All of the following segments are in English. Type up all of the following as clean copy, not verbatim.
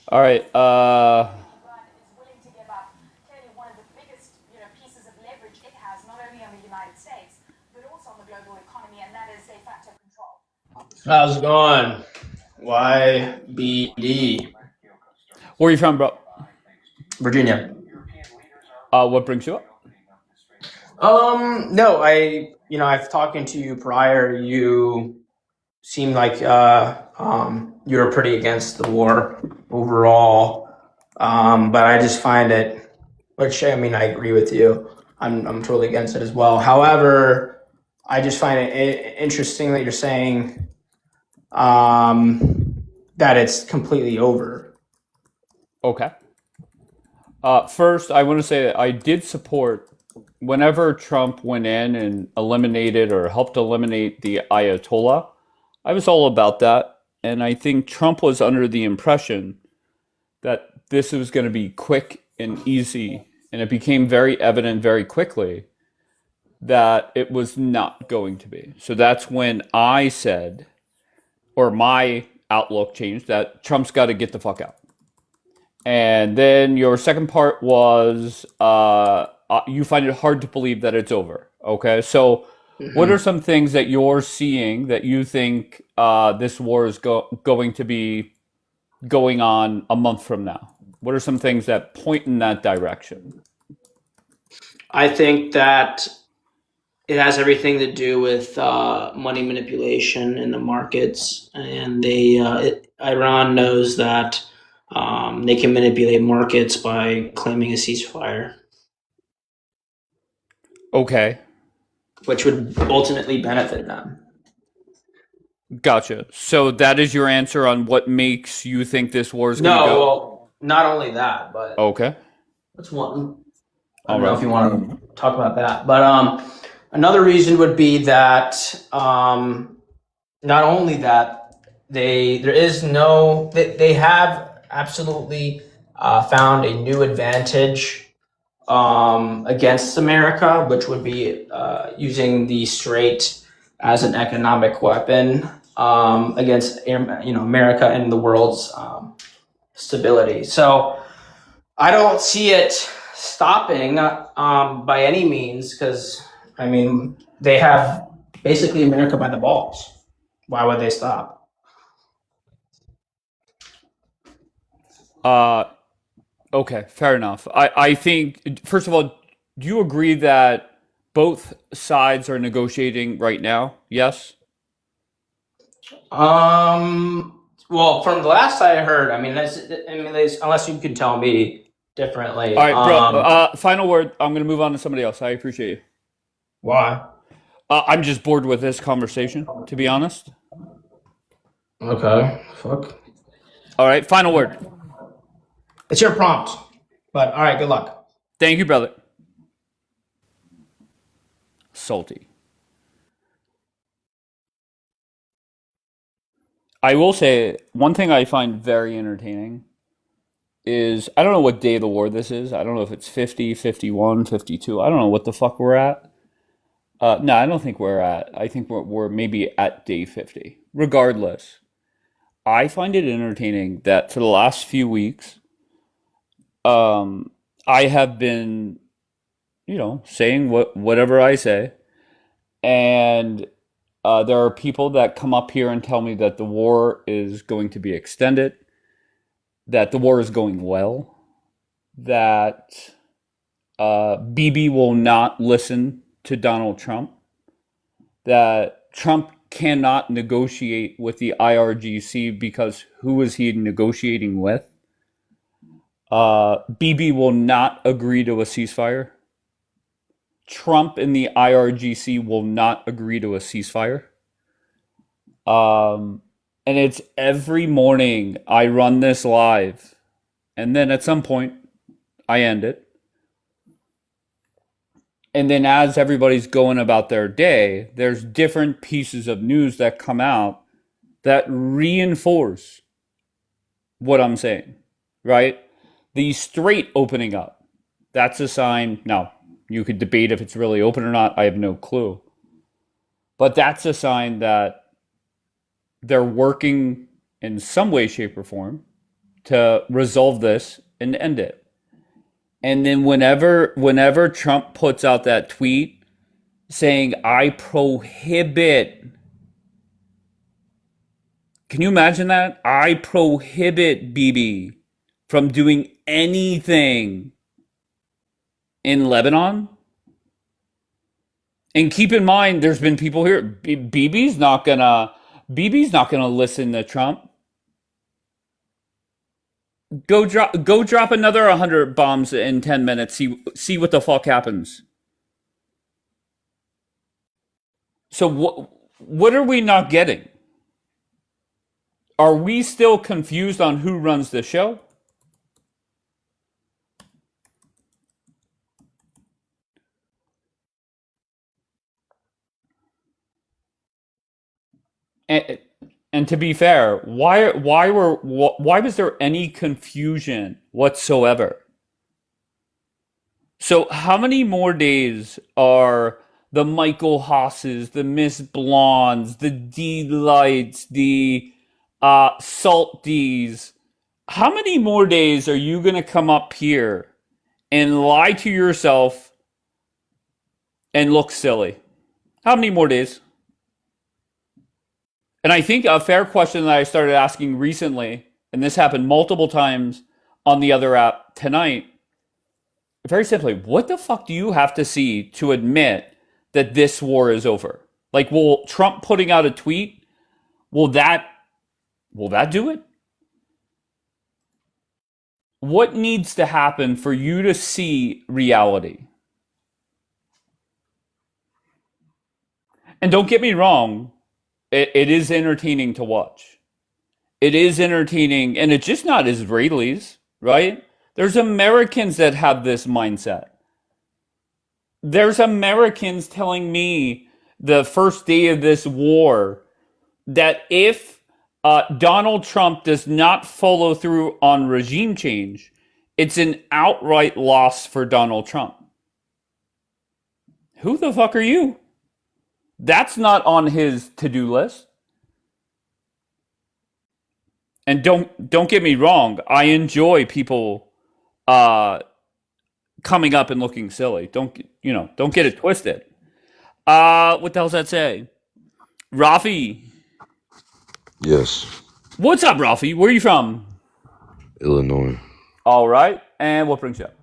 All right. How's it going? YBD, Where are you from, bro? Virginia. What brings you up? No, I've talking to you prior. You seem like you were pretty against the war overall. But I just find it, which I mean, I agree with you. I'm totally against it as well. However, I just find it interesting that you're saying that it's completely over. Okay. First, I want to say that I did support whenever Trump went in and eliminated or helped eliminate the Ayatollah. I was all about that. And I think Trump was under the impression that this was going to be quick and easy. And it became very evident very quickly that it was not going to be. So that's when I said, or my outlook changed, that Trump's got to get the fuck out. And then your second part was you find it hard to believe that it's over. Okay, so what are Mm-hmm. some things that you're seeing that you think this war is going to be going on a month from now? What are some things that point in that direction? I think that it has everything to do with money manipulation in the markets, and Iran knows that they can manipulate markets by claiming a ceasefire, Okay, which would ultimately benefit them. gotcha. So that is your answer on what makes you think this war is going to No, go? well, not only that, but Okay, that's one. I all don't know if right. you want to talk about that, but another reason would be that not only that there is no they have absolutely found a new advantage against America, which would be using the strait as an economic weapon against America and the world's stability. So I don't see it stopping by any means because I mean they have basically America by the balls. Why would they stop? Uh, Okay, fair enough. I think, first of all, do you agree that both sides are negotiating right now? Yes? Well, from the last I heard, unless you could tell me All differently. right, bro. Final word. I'm going to move on to somebody else. I appreciate you. Why? I'm just bored with this conversation, to be honest. Okay, fuck. All right, final word. It's your prompt, but all right. Good luck. Thank you, brother. Salty. I will say one thing I find very entertaining is I don't know what day of the war this is. I don't know if it's 50, 51, 52. I don't know what the fuck we're at. No, I don't think we're at. I think we're maybe at day 50. Regardless, I find it entertaining that for the last few weeks, um, I have been, saying whatever I say, and there are people that come up here and tell me that the war is going to be extended, that the war is going well, that Bibi will not listen to Donald Trump, that Trump cannot negotiate with the IRGC because who is he negotiating with? Bibi will not agree to a ceasefire. Trump and the IRGC will not agree to a ceasefire. Um, and it's every morning I run this live, and then at some point I end it. And then as everybody's going about their day, there's different pieces of news that come out that reinforce what I'm saying, right? The strait opening up, that's a sign. Now, you could debate if it's really open or not. I have no clue. But that's a sign that they're working in some way, shape, or form to resolve this and end it. And then whenever Trump puts out that tweet saying I prohibit, can you imagine that? I prohibit Bibi from doing anything in Lebanon. And keep in mind, there's been people here. Bibi's not gonna listen to Trump. Go drop another 100 bombs in 10 minutes. See what the fuck happens. So what are we not getting? Are we still confused on who runs the show? And, and to be fair, why was there any confusion whatsoever? So how many more days are the Michael Hosses, the Miss Blondes, the D Lights, the Salt D's? How many more days are you gonna come up here and lie to yourself and look silly? How many more days? And I think a fair question that I started asking recently, and this happened multiple times on the other app tonight, very simply, what the fuck do you have to see to admit that this war is over? Like, will Trump putting out a tweet, will that do it? What needs to happen for you to see reality? And don't get me wrong, it is entertaining to watch. It is entertaining, and it's just not Israelis, right? There's Americans that have this mindset. There's Americans telling me the first day of this war that if Donald Trump does not follow through on regime change, it's an outright loss for Donald Trump. Who the fuck are you? That's not on his to-do list. And don't get me wrong, I enjoy people uh, coming up and looking silly. Don't get it twisted. What the hell's that say? Rafi. Yes, What's up, Rafi? Where are you from? Illinois. All right. And what brings you up?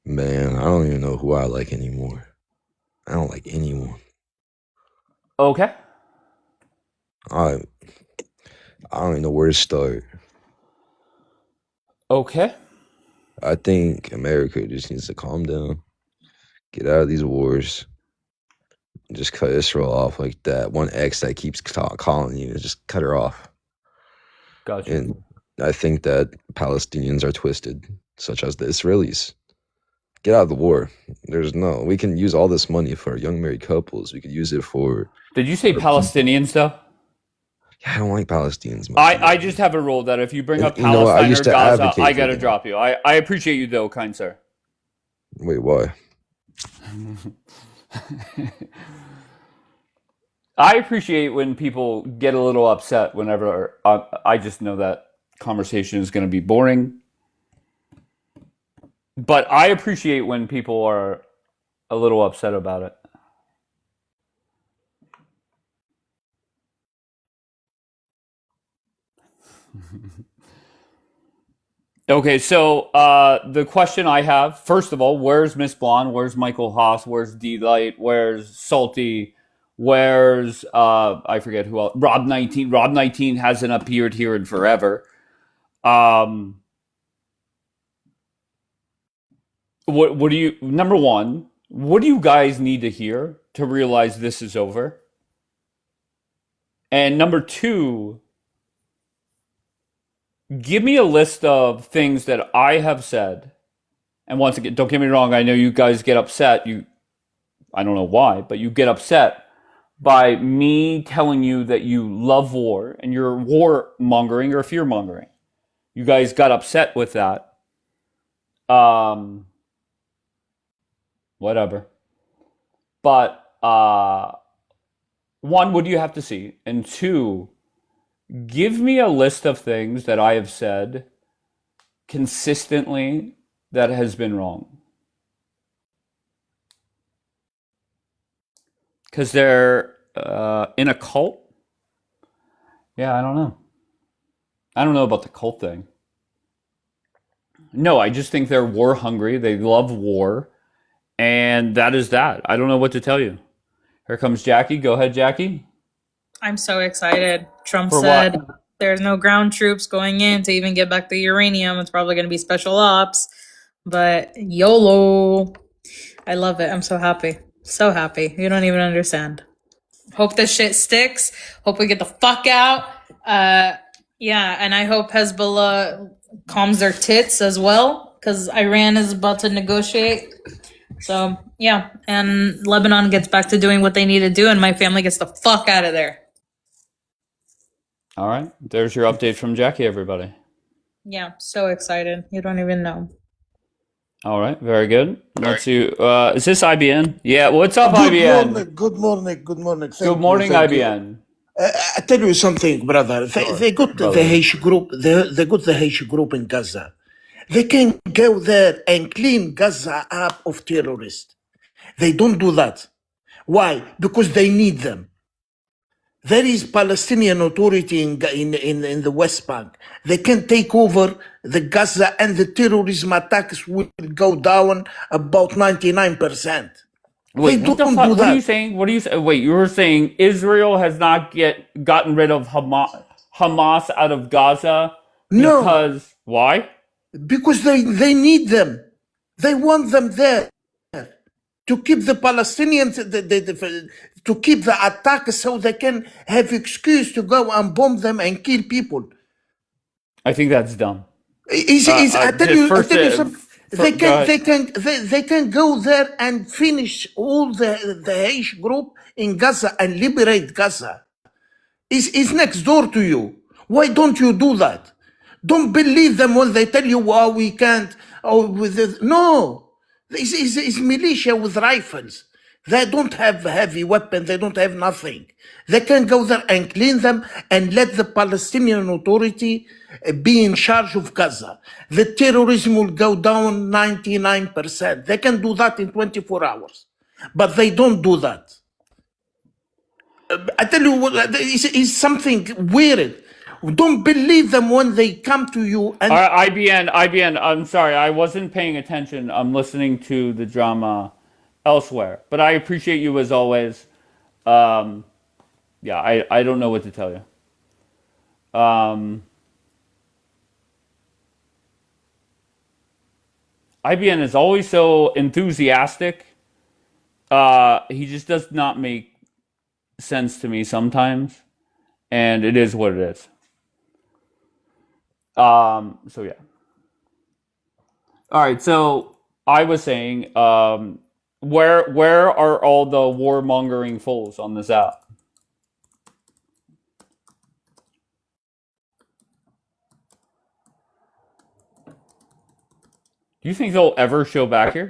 Man, I don't even know who I like anymore. I don't like anyone. Okay. I I don't even know where to start. Okay. I think America just needs to calm down, get out of these wars, and just cut Israel off like that. One ex that keeps calling you, just cut her off. Gotcha. And I think that Palestinians are twisted, such as the Israelis. Get out of the war. We can use all this money for young married couples. We could use it for. Did you say Palestinians though? Yeah, I don't like Palestinians much. I just have a rule that if you bring up You know what? I Palestine used or to Gaza, advocate I for gotta them. drop you. I appreciate you though, kind sir. Wait, why? I appreciate when people get a little upset whenever I just know that conversation is going to be boring. But I appreciate when people are a little upset about it. Okay, so the question I have, first of all, where's Miss Blonde? Where's Michael Haas? Where's D Light? Where's Salty? Where's I forget who else? Rob 19. Rob 19 hasn't appeared here in forever. Um, what do you number one? What do you guys need to hear to realize this is over? And number two, give me a list of things that I have said. And once again, don't get me wrong, I know you guys get upset. I don't know why, but you get upset by me telling you that you love war and you're war mongering or fear mongering. You guys got upset with that. Um, Whatever. But one, what do you have to see? And two, give me a list of things that I have said consistently that has been wrong. Because they're in a cult. Yeah, I don't know. I don't know about the cult thing. No, I just think they're war hungry. They love war. And that is that. I don't know what to tell you. Here comes Jackie. Go ahead, Jackie. I'm so excited. Trump For what? said there's no ground troops going in to even get back the uranium. It's probably going to be special ops. But YOLO. I love it. I'm so happy. So happy. You don't even understand. Hope this shit sticks. Hope we get the fuck out. Yeah, and I hope Hezbollah calms their tits as well, because Iran is about to negotiate. So, yeah, and Lebanon gets back to doing what they need to do, and my family gets the fuck out of there. All right. There's your update from Jackie, everybody. Yeah, so excited. You don't even know. All right. Very good. Let's see. Is this IBN? Yeah. What's up, Good IBN? morning, good morning, good morning. Good Thank you, morning, thank you. IBN. I tell you something, brother. They got the brother. Haish group. They got the Haish group in Gaza. They can go there and clean Gaza up of terrorists. They don't do that. Why? Because they need them. There is Palestinian Authority in the West Bank. They can take over the Gaza and the terrorism attacks will go down about 99%. Wait, They what the don't fuck? do What are you that. saying? What are you saying? Wait, you were saying Israel has not gotten rid of Hamas out of Gaza No, because why? because they need them. They want them there to keep the Palestinians, to keep the attack so they can have excuse to go and bomb them and kill people. I think that's dumb. I tell Just you, first, something. They go can, ahead. they can go there and finish all the Haish group in Gaza and liberate Gaza. It's next door to you. Why don't you do that? Don't believe them when they tell you, "Oh, we can't." Oh, with this. No, it's militia with rifles. They don't have heavy weapons. They don't have nothing. They can go there and clean them and let the Palestinian Authority be in charge of Gaza. The terrorism will go down 99%. They can do that in 24 hours, but they don't do that. I tell you what, it's something weird. Don't believe them when they come to you and All right, IBN. I'm sorry, I wasn't paying attention. I'm listening to the drama elsewhere, but I appreciate you as always. Um, yeah, I don't know what to tell you. IBN is always so enthusiastic. He just does not make sense to me sometimes, and it is what it is. So yeah. All right. So I was saying, where are all the warmongering fools on this app? Do you think they'll ever show back here?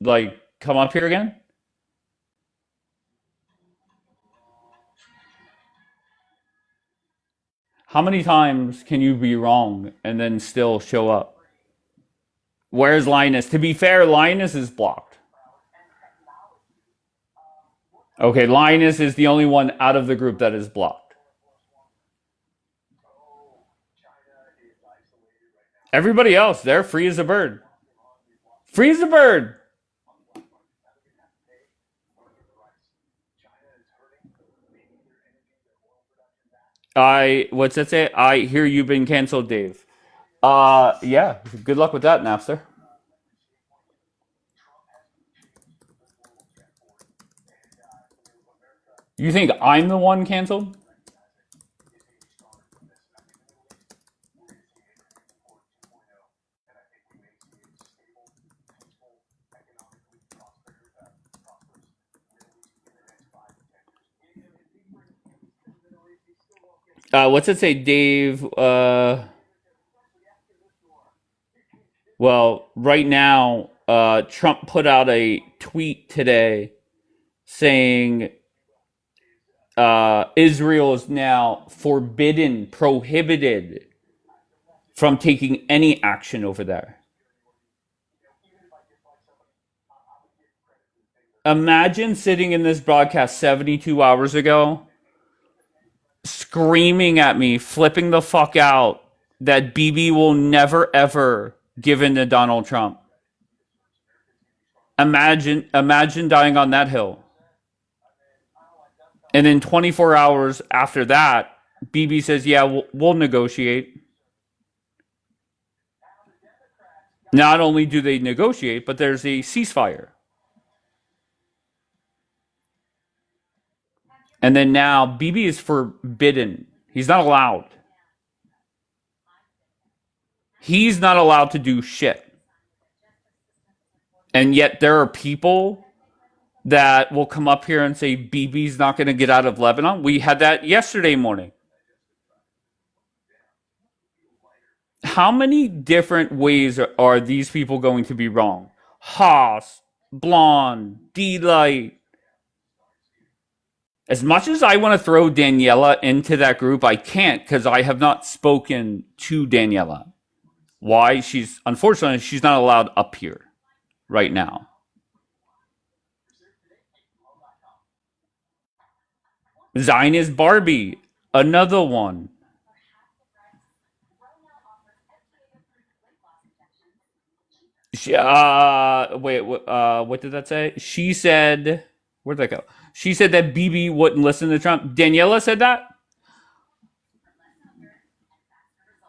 Like come up here again? How many times can you be wrong and then still show up? Where's Linus? To be fair, Linus is blocked. Okay, Linus is the only one out of the group that is blocked. Everybody else, they're free as a bird. Free as a bird. What's that say? I hear you've been canceled, Dave. Yeah. Good luck with that, Napster. You think I'm the one canceled? What's it say, Dave? Well, right now, Trump put out a tweet today saying Israel is now forbidden, prohibited from taking any action over there. Imagine sitting in this broadcast 72 hours ago, screaming at me, flipping the fuck out, that Bibi will never ever give in to Donald Trump. Imagine dying on that hill. And then 24 hours after that, Bibi says, yeah, we'll negotiate. Not only do they negotiate, but there's a ceasefire. And then now Bibi is forbidden. He's not allowed. He's not allowed to do shit. And yet there are people that will come up here and say Bibi's not going to get out of Lebanon. We had that yesterday morning. How many different ways are these people going to be wrong? Haas, Blonde, D-Light. As much as I want to throw Daniela into that group, I can't because I have not spoken to Daniela. Why? Unfortunately, she's not allowed up here right now. Zionist Barbie, another one. What did that say? She said, where'd that go? She said that Bibi wouldn't listen to Trump. Daniela said that?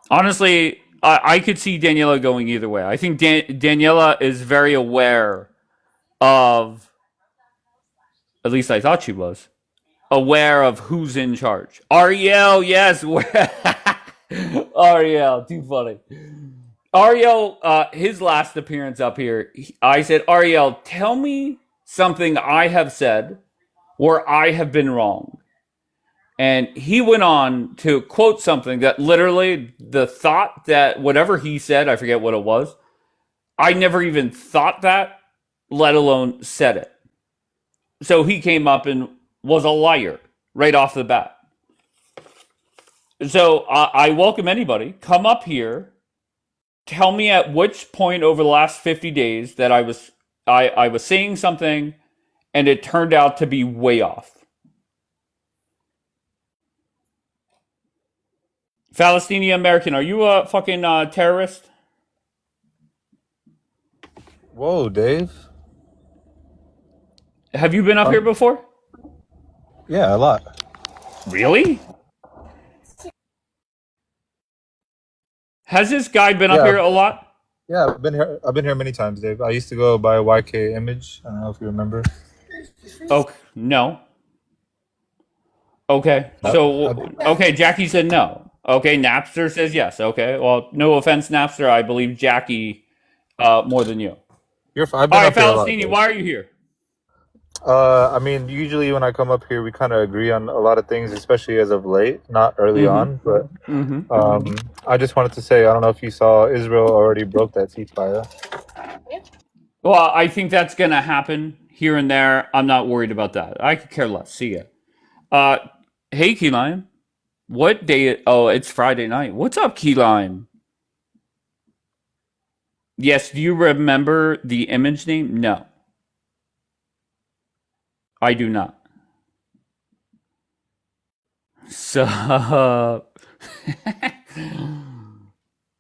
Honestly, I could see Daniela going either way. I think Daniela is very aware of, at least I thought she was, aware of who's in charge. Ariel, yes. Ariel, too funny. Ariel, his last appearance up here, I said, Ariel, tell me something I have said where I have been wrong. And he went on to quote something that literally the thought that whatever he said, I forget what it was, I never even thought that, let alone said it. So he came up and was a liar right off the bat. So I welcome anybody. Come up here. Tell me at which point over the last 50 days that I was saying something and it turned out to be way off. Palestinian American, are you a fucking terrorist? Whoa, Dave. Have you been up here before? Yeah, a lot. Really? Has this guy been up here a lot? Yeah, I've been here. I've been here many times, Dave. I used to go by YK Image. I don't know if you remember. Oh, no. Okay. So, okay, Jackie said no. Okay, Napster says yes. Okay, well, no offense, Napster. I believe Jackie more than you. I've been All right, up here a lot, Palestinian, Dave. why are you here? I mean, usually when I come up here, we kind of agree on a lot of things, especially as of late, not early on. But I just wanted to say, I don't know if you saw, Israel already broke that ceasefire. Well, I think that's going to happen here and there. I'm not worried about that. I could care less. See ya. Hey, Key Lime. What day? Oh, it's Friday night. What's up, Key Lime? Yes, do you remember the image name? No. I do not. So,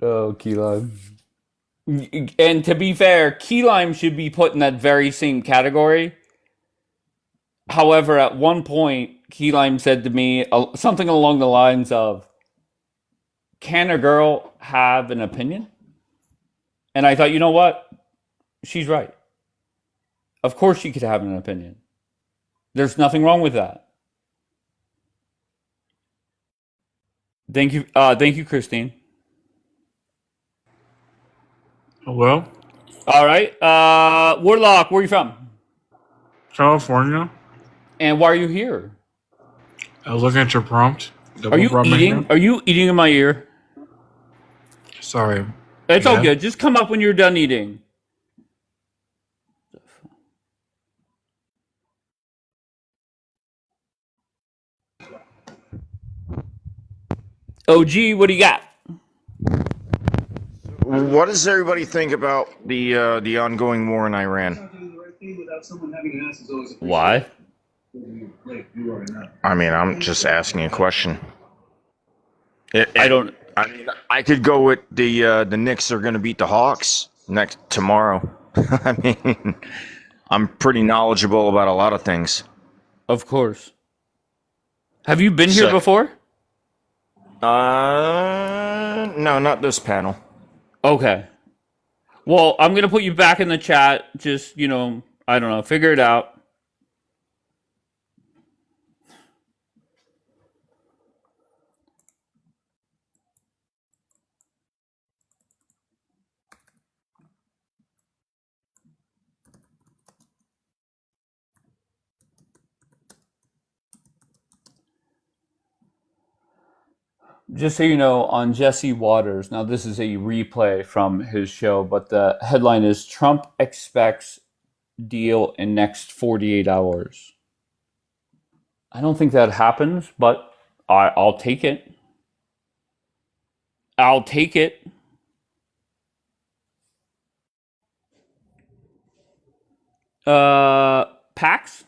oh, Key Lime. And to be fair, Key Lime should be put in that very same category. However, at one point, Key Lime said to me something along the lines of, can a girl have an opinion? And I thought, you know what? She's right. Of course she could have an opinion. There's nothing wrong with that. Thank you, Christine. Hello? All right. Warlock, where are you from? California? And why are you here? I was looking at your prompt. Are you eating? Are you eating in my ear? Sorry. It's all Yeah. good. Just come up when you're done eating. OG, what do you got? What does everybody think about the ongoing war in Iran? Why? I mean, I'm just asking a question. I don't. I mean, I could go with the Knicks are going to beat the Hawks tomorrow. I mean, I'm pretty knowledgeable about a lot of things. Of course. Have you been here So- before? No, not this panel. Okay. Well, I'm gonna put you back in the chat. Just I don't know, figure it out. Just so you know, on Jesse Waters, now this is a replay from his show, but the headline is Trump expects deal in next 48 hours. I don't think that happens, but I'll take it. I'll take it. Pax?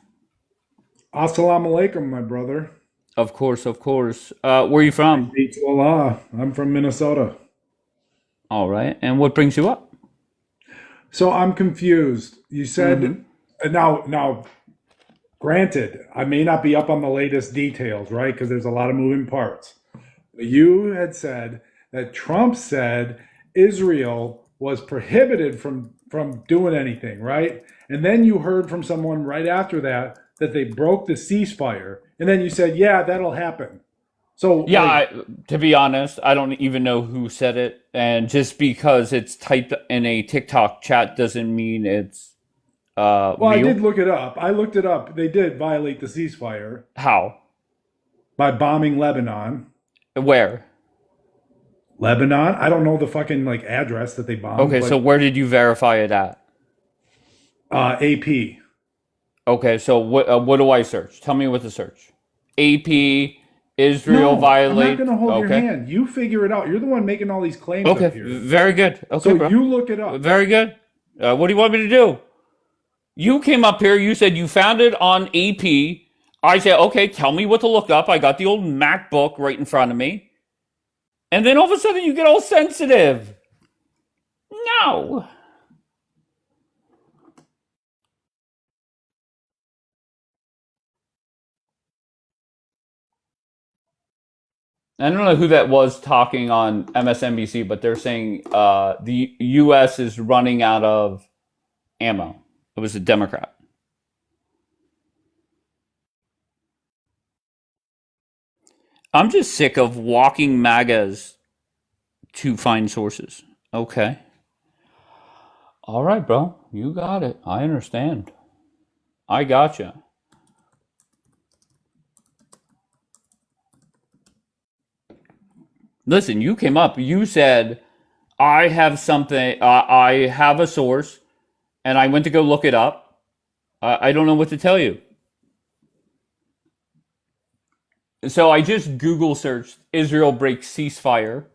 Assalamu alaikum, my brother. Of course, of course. Where are you from? Peace to Allah. I'm from Minnesota. All right. And what brings you up? So I'm confused. You said now, granted, I may not be up on the latest details, right? Because there's a lot of moving parts. You had said that Trump said Israel was prohibited from doing anything, right? And then you heard from someone right after that they broke the ceasefire. And then you said, yeah, that'll happen. So Yeah, to be honest, I don't even know who said it. And just because it's typed in a TikTok chat doesn't mean it's well, real. I did look it up. I looked it up. They did violate the ceasefire How? by bombing Lebanon. Where? Lebanon? I don't know the fucking address that they bombed. Okay, so where did you verify it at? AP. Okay, so what do I search? Tell me what to search. AP, Israel No, violate. I'm not going to hold okay. your hand. You figure it out. You're the one making all these claims Okay, up here. very good. Okay, So bro. you look it up. Very good. What do you want me to do? You came up here, you said you found it on AP. I said, okay, tell me what to look up. I got the old MacBook right in front of me. And then all of a sudden you get all sensitive. No. I don't know who that was talking on MSNBC, but they're saying the U.S. is running out of ammo. It was a Democrat. I'm just sick of walking MAGAs to find sources. Okay. All right, bro. You got it. I understand. I gotcha. Listen, you came up. You said, I have something. I have a source, and I went to go look it up. I don't know what to tell you. So I just Google searched Israel breaks ceasefire.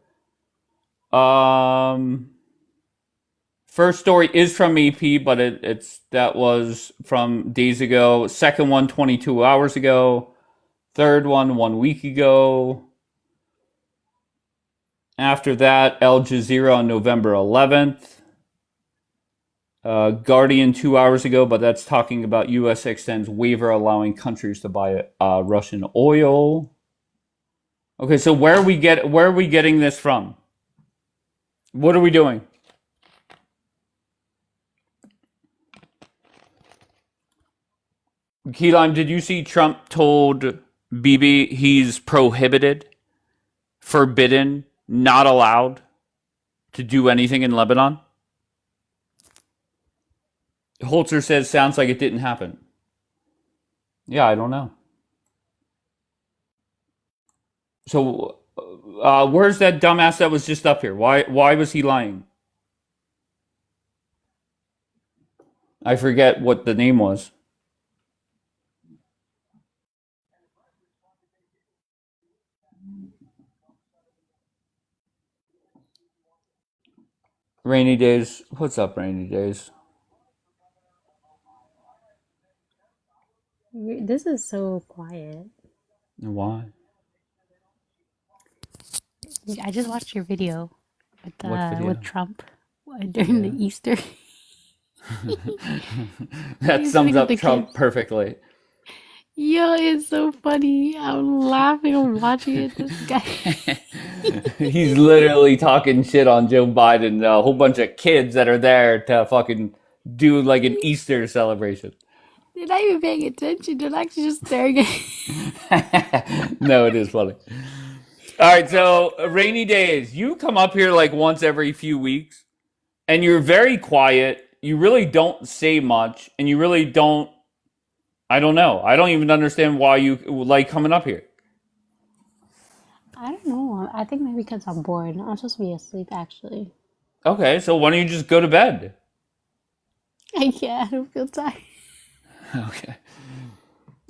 First story is from AP, but that was from days ago. Second one, 22 hours ago. Third one, 1 week ago. After that, Al Jazeera on November 11th. Guardian 2 hours ago, but that's talking about U.S. extends waiver allowing countries to buy Russian oil. Okay, so where are we getting this from? What are we doing? Key Lime, did you see Trump told Bibi he's prohibited, forbidden, not allowed to do anything in Lebanon? Holzer says, sounds like it didn't happen. Yeah, I don't know. So, where's that dumbass that was just up here? Why was he lying? I forget what the name was. Rainy days. What's up, rainy days? This is so quiet. And why? I just watched your video What with video? Trump during the Yeah. Easter. That He's sums sitting with up the Trump kids. perfectly. Yo, it's so funny. I'm laughing. I'm watching it. This guy. He's literally talking shit on Joe Biden, a whole bunch of kids that are there to fucking do like an Easter celebration. They're not even paying attention. They're actually just staring at. No, it is funny. All right, so rainy days. You come up here like once every few weeks, and you're very quiet. You really don't say much, and you really don't. I don't know. I don't even understand why you like coming up here. I don't know. I think maybe because I'm bored. I'm supposed to be asleep, actually. Okay, so why don't you just go to bed? I can't. I don't feel tired. Okay.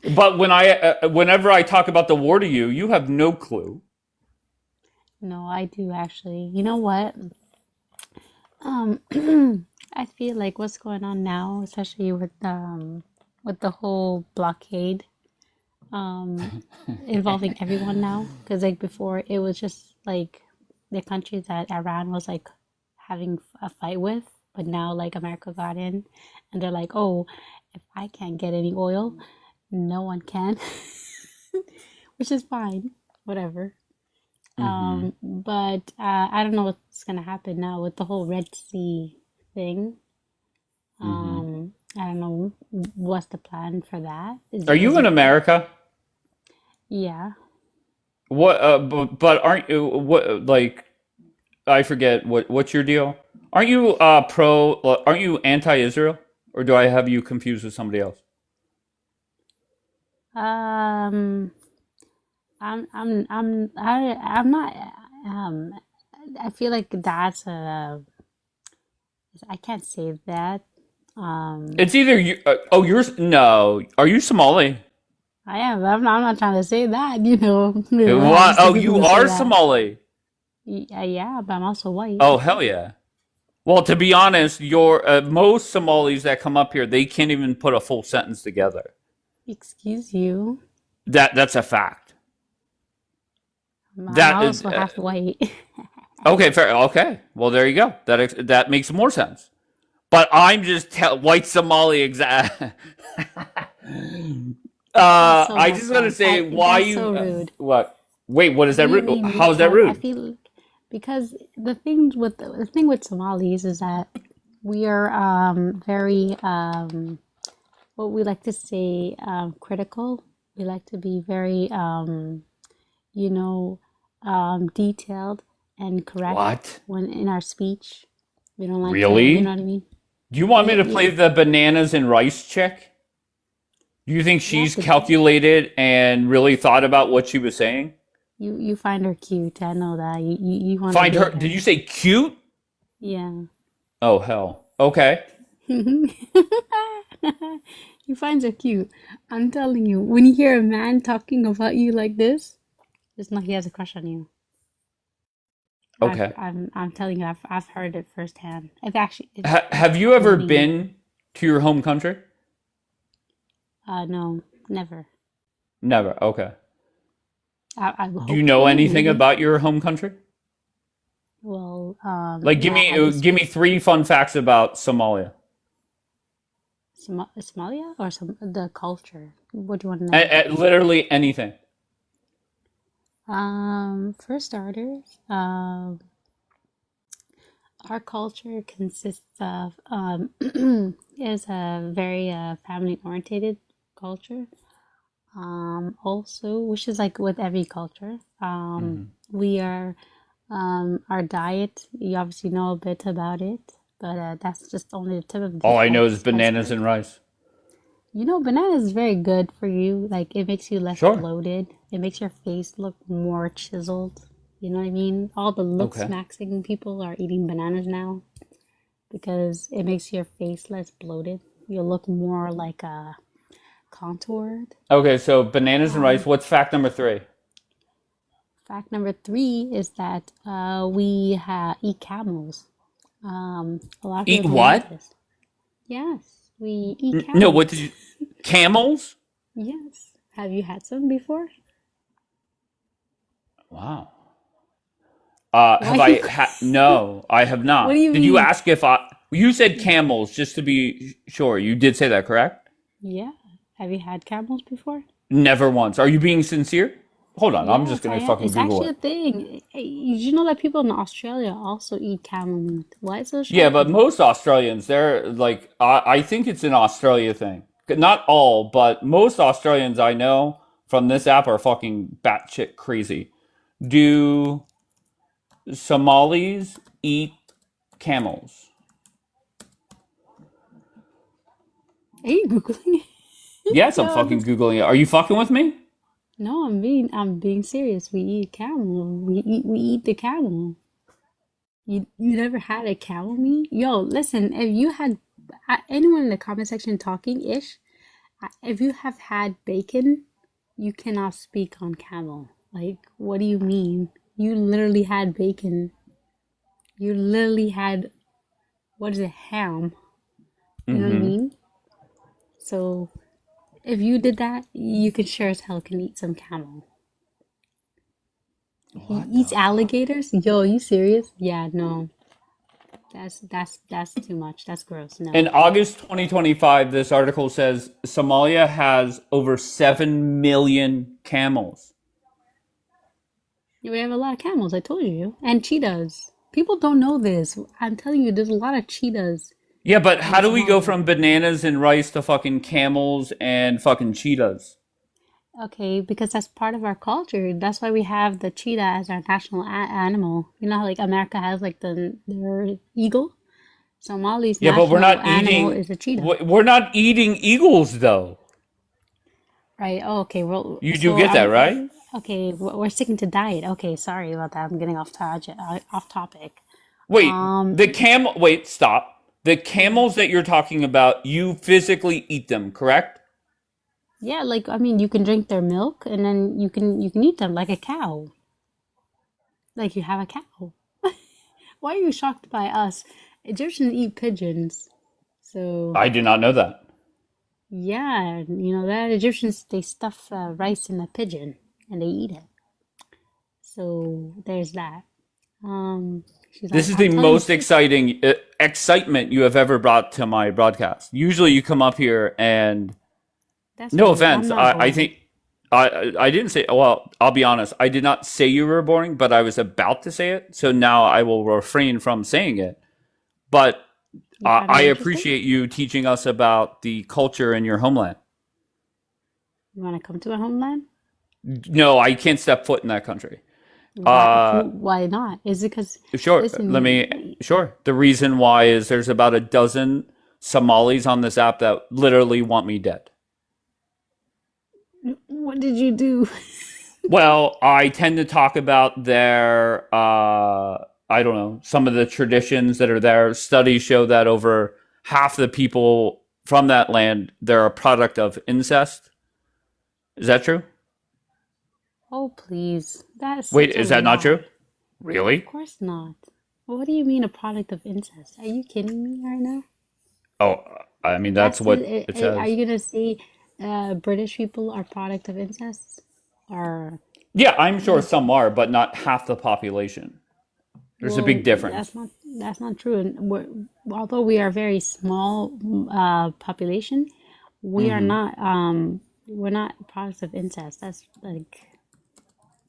But whenever I talk about the war to you, you have no clue. No, I do actually. You know what? Um, I feel like what's going on now, especially with the whole blockade, involving everyone now. Because like before, it was just like the countries that Iran was like having a fight with, but now like America got in, and they're like, oh, if I can't get any oil, no one can, which is fine, whatever. But I don't know what's gonna happen now with the whole Red Sea thing. I don't know what's the plan for that. Are you Is in it America? yeah. What? But aren't you? What? Like, I forget what's your deal? Aren't you pro? Aren't you anti-Israel? Or do I have you confused with somebody else? Um I'm not um I feel like that's a I can't say that. Um It's either you. Oh, no. Are you Somali? I am. I'm not trying to say that, you know. I What? just Oh, think people you will say are that. Somali. Yeah, but I'm also white. Oh, hell yeah. Well, to be honest, your most Somalis that come up here, they can't even put a full sentence together. Excuse you. That's a fact. I'm That is also half white. okay. Fair. Okay. Well, there you go. That makes more sense. But I'm just white Somali exact. That's so I messed just gotta up. say why That's you so rude. what? Wait, what is that rude? Really, How is that I rude? feel because the thing with Somalis is that we are very what we like to say critical. We like to be very you know detailed and correct What? when in our speech. We don't like to, you know Really? what I mean? Do you want me Yeah, to yeah, play the bananas and rice chick? Do you think you have she's to. calculated and really thought about what she was saying? You find her cute. I know that. You want to Find her. date Did her. you say cute? Yeah. Oh, hell. Okay. You find her cute. I'm telling you, when you hear a man talking about you like this, just know he has a crush on you. Okay. I'm telling you, I've heard it firsthand. I've actually, Have you ever believe me. been to your home country? No, never. Never. Okay. I Do you hope know to, anything maybe. about your home country? Well, Like, yeah, I just give me 3 fun facts about Somalia. Somalia or the culture. What do you want to know? Literally anything. For starters, our culture consists of is a very family orientated culture. Also, which is like with every culture. We are our diet. You obviously know a bit about it, but that's just only the tip of All the I know is bananas iceberg. and rice. You know, banana is very good for you. Like it makes you less Sure. bloated. It makes your face look more chiseled. You know what I mean? All the look Okay. maxing people are eating bananas now because it makes your face less bloated. You look more like a contoured. Okay, so bananas and rice. Um, What's fact number 3? Fact number 3 is that we eat camels. A lot of Eat people don't know what? this. Yes, we eat No, what camels. did you? Camels? Yes. Have you had some before? Wow. Why Have you? I had? No, I have What do not. you Did you mean? ask if I? You said camels, just to be sure. You did say that, correct? Yeah. Have you had camels before? Never once. Are you being sincere? Hold on, I'm just Yes, I gonna am. fucking It's Google actually it. a thing. Did you know that people in Australia also eat camel meat? Why is it so Yeah, but shocking? most Australians, they're like, I think it's an Australia thing. Not all, but most Australians I know from this app are fucking batshit crazy. Do Somalis eat camels? Are you Googling it? Yes, I'm Yo, fucking this. Googling it. Are you fucking with me? No, I'm being serious. We eat camel. We eat the camel. You never had a camel meat? Yo, listen, if you had anyone in the comment section talking ish, if you have had bacon, you cannot speak on camel. Like, what do you mean? You literally had bacon. You literally had, what is it, ham? You know what I Mm-hmm. mean? So if you did that, you can sure as hell can eat some camel. He What eats the fuck? alligators? Yo, you serious? Yeah, no. That's too much. That's gross. In No. August 2025, this article says Somalia has over 7 million camels. Yeah, we have a lot of camels, I told you. And cheetahs. People don't know this. I'm telling you, there's a lot of cheetahs Yeah, but in how do we go Somalia. from bananas and rice to fucking camels and fucking cheetahs? Okay, because that's part of our culture. That's why we have the cheetah as our national animal. You know how like America has like their eagle? Somali's Yeah, but national animal is a cheetah. we're not eating eagles though. Right. Oh, okay. Well, You do so get that, right? okay, we're sticking to diet. Okay, sorry about that. I'm getting off topic. Um, Wait, stop. The yeah. camels that you're talking about, you physically eat them, correct? Yeah, like I mean, you can drink their milk and then you can eat them like a cow. Like you have a cow. Why are you shocked by us? Egyptians eat pigeons. So, I did not know that. yeah, you know that Egyptians they stuff rice in a pigeon and they eat it. So, there's that. She's This like, is I'm the telling the most truth. exciting excitement you have ever brought to my broadcast. Usually you come up here and That's no rude. I'm offense, not I boring. think I didn't say, well, I'll be honest. I did not say you were boring, but I was about to say it. So now I will refrain from saying it. But You find I me interesting? appreciate you teaching us about the culture in your homeland. You want to come to my homeland? No, I can't step foot in that country. Why? Uh, Why not? Is it because, sure. listen, Sure. The reason why is there's about a dozen Somalis on this app that literally want me dead. what did you do? Well, I tend to talk about their, I don't know, some of the traditions that are there. Studies show that over half the people from that land, they're a product of incest. Is that true? Oh, please. That is Wait, such a is that not true? lie. Of Really? course not. What do you mean a product of incest? Are you kidding me right now? Oh, I mean, that's That's what it are says. you gonna say British people are product of incest? Or Yeah, I'm sure like, some are, but not half the population. There's a well, big difference. that's not true. And although we are very small population, we are Hmm. not we're not products of incest. That's like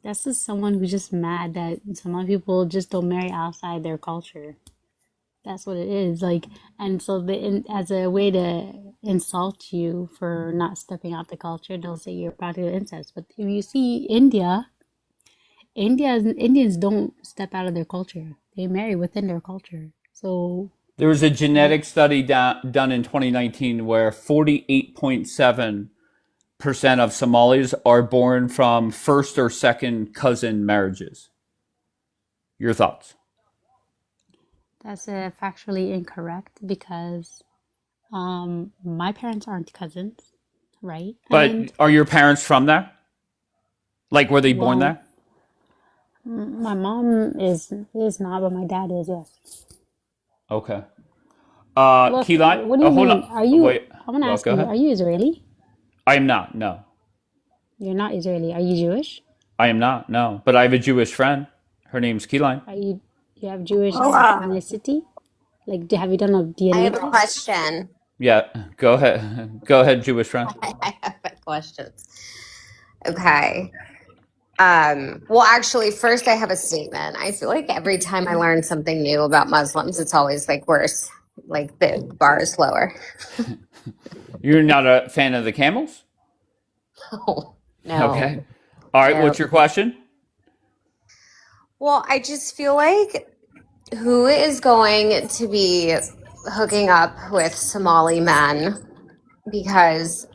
that's just someone who's just mad that some people just don't marry outside their culture. That's what it is. Like, and so as a way to insult you for not stepping out the culture, they'll say you're a product of incest. But if you see Indians don't step out of their culture. They marry within their culture. So, There was a like, genetic study done in 2019 where 48.7% of Somalis are born from first or second cousin marriages. Your thoughts? that's factually incorrect because my parents aren't cousins, right? And But are your parents from there? Like, were they born well, there? my mom is not, but my dad is, yes. Okay. Look, Keyline. what do you Hold mean? on. Are you? Wait. I want to Well, ask go you. ahead. Are you Israeli? I am not. No, You're not Israeli. Are you Jewish? I am not. No, but I have a Jewish friend. Her name's Keyline. Are you? You have Jewish Oh, ethnicity? Like, have you done a I DNA have a test? question. Yeah. Go ahead. Go ahead, Jewish friend. I have a question. Okay. Well, actually, first I have a statement. I feel like every time I learn something new about Muslims, it's always like worse. Like the bar is lower. You're not a fan of the camels? No. Okay. All right. No. What's your question? Well, I just feel like who is going to be hooking up with Somali men because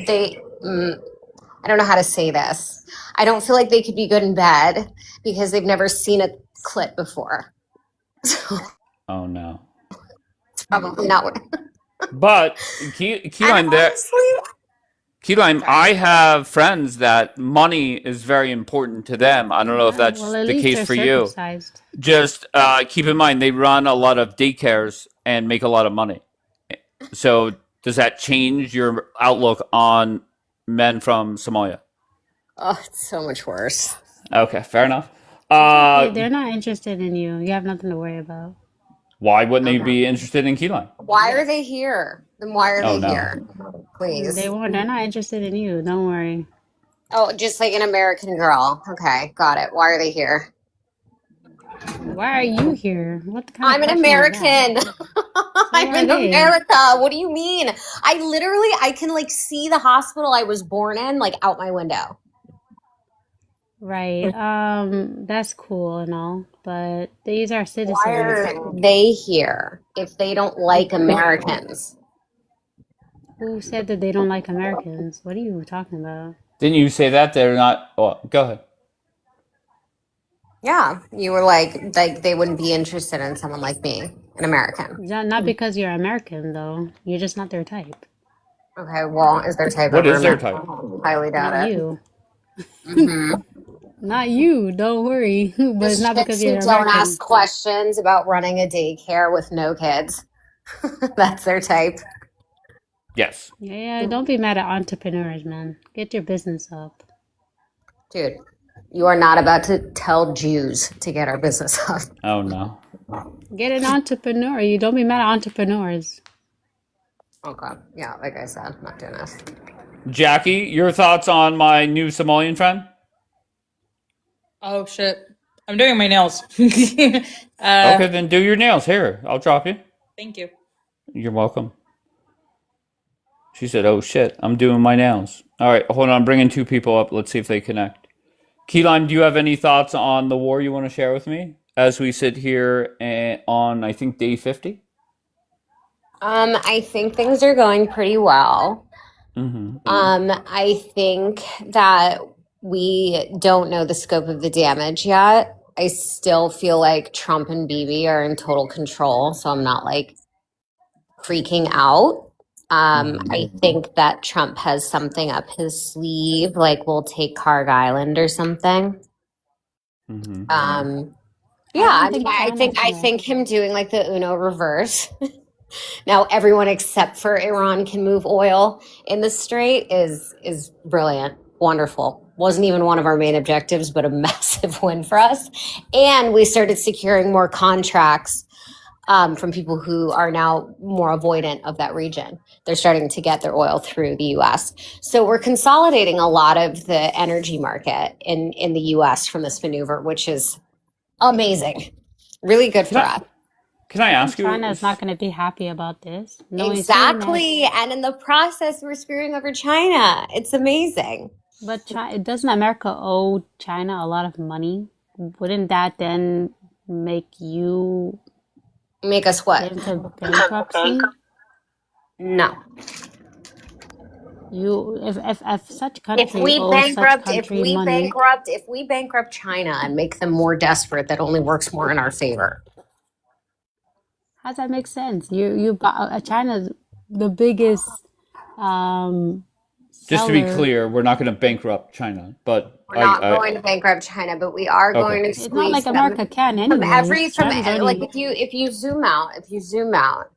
they, I don't know how to say this. I don't feel like they could be good in bed because they've never seen a clit before. So Oh no. it's probably not what. But And Keyline, there. honestly, Keyline, I have friends that money is very important to them. I don't know if that's Well, at the least case they're for you. circumcised. Just keep in mind they run a lot of daycares and make a lot of money. So does that change your outlook on men from Somalia? oh, it's so much worse. Okay, fair enough. They're not interested in you. You have nothing to worry about. Why wouldn't they be interested in Keyline? Why are they here? Then why are Oh they no. here? Please. They won't. They're not interested in you. Don't worry. Oh, just like an American girl. Okay, got it. Why are they here? Why are you here? What kind I'm of an question is that? American. So I'm are in they. America. What do you mean? I can like see the hospital I was born in like out my window. Right. That's cool and all, but these are Why citizens. are they here if they don't like Americans? Who said that they don't like Americans? What are you talking about? Didn't you say that they're not? Oh, go ahead. Yeah, you were like they wouldn't be interested in someone like me, an American. Not because you're American, though. You're just not their type. Okay, well, is their type What ever is their American? type? Highly doubt Not it. you. hmm Not you. Don't worry. But it's Just not chicks because who you're don't American. ask questions about running a daycare with no kids. That's their type. Yes. Yeah, don't be mad at entrepreneurs, man. Get your business up. Dude, you are not about to tell Jews to get our business up. Oh no. Get an entrepreneur. You don't be mad at entrepreneurs. Okay. Yeah, like I said, I'm not doing this. Jackie, your thoughts on my new Somalian friend? Oh shit. I'm doing my nails. Okay, then do your nails. Here, I'll drop you. Thank you. You're welcome. She said, "Oh shit, I'm doing my nails." All right, hold on. I'm bringing two people up. Let's see if they connect. Keyline, do you have any thoughts on the war you want to share with me as we sit here on, I think, day 50? I think things are going pretty well. Mm-hmm. I think that we don't know the scope of the damage yet. I still feel like Trump and Bibi are in total control, so I'm not like freaking out. I think that Trump has something up his sleeve, like we'll take Carg Island or something. Mm-hmm. Yeah, I I don't mean, think I China's think I gonna. think him doing like the Uno reverse. Now everyone except for Iran can move oil in the strait is brilliant, wonderful. Wasn't even one of our main objectives, but a massive win for us. And we started securing more contracts from people who are now more avoidant of that region. They're starting to get their oil through the U.S. So we're consolidating a lot of the energy market in the U.S. from this maneuver, which is amazing. Really good for us. Can I I think ask you? China is not going to be happy about this. No, he's saying that. Exactly. And in the process, we're screwing over China. It's amazing. But doesn't America owe China a lot of money? Wouldn't that then make you Make us get what? into bankruptcy? No. If such If country we owes such bankrupt, country money, if we bankrupt China and make them more desperate, that only works more in our favor. how does that make sense? China's the biggest Just to be seller. clear, we're not going to bankrupt China, but We're not going to bankrupt China, but we are Okay. going to It's not squeeze like them America can from anyways. from China's like already if you zoom out,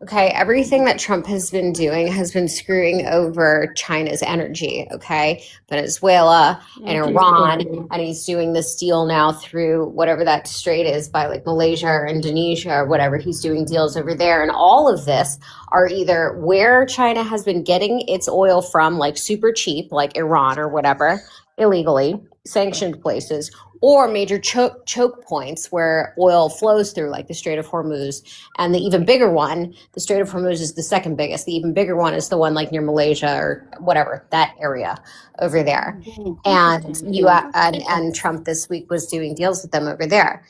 okay, everything that Trump has been doing has been screwing over China's energy, okay? Venezuela and Iran, and he's doing this deal now through whatever that strait is by like Malaysia or Indonesia or whatever. He's doing deals over there, and all of this are either where China has been getting its oil from, like super cheap, like Iran or whatever, illegally sanctioned places, or major choke points where oil flows through, like the Strait of Hormuz. And the even bigger one, the Strait of Hormuz is the second biggest. The even bigger one is the one like near Malaysia or whatever, that area over there. And and Trump this week was doing deals with them over there.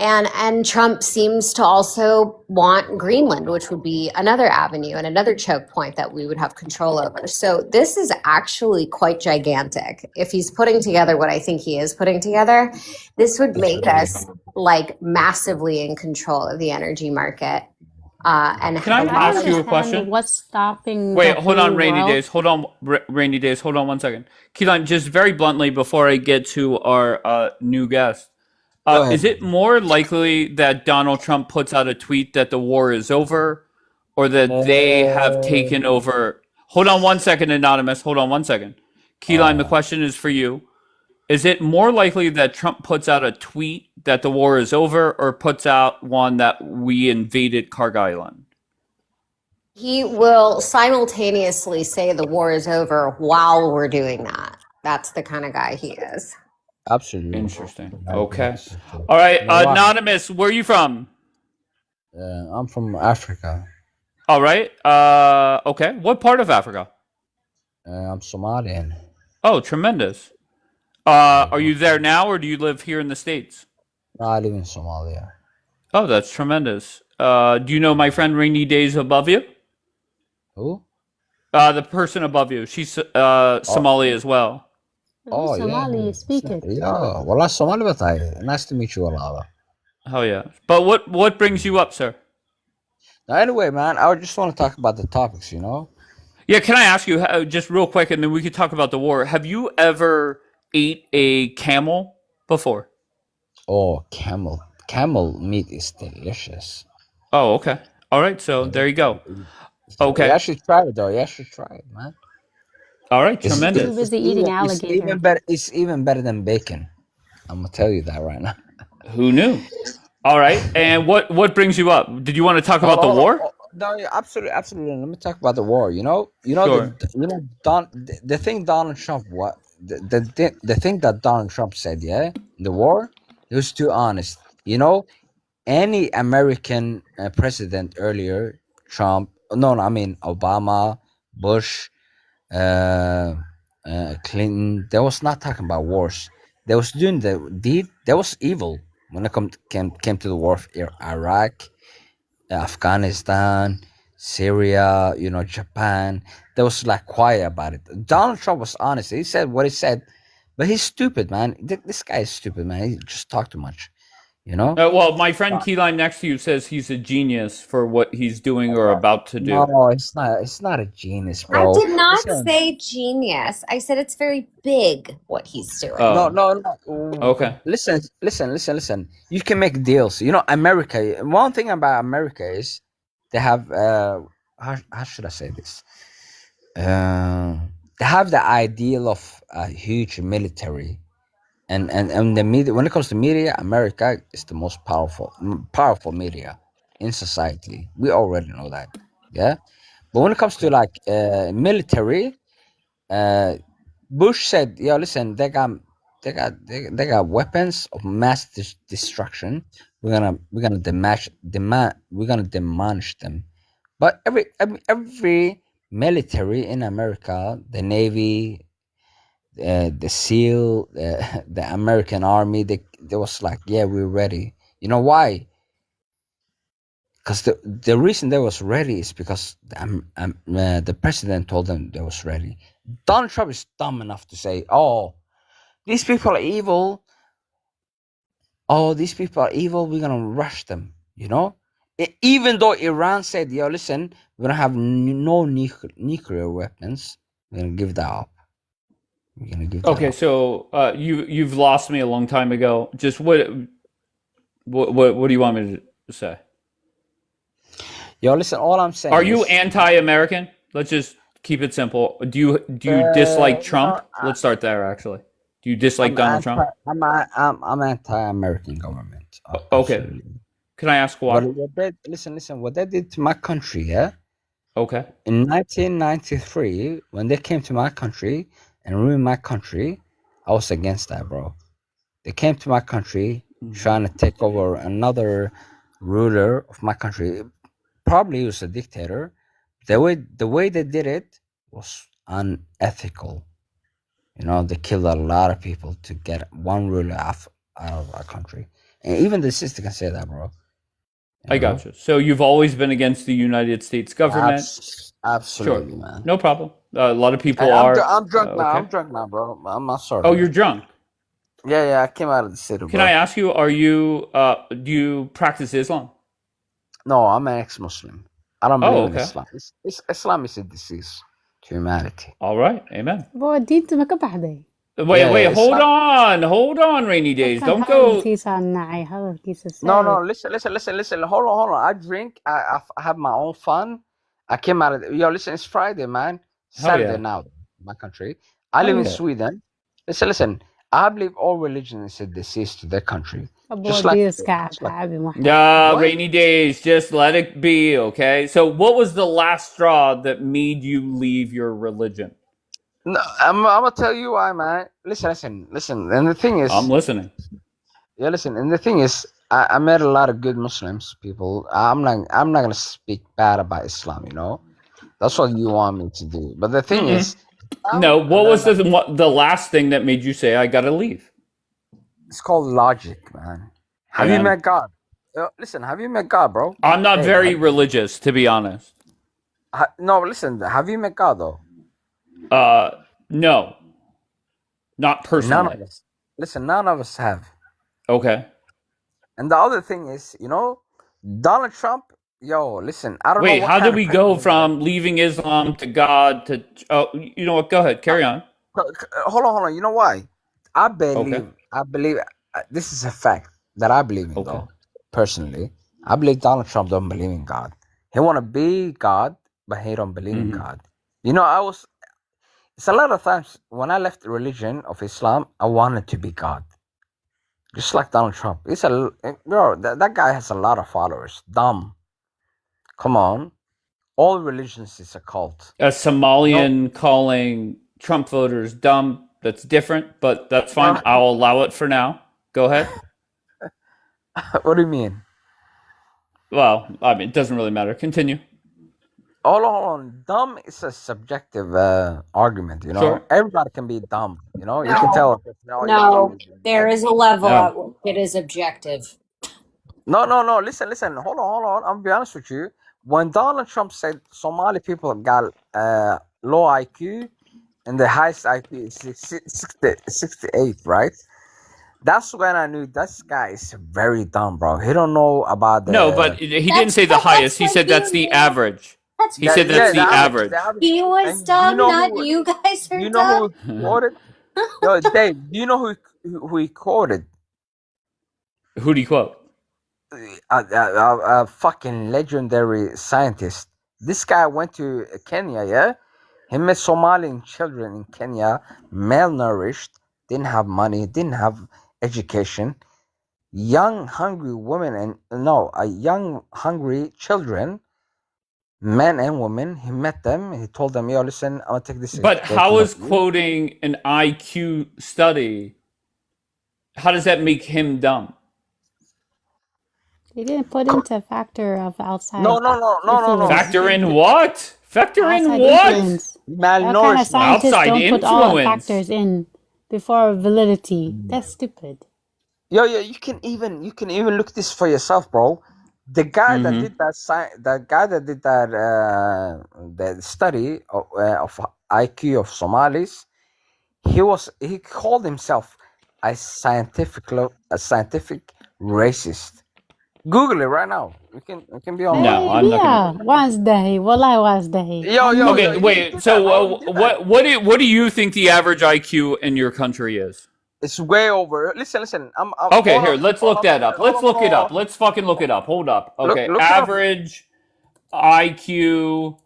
And Trump seems to also want Greenland, which would be another avenue and another choke point that we would have control over. So this is actually quite gigantic. If he's putting together what I think he is putting together, this would make us like massively in control of the energy market. And Can I ask you a understand question? what's stopping Wait, the hold on, whole Rainy world. Days. Hold on, Rainy Days. Hold on 1 second. Keelan, just very bluntly before I get to our new guest, Go ahead. is it more likely that Donald Trump puts out a tweet that the war is over, or that they have taken over? Hold on 1 second, Anonymous. Hold on 1 second. Keelan, the question is for you. Is it more likely that Trump puts out a tweet that the war is over, or puts out one that we invaded Karg Island? he will simultaneously say the war is over while we're doing that. That's the kind of guy he is. Absolutely. Interesting. Okay. All right, Anonymous, where are you from? I'm from Africa. All right. Okay. What part of Africa? I'm Somalian. Oh, tremendous. Are you there now, or do you live here in the States? I live in Somalia. Oh, that's tremendous. Do you know my friend Rainy Days above you? Who? The person above you. She's Somali as well. Oh, Somali yeah. speaking. Yeah. Wallah, Somali batay. Nice to meet you, Wallah. Oh yeah. But what brings you up, sir? Now, anyway, man, I just want to talk about the topics, you know? Yeah, can I ask you just real quick, and then we could talk about the war. Have you ever ate a camel before? Oh, camel. Camel meat is delicious. Oh, okay. All right. So there you go. Okay. You actually try it, though. You actually try it, man. All right. It's, Tremendous. Too busy eating alligator. It's even better than bacon. I'm gonna tell you that right now. Who knew? All right. And what brings you up? Did you want to talk about the war? No, yeah, absolutely. Let me talk about the war. Sure. The thing Donald Trump the thing that Donald Trump said, yeah, the war, he was too honest. You know, any American president earlier, Trump, I mean Obama, Bush, Clinton, they was not talking about wars. They was doing the deed. They was evil when it came to the war of Iraq, Afghanistan, Syria, Japan. They was like quiet about it. Donald Trump was honest. He said what he said, but he's stupid, man. This guy is stupid, man. He just talked too much, Well, my friend Keyline next to you says he's a genius for what he's doing or about to do. No, it's not. It's not a genius, bro. I did not Listen. say genius. I said it's very big what he's doing. No. Okay. Listen. You can make deals. America. One thing about America is they have how should I say this? They have the ideal of a huge military, and the media. When it comes to media, America is the most powerful media in society. We already know that, yeah. But when it comes to like military, Bush said, "Yo, listen, they got weapons of mass destruction. We're gonna demolish them." But every military in America, the Navy, the SEAL, the American Army, they was like, "Yeah, we're ready." You know why? Because the reason they was ready is because the president told them they was ready. Donald Trump is dumb enough to say, "Oh, these people are evil. Oh, these people are evil. We're gonna rush them." Even though Iran said, "Yo, listen, we're gonna have no nuclear weapons. We're gonna give that up." We're gonna give that Okay, up. so you've lost me a long time ago. Just what do you want me to say? Yo, listen. All I'm saying Are you is, anti-American? Let's just keep it simple. Do you dislike Trump? Let's start there. Actually, do you dislike Donald Trump? I'm anti-American government. Okay. Absolutely. Can I ask why? Listen. What they did to my country, yeah. Okay. In 1993, when they came to my country and ruined my country, I was against that, bro. They came to my country trying to take over another ruler of my country. Probably he was a dictator. The way they did it was unethical. You know, they killed a lot of people to get one ruler out of our country. And even the sister can say that, bro. I got you. So you've always been against the United States government? Absolutely, Sure. man. No problem. A lot of people Hey, are. I'm drunk now. Okay. I'm drunk now, bro. I'm not sorry. Oh, you're drunk. Yeah. I came out of the city, bro. Can I ask you? Do you practice Islam? No, I'm an ex-Muslim. I don't believe in Okay. Islam. Islam is a disease to humanity. All right. Amen. Bro, diinta ma ka baxday? Wait. Hold on, Rainy Days. Don't go. Hadalkiisa nacay, hadalkiisa No, said. listen. Hold on. I drink. I have my own fun. I came out of yo. Listen, it's Friday, man. Saturday yeah. now, my country. I live in yeah. Sweden. Listen. I believe all religion is a disease to their country. Just Abo like, diiska cabi ma. Yeah, What? Rainy Days. Just let it be, okay? So, what was the last straw that made you leave your religion? No, I'm gonna tell you why, man. Listen. And the thing is, I'm listening. yeah, listen. And the thing is, I met a lot of good Muslims people. I'm not gonna speak bad about Islam. You know, that's what you want me to do. But the thing is, No, what was the last thing that made you say I gotta leave? it's called logic, man. Have you met God? Listen, have you met God, bro? I'm not Hey, very religious, to be honest. No, listen. Have you met God though? No, not personally. None of us. Listen, none of us have. Okay. And the other thing is, you know, Donald Trump. Yo, listen. I don't know. Wait, what how kind did of we go president- from leaving Islam to God to? Oh, you know what? Go ahead, carry on. Hold on. You know why? I believe. This is a fact that I believe in, though. Personally, I believe Donald Trump don't believe in God. He want to be God, but he don't believe in God. You know, it's a lot of times when I left the religion of Islam, I wanted to be God. Just like Donald Trump. That guy has a lot of followers. Dumb. Come on. All religions is a cult. A Somalian calling Trump voters dumb. That's different, but that's fine. I'll allow it for now. Go ahead. What do you mean? Well, I mean, it doesn't really matter. Continue. Hold on. Dumb is a subjective argument, you know? Sure. Everybody can be dumb, you know? You can tell. No, there is a level at which it is objective. No. Listen. Hold on. I'm be honest with you. When Donald Trump said Somali people got low IQ and the highest IQ is 68, right? That's when I knew this guy is very dumb, bro. He don't know about the. No, but he didn't say the highest. He said that's the average. He said that's the average. He was dumb, not you guys are You dumb. know who quoted? Yo, Dave, do you know who he quoted? Who do you quote? A fucking legendary scientist. This guy went to Kenya, yeah? He met Somalian children in Kenya, malnourished, didn't have money, didn't have education, young, hungry women, young, hungry children, men and women. He met them. He told them, yo, listen, I'm going to take this. But how is quoting an IQ study, how does that make him dumb? They didn't put into a factor of outside. No. Factor in what? Factor in Outside what? influence. That kind of Malnourishment. scientists Outside don't put all the influence. factors in before validity. That's stupid. Yo, you can even look this for yourself, bro. The guy that did that study of IQ of Somalis, he called himself a scientific racist. Google it right now. We can be online. No, Hey, I'm not yeah, gonna. Wallahi, wallahi. Yo, yo, Okay, yo, you wait. do that. So, Why would you do that? what do you think the average IQ in your country is? It's way over. Listen. I'm Okay, all here, I'm let's all look I'm that up. all Let's I'm look it up. all, Let's fucking look it up. Hold up. Okay, look it up. average IQ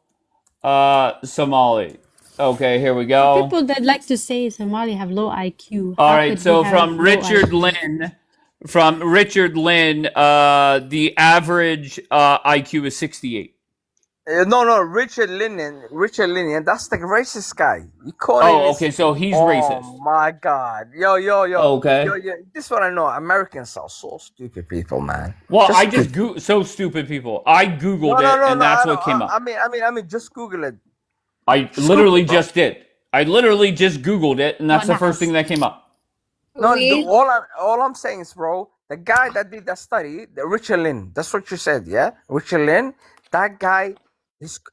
Somali. Okay, here we The go. people that like to say Somali have low IQ, All how right, could we so have from low Richard IQ? Lynn, the average IQ is 68. No, Richard Linnean, that's the racist guy. You calling Oh, this? okay, so he's Oh racist. my God, yo, Okay. This is what I know. Americans are so stupid people, man. Well, Just I just so stupid people. I googled it, and that's what came up. I mean, just Google it. I Just literally Google it, bro. just did. I literally just googled it, and that's What the first has? thing that came up. No, We all I'm saying is, bro, the guy that did that study, the Richard Lynn, that's what you said, yeah? Richard Lynn, that guy,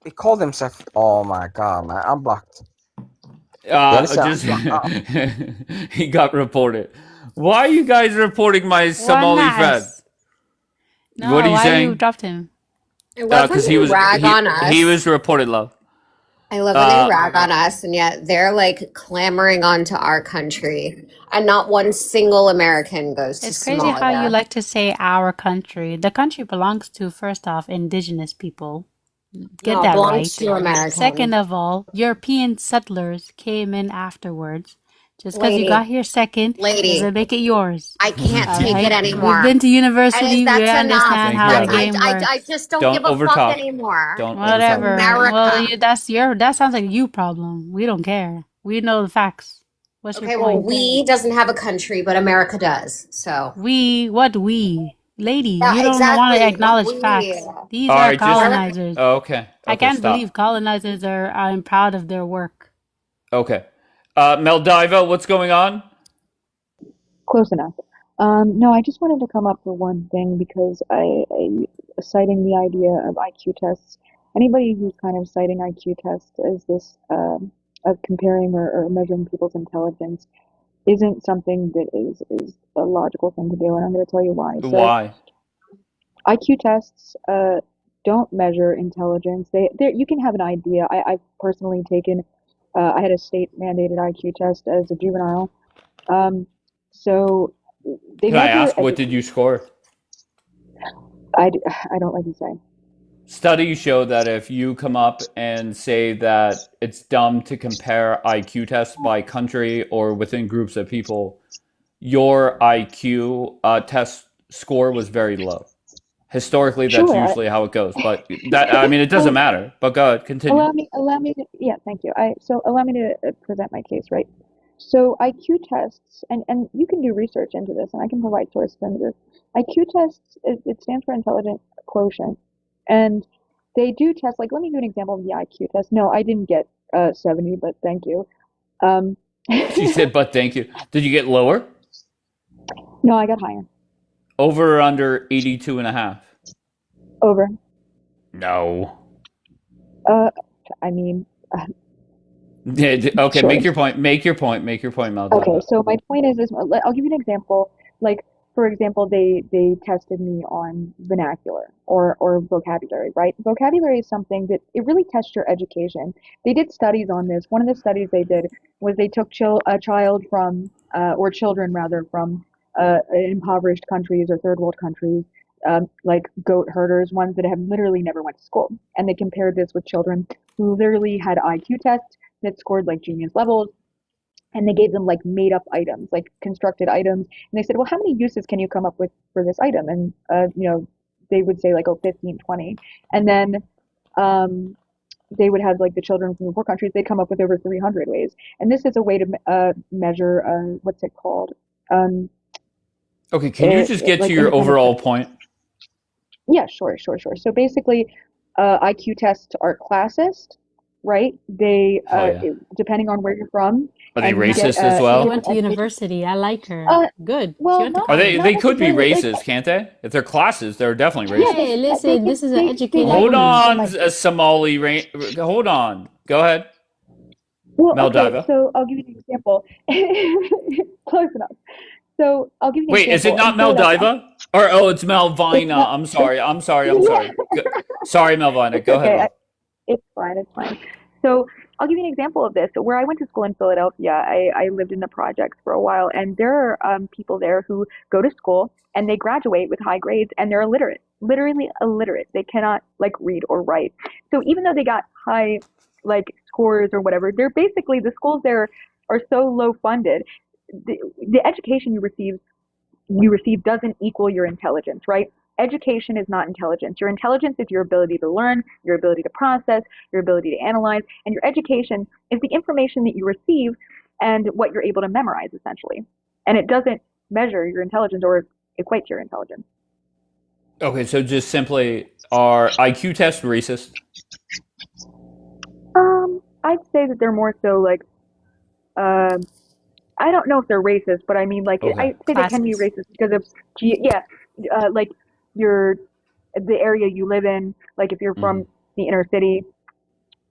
he called himself. Oh my God, man, I'm blocked. Yeah, listen, Just he got reported. Why are you guys reporting my What Somali friend? has? What No, are you why you saying? dropped him? I love when Because they rag on us. he was reported, love. I love when they rag on us, and yet they're like clamoring onto our country, and not one single American goes to It's crazy how you Somalia. like to say our country. The country belongs to, first off, indigenous people. Get No, it that belongs right. to Americans. Second of all, European settlers came in afterwards. Just because you Lady, got here second lady, doesn't make it yours. I can't All take it right? We've anymore. been to And university. We that's enough. understand how the Thank you, game Abby. works. I just don't Don't give a fuck overtalk. anymore. Don't overtalk. Whatever. Well, America. that sounds like you problem. We don't care. We know the facts. What's your Okay, well, point? we doesn't have a country, but America does. So What we? Lady, yeah, you don't want to exactly. acknowledge We. facts. These All are right, just colonizers. okay. I Okay, can't stop. believe colonizers are proud of their work. Okay, Meldiva, what's going on? Close enough. No, I just wanted to come up for one thing because I citing the idea of IQ tests. Anybody who's kind of citing IQ tests as this of comparing or measuring people's intelligence isn't something that is a logical thing to do, and I'm going to tell you why. So Why? IQ tests don't measure intelligence. You can have an idea. I've personally taken I had a state mandated IQ test as a juvenile. So they Can I measure ask what did you score? I don't like to say. Studies show that if you come up and say that it's dumb to compare IQ tests by country or within groups of people, your IQ test score was very low. Historically, that's Sure. usually how it goes. But that, I mean, it doesn't matter. But go ahead, continue. Allow me to, yeah, thank you. So allow me to present my case, right? So IQ tests, and you can do research into this, and I can provide sources into this. IQ tests, it stands for intelligent quotient, and they do test, like, let me do an example of the IQ test. No, I didn't get 70, but thank you. She said, but thank you. Did you get lower? No, I got higher. Over or under 82.5? Over. No. I mean, Okay, sure. make your point. Make your point, Meldiva. Okay, so my point is, I'll give you an example. Like, for example, they tested me on vernacular or vocabulary, right? Vocabulary is something that it really tests your education. They did studies on this. One of the studies they did was they took a child from, or children rather, from impoverished countries or third world countries, like goat herders, ones that have literally never went to school. And they compared this with children who literally had IQ tests that scored like genius levels, and they gave them like made up items, like constructed items. And they said, well, how many uses can you come up with for this item? And, they would say like, 15, 20. And then they would have like the children from the poor countries, they'd come up with over 300 ways. And this is a way to measure, what's it called? Okay, can you just get like to your independent overall study. point? Yeah, sure. So basically, IQ tests are classist, right? They, Oh, yeah. depending on where you're from, Are they and you get racist as She well? went to university. I like her. Good. She well, went to not Are they? college. They could be necessarily. Like, racist, can't they? If they're classes, they're definitely yeah, racist. Hey, listen, this is an they educated Hold woman. on, Somali. Hold on. Go ahead, Well, okay, Meldiva. so I'll give you an example. Close enough. So I'll give you an Wait, is it example. not In Philadelphia, Meldiva? Or oh, it's Melvina. I'm sorry. I'm sorry. I'm sorry. Sorry, Melvina. Go ahead, Okay, love. it's fine. It's fine. So I'll give you an example of this. So where I went to school in Philadelphia, I lived in the projects for a while, and there are people there who go to school and they graduate with high grades, and they're illiterate, literally illiterate. They cannot like read or write. So even though they got high like scores or whatever, they're basically the schools there are so low funded. The education you receive doesn't equal your intelligence, right? Education is not intelligence. Your intelligence is your ability to learn, your ability to process, your ability to analyze, and your education is the information that you receive and what you're able to memorize, essentially. And it doesn't measure your intelligence or equate to your intelligence. Okay, so just simply, are IQ tests racist? I'd say that they're more so like, I don't know if they're racist, but I mean, like, Okay. I say they can be racist because of, like the area you live in. Like, if you're from the inner city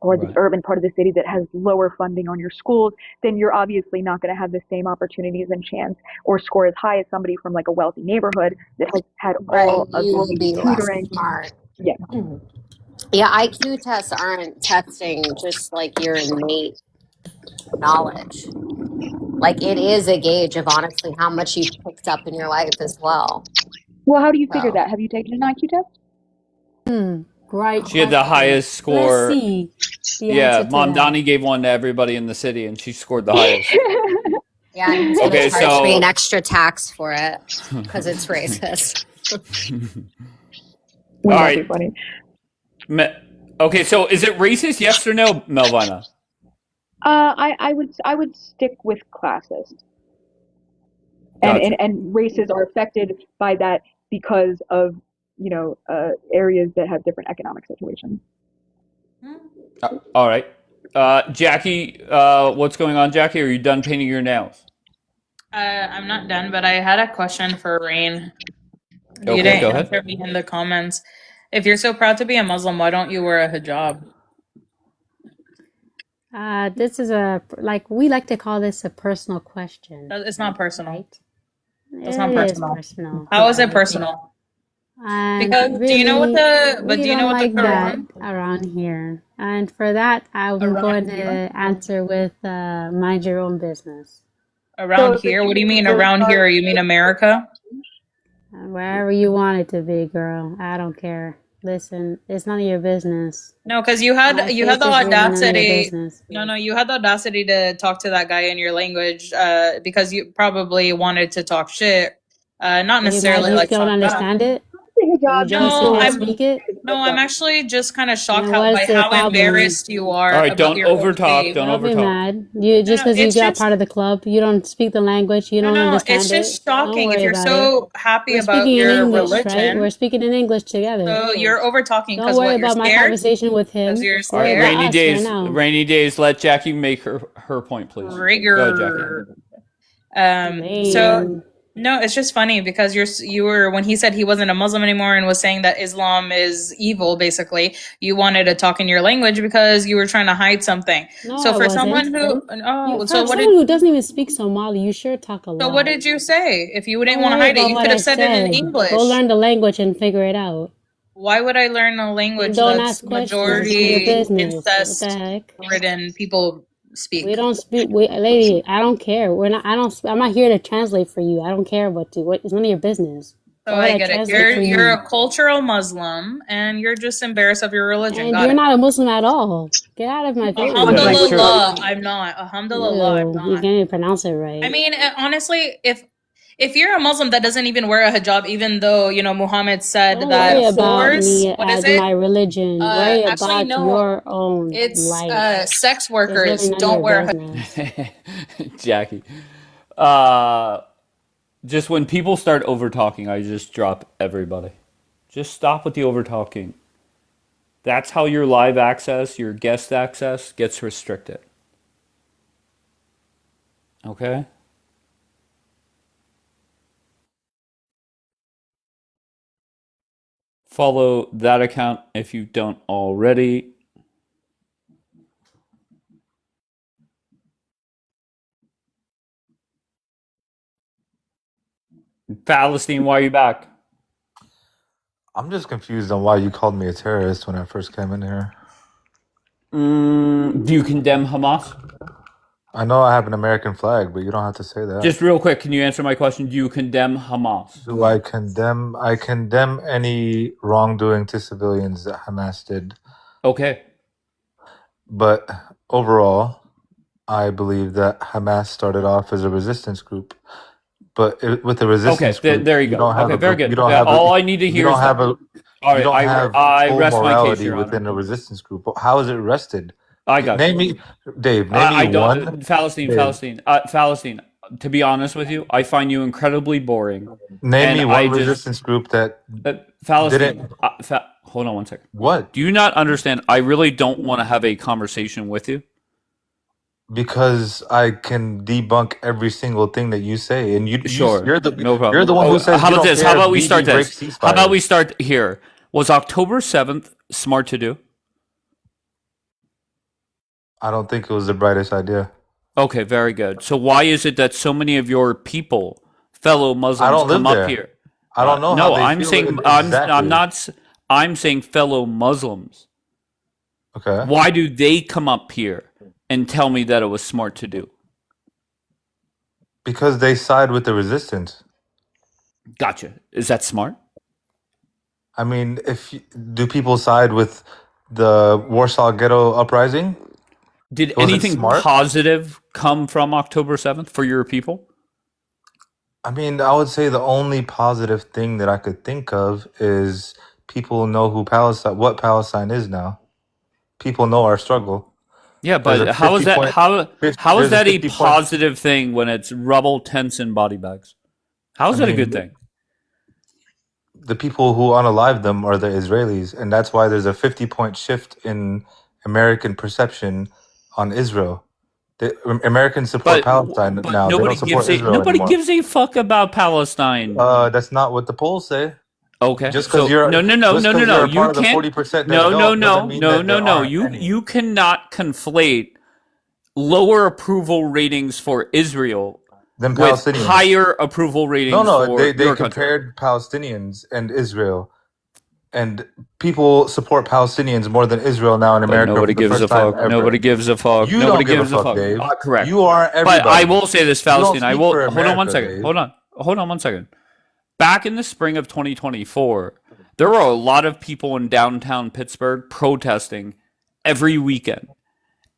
or the Right. urban part of the city that has lower funding on your schools, then you're obviously not going to have the same opportunities and chance or score as high as somebody from like a wealthy neighborhood that has had Right, all of you the be less tutoring. smart. Yeah. Yeah, IQ tests aren't testing just like your innate knowledge. Like it is a gauge of honestly how much you've picked up in your life as well. Well, how do you figure So that? Have you taken an IQ test? Great She had the question. highest Let's score. see the Yeah, answer to Mom that. Donnie gave one to everybody in the city, and she scored the highest. yeah, and he's gonna Okay, charge me an so extra tax for it because it's racist. all Wouldn't that be right. funny? Okay, so is it racist? Yes or no, Melvina? I would stick with classist. Gotcha. And races are affected by that because of areas that have different economic situations. All right. Jackie, what's going on, Jackie? Are you done painting your nails? I'm not done, but I had a question for Rain. You Okay, didn't go ahead. answer me in the comments. If you're so proud to be a Muslim, why don't you wear a hijab? This is we like to call this a personal question. It's not personal. Right? It's not It is personal. personal. How is it Right? personal? And Because do you know what really, but we do you know don't what the like that Quran around here. And for that, I'm going around to here? answer with mind your own business. Around here? What do you mean around here? You mean America? Wherever you want it to be, girl. I don't care. Listen, it's none of your business. No, because you My had the faith is really none of your audacity. business. No, you had the audacity to talk to that guy in your language, because you probably wanted to talk shit. Not You necessarily like don't talk back. understand it? You don't No, see how to speak it? I'm actually just kind of shocked Then what is the how problem? embarrassed you are All right, about don't your own overtalk. faith. Don't Don't be overtalk. mad. You just because you it's got just part of the club, you don't speak the language, you don't no, understand it's it. just Don't shocking if worry you're about it. so happy We're about speaking in your English, right? religion. We're speaking in English together. So you're overtalking Don't because worry what, you're about my scared? conversation with him. Because you're All right, Worry about scared? us right now. rainy days. Let Jackie make her point, please. Go ahead, Jackie. Trigger. So no, it's just funny because you were when he said he wasn't a Muslim anymore and was saying that Islam is evil. Basically, you wanted to talk in your language because you were trying to hide something. No, So I for someone wasn't. who, For so what someone did who doesn't even speak Somali, you sure talk a lot. so what did you say? If you didn't Don't want to worry hide it, about you what could I have said it in said. English. Go learn the language and figure it out. Why would I learn a And language don't that's ask questions. It's none of your majority business. What the incest heck? ridden people speak? We don't speak. Lady, I don't care. We're not. I don't. I'm not here to translate for you. I don't care what to. What? It's none of your business. So Why would I get it. translate for You're you? a cultural Muslim and you're just embarrassed of your religion. And Got you're it. not a Muslim at all. Get out of my face. Alhamdulillah, I'm not. Alhamdulillah, I'm Ew, not. you can't even pronounce it right. I mean, honestly, if you're a Muslim that doesn't even wear a hijab, even though Muhammad said Don't that worry about whores, me what is as it? my religion. Worry Actually, about no. your own It's life. sex It's workers really none of don't your wear. business. Jackie. Just when people start over talking, I just drop everybody. Just stop with the over talking. That's how your live access, your guest access gets restricted. Okay? Follow that account if you don't already. Palestine, why are you back? I'm just confused on why you called me a terrorist when I first came in here. Do you condemn Hamas? I know I have an American flag, but you don't have to say that. Just real quick, can you answer my question? Do you condemn Hamas? Do I condemn? I condemn any wrongdoing to civilians that Hamas did. Okay. But overall, I believe that Hamas started off as a resistance group. But with the resistance Okay, group, there you go. don't have Okay, a very group- good. You don't Yeah, have a- all I need to you hear don't is have that. a All you don't right, have I full rest my case, morality Your within Honor. a resistance group. How is it rested? I got Name you. me, Dave. Name I me don't. one. Palestine, Dave, Palestine, Palestine. To be honest with you, I find you incredibly boring. name And me I one just resistance group that Palestine. didn't. Hold on one second. What? Do you not understand? I really don't want to have a conversation with you. Because I can debunk every single thing that you say, and Sure, you're the no problem. you're the one who says How you about don't this? care How if about we Bibi start breaks this? How about we ceasefires. start here? Was October 7th smart to do? I don't think it was the brightest idea. Okay, very good. So why is it that so many of your people, fellow I Muslims, don't live come up there. here? I don't know how No, they I'm feel saying I'm exactly. not I'm saying fellow Muslims. Okay. Why do they come up here and tell me that it was smart to do? Because they side with the resistance. Gotcha. Is that smart? I mean, do people side with the Warsaw Ghetto uprising? Did Was it anything smart? positive come from October 7th for your people? I mean, I would say the only positive thing that I could think of is people know what Palestine is now. People know our struggle. Yeah, There's but a how is 50 that point, how is there's a that a 50 point. positive thing when it's rubble, tents, and body bags? How I is that a mean, good thing? the people who unalive them are the Israelis, and that's why there's a 50-point shift in American perception on Israel. Americans support Palestine now. They Nobody don't support gives a Israel nobody anymore. gives a fuck about Palestine. That's not what the polls say. Okay. Just So because you're no. you're a You part of the can't. 40% that No. don't doesn't mean that there aren't any. You cannot conflate lower approval ratings for Israel Then with Palestinians. higher approval ratings No, for they your country. compared Palestinians and Israel, and people support Palestinians more than Israel now in But America nobody for the gives a first time fuck. ever. Nobody gives a fuck. You Nobody don't give a gives a fuck, fuck. Dave. Correct. You are everybody. But I will say this, You don't Palestine. I speak will for hold on one America, second. Dave. Hold on one second. Back in the spring of 2024, there were a lot of people in downtown Pittsburgh protesting every weekend.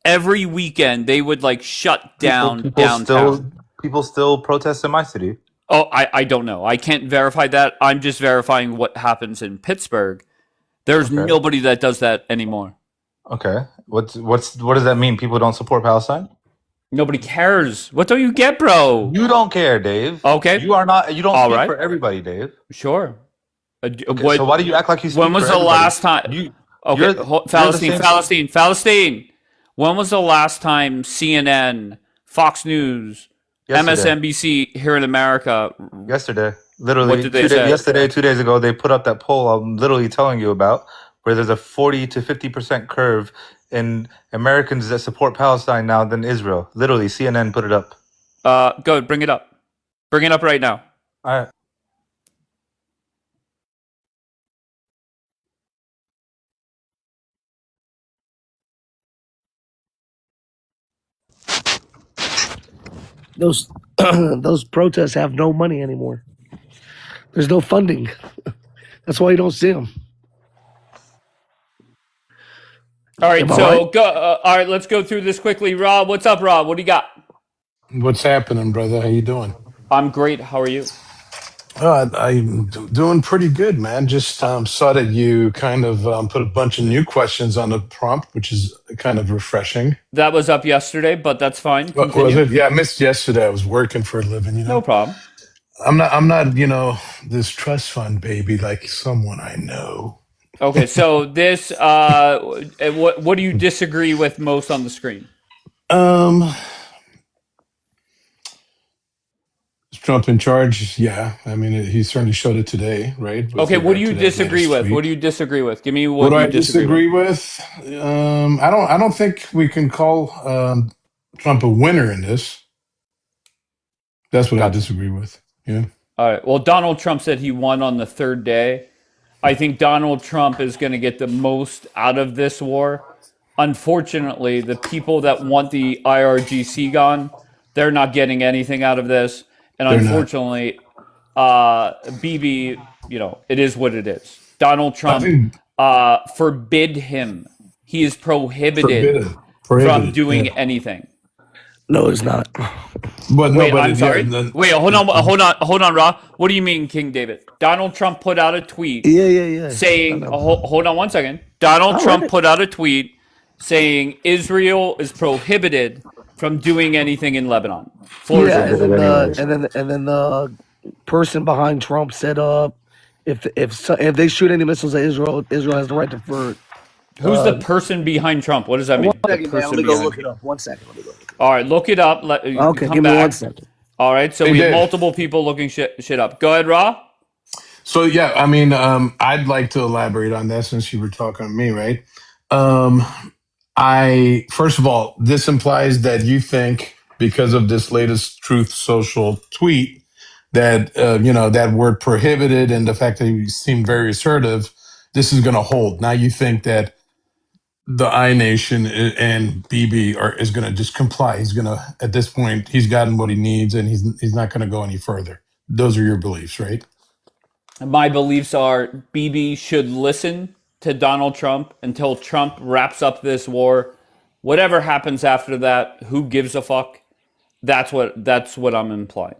Every weekend they would like shut down downtown. People still protest in my city. Oh, I don't know. I can't verify that. I'm just verifying what happens in Pittsburgh. There's Okay. nobody that does that anymore. Okay. What does that mean? People don't support Palestine? Nobody cares. What don't you get, bro? You don't care, Dave. Okay. You are not. You don't All speak right. for everybody, Dave. Sure. Okay, so why do you act like you speak When was for the everybody? last time? You're Okay, the Palestine. When was the last time CNN, Fox News, Yesterday. MSNBC here in America? Yesterday, literally, What did they say? yesterday, 2 days ago, they put up that poll I'm literally telling you about, where there's a 40 to 50% curve in Americans that support Palestine now than Israel. Literally, CNN put it up. Go ahead, bring it up. Bring it up right now. All right. Those those protests have no money anymore. There's no funding. That's why you don't see them. All right, Am I so right? go. All right, let's go through this quickly. Rob, what's up, Rob? What do you got? What's happening, brother? How you doing? I'm great. How are you? I'm doing pretty good, man. Just saw that you kind of put a bunch of new questions on the prompt, which is kind of refreshing. That was up yesterday, but that's fine. What Continue. was it? Yeah, I missed yesterday. I was working for a living, you know. No problem. I'm not, this trust fund baby like someone I know. Okay, so this, what do you disagree with most on the screen? Is Trump in charge? Yeah, I mean, he certainly showed it today, right? With Okay, what do regard you to that disagree latest with? tweet. What do you disagree with? Give me What what do you I disagree with. disagree with? I don't think we can call Trump a winner in this. That's what I Gotcha. disagree with. Yeah. All right. Well, Donald Trump said he won on the third day. I think Donald Trump is going to get the most out of this war. Unfortunately, the people that want the IRGC gone, they're not getting anything out of this. And They're not. unfortunately, BB, it is what it is. Donald I Trump, think forbid him. He is prohibited forbidden. from Prohibited. doing Yeah. anything. No, it's not. But no, Wait, but I'm sorry. then Wait, hold on, Ra. What do you mean, King David? Donald Trump put out a tweet Yeah. I saying, know. hold on one second. Donald All Trump right. put out a tweet saying Israel is prohibited from doing anything in Lebanon. Floor is Yeah, yours. and then the person behind Trump said, if they shoot any missiles at Israel, Israel has the right to for. Who's the person behind Trump? What does that mean? One The second, man. Let person me go behind. look it up. 1 second. Let me go look it up. All right, look it up. Okay, Come give me back. 1 second. All right, so Hey, we have Dave. multiple people looking shit up. Go ahead, Ra. So yeah, I mean, I'd like to elaborate on that since you were talking to me, right? Um, I first of all, this implies that you think because of this latest Truth Social tweet that that word prohibited and the fact that he seemed very assertive, this is going to hold. Now you think that the I Nation and BB is going to just comply. He's going to at this point he's gotten what he needs and he's not going to go any further. Those are your beliefs, right? My beliefs are BB should listen to Donald Trump until Trump wraps up this war. Whatever happens after that, who gives a fuck? That's what I'm implying.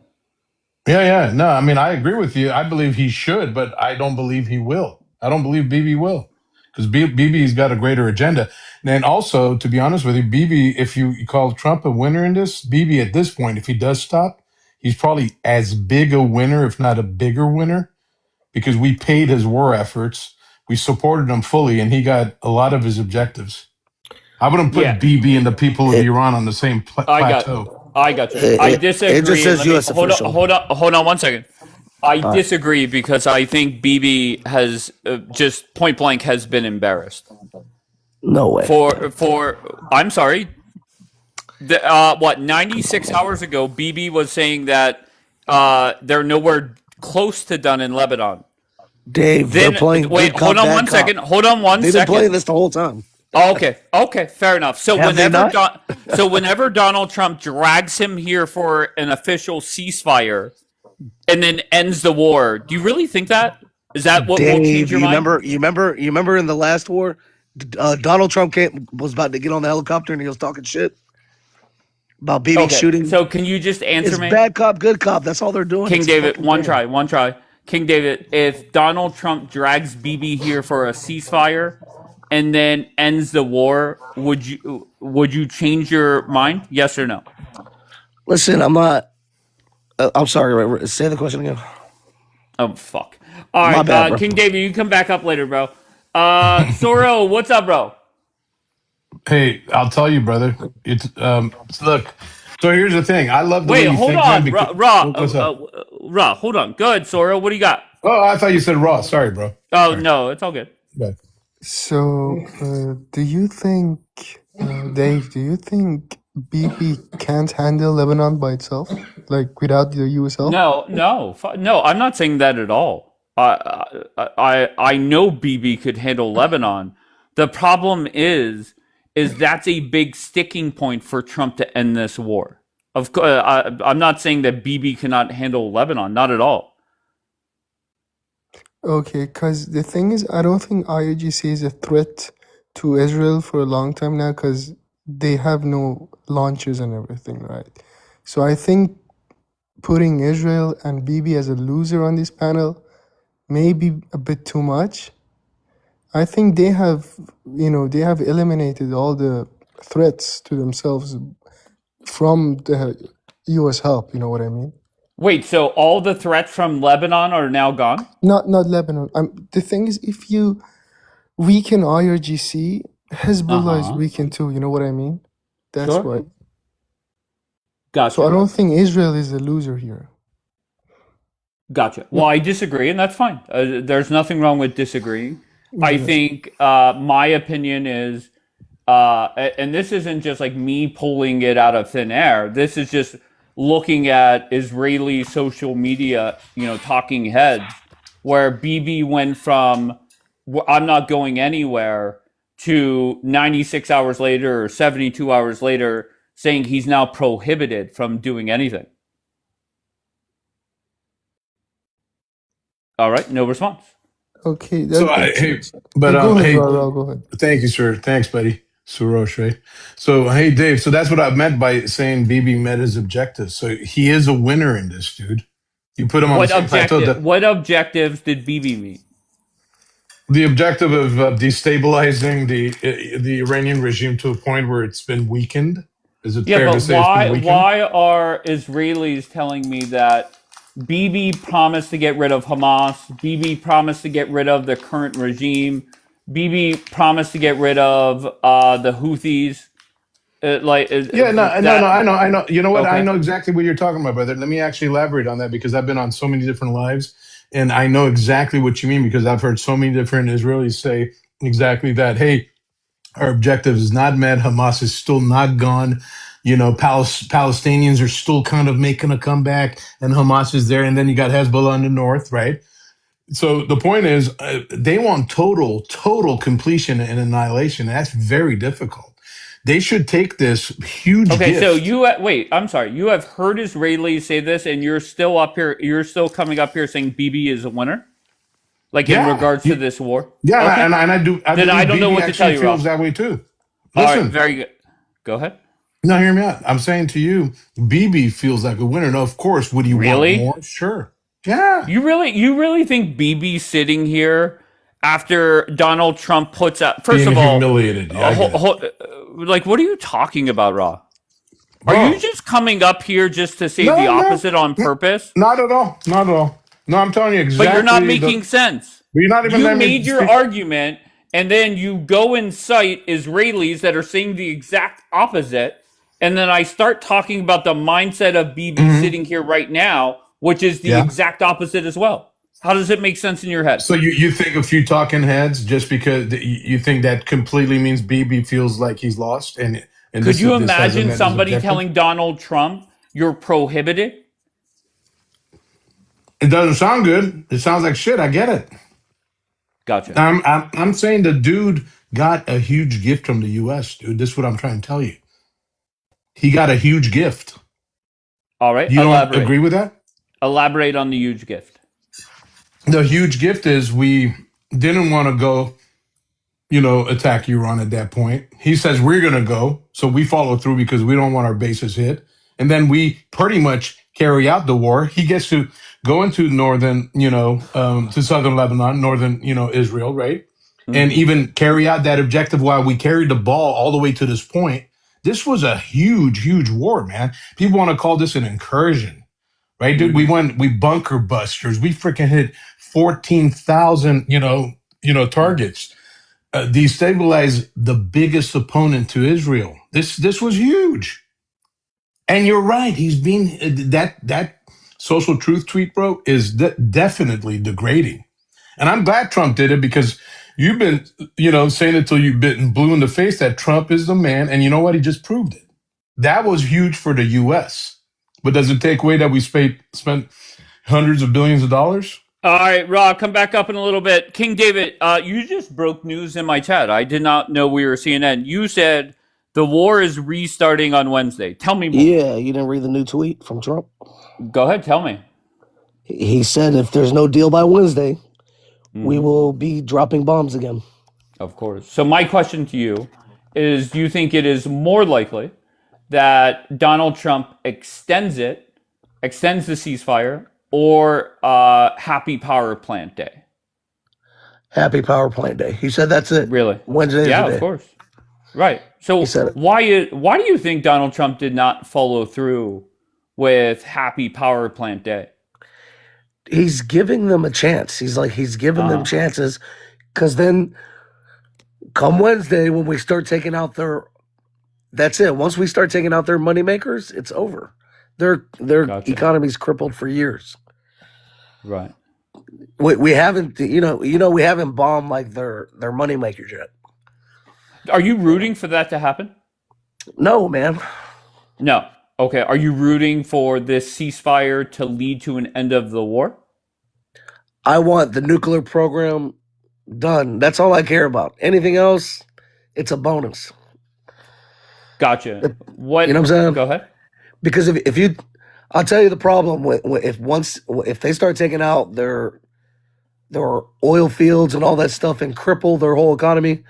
Yeah. No, I mean, I agree with you. I believe he should, but I don't believe he will. I don't believe BB will because BB's got a greater agenda. And also, to be honest with you, BB, if you call Trump a winner in this, BB at this point, if he does stop, he's probably as big a winner, if not a bigger winner, because we paid his war efforts. We supported him fully, and he got a lot of his objectives. I wouldn't put Yeah. BB and the people of Iran on the same plateau. I got you. I disagree. It just says Let me- U.S. official. Hold on 1 second. I right. disagree because I think BB has just point blank has been embarrassed. No way. For I'm sorry. 96 hours ago, BB was saying that they're nowhere close to done in Lebanon. Dave, Then they're playing. wait, good hold cop, on bad 1 cop. second. Hold on one They've second. been playing this the whole time. Oh, okay, fair enough. So Have they whenever Donald Trump drags him here for an official ceasefire and then ends the war, do you really think that? Is that what will Dave, change your mind? you remember in the last war, Donald Trump was about to get on the helicopter and he was talking shit about BB Okay, shooting. so can you just answer It's me? bad cop, good cop. That's all they're doing. King It's a David, fucking one game. try. King David, if Donald Trump drags BB here for a ceasefire and then ends the war, would you change your mind? Yes or no? Listen, I'm not. I'm sorry. Say the question again. Oh fuck! All My right, bad, bro. King David, you come back up later, bro. Soro, what's up, bro? Hey, I'll tell you, brother. It's look. So here's the thing. I love the way Wait, you hold think, man. on, Because, what's up? Ra, hold on. Good, Soro, what do you got? Oh, I thought you said raw. Sorry, bro. Oh no, it's all good. Good. So, do you think, Dave, do you think BP can't handle Lebanon by itself? Like, without the US help? No, I'm not saying that at all. I know BB could handle Lebanon. The problem is that's a big sticking point for Trump to end this war. Of course, I'm not saying that BB cannot handle Lebanon, not at all. Okay, because the thing is, I don't think IRGC is a threat to Israel for a long time now because they have no launchers and everything, right? So I think putting Israel and BB as a loser on this panel may be a bit too much. I think they have eliminated all the threats to themselves from the US help, you know what I mean? Wait, so all the threats from Lebanon are now gone? Not Lebanon. The thing is, if you weaken IRGC, Hezbollah is weakened too. You know what I mean? That's Sure. why. Gotcha. So I don't think Israel is a loser here. Gotcha. Well, I disagree, and that's fine. There's nothing wrong with disagreeing. I Yes. think my opinion is, and this isn't just like me pulling it out of thin air. This is just looking at Israeli social media, talking heads. where Bibi went from I'm not going anywhere to 96 hours later or 72 hours later saying he's now prohibited from doing anything. All right, no response. Okay, So that makes hey, sense. but Go ahead, hey, Ra. Go ahead. thank you, sir. Thanks, buddy. Surosh, right? So hey, Dave. So that's what I meant by saying BB met his objectives. So he is a winner in this, dude. You put him on the same plateau. What objectives did Bibi meet? The objective of destabilizing the Iranian regime to a point where it's been weakened. Is it fair to say it's been weakened? Why are Israelis telling me that Bibi promised to get rid of Hamas, Bibi promised to get rid of the current regime, Bibi promised to get rid of the Houthis? I know. You know what? Okay. I know exactly what you're talking about, brother. Let me actually elaborate on that because I've been on so many different lives, and I know exactly what you mean because I've heard so many different Israelis say exactly that. Hey, our objective is not met. Hamas is still not gone. You know, Palestinians are still kind of making a comeback, and Hamas is there. And then you got Hezbollah in the north, right? So the point is, they want total completion and annihilation. That's very difficult. They should take this huge Okay, gift. so wait, I'm sorry. You have heard Israelis say this, and you're still up here. You're still coming up here saying Bibi is a winner, in regards to this war. Yeah, okay. and I do. Then I don't know BB what to tell actually you, feels Rob. that way too. All Listen, right, very good. Go ahead. No, hear me out. I'm saying to you, BB feels like a winner. Now, of course, would you Really? want more? Sure. Yeah. You really think Bibi's sitting here after Donald Trump puts out? First Being of all, humiliated. Yeah, I get it. what are you talking about, Ra? Bro. Are you just coming up here just to say No, the no. opposite on purpose? Not at all. Not at all. No, I'm telling you exactly. But you're not making sense. But you're not even You letting me made your speak. argument, and then you go and cite Israelis that are saying the exact opposite, and then I start talking about the mindset of Bibi sitting here right now, which is the exact opposite as well. How does it make sense in your head? So you think a few talking heads just because you think that completely means BB feels like he's lost? And Could you imagine somebody telling Donald Trump you're prohibited? It doesn't sound good. It sounds like shit. I get it. Gotcha. I'm saying the dude got a huge gift from the U.S., dude. This is what I'm trying to tell you. He got a huge gift. All right. You elaborate. don't agree with that? Elaborate on the huge gift. The huge gift is we didn't want to go, attack Iran at that point. He says we're going to go. So we follow through because we don't want our bases hit. And then we pretty much carry out the war. He gets to go into northern, to southern Lebanon, northern, Israel, right? And even carry out that objective while we carried the ball all the way to this point. This was a huge, huge war, man. People want to call this an incursion, right? Dude, we bunker busters. We freaking hit 14,000, targets. Destabilize the biggest opponent to Israel. This was huge. And you're right. He's being that social truth tweet, bro, is definitely degrading. And I'm glad Trump did it because you've been, saying it till you've been blue in the face that Trump is the man. And you know what? He just proved it. That was huge for the U.S. But does it take away that we spent hundreds of billions of dollars? All right, Rob, come back up in a little bit. King David, you just broke news in my chat. I did not know we were CNN. You said the war is restarting on Wednesday. Tell me more. Yeah, you didn't read the new tweet from Trump? Go ahead, tell me. He said if there's no deal by Wednesday, we will be dropping bombs again. Of course. So my question to you is, do you think it is more likely that Donald Trump extends the ceasefire, or Happy Power Plant Day? Happy Power Plant Day. He said that's it. Really? Wednesday. Yeah, of course. Right. So why do you think Donald Trump did not follow through with Happy Power Plant Day? He's giving them a chance. He's giving them chances, because then come Wednesday when we start taking out that's it. Once we start taking out their moneymakers, it's over. Their economy's crippled for years. Right. We haven't we haven't bombed like their moneymakers yet. Are you rooting for that to happen? No, man. No. Okay. Are you rooting for this ceasefire to lead to an end of the war? I want the nuclear program done. That's all I care about. Anything else, it's a bonus. Gotcha. What? You know what I'm saying? Go ahead. Because if you, I'll tell you the problem if they start taking out their oil fields and all that stuff and cripple their whole economy,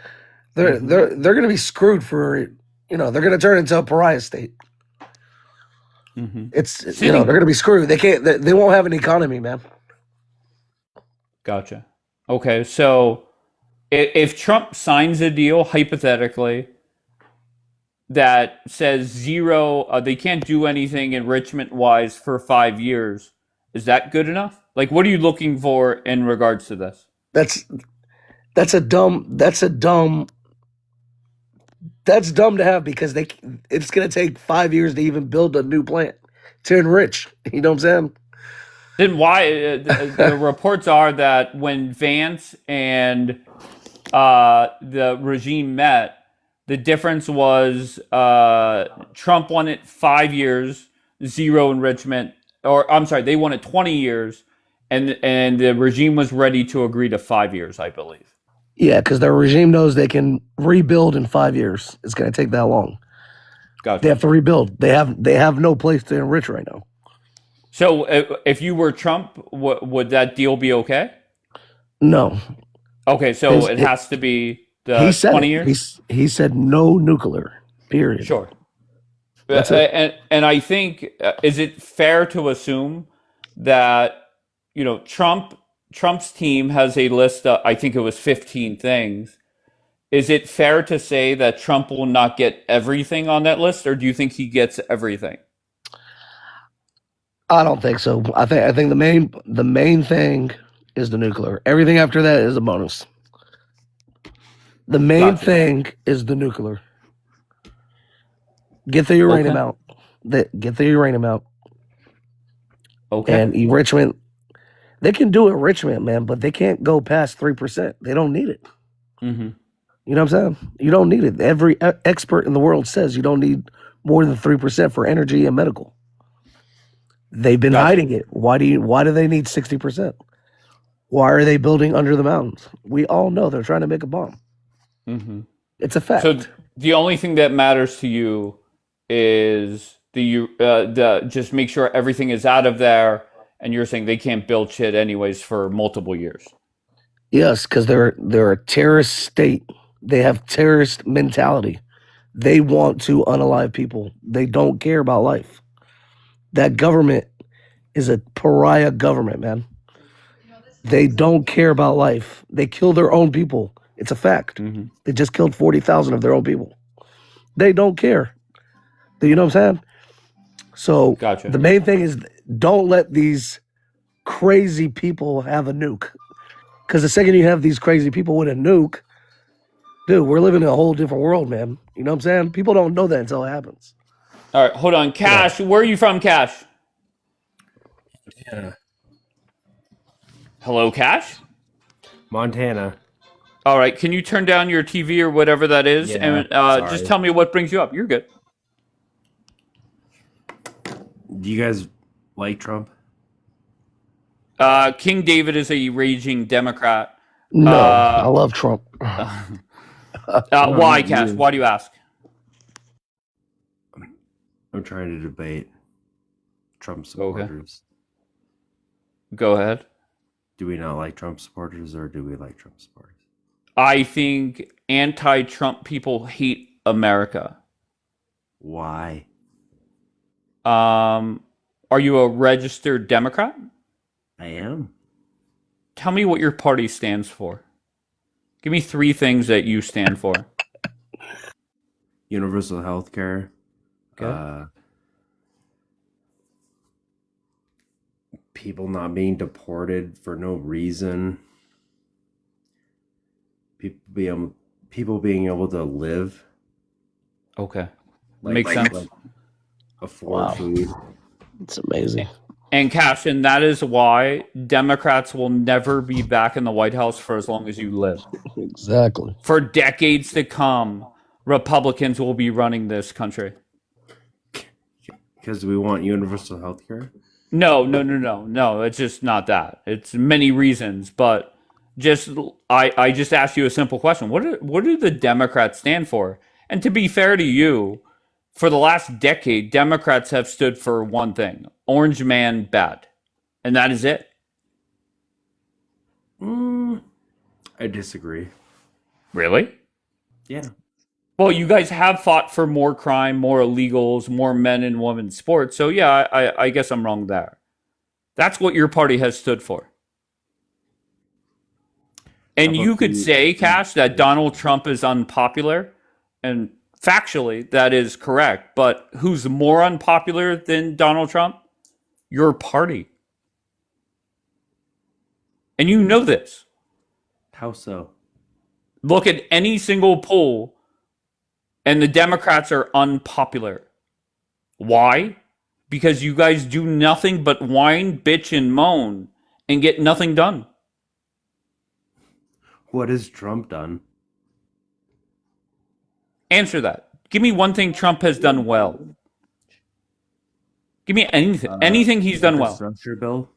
they're going to be screwed for, they're going to turn into a pariah state. It's they're going to be screwed. They won't have an economy, man. Gotcha. Okay, so if Trump signs a deal, hypothetically, that says zero, they can't do anything enrichment-wise for 5 years, is that good enough? Like, what are you looking for in regards to this? That's dumb to have because it's going to take 5 years to even build a new plant to enrich. You know what I'm saying? Then why? The reports are that when Vance and the regime met, the difference was Trump wanted 5 years, zero enrichment, or I'm sorry, they wanted 20 years, and the regime was ready to agree to 5 years, I believe. Yeah, because their regime knows they can rebuild in 5 years. It's going to take that long. Gotcha. They have to rebuild. They have no place to enrich right now. So if you were Trump, would that deal be okay? No. Okay, so it has to be the 20 years? He said no nuclear, period. Sure. That's it. And I think, is it fair to assume that, Trump's team has a list of, I think it was 15 things. Is it fair to say that Trump will not get everything on that list, or do you think he gets everything? I don't think so. I think the main thing is the nuclear. Everything after that is a bonus. The main thing is the nuclear. Get the uranium out. Get the uranium out. Okay. And enrichment. They can do enrichment, man, but they can't go past 3%. They don't need it. Mm-hmm. You know what I'm saying? You don't need it. Every expert in the world says you don't need more than 3% for energy and medical. They've been hiding it. Why do they need 60%? Why are they building under the mountains? We all know they're trying to make a bomb. Mm-hmm. It's a fact. So the only thing that matters to you is the just make sure everything is out of there, and you're saying they can't build shit anyways for multiple years. Yes, because they're a terrorist state. They have terrorist mentality. They want to unalive people. They don't care about life. That government is a pariah government, man. They don't care about life. They kill their own people. It's a fact. Mm-hmm. They just killed 40,000 of their own people. They don't care. You know what I'm saying? So the main thing is don't let these crazy people have a nuke. Because the second you have these crazy people with a nuke, dude, we're living in a whole different world, man. You know what I'm saying? People don't know that until it happens. All right, hold on. Cash, where are you from, Cash? Montana. Hello, Cash? Montana. All right, can you turn down your TV or whatever that is? Yeah, and just tell me what brings you up. You're good. Do you guys like Trump? King David is a raging Democrat. No, I love Trump. Why, Cash? Why do you ask? I'm trying to debate Trump supporters. Go ahead. Do we not like Trump supporters, or do we like Trump supporters? I think anti-Trump people hate America. Why? Are you a registered Democrat? I am. Tell me what your party stands for. Give me 3 things that you stand for. Universal health care. Okay. People not being deported for no reason. People being able to live. Okay. Makes sense. Afford food. It's amazing. And Cash, and that is why Democrats will never be back in the White House for as long as you live. Exactly. For decades to come, Republicans will be running this country. Because we want universal health care? No. It's just not that. It's many reasons, but just I just asked you a simple question. What do the Democrats stand for? And to be fair to you, for the last decade, Democrats have stood for one thing: orange man bad, and that is it. I disagree. Really? Yeah. Well, you guys have fought for more crime, more illegals, more men and women sports. So yeah, I guess I'm wrong there. That's what your party has stood for. And How you about could the say, Cash, that Donald Trump is unpopular, and factually that is correct. But who's more unpopular than Donald Trump? Your party. And you know this. How so? Look at any single poll, and the Democrats are unpopular. Why? Because you guys do nothing but whine, bitch, and moan and get nothing done. What has Trump done? Answer that. Give me one thing Trump has done well. Give me anything. Anything he's done well. Infrastructure bill.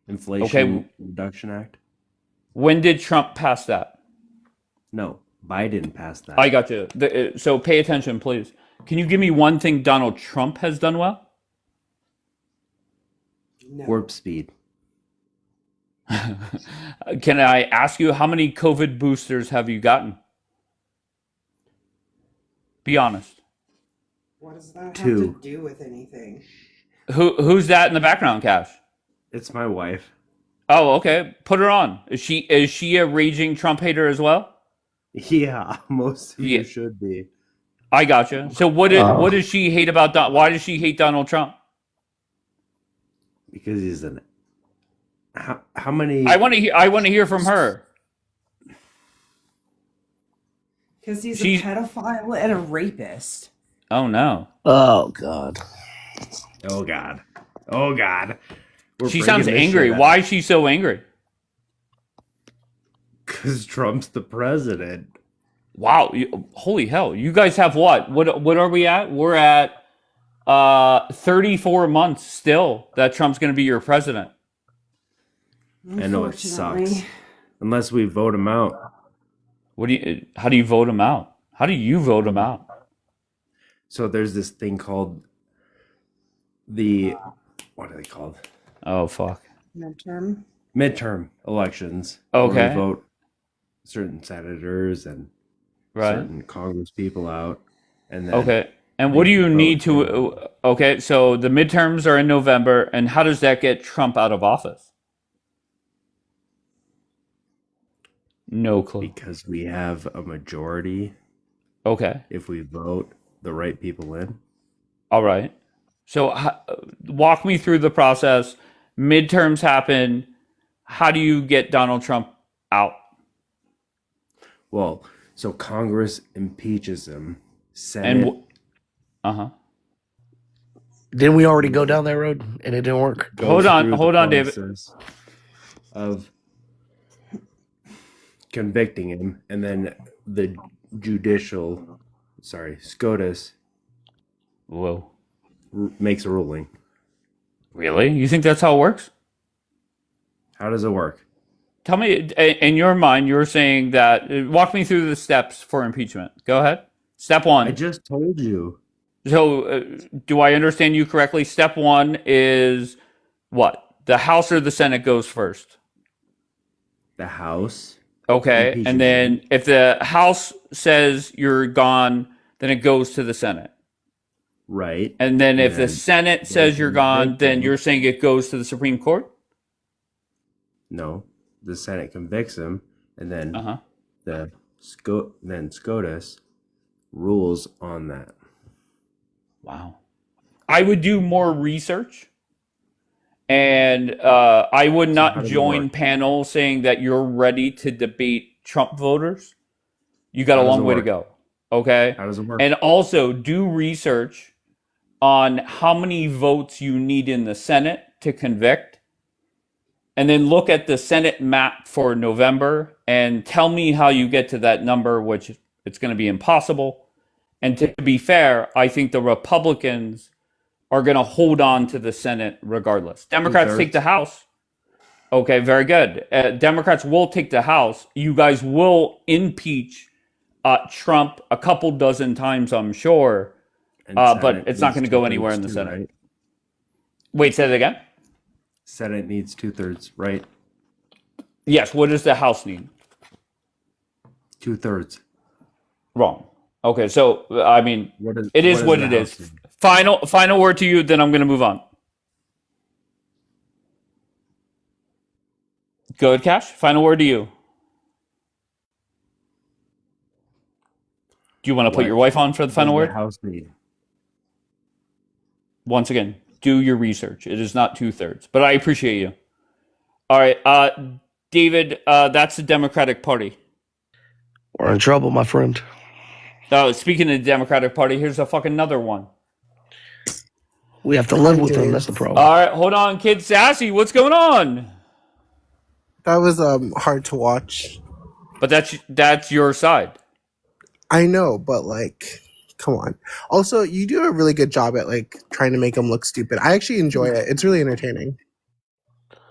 Okay. Inflation Reduction Act. When did Trump pass that? No, Biden passed that. I got you. So pay attention, please. Can you give me one thing Donald Trump has done well? Warp speed. Can I ask you, how many COVID boosters have you gotten? Be honest. What does that have Two. to do with anything? Who's that in the background, Cash? It's my wife. Oh, okay. Put her on. Is she a raging Trump hater as well? Yeah, most of Yeah. you should be. I gotcha. So what does she hate about why does she hate Donald Trump? Because he's an. How many? I want to hear from her. Because he's She's- a pedophile and a rapist. Oh no. Oh God. Oh God. Oh God. She sounds angry. Why is she so angry? Because Trump's the president. Wow. Holy hell. You guys have what? What are we at? We're at 34 months still that Trump's going to be your president. I know it sucks. Unfortunately. Unless we vote him out. How do you vote him out? How do you vote him out? So there's this thing called what are they called? Oh fuck. Midterm. Midterm elections. Okay. Where we vote certain senators and Right. certain Congress people out. And then Okay. And what do you need to okay, so the midterms are in November, and how does that get Trump out of office? No clue. because we have a majority Okay. if we vote the right people in. All right. So walk me through the process. Midterms happen. How do you get Donald Trump out? Well, so Congress impeaches him. Senate. And uh-huh. Didn't we already go down that road and it didn't work? goes Hold on, through the David. process Of convicting him, and then the SCOTUS Whoa. makes a ruling. Really? You think that's how it works? How does it work? Tell me, in your mind, you're saying that. Walk me through the steps for impeachment. Go ahead. Step one. I just told you. So, do I understand you correctly? Step one is what? The House or the Senate goes first. The House. Okay. impeaches And then him. if the House says you're gone, then it goes to the Senate. Right. And then And if the then Senate they says you're gone, convict then him. you're saying it goes to the Supreme Court? No, the Senate convicts him, and then Uh-huh. then SCOTUS rules on that. Wow. I would do more research, and I would how not does it join work? panels saying that you're ready to debate Trump voters. You got How a does long it way to work? go. Okay. How does it work? And also do research on how many votes you need in the Senate to convict. And then look at the Senate map for November and tell me how you get to that number, which it's going to be impossible. And to be fair, I think the Republicans are going to hold on to the Senate regardless. Democrats take the House. Okay, very good. Democrats will take the House. You guys will impeach Trump a couple dozen times, I'm sure, And but Senate it's not needs going to go anywhere in two-thirds the too, Senate. right? Wait, say that again? Senate needs 2/3, right? Yes, what does the House need? 2/3. Wrong. Okay, so, I mean, it is what it is. Final word to you, then I'm going to move on. Go ahead, Cash. Final word to you. Do you want to put your wife on for the final word? House need? Once again, do your research. It is not 2/3, but I appreciate you. All right, David, that's the Democratic Party. We're in trouble, my friend. Speaking of the Democratic Party, here's a fucking another one. We have to live with them. That's the problem. All right, hold on, Kid Sassy. What's going on? That was hard to watch. But that's your side. I know, but like, come on. Also, you do a really good job at like trying to make them look stupid. I actually enjoy it. It's really entertaining.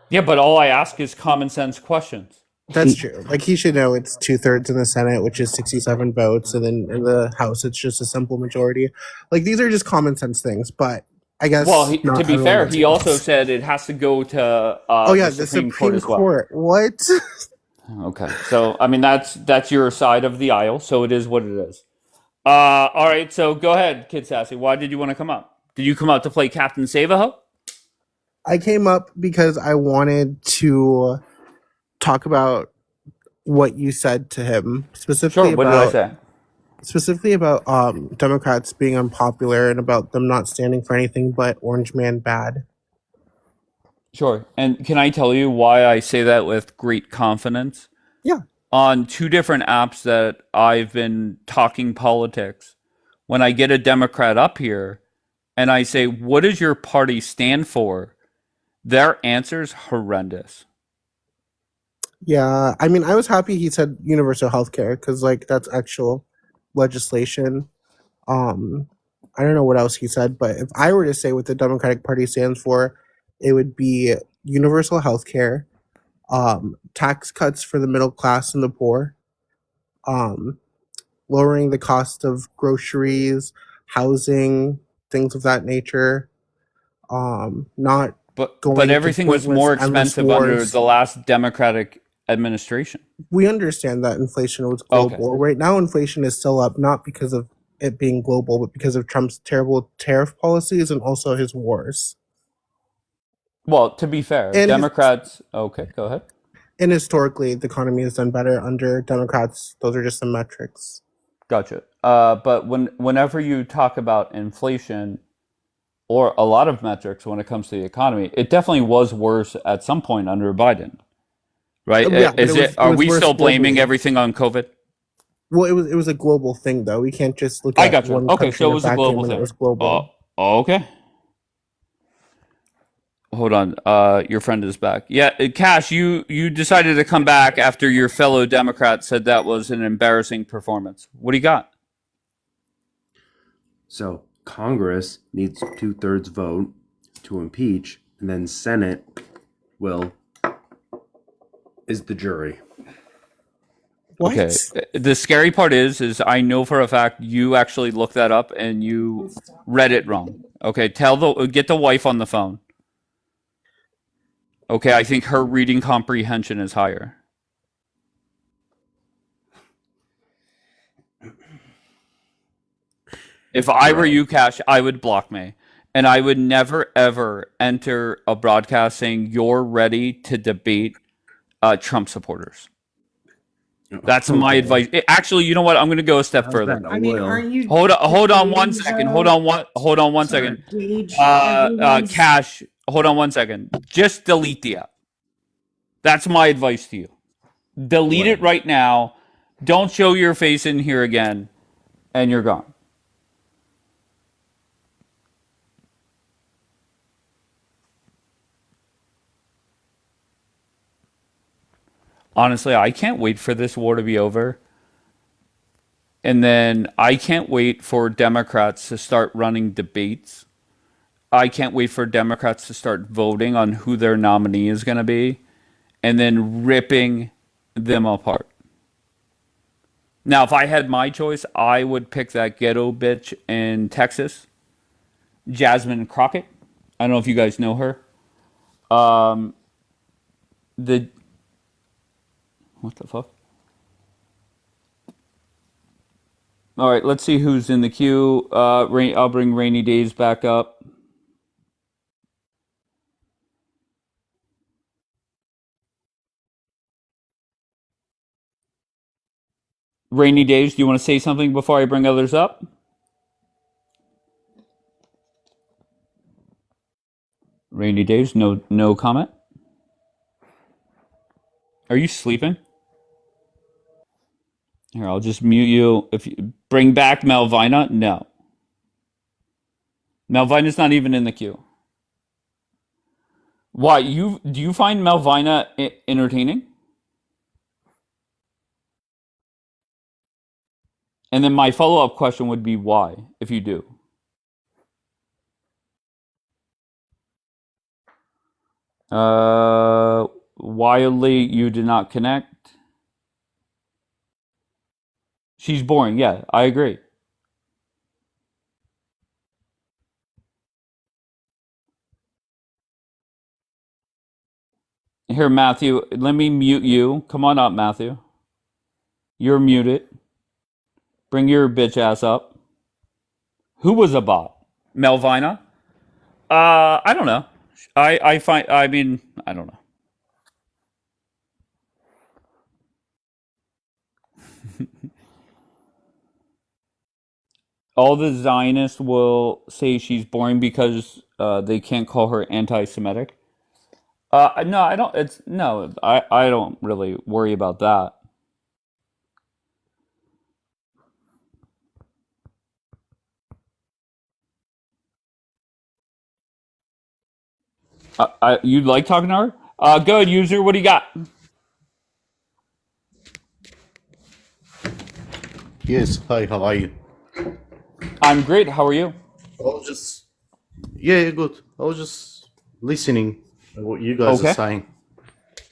Yeah, but all I ask is common sense questions. That's true. Like he should know it's 2/3 in the Senate, which is 67 votes, and then in the House it's just a simple majority. Like these are just common sense things, but I guess. Well, not to be everyone fair, gets he it. also said it has to go to the Supreme Court as well. What? Okay, so I mean that's your side of the aisle, so it is what it is. All right, so go ahead, Kid Sassy. Why did you want to come up? Did you come out to play Captain Savaho? I came up because I wanted to talk about what you said to him specifically. Sure. What did I say? Specifically about Democrats being unpopular and about them not standing for anything but Orange Man bad. Sure. And can I tell you why I say that with great confidence? Yeah. On two different apps that I've been talking politics, when I get a Democrat up here and I say, what does your party stand for? Their answer's horrendous. Yeah, I mean, I was happy he said universal health care because, like, that's actual legislation. I don't know what else he said, but if I were to say what the Democratic Party stands for, it would be universal health care, tax cuts for the middle class and the poor, lowering the cost of groceries, housing, things of that nature, not But going but into everything was more pointless, endless expensive under wars. the last Democratic administration. We understand that inflation was Okay. global. Right now, inflation is still up, not because of it being global, but because of Trump's terrible tariff policies and also his wars. Well, to be fair, And Democrats. Okay, go ahead. And historically, the economy has done better under Democrats. Those are just some metrics. Gotcha. But whenever you talk about inflation or a lot of metrics when it comes to the economy, it definitely was worse at some point under Biden, right? Yeah, but Is it was- it? Are it was we worse still blaming globally. everything on COVID? Well, it was a global thing, though. We can't just look I at got you. one Okay, country so in it a was a vacuum global when thing. it was global. Okay. Hold on. Your friend is back. Yeah, Cash, you decided to come back after your fellow Democrat said that was an embarrassing performance. What do you got? So Congress needs 2/3 vote to impeach, and then Senate is the jury. What? Okay. The scary part is I know for a fact you actually looked that up and you read it wrong. Okay, get the wife on the phone. Okay, I think her reading comprehension is higher. If I were you, Cash, I would block me. And I would never, ever enter a broadcast saying you're ready to debate Trump supporters. That's my advice. Actually, you know what? I'm going to go a step further. I mean, aren't you? Hold on one gauge, second. though? Hold on one second. Gauge everyone's- Cash, hold on one second. Just delete the app. That's my advice to you. Delete it right now. Don't show your face in here again, and you're gone. Honestly, I can't wait for this war to be over. And then I can't wait for Democrats to start running debates I can't wait for Democrats to start voting on who their nominee is going to be and then ripping them apart. Now, if I had my choice, I would pick that ghetto bitch in Texas, Jasmine Crockett. I don't know if you guys know her. Um, the what the fuck? All right, let's see who's in the queue. I'll bring Rainy Days back up. Rainy Days, do you want to say something before I bring others up? Rainy Days, no comment. Are you sleeping? Here, I'll just mute you. If you bring back Malvina, no. Malvina's not even in the queue. Why do you find Malvina entertaining? And then my follow-up question would be why, if you do. Wildly, you did not connect. She's boring. Yeah, I agree. Here, Matthew, let me mute you. Come on up, Matthew. You're muted. Bring your bitch ass up. Who was a bot? Melvina? I don't know. I mean, I don't know. All the Zionists will say she's boring because they can't call her anti-Semitic. No, I don't. I don't really worry about that. You like talking to her? Go ahead, user. What do you got? Yes, hi, how are you? I'm great. How are you? I was just, yeah, good. I was just listening to what you guys are Okay. saying.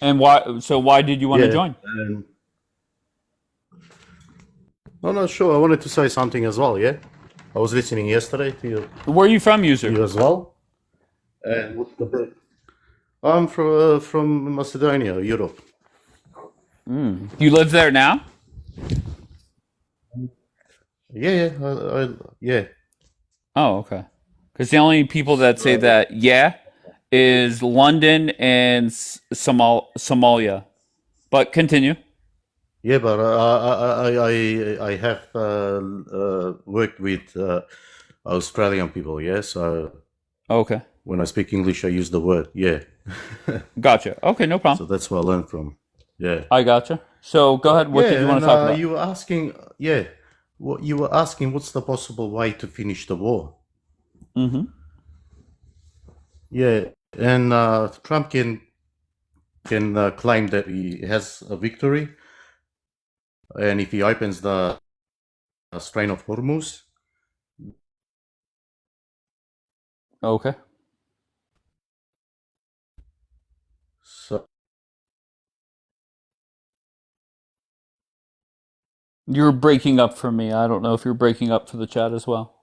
And why? So why did you want to Yeah, join? and no, no, sure. I wanted to say something as well. Yeah, I was listening yesterday to you. Where are you from, user? You as well. And what's the bit? I'm from Macedonia, Europe. You live there now? Yeah, yeah. Oh, okay. Because the only people that say that, yeah, is London and Somalia. But continue. Yeah, but I have worked with Australian people. Yeah, so Okay. when I speak English, I use the word yeah. Gotcha. Okay, no problem. So that's where I learned from. Yeah. I gotcha. So go ahead. What did you want to talk about? You were asking, yeah, what you were asking, what's the possible way to finish the war? Mm-hmm. Yeah, and Trump can claim that he has a victory, and if he opens the Strait of Hormuz, Okay. so You're breaking up for me. I don't know if you're breaking up for the chat as well.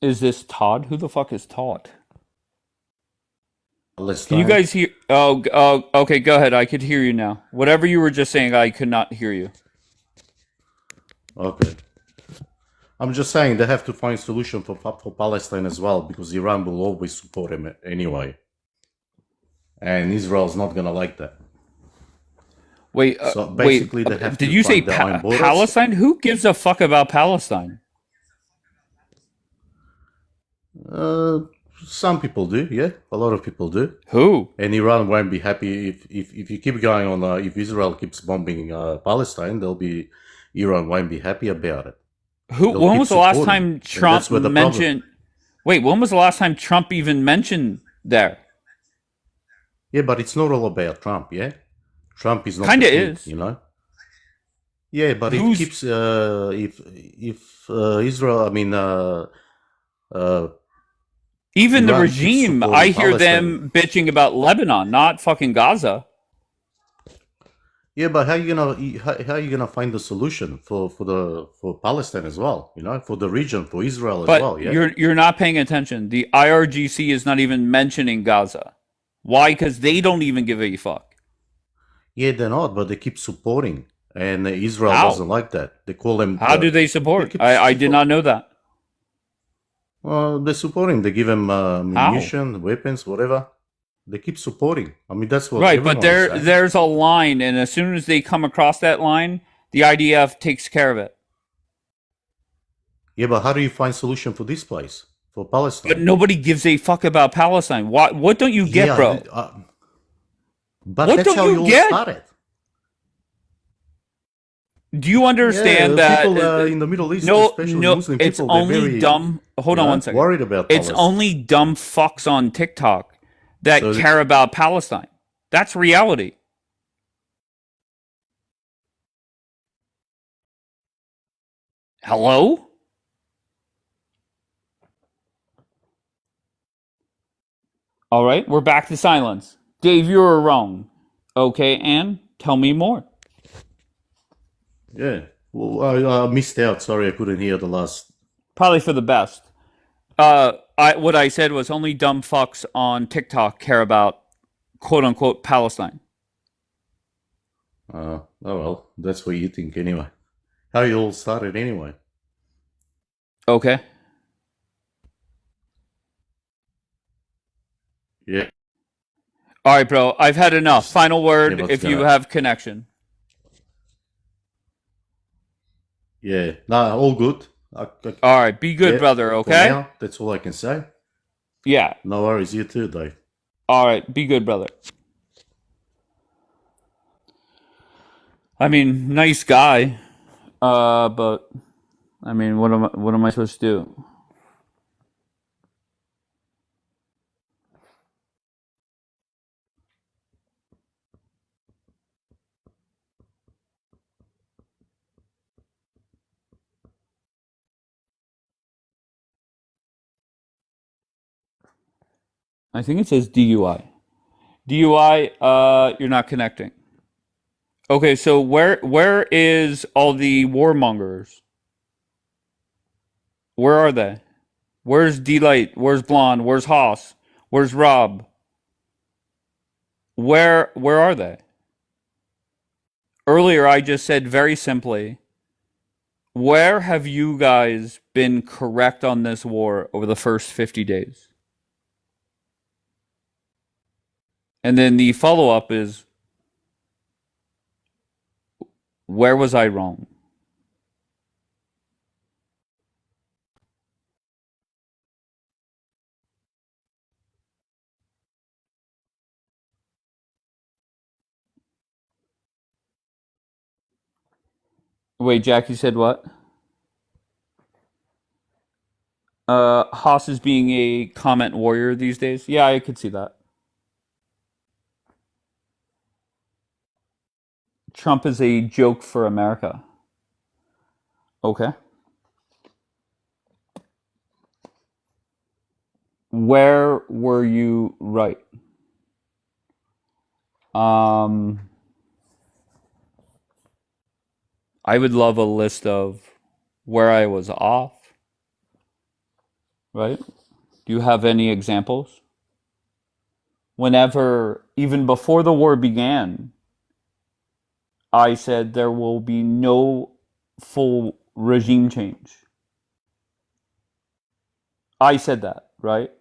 Is this Todd? Who the fuck is Todd? Can you guys hear? Oh, okay. Go ahead. I could hear you now. Whatever you were just saying, I could not hear you. Okay. I'm just saying they have to find solution for Palestine as well, because Iran will always support him anyway, and Israel's not gonna like that. Wait, So basically, they have did to you say find their own borders. Palestine? Who gives a fuck about Palestine? Some people do, yeah. A lot of people do. Who? And Iran won't be happy if you keep going on. If Israel keeps bombing Palestine, Iran won't be happy about it. They'll When keep was the last supporting. time And Trump that's where the mentioned? Wait, when was the last time Trump even mentioned there? Yeah, but it's not all about Trump. Yeah, Trump is not Kinda the king, is. you know. Yeah, but it Who's keeps if Israel, I mean, even the Iran keeps regime? I supporting hear Palestine. them bitching about Lebanon, not fucking Gaza. Yeah, but how you gonna find the solution for Palestine as well? You know, for the region, for Israel as But well. Yeah. you're not paying attention. The IRGC is not even mentioning Gaza. Why? Because they don't even give a fuck. Yeah, they're not, but they keep supporting, and Israel How? doesn't like that. They call them. How do they They support? keep I did not know that. Well, they support him. They give him How? ammunition, weapons, whatever. They keep supporting. I mean, that's what Right, but everyone is saying. there's a line, and as soon as they come across that line, the IDF takes care of it. Yeah, but how do you find solution for this place, for But Palestine? nobody gives a fuck about Palestine. What don't you get, Yeah, bro? but What that's don't how you you all get? started. Do you understand Yeah, that? people in the Middle East, No, especially no, Muslim it's people, they're only very, dumb. Hold on one second. worried about It's Palestine. only dumb fucks on TikTok that So care about Palestine. That's reality. Hello? All right, we're back to silence. Dave, you were wrong. Okay, Anne, tell me more. yeah. Well, I missed out. Sorry, I couldn't hear the last. Probably for the best. What I said was only dumb fucks on TikTok care about quote unquote Palestine. Oh well, that's what you think anyway. How you all started anyway? Okay. Yeah. All right, bro. I've had enough. Final word but, if you have connection. Yeah. Nah, all good. All right, be good, Yeah, brother, for okay? now, that's all I can say. Yeah. No worries. You too, Dave. All right, be good, brother. I mean, nice guy. But I mean, what am I supposed to do? I think it says DUI. DUI, you're not connecting. Okay, so where is all the warmongers? Where are they? Where's D-Light? Where's Blonde? Where's Haas? Where's Rob? Where are they? Earlier I just said very simply, where have you guys been correct on this war over the first 50 days? And then the follow-up is, where was I wrong? Wait, Jackie said what? Haas is being a comment warrior these days. Yeah, I could see that. Trump is a joke for America. Okay. Where were you right? I would love a list of where I was off. Right? Do you have any examples? Whenever, even before the war began, I said there will be no full regime change. I said that, right?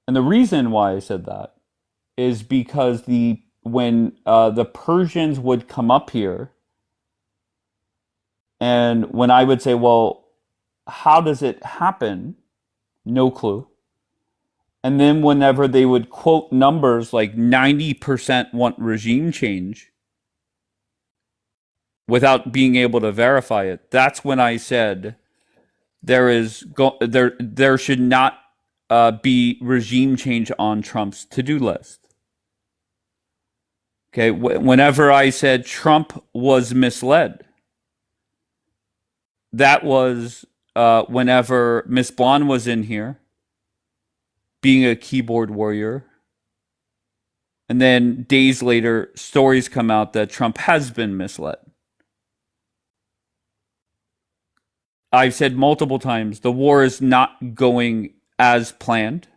And the reason why I said that is because when the Persians would come up here, and when I would say, well, how does it happen? No clue. And then whenever they would quote numbers like 90% want regime change without being able to verify it, that's when I said there should not be regime change on Trump's to-do list. Okay, whenever I said Trump was misled, that was whenever Miss Blonde was in here, being a keyboard warrior. And then days later, stories come out that Trump has been misled. I've said multiple times, the war is not going as planned.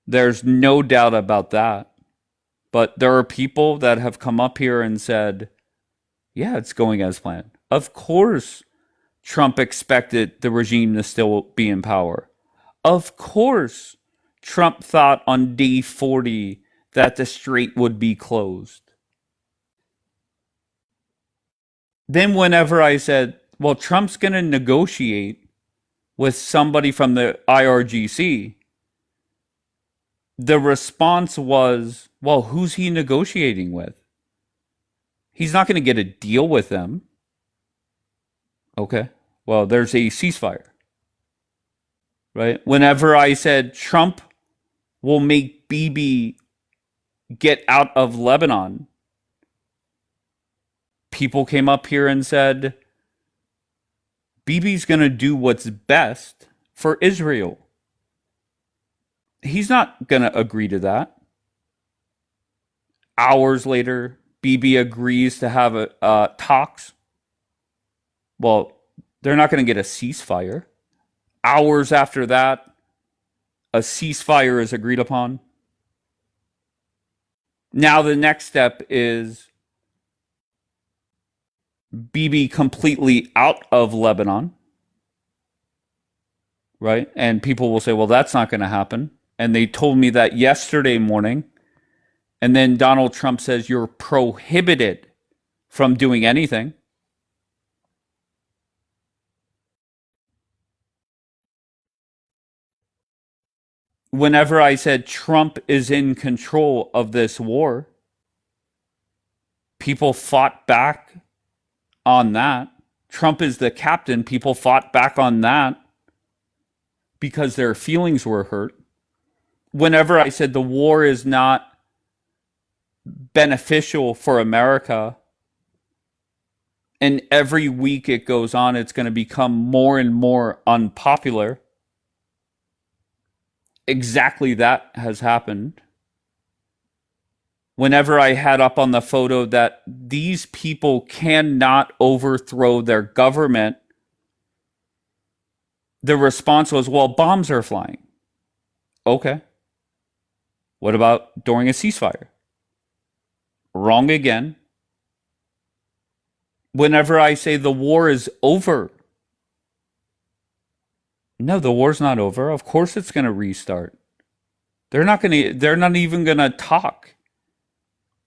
There's no doubt about that. But there are people that have come up here and said, yeah, it's going as planned. Of course, Trump expected the regime to still be in power. Of course, Trump thought on day 40 that the strait would be closed. Then whenever I said, well, Trump's going to negotiate with somebody from the IRGC, the response was, well, who's he negotiating with? He's not going to get a deal with them. Okay, well, there's a ceasefire. Right? Whenever I said Trump will make Bibi get out of Lebanon, people came up here and said, Bibi's going to do what's best for Israel. He's not going to agree to that. Hours later, Bibi agrees to have talks. Well, they're not going to get a ceasefire. Hours after that, a ceasefire is agreed upon. Now the next step is Bibi completely out of Lebanon, right? And people will say, well, that's not going to happen. And they told me that yesterday morning. And then Donald Trump says you're prohibited from doing anything. Whenever I said Trump is in control of this war, people fought back on that. Trump is the captain. People fought back on that because their feelings were hurt. Whenever I said the war is not beneficial for America, and every week it goes on, it's going to become more and more unpopular. Exactly that has happened. Whenever I had up on the photo that these people cannot overthrow their government, the response was, well, bombs are flying. Okay. What about during a ceasefire? Wrong again. Whenever I say the war is over, no, the war's not over. Of course it's going to restart. They're not even going to talk.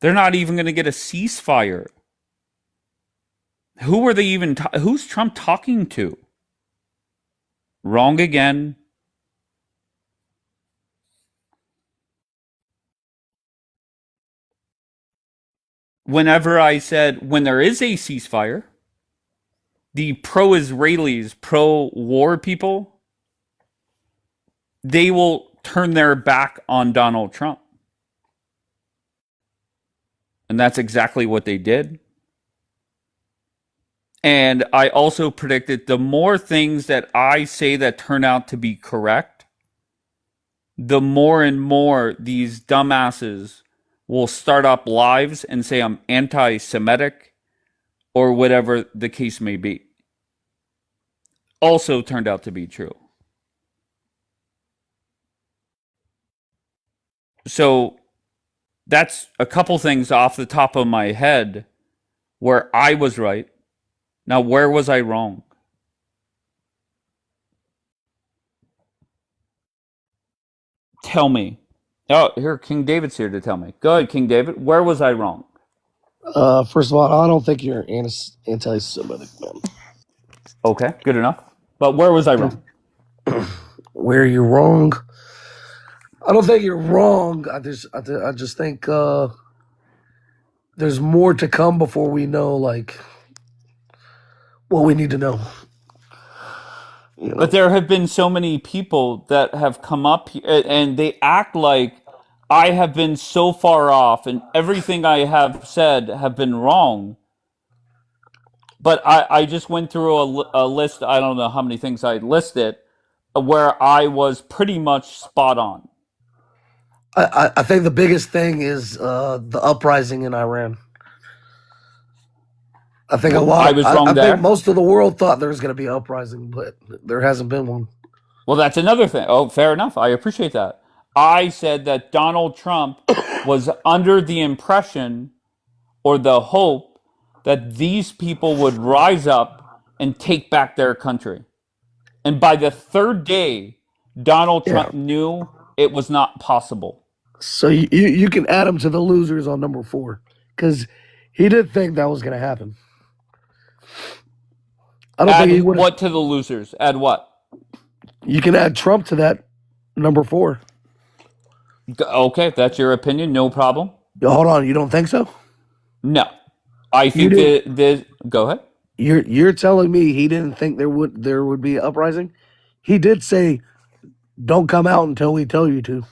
They're not even going to get a ceasefire. Who are they even who's Trump talking to? Wrong again. Whenever I said when there is a ceasefire, the pro-Israelis, pro-war people, they will turn their back on Donald Trump. And that's exactly what they did. And I also predicted the more things that I say that turn out to be correct, the more and more these dumbasses will start up lives and say I'm anti-Semitic or whatever the case may be. Also turned out to be true. So that's a couple things off the top of my head where I was right. Now, where was I wrong? Tell me. Oh, here, King David's here to tell me. Go ahead, King David. Where was I wrong? First of all, I don't think you're anti-Semitic, man. Okay, good enough. But where was I wrong? Where you're wrong? I don't think you're wrong. I just think there's more to come before we know, like, what we need to know. You know? But there have been so many people that have come up and they act like I have been so far off and everything I have said have been wrong. but I just went through a list. I don't know how many things I listed where I was pretty much spot on. I think the biggest thing is the uprising in Iran. I think I was wrong I think there. most of the world thought there was going to be an uprising, but there hasn't been one. Well, that's another thing. Oh, fair enough. I appreciate that. I said that Donald Trump was under the impression or the hope that these people would rise up and take back their country. And by the third day, Donald Trump knew it was not possible. So you can add him to the losers on number 4 because he did think that was going to happen. I don't think he Add would. what to the losers? Add what? You can add Trump to that number 4. Okay, if that's your opinion, no problem. Hold on, you don't think so? No, I think that. Go ahead. You're telling me he didn't think there would be an uprising? He did say, "Don't come out until we tell you to."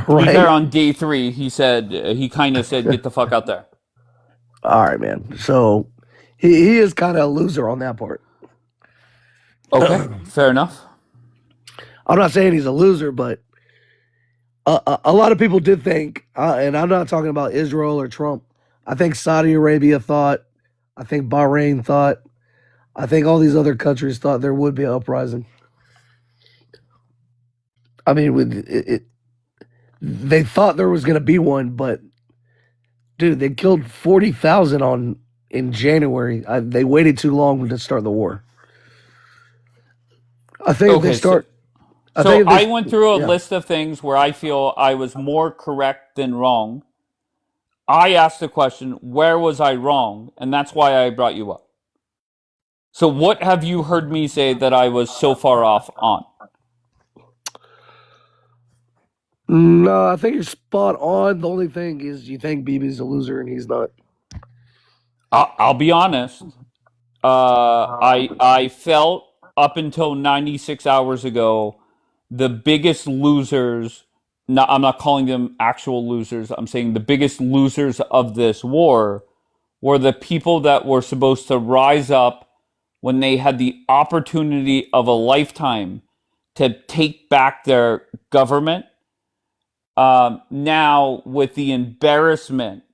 To be fair, on day 3, he said he kind of said, "Get the fuck out there." All right, man. So he is kind of a loser on that part. Okay, fair enough. I'm not saying he's a loser, but a lot of people did think, and I'm not talking about Israel or Trump. I think Saudi Arabia thought, I think Bahrain thought, I think all these other countries thought there would be an uprising. I mean, they thought there was going to be one, but dude, they killed 40,000 in January. They waited too long to start the war. I think if they start. I went through a list of things where I feel I was more correct than wrong. I asked the question, where was I wrong? And that's why I brought you up. So what have you heard me say that I was so far off on? No, I think you're spot on. The only thing is you think Bibi's a loser and he's not. I'll be honest. I felt up until 96 hours ago, the biggest losers, I'm not calling them actual losers, I'm saying the biggest losers of this war were the people that were supposed to rise up when they had the opportunity of a lifetime to take back their government. Now, with the embarrassment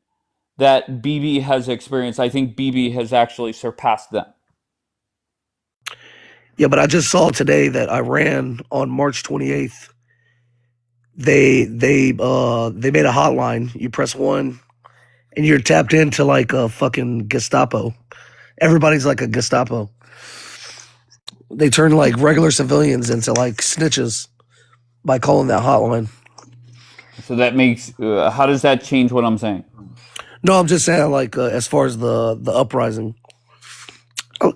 that Bibi has experienced, I think Bibi has actually surpassed them. Yeah, but I just saw today that Iran on March 28th, they made a hotline. You press 1 and you're tapped into like a fucking Gestapo. Everybody's like a Gestapo. They turn like regular civilians into like snitches by calling that hotline. So that makes how does that change what I'm saying? No, I'm just saying like as far as the uprising.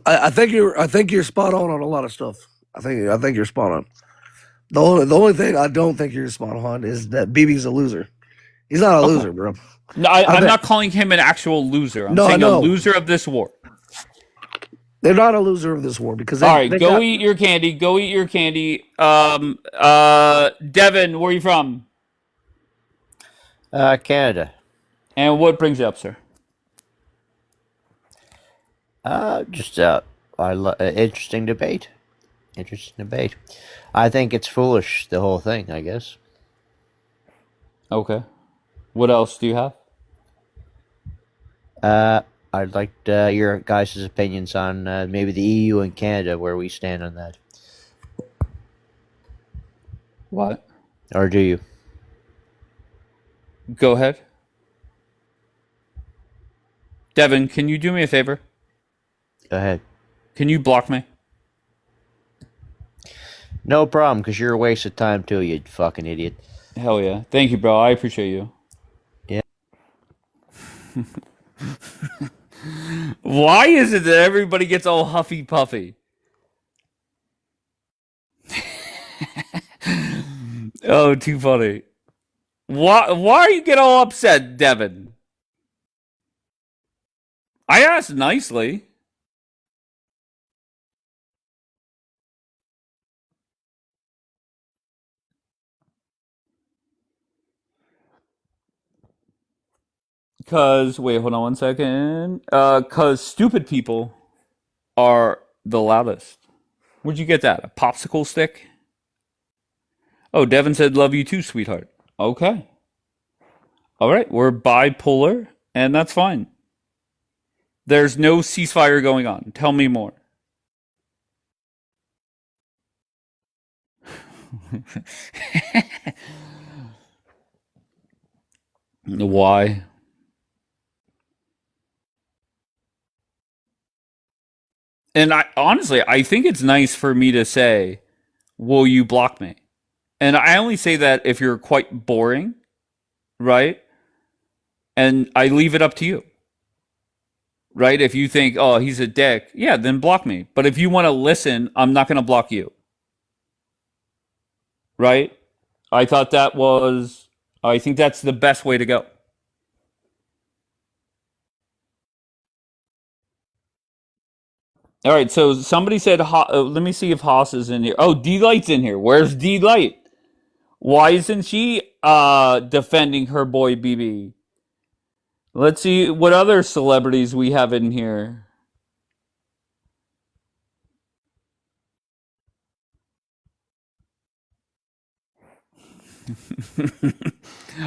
I think you're spot on a lot of stuff. I think you're spot on. The only thing I don't think you're spot on is that Bibi's a loser. He's not a loser, bro. No, I'm not calling him an actual loser. I'm saying a loser of this war. They're not a loser of this war because all right, go eat your candy. Go eat your candy. Devin, where are you from? Canada. And what brings you up, sir? Just interesting debate. Interesting debate. I think it's foolish, the whole thing, I guess. Okay. What else do you have? I'd like your guys' opinions on maybe the EU and Canada, where we stand on that. What? Or do you? Go ahead. Devin, can you do me a favor? Go ahead. Can you block me? No problem, because you're a waste of time too, you fucking idiot. Hell yeah. Thank you, bro. I appreciate you. Yeah. Why is it that everybody gets all huffy puffy? Oh, too funny. Why are you getting all upset, Devin? I asked nicely. Cause wait, hold on one second. Cause stupid people are the loudest. Where'd you get that? A popsicle stick? Oh, Devin said, "Love you too, sweetheart." Okay. All right, we're bipolar, and that's fine. There's no ceasefire going on. Tell me more. Why? And I honestly, I think it's nice for me to say, "Will you block me?" And I only say that if you're quite boring, right? And I leave it up to you, right? If you think, "Oh, he's a dick," yeah, then block me. But if you want to listen, I'm not going to block you, right? I thought that was, I think that's the best way to go. All right, so somebody said, let me see if Haas is in here. Oh, D-Light's in here. Where's D-Light? Why isn't she defending her boy BB? Let's see what other celebrities we have in here.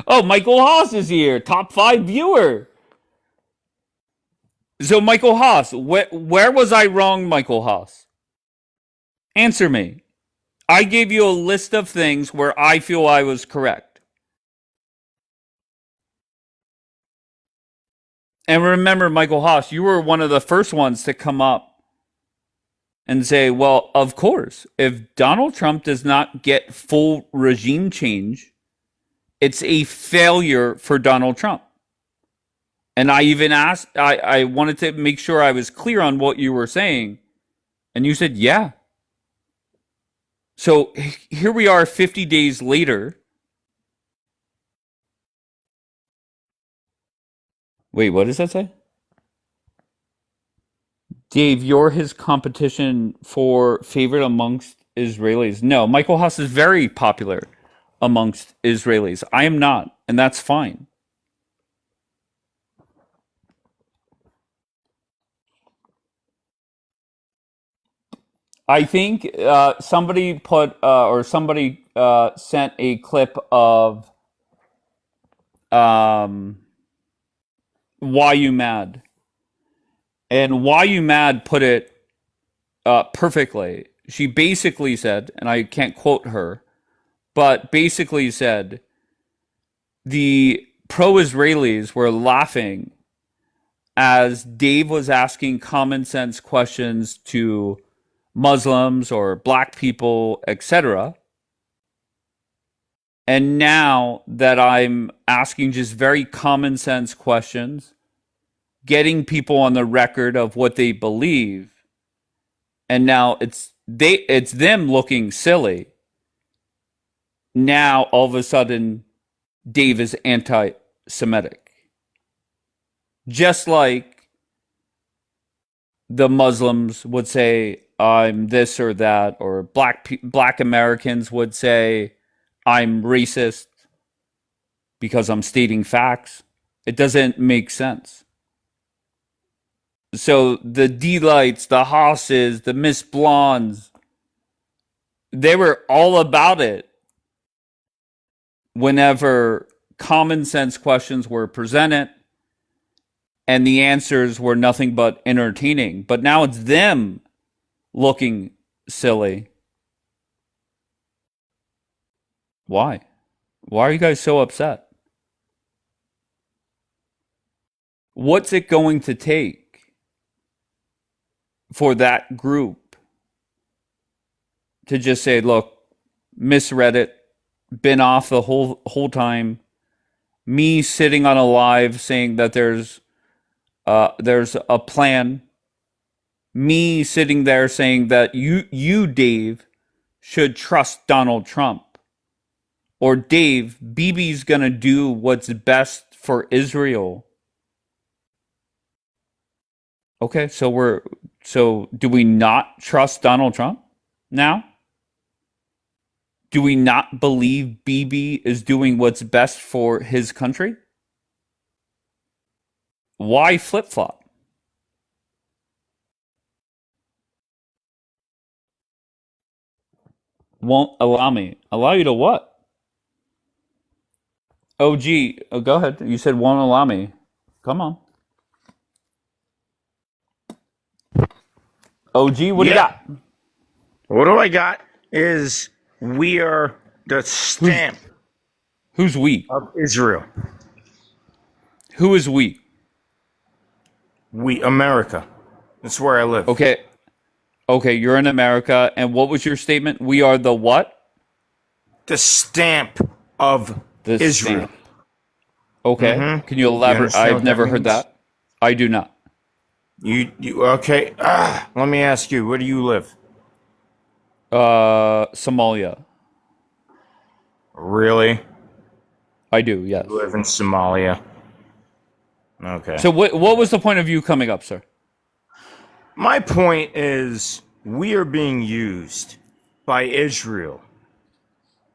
Oh, Michael Haas is here. Top 5 viewer. So, Michael Haas, where was I wrong, Michael Haas? Answer me. I gave you a list of things where I feel I was correct. And remember, Michael Haas, you were one of the first ones to come up and say, well, of course, if Donald Trump does not get full regime change, it's a failure for Donald Trump. And I even asked, I wanted to make sure I was clear on what you were saying. And you said, yeah. So here we are 50 days later. Wait, what does that say? Dave, you're his competition for favorite amongst Israelis. No, Michael Haas is very popular amongst Israelis. I am not, and that's fine. I think somebody put somebody sent a clip of Why You Mad, and Why You Mad put it perfectly. She basically said, and I can't quote her, but basically said the pro-Israelis were laughing as Dave was asking common sense questions to Muslims or black people, etc. And now that I'm asking just very common sense questions, getting people on the record of what they believe, and now it's them looking silly. Now all of a sudden Dave is anti-Semitic. Just like the Muslims would say I'm this or that, or black Americans would say I'm racist because I'm stating facts. It doesn't make sense. So the D-Lights, the Haas's, the Miss Blondes, they were all about it whenever common sense questions were presented and the answers were nothing but entertaining. But now it's them looking silly. Why? Why are you guys so upset? What's it going to take for that group to just say, look, misread it, been off the whole time, me sitting on a live saying that there's a plan, me sitting there saying that you Dave should trust Donald Trump, or Dave, Bibi's gonna do what's best for Israel. Okay, so do we not trust Donald Trump now? Do we not believe Bibi is doing what's best for his country? Why flip flop? Won't allow me. Allow you to what? OG, go ahead. You said won't allow me. Come on. OG, what do you got? What do I got is we are the stamp Who's we? of Israel. Who is we? We, America. That's where I live. Okay. Okay, you're in America. And what was your statement? We are the what? The stamp of The Israel. stamp. Okay. Mhm. Can you You elaborate? understand I've what that never heard means? that. I do not. You okay? Let me ask you, where do you live? Somalia. Really? I do, yes. You live in Somalia. Okay. So what was the point of you coming up, sir? My point is we are being used by Israel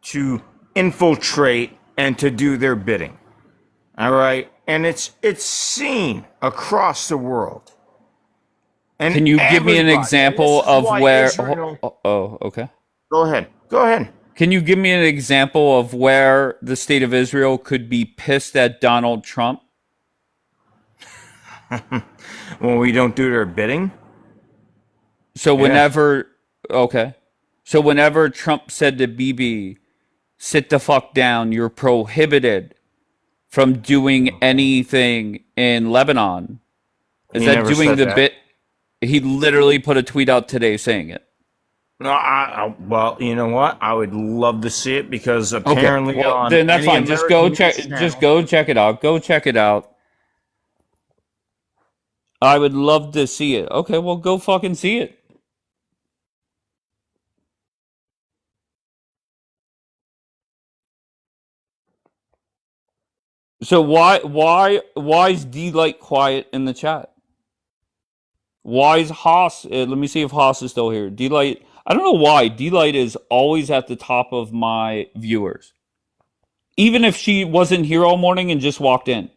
to infiltrate and to do their bidding. All right? And it's seen across the world. And Can you give me an everybody- example and this is of why where Israel- okay. Go ahead. Go ahead. Can you give me an example of where the state of Israel could be pissed at Donald Trump? When we don't do their bidding? So Yeah. whenever Trump said to Bibi, sit the fuck down, you're prohibited from doing anything in Lebanon. Is He that never doing said the that. bit? He literally put a tweet out today saying it. No, well, you know what? I would love to see it because apparently well, on then that's any fine. Just go American check. news channel- Just go check it out. Go check it out. I would love to see it. Okay, well, go fucking see it. So why is D-Light quiet in the chat? Why is Haas? Let me see if Haas is still here. D-Light. I don't know why D-Light is always at the top of my viewers, even if she wasn't here all morning and just walked in.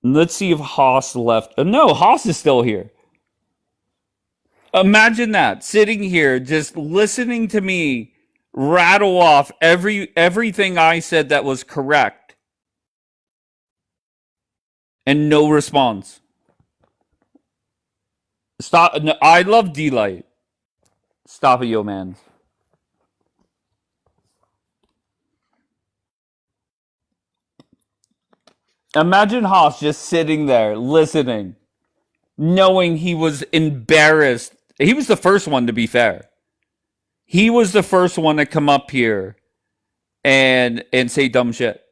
Let's see if Haas left. No, Haas is still here. Imagine that, sitting here just listening to me rattle off everything I said that was correct and no response. Stop. No, I love D-Light. Stop it, yo, man. Imagine Haas just sitting there listening, knowing he was embarrassed. He was the first one, to be fair. He was the first one to come up here and say dumb shit.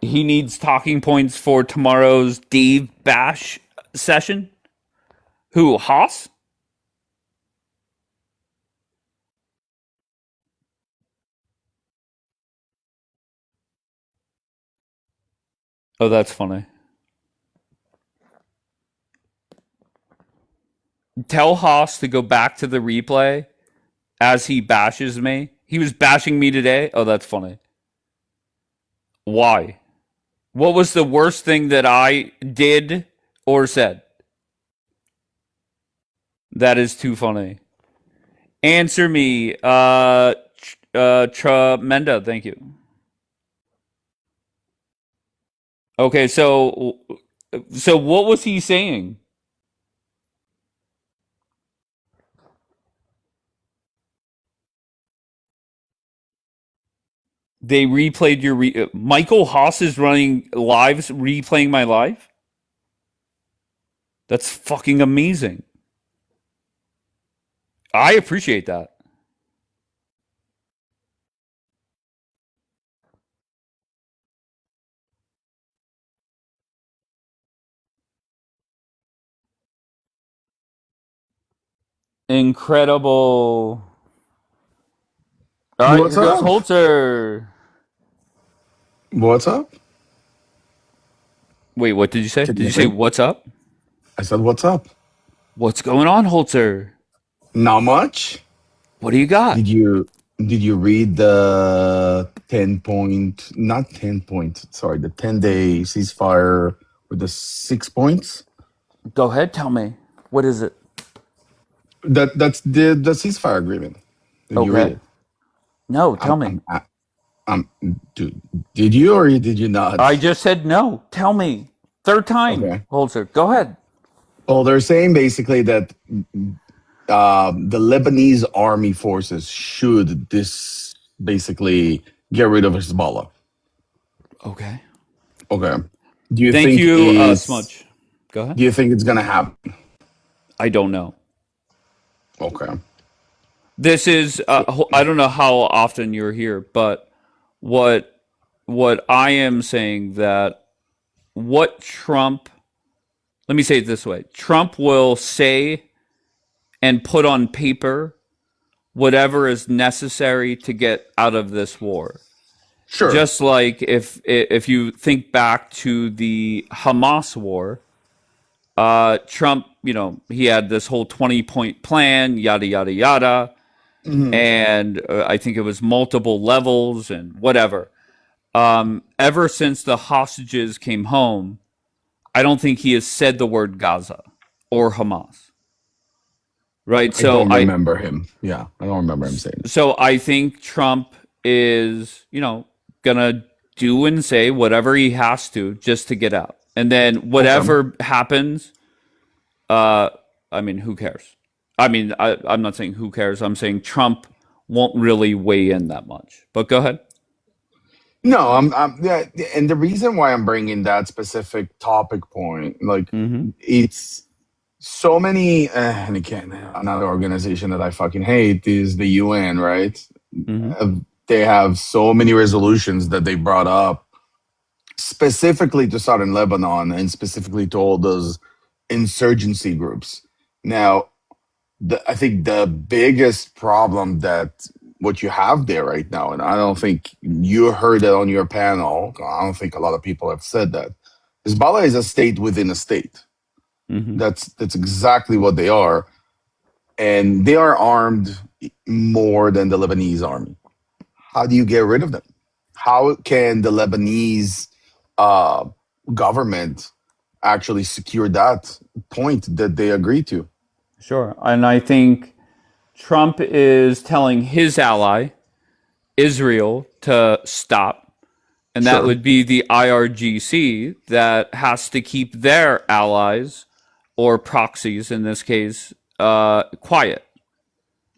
He needs talking points for tomorrow's Dave Bash session. Who, Haas? Oh, that's funny. Tell Haas to go back to the replay as he bashes me. He was bashing me today. Oh, that's funny. Why? What was the worst thing that I did or said? That is too funny. Answer me, Tremenda. Thank you. Okay, so what was he saying? They replayed your Michael Haas is running lives, replaying my live. That's fucking amazing. I appreciate that. Incredible. All right, What's here goes up? Holzer. What's up? Wait, what did you say? Can Did you you say hear me? what's up? I said, what's up? What's going on, Holzer? Not much. What do you got? Did you read the 10-point, not 10-point, sorry, the 10-day ceasefire with the 6 points? Go ahead, tell me. What is it? That's the ceasefire agreement. Did you read Okay. it? No, tell me. Dude, did you or did you not? I just said no. Tell me. Third time, Okay. Holzer. Go ahead. Well, they're saying basically that the Lebanese army forces should basically get rid of Hezbollah. Okay. Okay. Do you Thank think you, Smudge. Go ahead. Do you think it's gonna happen? I don't know. Okay. This is I don't know how often you're here, but what I am saying that what Trump, let me say it this way. Trump will say and put on paper whatever is necessary to get out of this war. Sure. Just like if you think back to the Hamas war, Trump, he had this whole 20-point plan, yada yada yada, and I think it was multiple levels and whatever. Ever since the hostages came home, I don't think he has said the word Gaza or Hamas. Right? I don't remember him. Yeah, I don't remember him saying it. So I think Trump is, gonna do and say whatever he has to just to get out. And then whatever happens, who cares? I'm not saying who cares. I'm saying Trump won't really weigh in that much. But go ahead. No, yeah, and the reason why I'm bringing that specific topic point, like, it's so many, and again, another organization that I fucking hate is the UN, right? They have so many resolutions that they brought up specifically to southern Lebanon and specifically to all those insurgency groups. Now, I think the biggest problem that what you have there right now, and I don't think you heard it on your panel, I don't think a lot of people have said that, Hezbollah is a state within a state. That's exactly what they are. And they are armed more than the Lebanese army. How do you get rid of them? How can the Lebanese government actually secure that point that they agreed to? Sure. And I think Trump is telling his ally, Israel, to stop. And that would be the IRGC that has to keep their allies or proxies, in this case, quiet.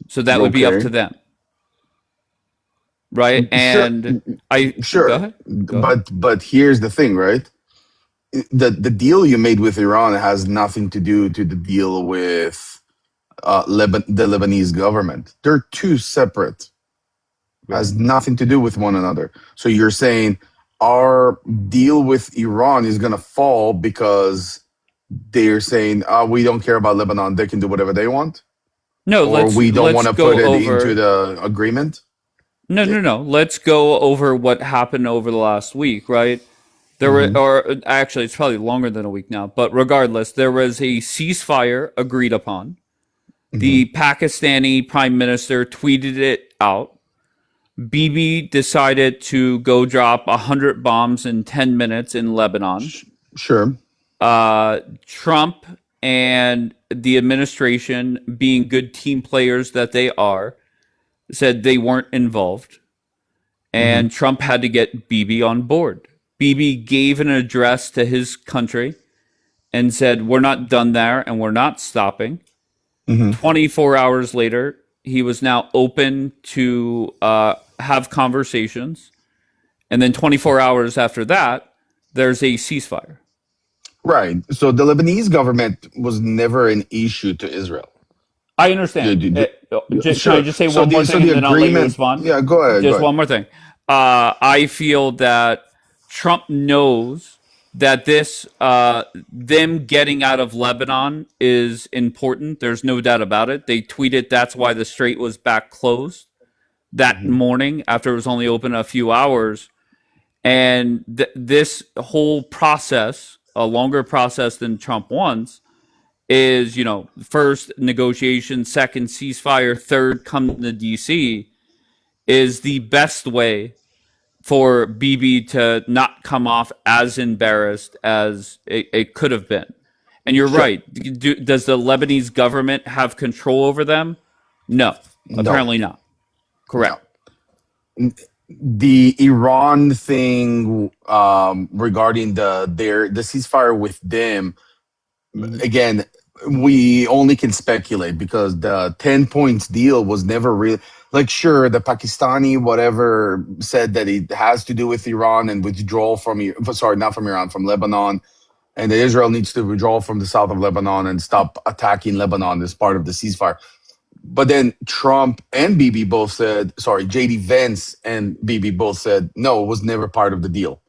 So that would be up to them. Right? And Sure. Go ahead. But here's the thing, right? The deal you made with Iran has nothing to do to the deal with the Lebanese government. They're two separate. Has nothing to do with one another. So you're saying our deal with Iran is going to fall because they're saying, we don't care about Lebanon. They can do whatever they want? No, or we don't want to put it over into the agreement? No. Let's go over what happened over the last week, right? There were, or actually, it's probably longer than a week now. But regardless, there was a ceasefire agreed upon. The Pakistani prime minister tweeted it out. Bibi decided to go drop 100 bombs in 10 minutes in Lebanon. Sure. Trump and the administration, being good team players that they are, said they weren't involved. And Trump had to get Bibi on board. Bibi gave an address to his country and said, we're not done there and we're not stopping. 24 hours later, he was now open to have conversations. And then 24 hours after that, there's a ceasefire. Right. So the Lebanese government was never an issue to Israel. I understand. Can I just say So one more so thing the and then I'll let you agreement- respond? Yeah, go ahead. Just go ahead. one more thing. I feel that Trump knows that this them getting out of Lebanon is important. There's no doubt about it. They tweeted that's why the strait was back closed that morning after it was only open a few hours. And this whole process, a longer process than Trump wants, is, first negotiation, second ceasefire, third come to DC, is the best way for Bibi to not come off as embarrassed as it could have been. And you're Sure. right. Does the Lebanese government have control over them? No, No. apparently not. Correct. The Iran thing regarding the ceasefire with them, again, we only can speculate because the 10 points deal was never really like, sure, the Pakistani whatever said that it has to do with Iran and withdrawal from not from Iran, from Lebanon, and that Israel needs to withdraw from the south of Lebanon and stop attacking Lebanon as part of the ceasefire. But then Trump and Bibi both said, JD Vance and Bibi both said, no, it was never part of the deal.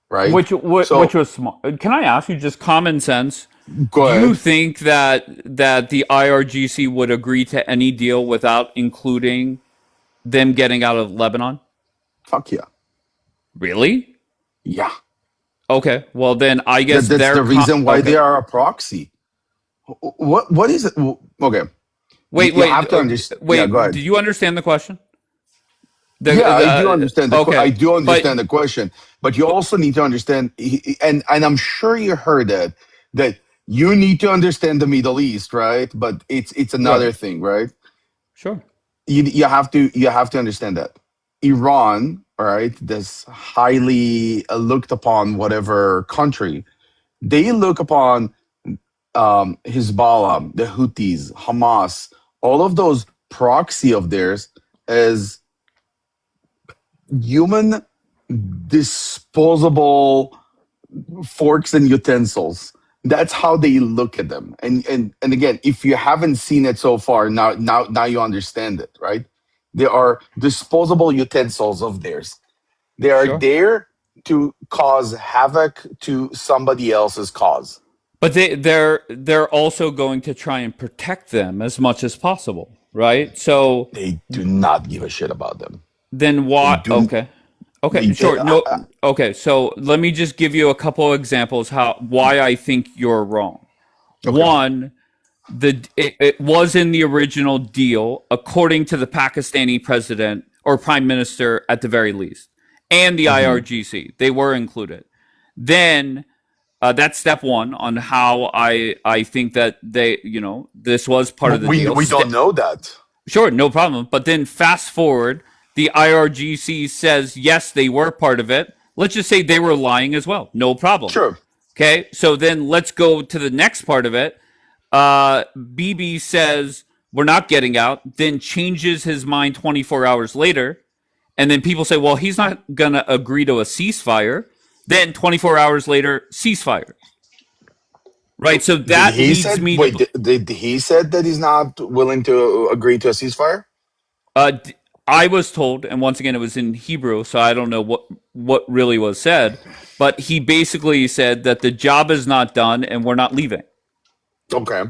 Right? Which was smart. Can I ask you, just common sense? Go ahead. Do you think that the IRGC would agree to any deal without including them getting out of Lebanon? Fuck yeah. Really? Yeah. Okay. Well, then I guess that's the reason why they are a proxy. What is it? Okay. Wait. You have to understand. Wait. Yeah, go ahead. Do you understand the question? I do understand. I do understand but, the question, but you also need to understand, and I'm sure you heard that you need to understand the Middle East, right? But it's another thing, right? Sure. You have to understand that Iran, right? This highly looked upon whatever country, they look upon Hezbollah, the Houthis, Hamas, all of those proxy of theirs as human disposable forks and utensils. That's how they look at them. And again, if you haven't seen it so far, now you understand it, right? They are disposable utensils of theirs. They are there to cause havoc to somebody else's cause. But they're also going to try and protect them as much as possible, right? So they do not give a shit about them. Then why? Okay, sure. No, okay. So let me just give you a couple of examples why I think you're wrong. Okay. One, it was in the original deal, according to the Pakistani president or prime minister at the very least, and the IRGC. They were included. Then that's step one on how I think that this was part of the deal. We don't know that. Sure, no problem. But then fast forward, the IRGC says, yes, they were part of it. Let's just say they were lying as well. No problem. Sure. Okay, so then let's go to the next part of it. Bibi says, we're not getting out, then changes his mind 24 hours later. And then people say, well, he's not going to agree to a ceasefire. Then 24 hours later, ceasefire. Right, so that leads me to... Did he said that he's not willing to agree to a ceasefire? I was told, and once again, it was in Hebrew, so I don't know what really was said, but he basically said that the job is not done and we're not leaving. Okay.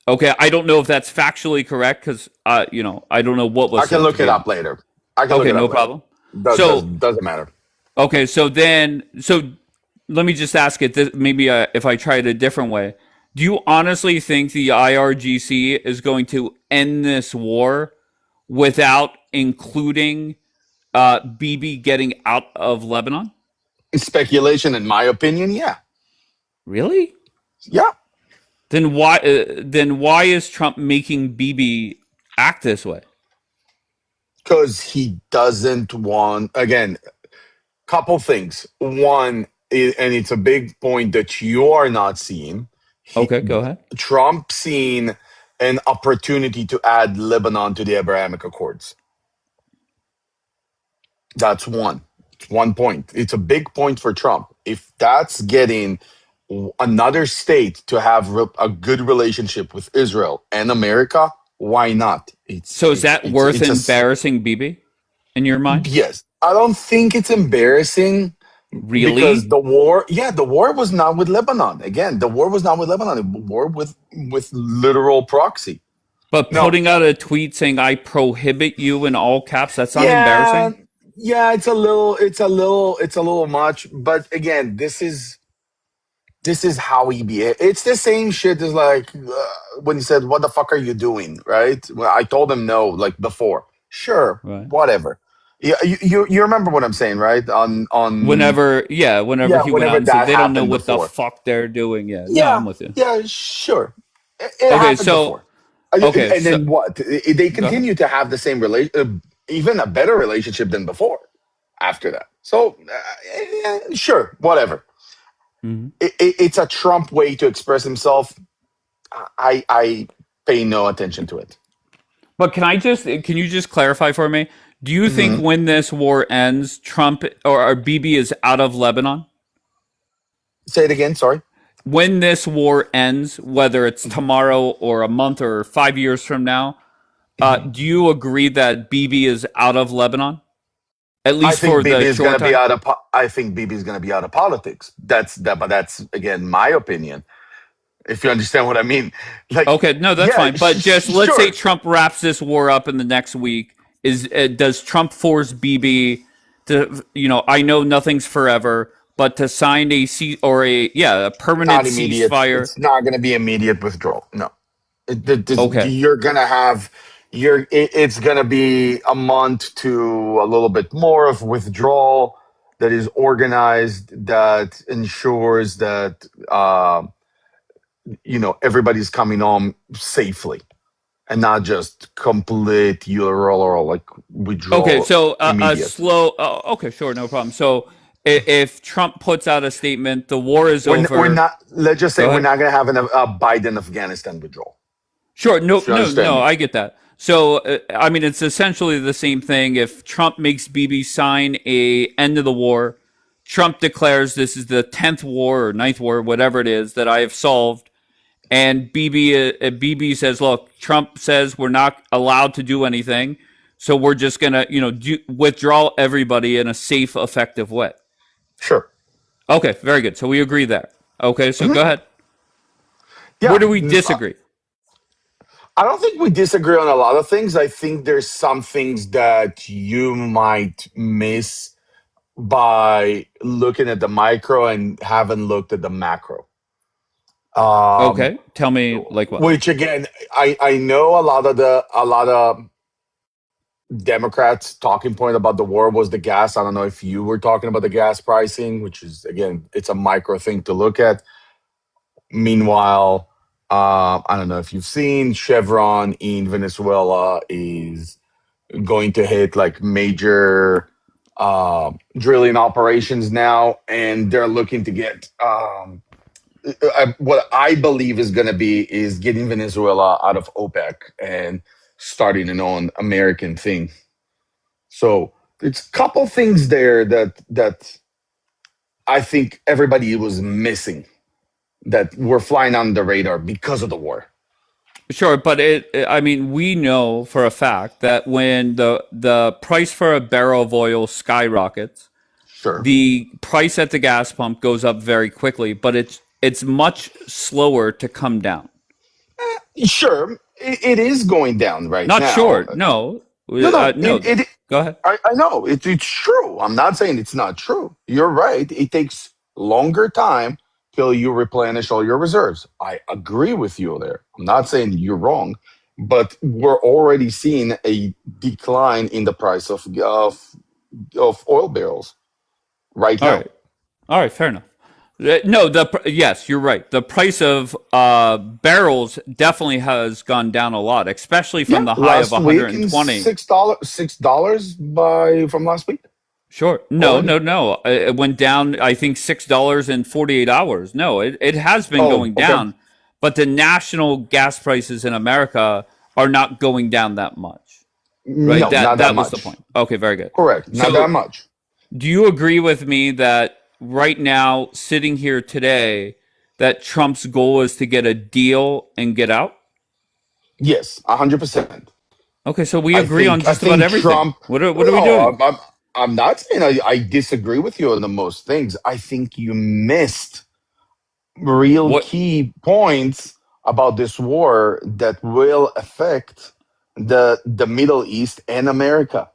Okay, I don't know if that's factually correct because, I don't know what was said. I can look it up later. Okay, no problem. Doesn't matter. Okay, so let me just ask it, maybe if I try it a different way. Do you honestly think the IRGC is going to end this war without including Bibi getting out of Lebanon? Speculation, in my opinion, yeah. Really? Yeah. Then why is Trump making Bibi act this way? Because he doesn't want, again, couple things. One, and it's a big point that you are not seeing. Okay, go ahead. Trump seen an opportunity to add Lebanon to the Abrahamic Accords. That's one. It's 1 point. It's a big point for Trump. If that's getting another state to have a good relationship with Israel and America, why not? So is that worth embarrassing Bibi in your mind? Yes. I don't think it's embarrassing. Really? Because the war was not with Lebanon. Again, the war was not with Lebanon. It was war with literal proxy. But putting out a tweet saying "I prohibit you" in all caps, that's not embarrassing. Yeah, it's a little much. But again, this is this is how he behaves. It's the same shit as like when he said, "What the fuck are you doing?" Right? Well, I told him no, like before. Sure, Right. whatever. Yeah, you remember what I'm saying, right? Whenever he went out whenever and said that they don't know happened what the before. fuck they're doing. Yeah, no, I'm Yeah, with you. yeah, sure. It Okay, happened so before. And so then what? They go ahead. continue to have the same even a better relationship than before after that. So, sure, whatever. hmm It's a Trump way to express himself. I pay no attention to it. But can you just clarify for me? Do you think Mhm. when this war ends, Trump or Bibi is out of Lebanon? Say it again. Sorry. When this war ends, whether it's tomorrow or a month or 5 years from now, do you agree that Bibi is out of Lebanon, at I least think for the Bibi is going short to be time? out of. I think Bibi is going to be out of politics. But that's again my opinion. If you understand what I mean, like, Okay, no, that's yeah, fine. But just let's say sure. Trump wraps this war up in the next week. Does Trump force Bibi to? I know nothing's forever, but to sign a permanent Not immediate. ceasefire? It's not going to be immediate withdrawal. No, Okay, you're going to have it's going to be a month to a little bit more of withdrawal that is organized, that ensures that everybody's coming home safely and not just complete or like okay. withdrawal So a immediate. slow. Oh, okay, sure, no problem. So if Trump puts out a statement, the war is We're over. not. Let's just say Go we're ahead. not going to have a Biden Afghanistan withdrawal. Sure. No, If you no, understand no. me. I get that. So, I mean, it's essentially the same thing. If Trump makes Bibi sign a end of the war, Trump declares this is the 10th war or ninth war, whatever it is that I have solved, and Bibi says, "Look, Trump says we're not allowed to do anything, so we're just gonna, withdraw everybody in a safe, effective way." Sure. Okay, very good. So we agree there. Okay, so go Mhm. ahead. Where Yeah. do we disagree? I don't think we disagree on a lot of things. I think there's some things that you might miss by looking at the micro and haven't looked at the macro. Um, Okay, tell me like what. which again, I know a lot of Democrats' talking point about the war was the gas. I don't know if you were talking about the gas pricing, which is again, it's a micro thing to look at. Meanwhile, I don't know if you've seen Chevron in Venezuela is going to hit like major drilling operations now, and they're looking to get what I believe is going to be is getting Venezuela out of OPEC and starting an own American thing. So it's a couple things there that I think everybody was missing that were flying on the radar because of the war. Sure, but I mean, we know for a fact that when the price for a barrel of oil skyrockets, Sure. the price at the gas pump goes up very quickly, but it's much slower to come down. Sure, it is going down right Not now. sure. No. No. No. Go ahead. I know it's true. I'm not saying it's not true. You're right. It takes longer time till you replenish all your reserves. I agree with you there. I'm not saying you're wrong, but we're already seeing a decline in the price of oil barrels right All now. right. All right, fair enough. No, yes, you're right. The price of barrels definitely has gone down a lot, especially from Yeah, the high of last week in 120. $6 by from last week Sure. No, already. no, no. It went down, I think, $6 in 48 hours. No, it has been Oh, going okay. down, but the national gas prices in America are not going down that much, right? No, That not that that was the much. point. Okay, very good. Correct. Not that So, much. do you agree with me that right now, sitting here today, that Trump's goal is to get a deal and get out? Yes, 100%. Okay, so we I agree on think I just about think everything. Trump. What are we No, doing? I'm not saying I disagree with you on the most things. I think you missed real What? key points about this war that will affect the Middle East and America.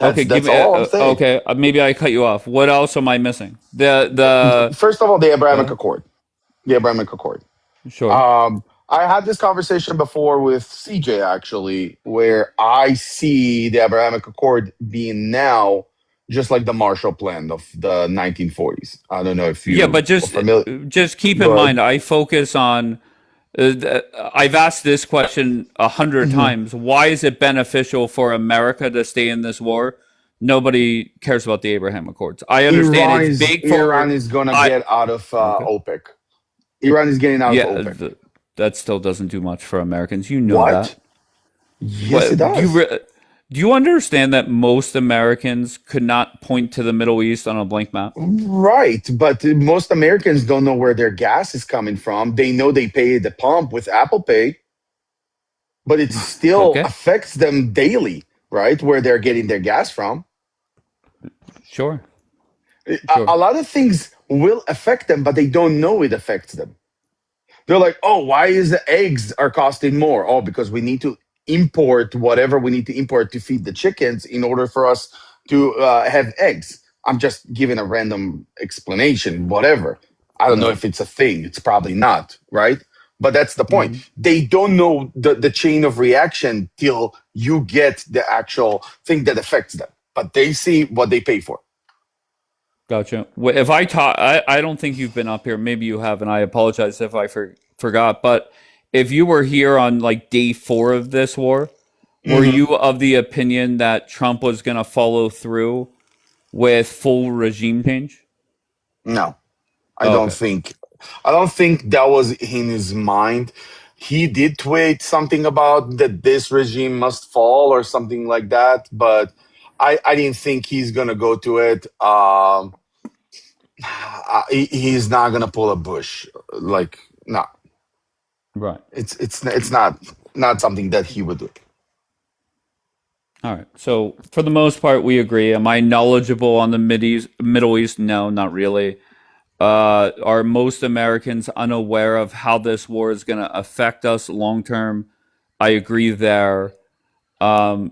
Okay, give That's me. all I'm saying. Okay, maybe I cut you off. What else am I missing? The First of all, the Go Abrahamic ahead. Accord. The Abrahamic Accord. Sure. I had this conversation before with CJ actually, where I see the Abrahamic Accord being now just like the Marshall Plan of the 1940s. I don't know if Yeah, you but are familiar. just keep in Go ahead. mind, I focus on. I've asked this question 100 Mhm. times. Why is it beneficial for America to stay in this war? Nobody cares about the Abraham Accords. I understand it's big Iran for. is gonna I get out of Okay. OPEC. Iran is getting out of Yeah, OPEC. that still doesn't do much for Americans. You know that. What? Yes, it But does. do you understand that most Americans could not point to the Middle East on a blank map? Right, but most Americans don't know where their gas is coming from. They know they pay at the pump with Apple Pay, but it still Okay. affects them daily, right? Where they're getting their gas from. Sure. A lot of things will affect them, but they don't know it affects them. They're like, oh, why is the eggs are costing more? Oh, because we need to import whatever we need to import to feed the chickens in order for us to have eggs. I'm just giving a random explanation, whatever. I don't know Right. if it's a thing. It's probably not, right? But that's the point. Mhm. They don't know the chain of reaction till you get the actual thing that affects them. But they see what they pay for. Gotcha. If I taught, I don't think you've been up here. Maybe you have, and I apologize if I forgot. But if you were here on like day 4 of this war, were Mhm. you of the opinion that Trump was going to follow through with full regime change? No. I Oh, don't okay. think that was in his mind. He did tweet something about that this regime must fall or something like that, but I didn't think he's gonna go to it. He's not gonna pull a Bush. Like no, Right. it's not something that he would do. All right. So for the most part, we agree. Am I knowledgeable on the Middle East? No, not really. Are most Americans unaware of how this war is going to affect us long term? I agree there.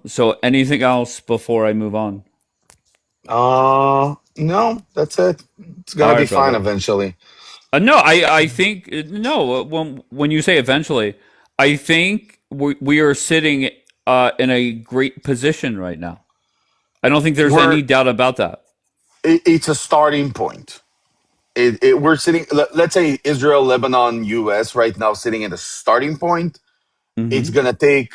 So anything else before I move on? No, that's it. It's All gonna be right, fine brother. eventually. No, I think no. When you say eventually, I think we are sitting in a great position right now. I don't think there's any doubt about that. It's a starting point. We're sitting, let's say Israel, Lebanon, US right now sitting at a starting point. It's Mm-hmm. going to take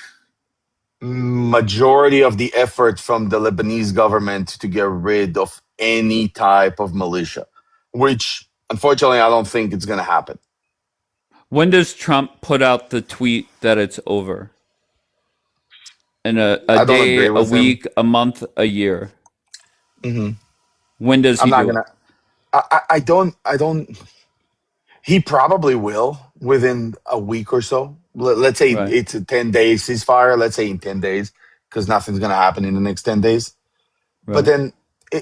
majority of the effort from the Lebanese government to get rid of any type of militia, which unfortunately I don't think it's going to happen. When does Trump put out the tweet that it's over? In a I don't day, agree a with him. week, a month, a year? hmm When does I'm he not do going it? to, I don't, he probably will within a week or so. Let's say Right. it's a 10 days ceasefire. Let's say in 10 days, because nothing's going to happen in the next 10 days. But Right. then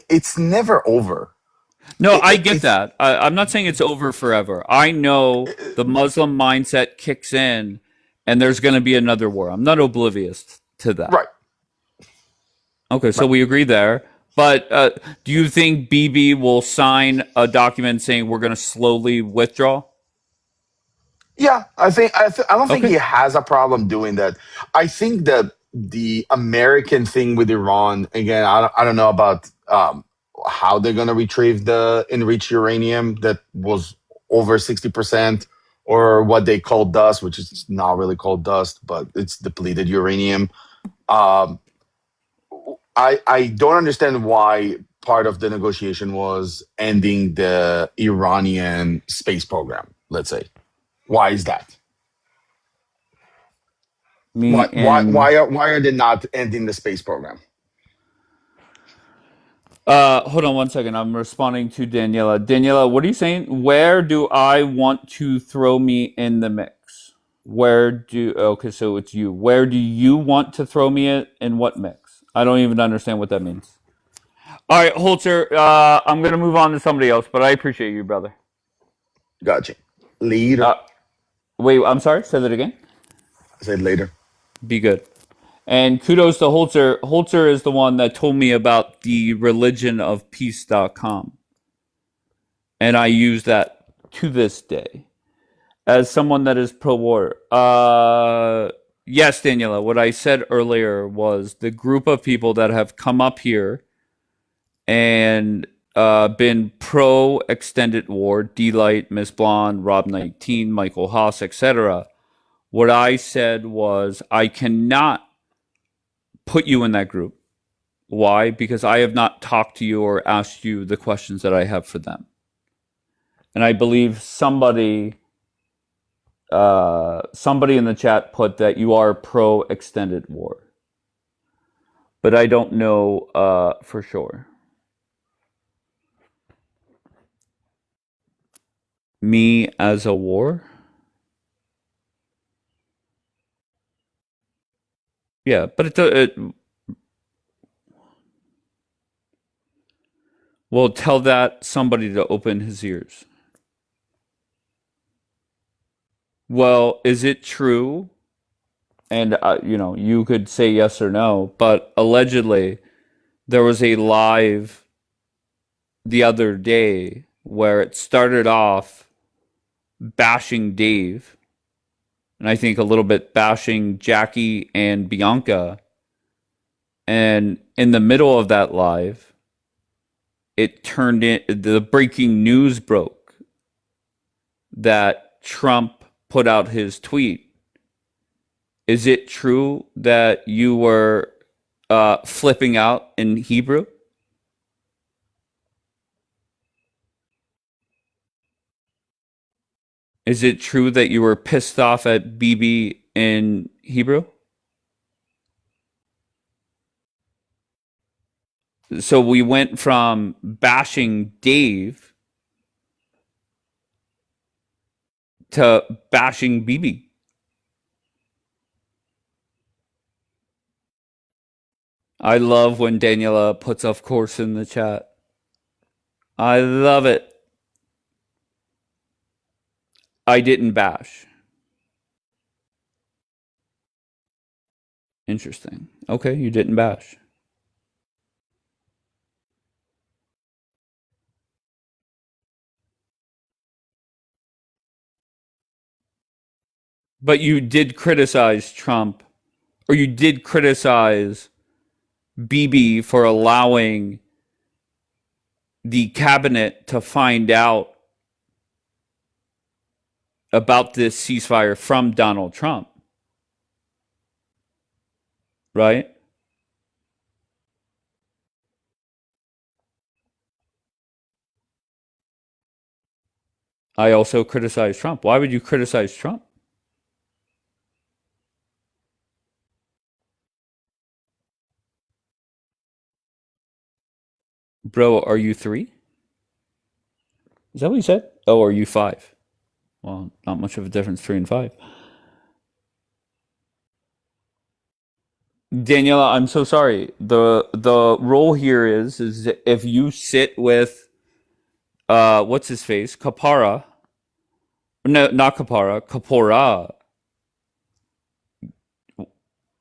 it's never over. No, I get It's that. I'm not saying it's over forever. I know the Muslim mindset kicks in, and there's going to be another war. I'm not oblivious to that. right. Okay, so we agree there. But do you think BB will sign a document saying we're going to slowly withdraw? Yeah, I don't think he Okay. has a problem doing that. I think that the American thing with Iran again. I don't know about how they're going to retrieve the enriched uranium that was over 60%, or what they call dust, which is not really called dust, but it's depleted uranium. Um, I don't understand why part of the negotiation was ending the Iranian space program. Let's say, why is that? Me and Why are they not ending the space program? hold on one second. I'm responding to Daniela. Daniela, what are you saying? Where do I want to throw me in the mix? Okay, so it's you. Where do you want to throw me in what mix? I don't even understand what that means. All right, Holzer, I'm going to move on to somebody else, but I appreciate you, brother. Gotcha. Later. Wait, I'm sorry. Say that again. I said later. Be good. And kudos to Holzer. Holzer is the one that told me about the religionofpeace.com. And I use that to this day as someone that is pro-war. Yes, Daniela, what I said earlier was the group of people that have come up here and been pro-extended war, D-Light, Miss Blonde, Rob19, Michael Haas, etc. What I said was I cannot put you in that group. Why? Because I have not talked to you or asked you the questions that I have for them. And I believe somebody in the chat put that you are pro extended war. But I don't know for sure. Me as a war? Yeah, but well, tell that somebody to open his ears. Well, is it true? And, you could say yes or no, but allegedly there was a live the other day where it started off bashing Dave, and I think a little bit bashing Jackie and Bianca. And in the middle of that live, it turned in, the breaking news broke that Trump put out his tweet. Is it true that you were flipping out in Hebrew? Is it true that you were pissed off at Bibi in Hebrew? So we went from bashing Dave to bashing Bibi. I love when Daniela puts of course in the chat. I love it. I didn't bash. Interesting. Okay, you didn't bash. But you did criticize Trump, or you did criticize Bibi for allowing the cabinet to find out about this ceasefire from Donald Trump, right? I also criticized Trump. Why would you criticize Trump? Bro, are you 3? Is that what you said? Oh, are you 5? Well, not much of a difference, 3 and 5. Daniela, I'm so sorry. The rule here is if you sit with what's his face? Kapara. No, not Kapara, Kapora.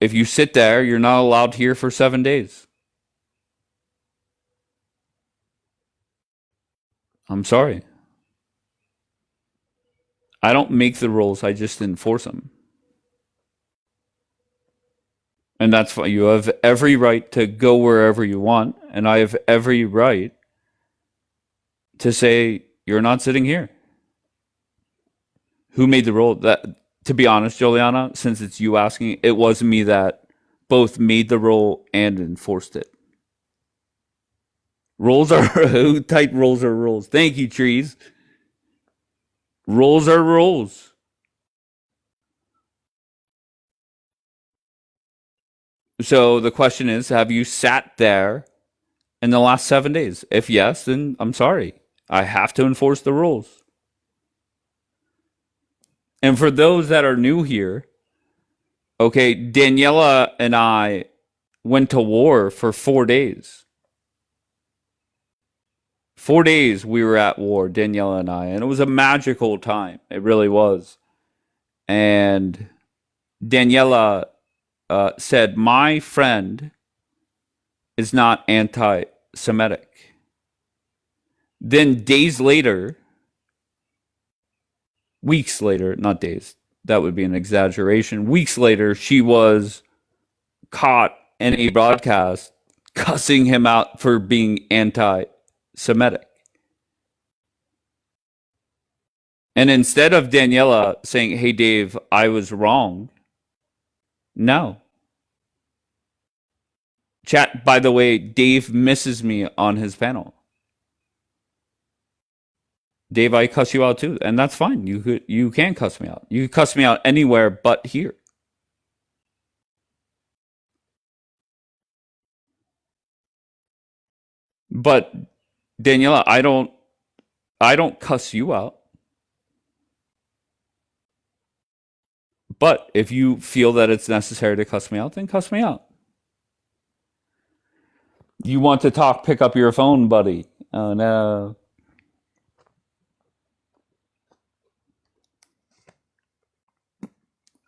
If you sit there, you're not allowed here for 7 days. I'm sorry. I don't make the rules, I just enforce them. And that's fine. You have every right to go wherever you want, and I have every right to say you're not sitting here. Who made the rule? That, to be honest, Juliana, since it's you asking, it was me that both made the rule and enforced it. Rules are who type rules are rules. Thank you, trees. Rules are rules. So the question is, have you sat there in the last 7 days? If yes, then I'm sorry. I have to enforce the rules. And for those that are new here, okay, Daniela and I went to war for 4 days. 4 days we were at war, Daniela and I, and it was a magical time. It really was. And Daniela said, my friend is not anti-Semitic. Then days later, weeks later, not days, that would be an exaggeration. Weeks later, she was caught in a broadcast cussing him out for being anti-Semitic. And instead of Daniela saying, hey, Dave, I was wrong. No. Chat, by the way, Dave misses me on his panel. Dave, I cuss you out too, and that's fine. You can cuss me out. You can cuss me out anywhere but here. But Daniela, I don't cuss you out. But if you feel that it's necessary to cuss me out, then cuss me out. You want to talk, pick up your phone, buddy. Oh no.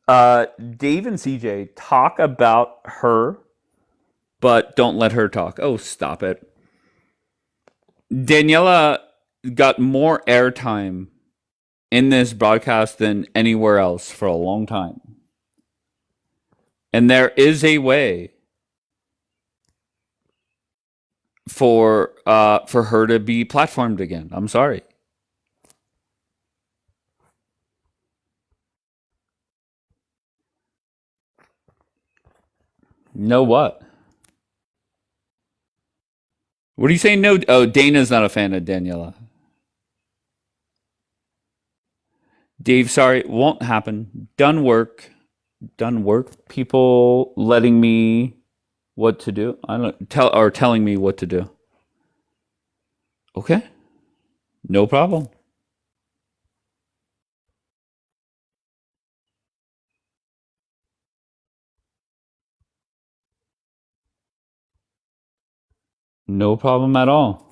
Dave and CJ, talk about her, but don't let her talk. Oh, stop it. Daniela got more airtime in this broadcast than anywhere else for a long time. And there is a way for her to be platformed again. I'm sorry. No what? What are you saying? No. Oh, Dana's not a fan of Daniela. Dave, sorry, it won't happen. Done work. Done work. People letting me what to do. I don't telling me what to do. Okay. No problem. No problem at all.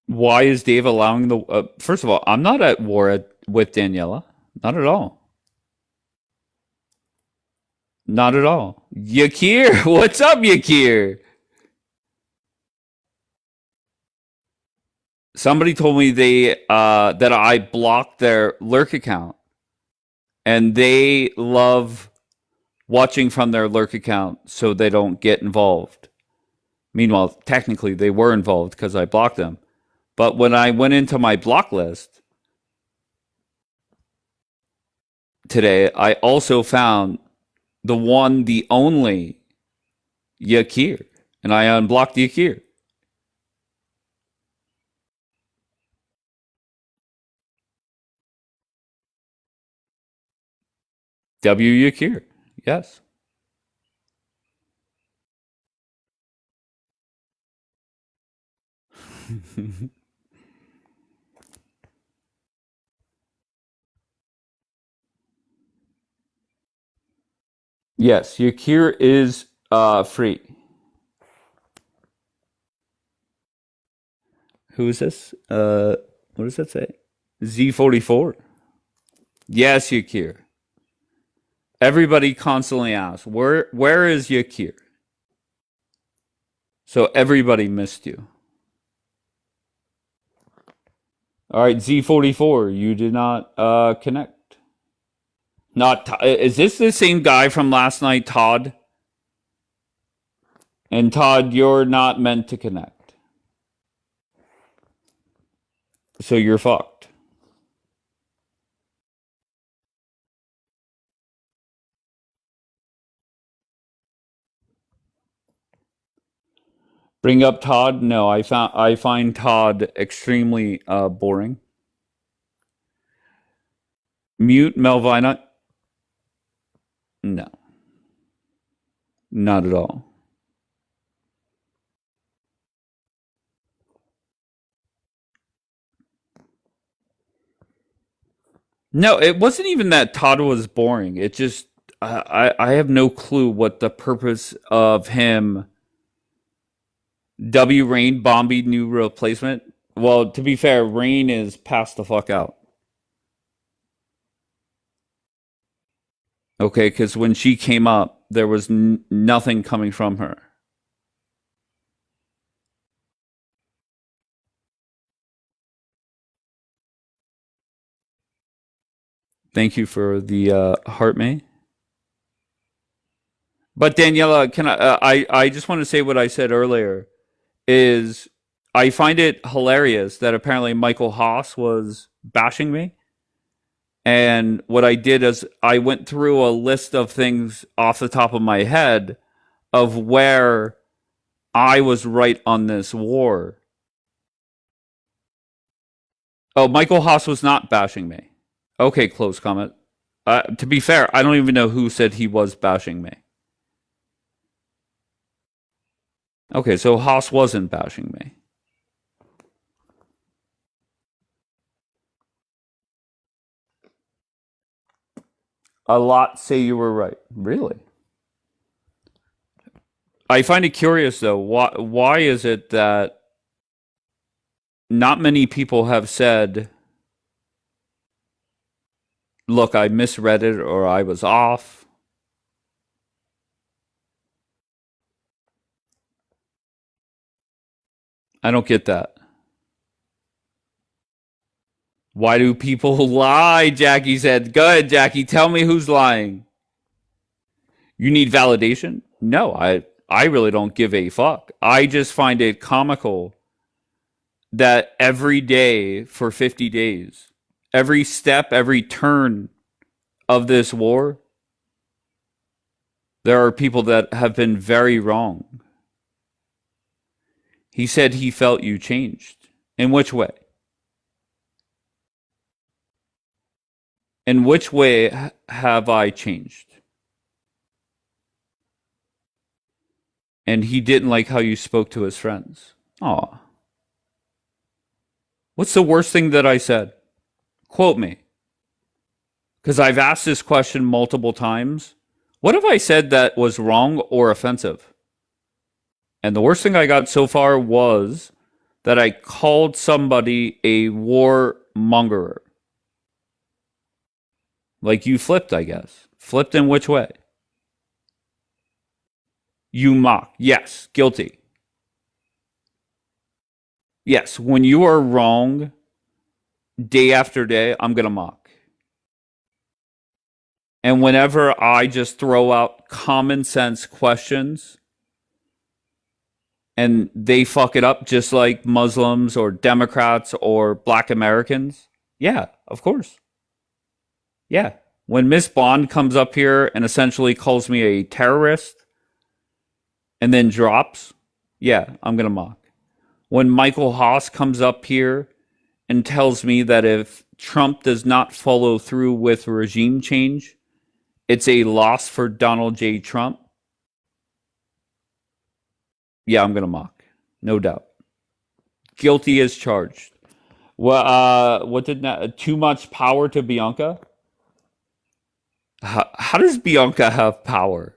Why is Dave allowing the... first of all, I'm not at war with Daniela. Not at all. Not at all. Yakir, what's up, Yakir? Somebody told me that I blocked their Lurk account. And they love watching from their Lurk account so they don't get involved. Meanwhile, technically, they were involved because I blocked them. But when I went into my block list today, I also found the one, the only Yakir. And I unblocked Yakir. W. Yakir. Yes. Yes, Yakir is free. Who is this? What does that say? Z44. Yes, Yakir. Everybody constantly asks, where is Yakir? So everybody missed you. All right, Z44, you did not connect. Is this the same guy from last night, Todd? And Todd, you're not meant to connect. So you're fucked. Bring up Todd? No, I find Todd extremely boring. Mute Melvina? No. Not at all. No, it wasn't even that Todd was boring. It just I have no clue what the purpose of him W Rain Bombi new replacement. Well, to be fair, Rain is passed the fuck out. Okay, because when she came up, there was nothing coming from her. Thank you for the heart, May. But Daniela, can I just want to say what I said earlier is I find it hilarious that apparently Michael Haas was bashing me. And what I did is I went through a list of things off the top of my head of where I was right on this war. Oh, Michael Haas was not bashing me. Okay, close comment. To be fair, I don't even know who said he was bashing me. Okay, so Haas wasn't bashing me. A lot say you were right. Really? I find it curious though. Why is it that not many people have said, look, I misread it or I was off? I don't get that. Why do people lie? Jackie said. Go ahead, Jackie. Tell me who's lying. You need validation? No, I really don't give a fuck. I just find it comical that every day for 50 days, every step, every turn of this war, there are people that have been very wrong. He said he felt you changed. In which way? In which way have I changed? And he didn't like how you spoke to his friends. Aw. What's the worst thing that I said? Quote me. Because I've asked this question multiple times. What have I said that was wrong or offensive? And the worst thing I got so far was that I called somebody a warmongerer. Like you flipped, I guess. Flipped in which way? You mock. Yes, guilty. Yes, when you are wrong day after day, I'm going to mock. And whenever I just throw out common sense questions and they fuck it up just like Muslims or Democrats or Black Americans, yeah, of course. Yeah. When Miss Bond comes up here and essentially calls me a terrorist and then drops, yeah, I'm going to mock. When Michael Haas comes up here and tells me that if Trump does not follow through with regime change, it's a loss for Donald J. Trump, yeah, I'm going to mock. No doubt. Guilty as charged. Well, what did that? Too much power to Bianca? How does Bianca have power?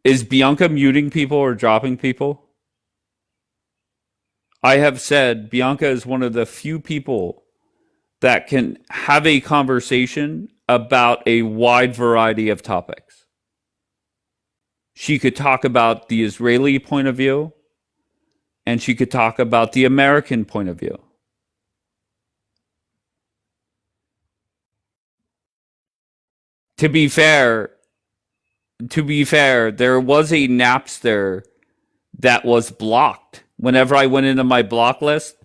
Is Bianca muting people or dropping people? I have said Bianca is one of the few people that can have a conversation about a wide variety of topics. She could talk about the Israeli point of view, and she could talk about the American point of view. To be fair, there was a Napster that was blocked. Whenever I went into my block list,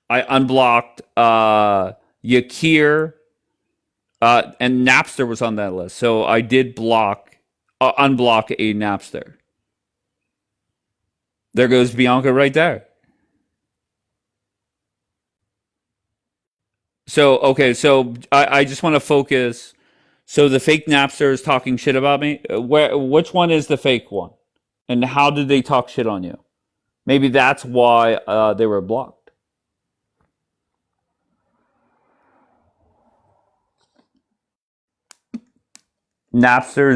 I unblocked Yakir, and Napster was on that list. So I did unblock a Napster. There goes Bianca right there. So, okay, so I just want to focus. So the fake Napster is talking shit about me. Which one is the fake one? And how did they talk shit on you? Maybe that's why they were blocked. Napster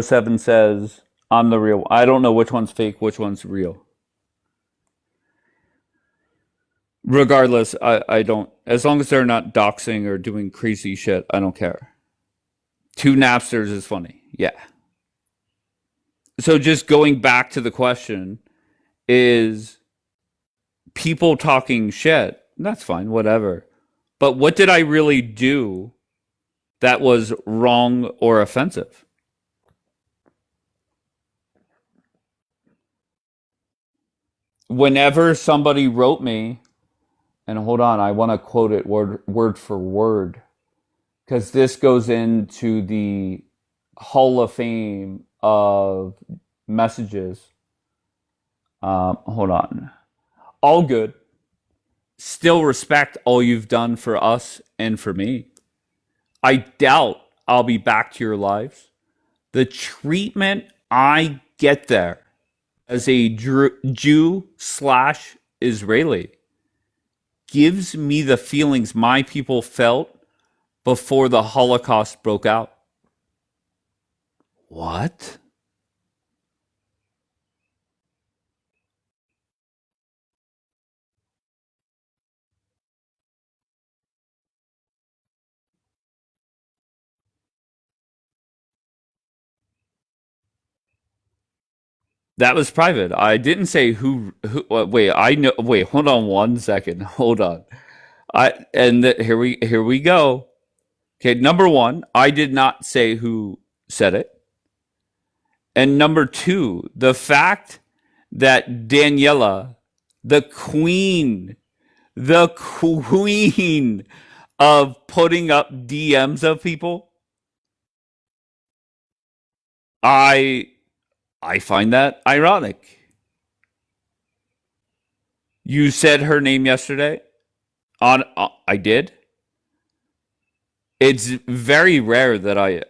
007 says, I'm the real one. I don't know which one's fake, which one's real. Regardless, I don't. As long as they're not doxing or doing crazy shit, I don't care. Two Napsters is funny. Yeah. So just going back to the question is people talking shit. That's fine, whatever. But what did I really do that was wrong or offensive? Whenever somebody wrote me, and hold on, I want to quote it word for word, because this goes into the Hall of Fame of messages. Hold on. All good. Still respect all you've done for us and for me. I doubt I'll be back to your lives. The treatment I get there as a Jew/Israeli gives me the feelings my people felt before the Holocaust broke out. What? That was private. I didn't say who wait, I know. Wait, hold on 1 second. Hold on. Here we go. Okay, number one, I did not say who said it. And number two, the fact that Daniela, the queen of putting up DMs of people, I find that ironic. You said her name yesterday. I did. It's very rare that I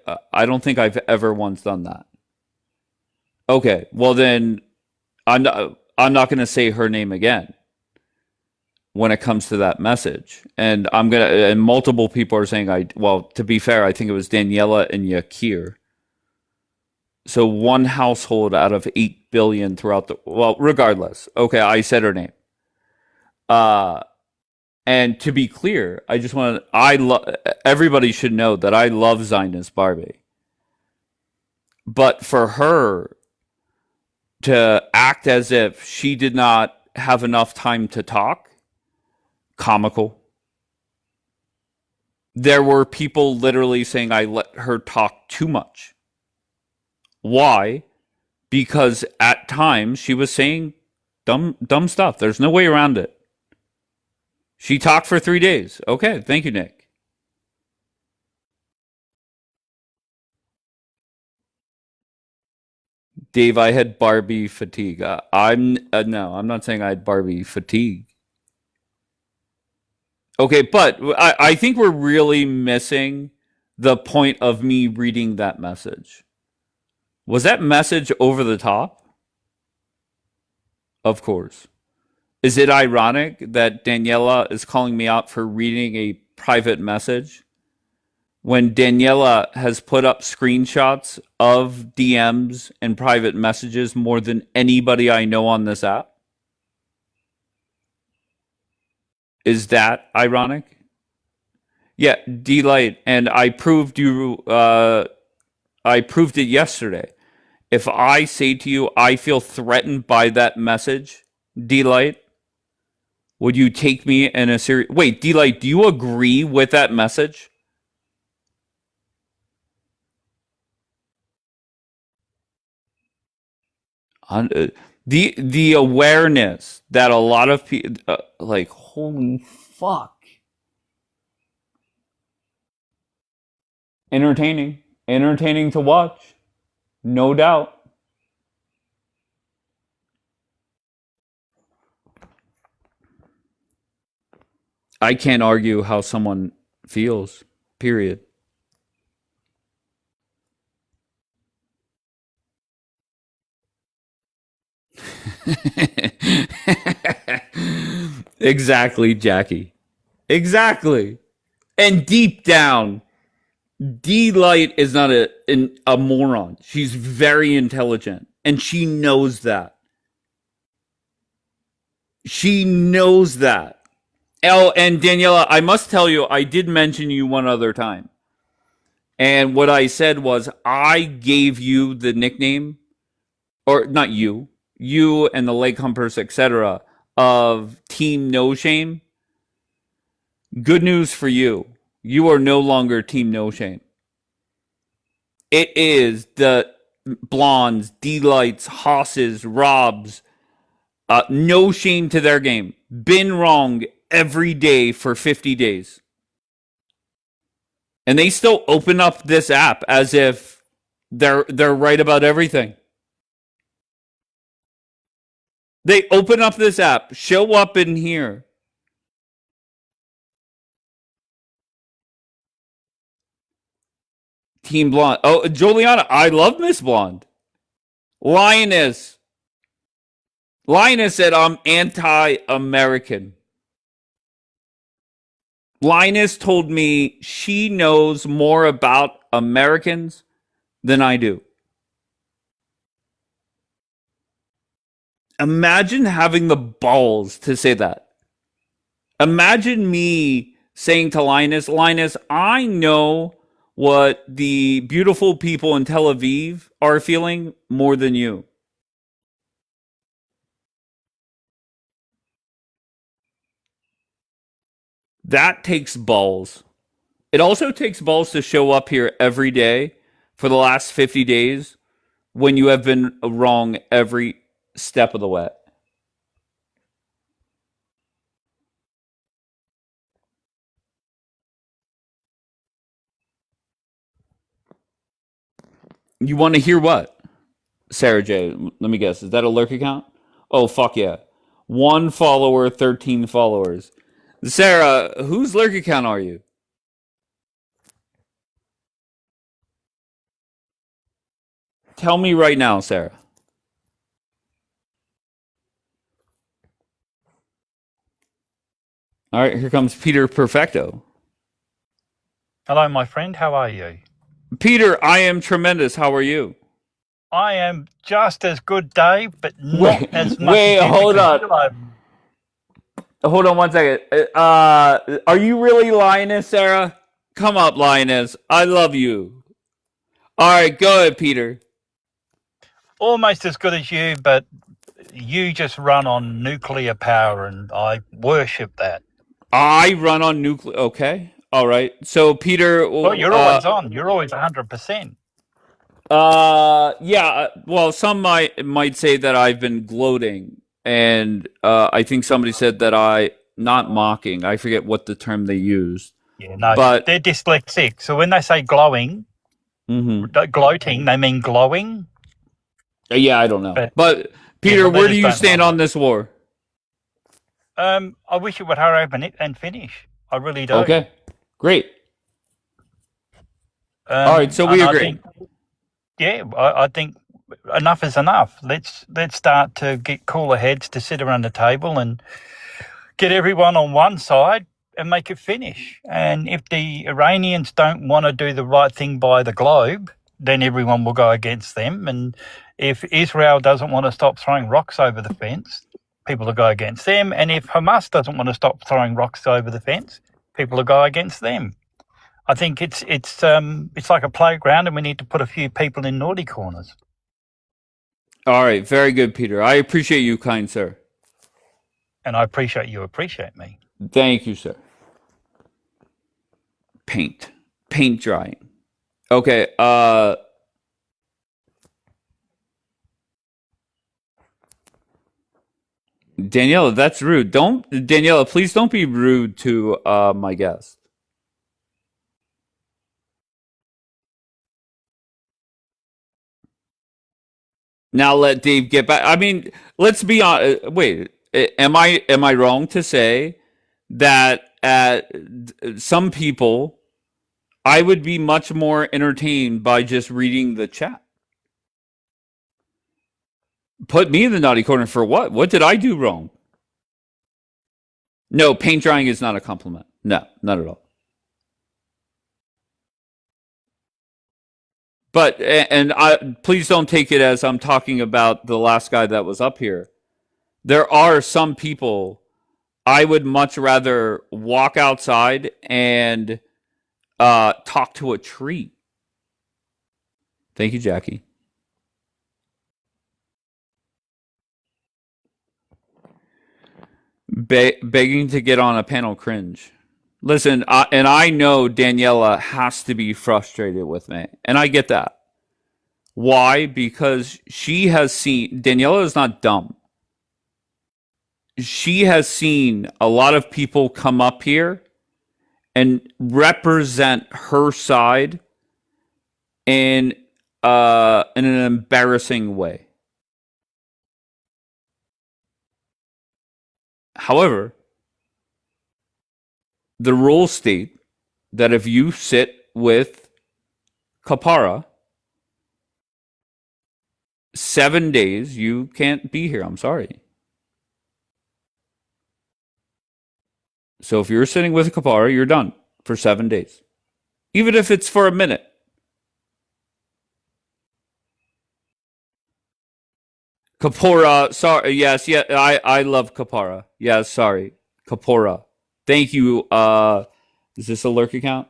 don't think I've ever once done that. Okay, well then I'm not going to say her name again when it comes to that message. And and multiple people are saying well, to be fair, I think it was Daniela and Yakir. So one household out of 8 billion throughout regardless. Okay, I said her name. And to be clear, I just want to, everybody should know that I love Zionist Barbie. But for her to act as if she did not have enough time to talk, comical. There were people literally saying I let her talk too much. Why? Because at times she was saying dumb stuff. There's no way around it. She talked for 3 days. Okay, thank you, Nick. Dave, I had Barbie fatigue. No, I'm not saying I had Barbie fatigue. Okay, but I think we're really missing the point of me reading that message. Was that message over the top? Of course. Is it ironic that Daniela is calling me out for reading a private message when Daniela has put up screenshots of DMs and private messages more than anybody I know on this app? Is that ironic? Yeah, D-Light, and I proved it yesterday. If I say to you, I feel threatened by that message, D-Light, would you take me in a serious... Wait, D-Light, do you agree with that message? The awareness that a lot of people... like, holy fuck. Entertaining to watch. No doubt. I can't argue how someone feels, period. Exactly, Jackie. Exactly. And deep down, D-Light is not a moron. She's very intelligent. And she knows that. She knows that. Oh, and Daniela, I must tell you, I did mention you one other time. And what I said was, I gave you the nickname, or not you, you and the Lake Humpers, etc., of Team No Shame. Good news for you. You are no longer Team No Shame. It is the Blondes, D-Lights, Hosses, Robs. No shame to their game. Been wrong every day for 50 days. And they still open up this app as if they're right about everything. They open up this app, show up in here. Team Blonde. Oh, Juliana, I love Miss Blonde. Lioness said I'm anti-American. Linus told me she knows more about Americans than I do. Imagine having the balls to say that. Imagine me saying to Linus, I know what the beautiful people in Tel Aviv are feeling more than you. That takes balls. It also takes balls to show up here every day for the last 50 days when you have been wrong every step of the way. You want to hear what? Sarah J, let me guess. Is that a lurk account? Oh, fuck yeah. 1 follower, 13 followers. Sarah, whose lurk account are you? Tell me right now, Sarah. All right, here comes Peter Perfecto. Hello, my friend. How are you? Peter, I am tremendous. How are you? I am just as good, Dave, but not as much. Wait, hold on. Hold on 1 second. Are you really Lioness, Sarah? Come up, Lioness. I love you. All right, go ahead, Peter. Almost as good as you, but you just run on nuclear power, and I worship that. I run on nuclear. Okay. All right. So, Peter. Well, you're always on. You're always 100%. Yeah. Well, some might say that I've been gloating, and I think somebody said that not mocking. I forget what the term they used. Yeah, no, but they're dyslexic. So when they say gloating, gloating, they mean glowing. Yeah, I don't know. But Peter, yeah, where do you stand on this war? I wish it would hurry up and finish. I really do. Okay, great. All right, so we agree. I think enough is enough. Let's start to get cooler heads to sit around the table and get everyone on one side and make it finish. And if the Iranians don't want to do the right thing by the globe, then everyone will go against them. And if Israel doesn't want to stop throwing rocks over the fence, people will go against them. And if Hamas doesn't want to stop throwing rocks over the fence, people will go against them. I think it's like a playground, and we need to put a few people in naughty corners. All right, very good, Peter. I appreciate you, kind sir. And I appreciate you appreciate me. Thank you, sir. Paint drying. Okay, Daniela, that's rude. Daniela, please don't be rude to my guest. Now let Dave get back. I mean, let's be honest. Wait, am I wrong to say that some people, I would be much more entertained by just reading the chat? Put me in the naughty corner for what? What did I do wrong? No, paint drying is not a compliment. No, not at all. But, and please don't take it as I'm talking about the last guy that was up here. There are some people I would much rather walk outside and talk to a tree Thank you, Jackie. Begging to get on a panel cringe. Listen, and I know Daniela has to be frustrated with me, and I get that. Why? Because she has seen, Daniela is not dumb. She has seen a lot of people come up here and represent her side in an embarrassing way. However, the rules state that if you sit with Kapara, 7 days, you can't be here. I'm sorry. So if you're sitting with Kapara, you're done for 7 days. Even if it's for a minute. Kapora, sorry, yes, yeah, I love Kapara. Yeah, sorry. Kapora. Thank you. Is this a lurk account?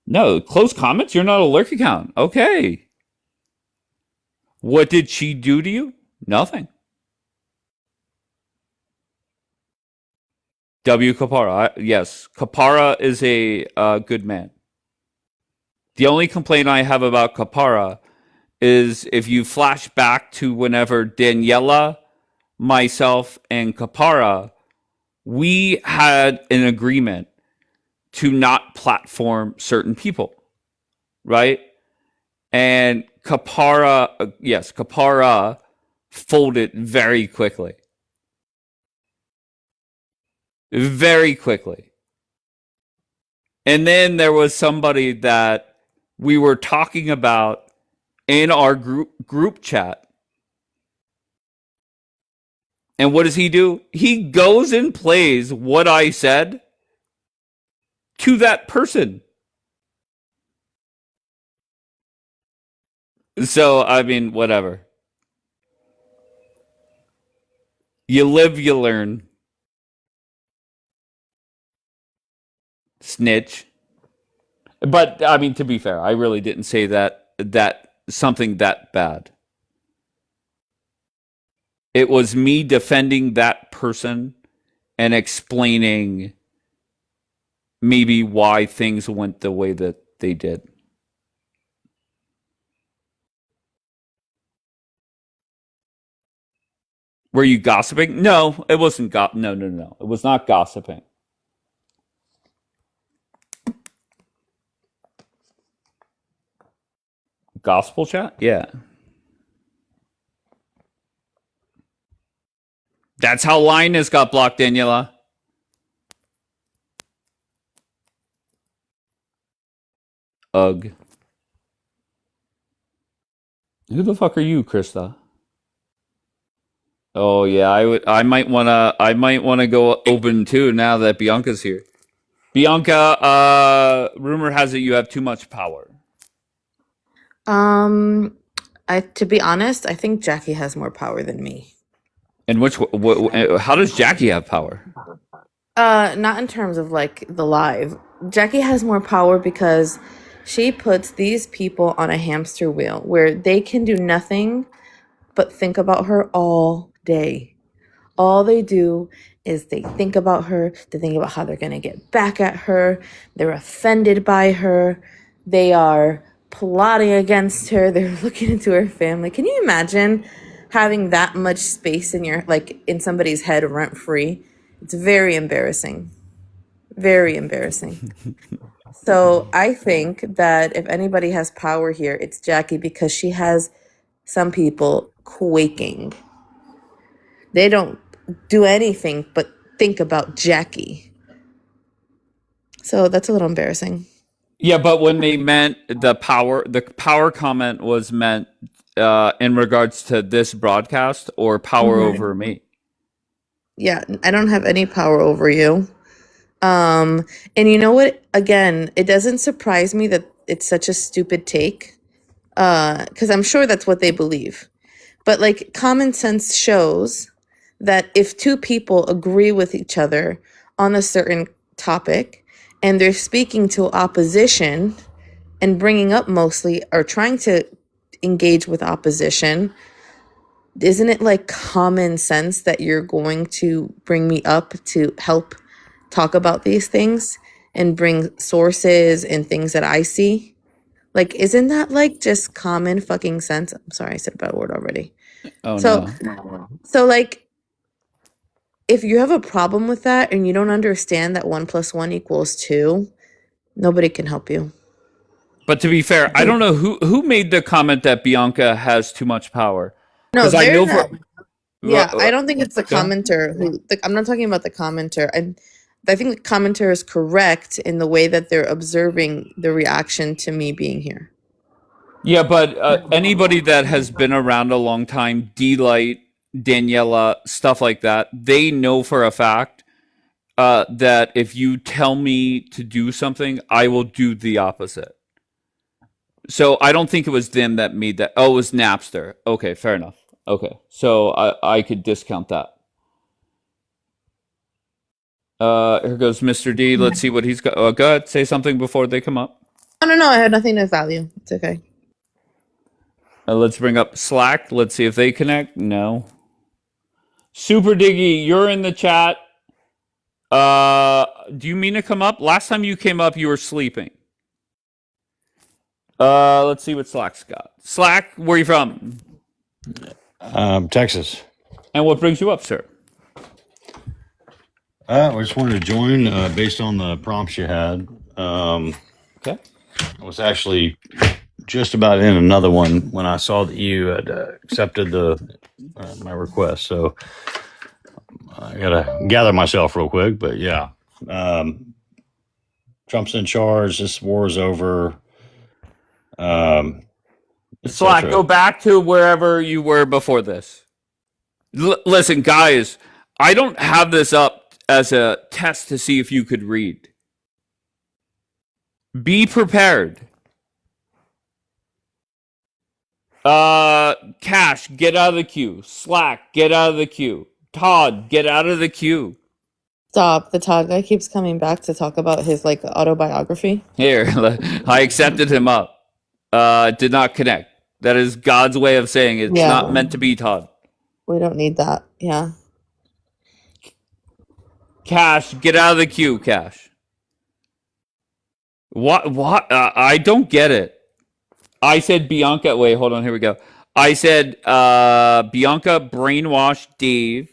No, close comments? You're not a lurk account. Okay. What did she do to you? Nothing. W. Kapara. Yes, Kapara is a good man. The only complaint I have about Kapara is if you flash back to whenever Daniela, myself, and Kapara, we had an agreement to not platform certain people, right? And Kapara, yes, Kapara folded very quickly. Very quickly. And then there was somebody that we were talking about in our group chat. And what does he do? He goes and plays what I said to that person. So, I mean, whatever. You live, you learn. Snitch. But, I mean, to be fair, I really didn't say that something that bad. It was me defending that person and explaining maybe why things went the way that they did. Were you gossiping? No, it wasn't. No. It was not gossiping. Gospel chat? Yeah. That's how Linus got blocked, Daniela. Ugh. Who the fuck are you, Krista? Oh yeah, I might wanna go open too now that Bianca's here. Bianca, rumor has it you have too much power. To be honest, I think Jackie has more power than me. And how does Jackie have power? Not in terms of like the live. Jackie has more power because she puts these people on a hamster wheel where they can do nothing but think about her all day. All they do is they think about her, they think about how they're going to get back at her, they're offended by her, they are plotting against her, they're looking into her family. Can you imagine having that much space in somebody's head rent free? It's very embarrassing. Very embarrassing. So I think that if anybody has power here, it's Jackie, because she has some people quaking. They don't do anything but think about Jackie. So that's a little embarrassing. Yeah, but when they meant the power comment was meant in regards to this broadcast or power over me. Yeah, I don't have any power over you. And you know what? Again, it doesn't surprise me that it's such a stupid take, because I'm sure that's what they believe. But like, common sense shows that if two people agree with each other on a certain topic and they're speaking to opposition and bringing up mostly or trying to engage with opposition, isn't it like common sense that you're going to bring me up to help talk about these things and bring sources and things that I see? Like, isn't that like just common fucking sense? I'm sorry, I said a bad word already. Oh So, no. like, if you have a problem with that and you don't understand that 1 + 1 = 2, nobody can help you. But to be fair, I don't know who made the comment that Bianca has too much power. No, Because I they're know not. for Yeah, I don't think it's the Go ahead. commenter who. I'm not talking about the commenter. I think the commenter is correct in the way that they're observing the reaction to me being here. Yeah, but anybody that has been around a long time, D-Light, Daniela, stuff like that, they know for a fact that if you tell me to do something, I will do the opposite. So I don't think it was them that made that. Oh, it was Napster. Okay, fair enough. Okay, so I could discount that. Here goes Mr. D. Let's see what he's got. Go ahead, say something before they come up. No, I had nothing to value. It's okay. Let's bring up Slack. Let's see if they connect. No. Super Diggy, you're in the chat. Do you mean to come up? Last time you came up, you were sleeping. Let's see what Slack's got. Slack, where are you from? Texas. And what brings you up, sir? I just wanted to join based on the prompts you had. Okay. I was actually just about in another one when I saw that you had accepted my request. So I gotta gather myself real quick. But yeah, Trump's in charge. This war is over. Slack, go back to wherever you were before this. Listen, guys, I don't have this up as a test to see if you could read. Be prepared. Cash, get out of the queue. Slack, get out of the queue. Todd, get out of the queue. Stop. The Todd guy keeps coming back to talk about his like autobiography. Here, I accepted him up. Did not connect. That is God's way of saying it's Yeah. not meant to be, Todd. We don't need that. Yeah. Cash, get out of the queue, Cash. What? I don't get it. I said Bianca. Wait, hold on. Here we go. I said Bianca brainwashed Dave.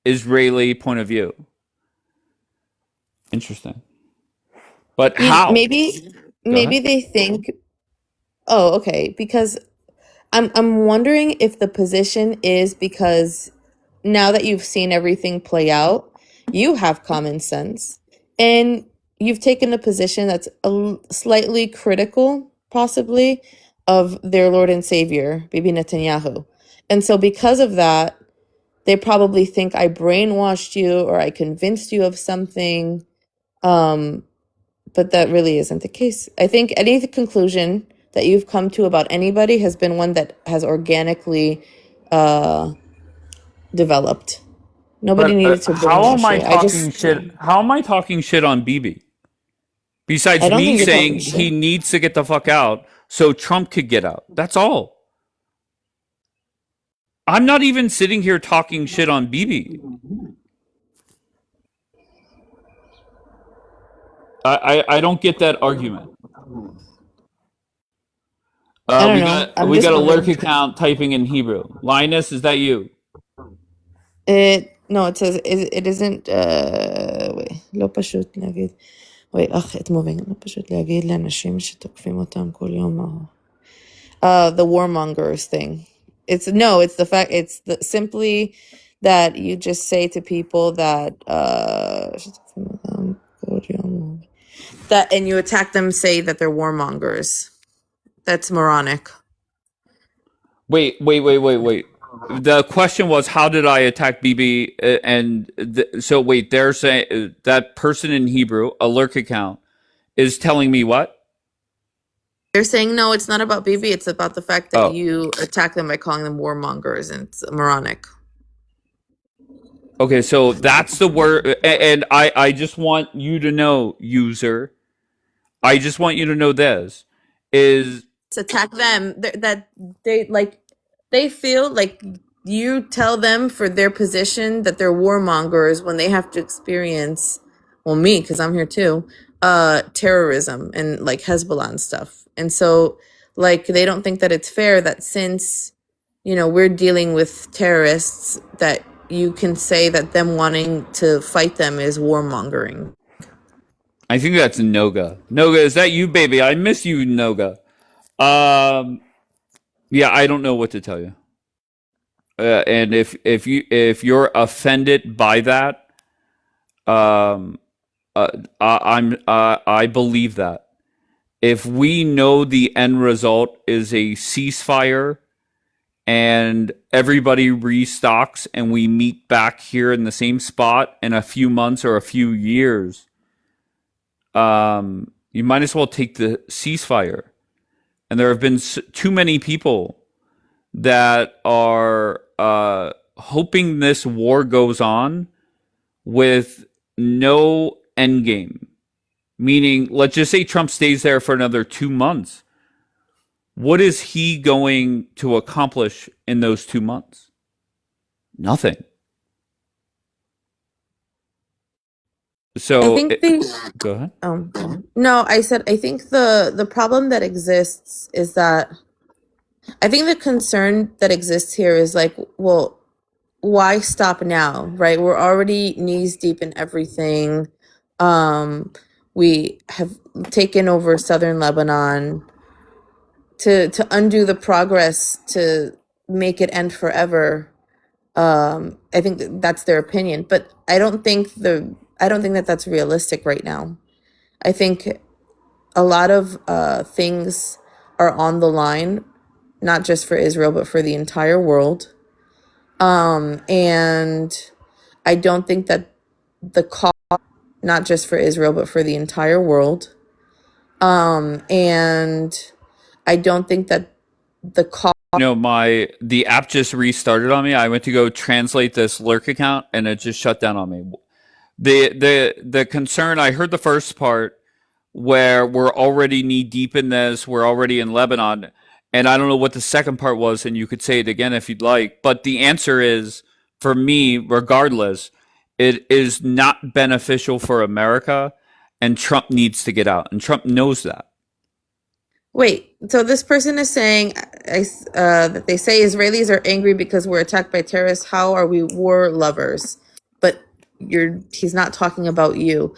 Israeli point of view. Interesting. But how? Maybe ahead. they think. Oh, okay. Because I'm wondering if the position is because now that you've seen everything play out, you have common sense and you've taken a position that's slightly critical, possibly, of their Lord and Savior, Bibi Netanyahu. And so because of that, they probably think I brainwashed you or I convinced you of something. But that really isn't the case. I think any conclusion that you've come to about anybody has been one that has organically developed. Nobody But, needed to how brainwash am I you. talking shit? How am I talking shit on Bibi? Besides I don't me think you're saying talking he shit. needs to get the fuck out so Trump could get out. That's all. I'm not even sitting here talking shit on Bibi. I don't get that argument. I don't We know. got I'm we just got a lurk wondering. account typing in Hebrew. Linus, is that you? No, it says it isn't. wait, לא פשוט להגיד. wait, it's moving. לא פשוט להגיד לאנשים שתוקפים אותם כל יום. The warmongers thing. It's the fact. It's simply that you just say to people that that and you attack them, say that they're warmongers. That's moronic. Wait. The question was, how did I attack Bibi? So wait, they're saying that person in Hebrew, a lurk account, is telling me what? They're saying no, it's not about BB. It's about the fact that Oh, you attack them by calling them warmongers, and it's moronic. okay. So that's the word, and I just want you to know, user. I just want you to know this is attack them, that they like, they feel like you tell them for their position that they're warmongers when they have to experience, well, me, because I'm here too, terrorism and like Hezbollah and stuff. And so like they don't think that it's fair that since, you know, we're dealing with terrorists, that you can say that them wanting to fight them is warmongering. I think that's Noga. Noga, is that you, baby? I miss you, Noga. Yeah, I don't know what to tell you. And if you're offended by that, I believe that. If we know the end result is a ceasefire and everybody restocks and we meet back here in the same spot in a few months or a few years, you might as well take the ceasefire. And there have been too many people that are hoping this war goes on with no end game. Meaning, let's just say Trump stays there for another 2 months. What is he going to accomplish in those 2 months? Nothing. So, I think they. Go ahead. No, I said I think the problem that exists is that I think the concern that exists here is like, well, why stop now, right? We're already knees deep in everything. We have taken over southern Lebanon. To undo the progress to make it end forever. I think that's their opinion, but I don't think that that's realistic right now. I think a lot of things are on the line, not just for Israel, but for the entire world. And I don't think that the cost, not just for Israel, but for the entire world. And I don't think that the cost. The app just restarted on me. I went to go translate this Lurk account and it just shut down on me. The concern, I heard the first part where we're already knee deep in this, we're already in Lebanon, and I don't know what the second part was, and you could say it again if you'd like, but the answer is, for me, regardless, it is not beneficial for America, and Trump needs to get out, and Trump knows that. Wait, so this person is saying that they say Israelis are angry because we're attacked by terrorists. How are we war lovers? But he's not talking about you.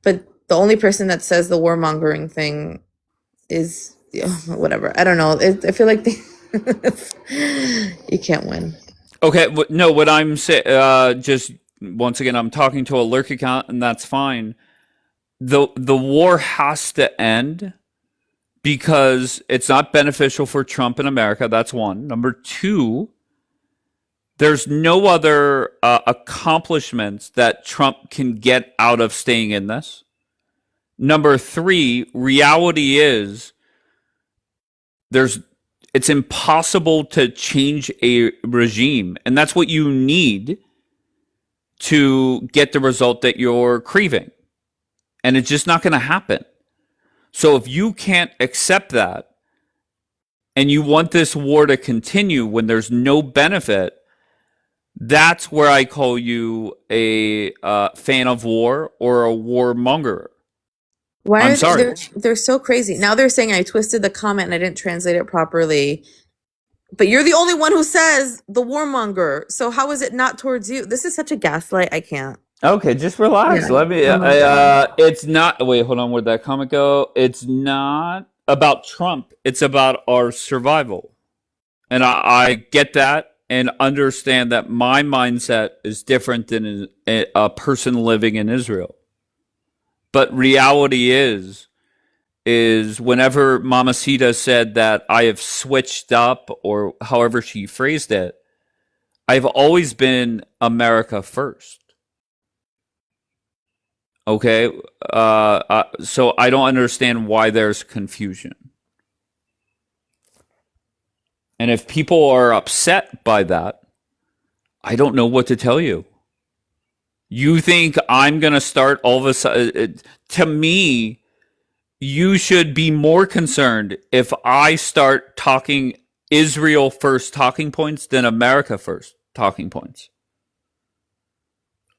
But the only person that says the warmongering thing is whatever. I don't know. I feel like you can't win. Okay, no, what I'm saying, just once again, I'm talking to a Lurk account, and that's fine. The war has to end. Because it's not beneficial for Trump in America. That's one. Number two, there's no other accomplishments that Trump can get out of staying in this. Number three, reality is it's impossible to change a regime. And that's what you need to get the result that you're craving. And it's just not going to happen. So if you can't accept that and you want this war to continue when there's no benefit, that's where I call you a fan of war or a warmonger. I'm sorry. They're so crazy. Now they're saying I twisted the comment and I didn't translate it properly. But you're the only one who says the warmonger. So how is it not towards you? This is such a gaslight. I can't. Okay, just relax. Yeah. Let me. It's not. Wait, hold on. Where'd that comment go? It's not about Trump. It's about our survival, and I get that and understand that my mindset is different than a person living in Israel. But reality is whenever Mamacita said that I have switched up, or however she phrased it, I've always been America first. Okay, so I don't understand why there's confusion. And if people are upset by that, I don't know what to tell you. You think I'm going to start all of a sudden? To me, you should be more concerned if I start talking Israel first talking points than America first talking points.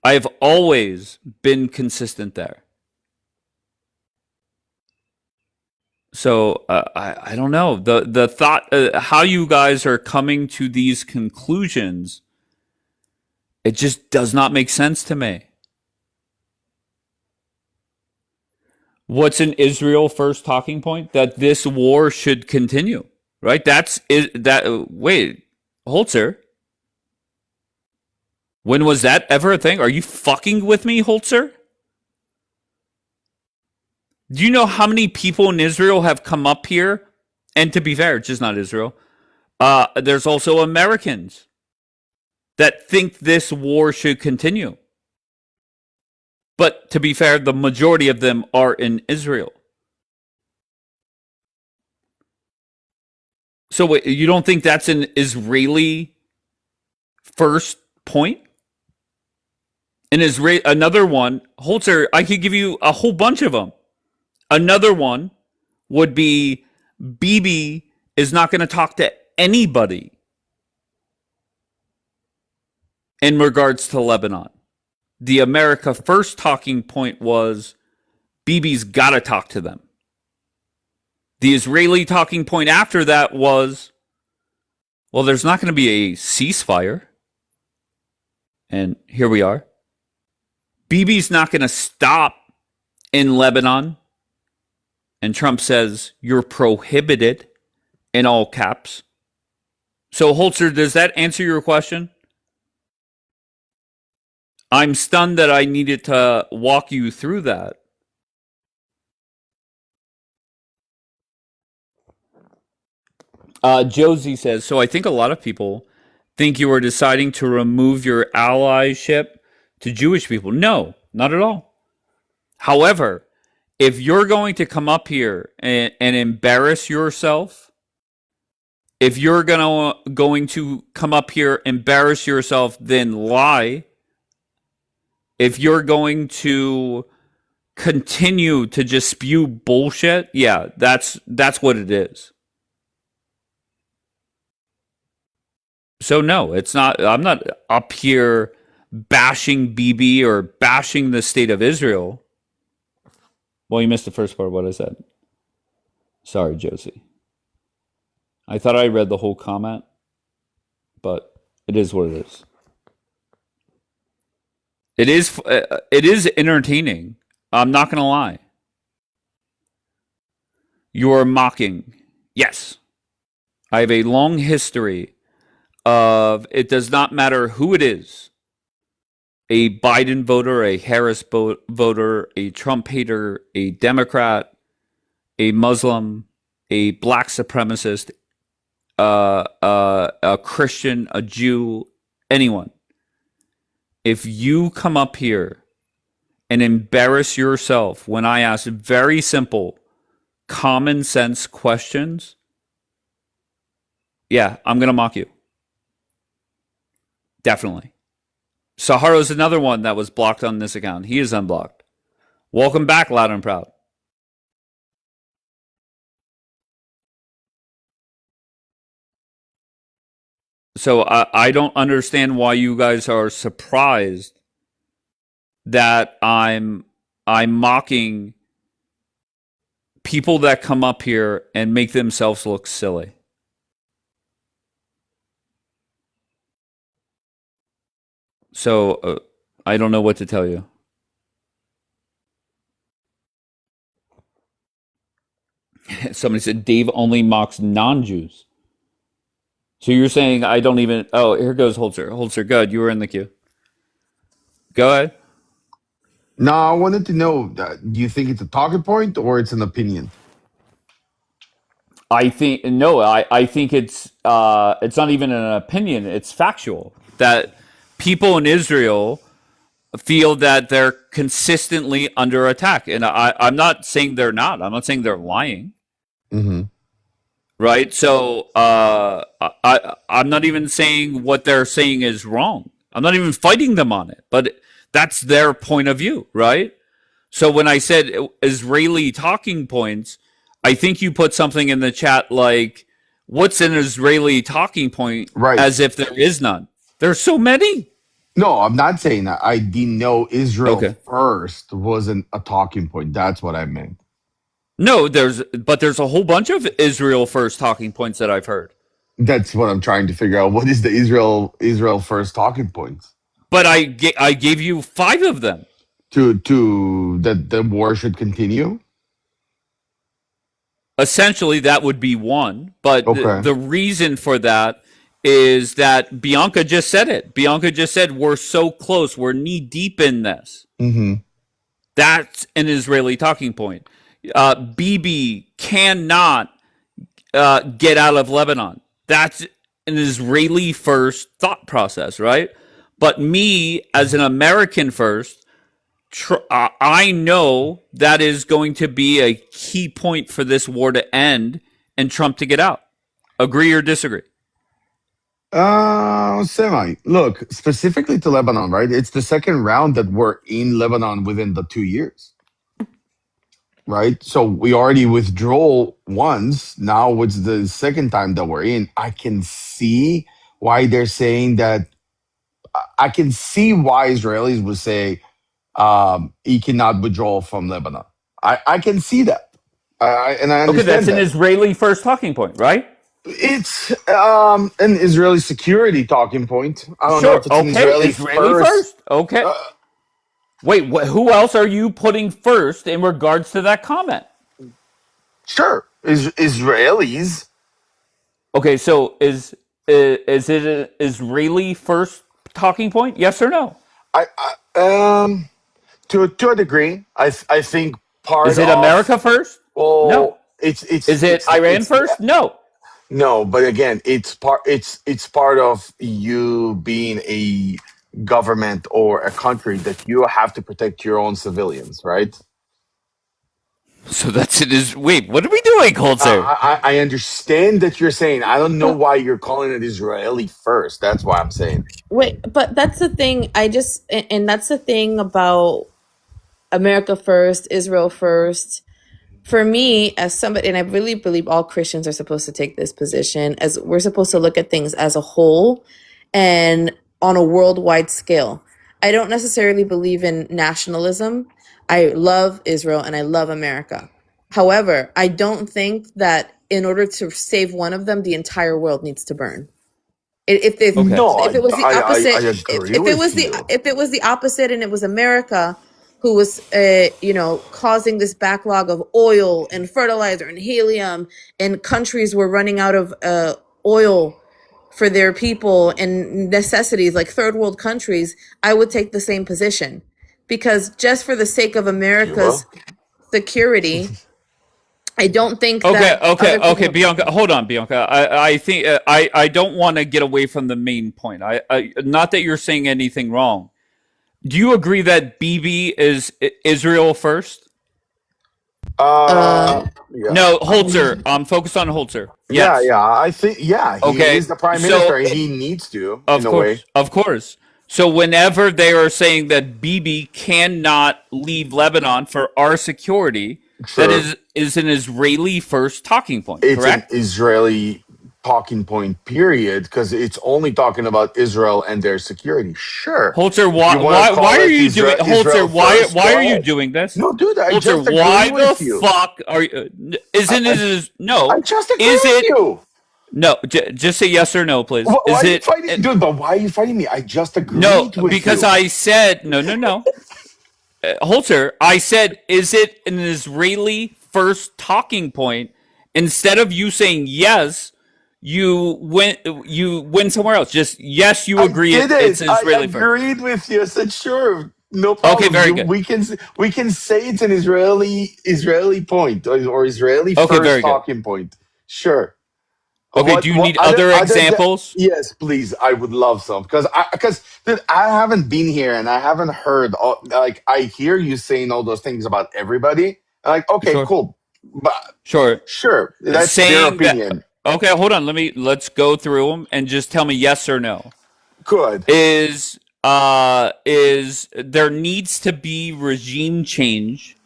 I have always been consistent there. So I don't know the thought how you guys are coming to these conclusions. It just does not make sense to me. What's an Israel first talking point? That this war should continue, right? Wait, Holzer. When was that ever a thing? Are you fucking with me, Holzer? Do you know how many people in Israel have come up here? And to be fair, it's just not Israel. There's also Americans that think this war should continue. But to be fair, the majority of them are in Israel. So wait, you don't think that's an Israeli first point? Another one, Holzer, I could give you a whole bunch of them. Another one would be Bibi is not going to talk to anybody in regards to Lebanon. The America first talking point was Bibi's got to talk to them. The Israeli talking point after that was, well, there's not going to be a ceasefire. And here we are. Bibi's not going to stop in Lebanon. And Trump says, you're prohibited, in all caps. So, Holzer, does that answer your question? I'm stunned that I needed to walk you through that. Josie says, so I think a lot of people think you are deciding to remove your allyship to Jewish people. No, not at all. However, if you're going to come up here and embarrass yourself, if you're going to come up here, embarrass yourself, then lie, if you're going to continue to just spew bullshit, yeah, that's what it is. So no, it's not. I'm not up here bashing Bibi or bashing the state of Israel. Well, you missed the first part of what I said. Sorry, Josie. I thought I read the whole comment, but it is what it is. It is entertaining. I'm not going to lie. You're mocking. Yes. I have a long history of it does not matter who it is. A Biden voter, a Harris voter, a Trump hater, a Democrat, a Muslim, a black supremacist, a Christian, a Jew, anyone. If you come up here and embarrass yourself when I ask very simple, common sense questions, yeah, I'm going to mock you. Definitely. Saharo's another one that was blocked on this account. He is unblocked. Welcome back, Loud and Proud. So I don't understand why you guys are surprised that I'm mocking people that come up here and make themselves look silly. So I don't know what to tell you. Somebody said Dave only mocks non-Jews. So you're saying I don't even... Oh, here goes Holzer. Holzer, good. You were in the queue. Go ahead. No, I wanted to know, do you think it's a talking point or it's an opinion? I think... No, I think it's not even an opinion. It's factual. That people in Israel feel that they're consistently under attack. And I'm not saying they're not. I'm not saying they're lying. Mm-hmm. Right? So I'm not even saying what they're saying is wrong. I'm not even fighting them on it. But that's their point of view, right? So when I said Israeli talking points, I think you put something in the chat like, what's an Israeli talking point? Right. As if there is none. There's so many. No, I'm not saying that. I didn't know Israel Okay. first wasn't a talking point. That's what I meant. No, there's a whole bunch of Israel first talking points that I've heard. That's what I'm trying to figure out. What is the Israel first talking points? But I gave you 5 of them. To that the war should continue? Essentially, that would be one. But Okay. the reason for that is that Bianca just said it. Bianca just said, we're so close. We're knee deep in this. Mm-hmm. That's an Israeli talking point. Bibi cannot get out of Lebanon. That's an Israeli first thought process, right? But me, as an American first, I know that is going to be a key point for this war to end and Trump to get out. Agree or disagree? Semi. Look, specifically to Lebanon, right? It's the second round that we're in Lebanon within the 2 years. Right? So we already withdrew once. Now it's the second time that we're in. I can see why they're saying that. I can see why Israelis would say he cannot withdraw from Lebanon. I can see that. And I Okay, that's understand an that. Israeli first talking point, right? It's an Israeli security talking point. I don't know Sure. if it's an Okay, Israeli first. Okay. Wait, who else are you putting first in regards to that comment? Sure, Israelis. Okay, so is it an Israeli first talking point? Yes or no? To a degree, I think part Is it of America first? well, No. it's Is it Iran first? No. No, but again, it's part of you being a government or a country that you have to protect your own civilians, right? So that's it. Is wait, what are we doing, Colter? I understand that you're saying. I don't know why you're calling it Israeli first. That's why I'm saying. Wait, but that's the thing. And that's the thing about America first, Israel first. For me, as somebody, and I really believe all Christians are supposed to take this position, as we're supposed to look at things as a whole and on a worldwide scale. I don't necessarily believe in nationalism. I love Israel and I love America. However, I don't think that in order to save one of them, the entire world needs to burn. If Okay. No, if it was the I opposite, agree if it was with you. if it was the opposite, and it was America who was causing this backlog of oil and fertilizer and helium, and countries were running out of oil for their people and necessities, like third world countries, I would take the same position, because just for the sake of America's security, I don't think that other Okay, people- Bianca. Hold on, Bianca. I think I don't want to get away from the main point. I not that you're saying anything wrong. Do you agree that BB is Israel first? Yeah. No, Holzer. Focus on Holzer. Yes. Yeah. I think he Okay, is the prime so minister. And he needs to, in a way. Of course. So whenever they are saying that BB cannot leave Lebanon for our security, Sure. that is an Israeli first talking point, It's correct? an Israeli talking point, period, because it's only talking about Israel and their security. Sure. Holzer, If you wanna call why are it you doing Israel Holzer? Why first, are go you ahead. doing this? No, dude, I Holzer, just agree why with the you. fuck are you? Isn't it? No. I just agree Is with it? you. No. Just say yes or no, please. Why Is are you it? fighting, dude? But why are you fighting me? I just agreed No, with because you. I said no. Holzer, I said, is it an Israeli first talking point? Instead of you saying yes, you went somewhere else. Just yes, you agree I did it's it. an Israeli I first. agreed with you. I said sure, no problem. Okay, very good. We can say it's an Israeli point or Israeli Okay, first very good. talking point. Sure. Okay, do you need other examples? Yes, please. I would love some because I haven't been here and I haven't heard I hear you saying all those things about everybody. I'm like, okay, Sure. cool, but Sure. that's their Saying that. opinion. Okay, hold on. Let's go through them and just tell me yes or no. Good. Is is there needs to be regime change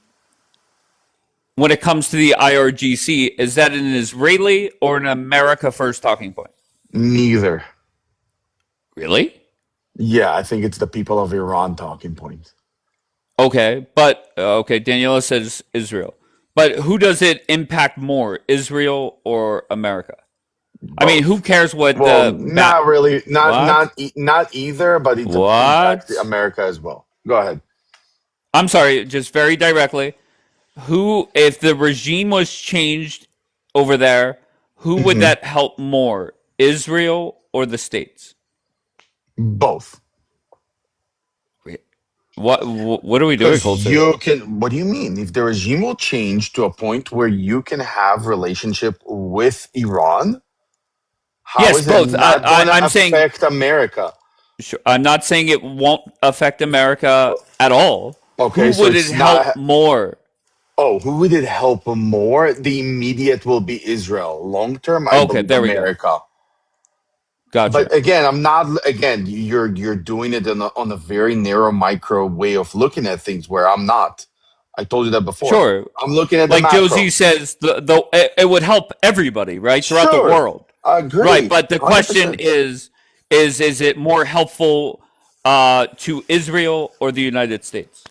when it comes to the IRGC. Is that an Israeli or an America first talking point? Neither. Really? Yeah, I think it's the people of Iran talking point. Okay, but okay, Daniela says Israel. But who does it impact more, Israel or America? I mean, who cares what Well, the not really, What? not either, but it impacts What? America as well. Go ahead. I'm sorry, just very directly. Who, if the regime was changed over there, who would Mhm. that help more, Israel or the States? Both. What are we doing, Because Colter? you can. What do you mean? If the regime will change to a point where you can have relationship with Iran, how Yes, is that both. not going to I'm saying, affect America? sure, I'm not saying it won't affect America at all. Okay, Who so would it it's help not. more? Oh, who would it help more? The immediate will be Israel. Long term, I Okay, believe there we go. America. Gotcha. But again, I'm not. Again, you're doing it on a very narrow micro way of looking at things where I'm not. I told you that before. Sure. I'm looking at the Like macro. Josie says, it would help everybody, right, throughout the Sure, world. I Right, agree, but the question 100%. is it more helpful to Israel or the United States?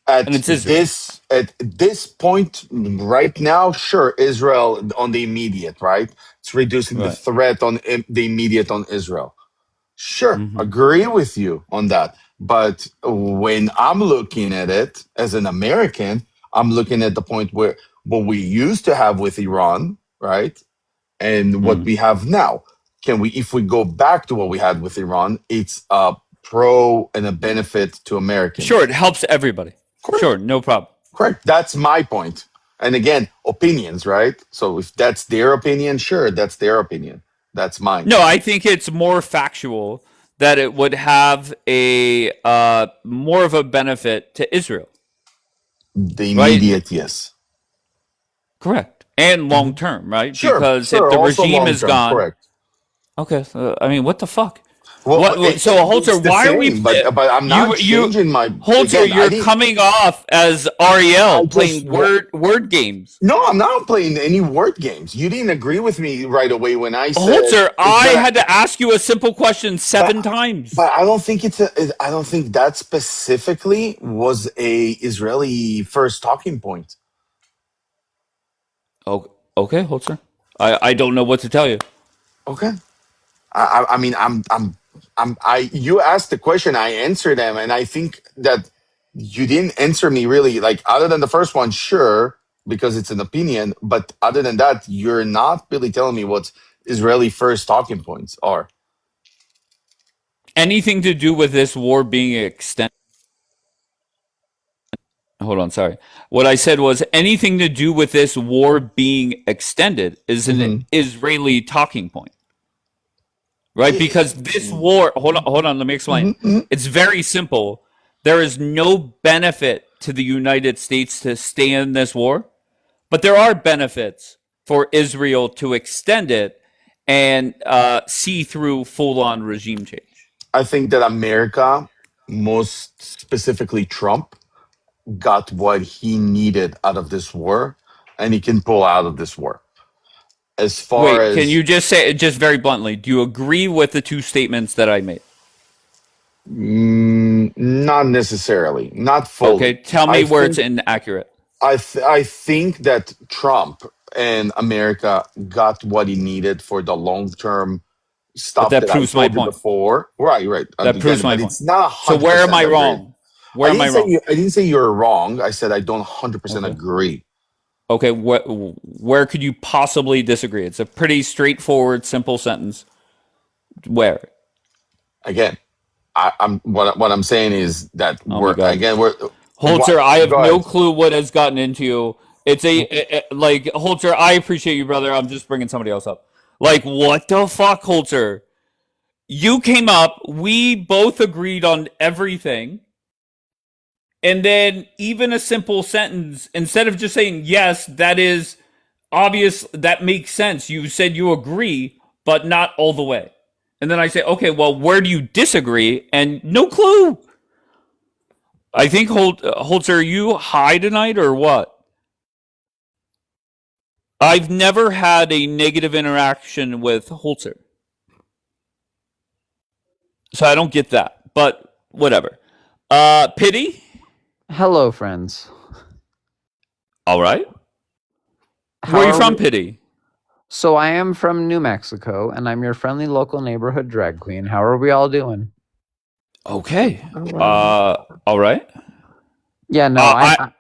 And it's Israel. At this point right now, sure, Israel on the immediate, right? It's reducing the Right. threat on the immediate on Israel. Sure, Mm-hmm. agree with you on that. But when I'm looking at it as an American, I'm looking at the point where what we used to have with Iran, right? And what we have now. Can we, if we go back to what we had with Iran, it's a pro and a benefit to Americans. Sure, it helps everybody. Sure, no problem. Correct. That's my point. And again, opinions, right? So if that's their opinion, sure, that's their opinion. That's mine. No, I think it's more factual that it would have a more of a benefit to Israel. The Right? immediate, yes. Correct. And long term, right? Sure, Because sure. if the Also regime long is term, gone, correct. okay. I mean, what the fuck? Well, So it's Holzer, the why are we? same, but I'm not changing my. Holzer, Again, I you're didn't. coming off as Ariel I playing just word games. No, I'm not playing any word games. You didn't agree with me right away when I said Holzer, it's I gonna. had to ask you a simple question 7 times. But I don't think it's a. I don't think that specifically was a Israeli first talking point. Oh, okay, Holzer. I don't know what to tell you. Okay. I mean, you asked the question, I answered them, and I think that you didn't answer me really. Like, other than the first one, sure, because it's an opinion, but other than that, you're not really telling me what Israeli first talking points are. Anything to do with this war being extended? Hold on, sorry. What I said was anything to do with this war being extended is an Israeli talking point. Right? Because this war, hold on, let me explain. It's very simple. There is no benefit to the United States to stay in this war, but there are benefits for Israel to extend it and see through full-on regime change. I think that America, most specifically Trump, got what he needed out of this war, and he can pull out of this war. As far Wait, as can you just say, just very bluntly, do you agree with the 2 statements that I made? Not necessarily, not fully. Okay, tell me where it's inaccurate. I think that Trump and America got what he needed for the long term stuff that that I proves my told you point. before. Right. That proves my but point. it's not So 100%. where am I agree. wrong? Where am I wrong? I didn't say you're wrong. I said I don't 100% agree. Okay, where could you possibly disagree? It's a pretty straightforward, simple sentence. Where? Again, I'm what I'm saying is that we're Holzer, I have go no ahead. clue what has gotten into you. It's like Holzer. I appreciate you, brother. I'm just bringing somebody else up. Like, what the fuck, Holzer? You came up. We both agreed on everything. And then even a simple sentence, instead of just saying, yes, that is obvious, that makes sense. You said you agree, but not all the way. And then I say, okay, well, where do you disagree? And no clue. I think Holzer, are you high tonight or what? I've never had a negative interaction with Holzer. So I don't get that, but whatever. Pity? Hello, friends. All right. How Where are you are from, we? Pity? So I am from New Mexico, and I'm your friendly local neighborhood drag queen. How are we all doing? Okay. Oh, wow. All right. Yeah, no, I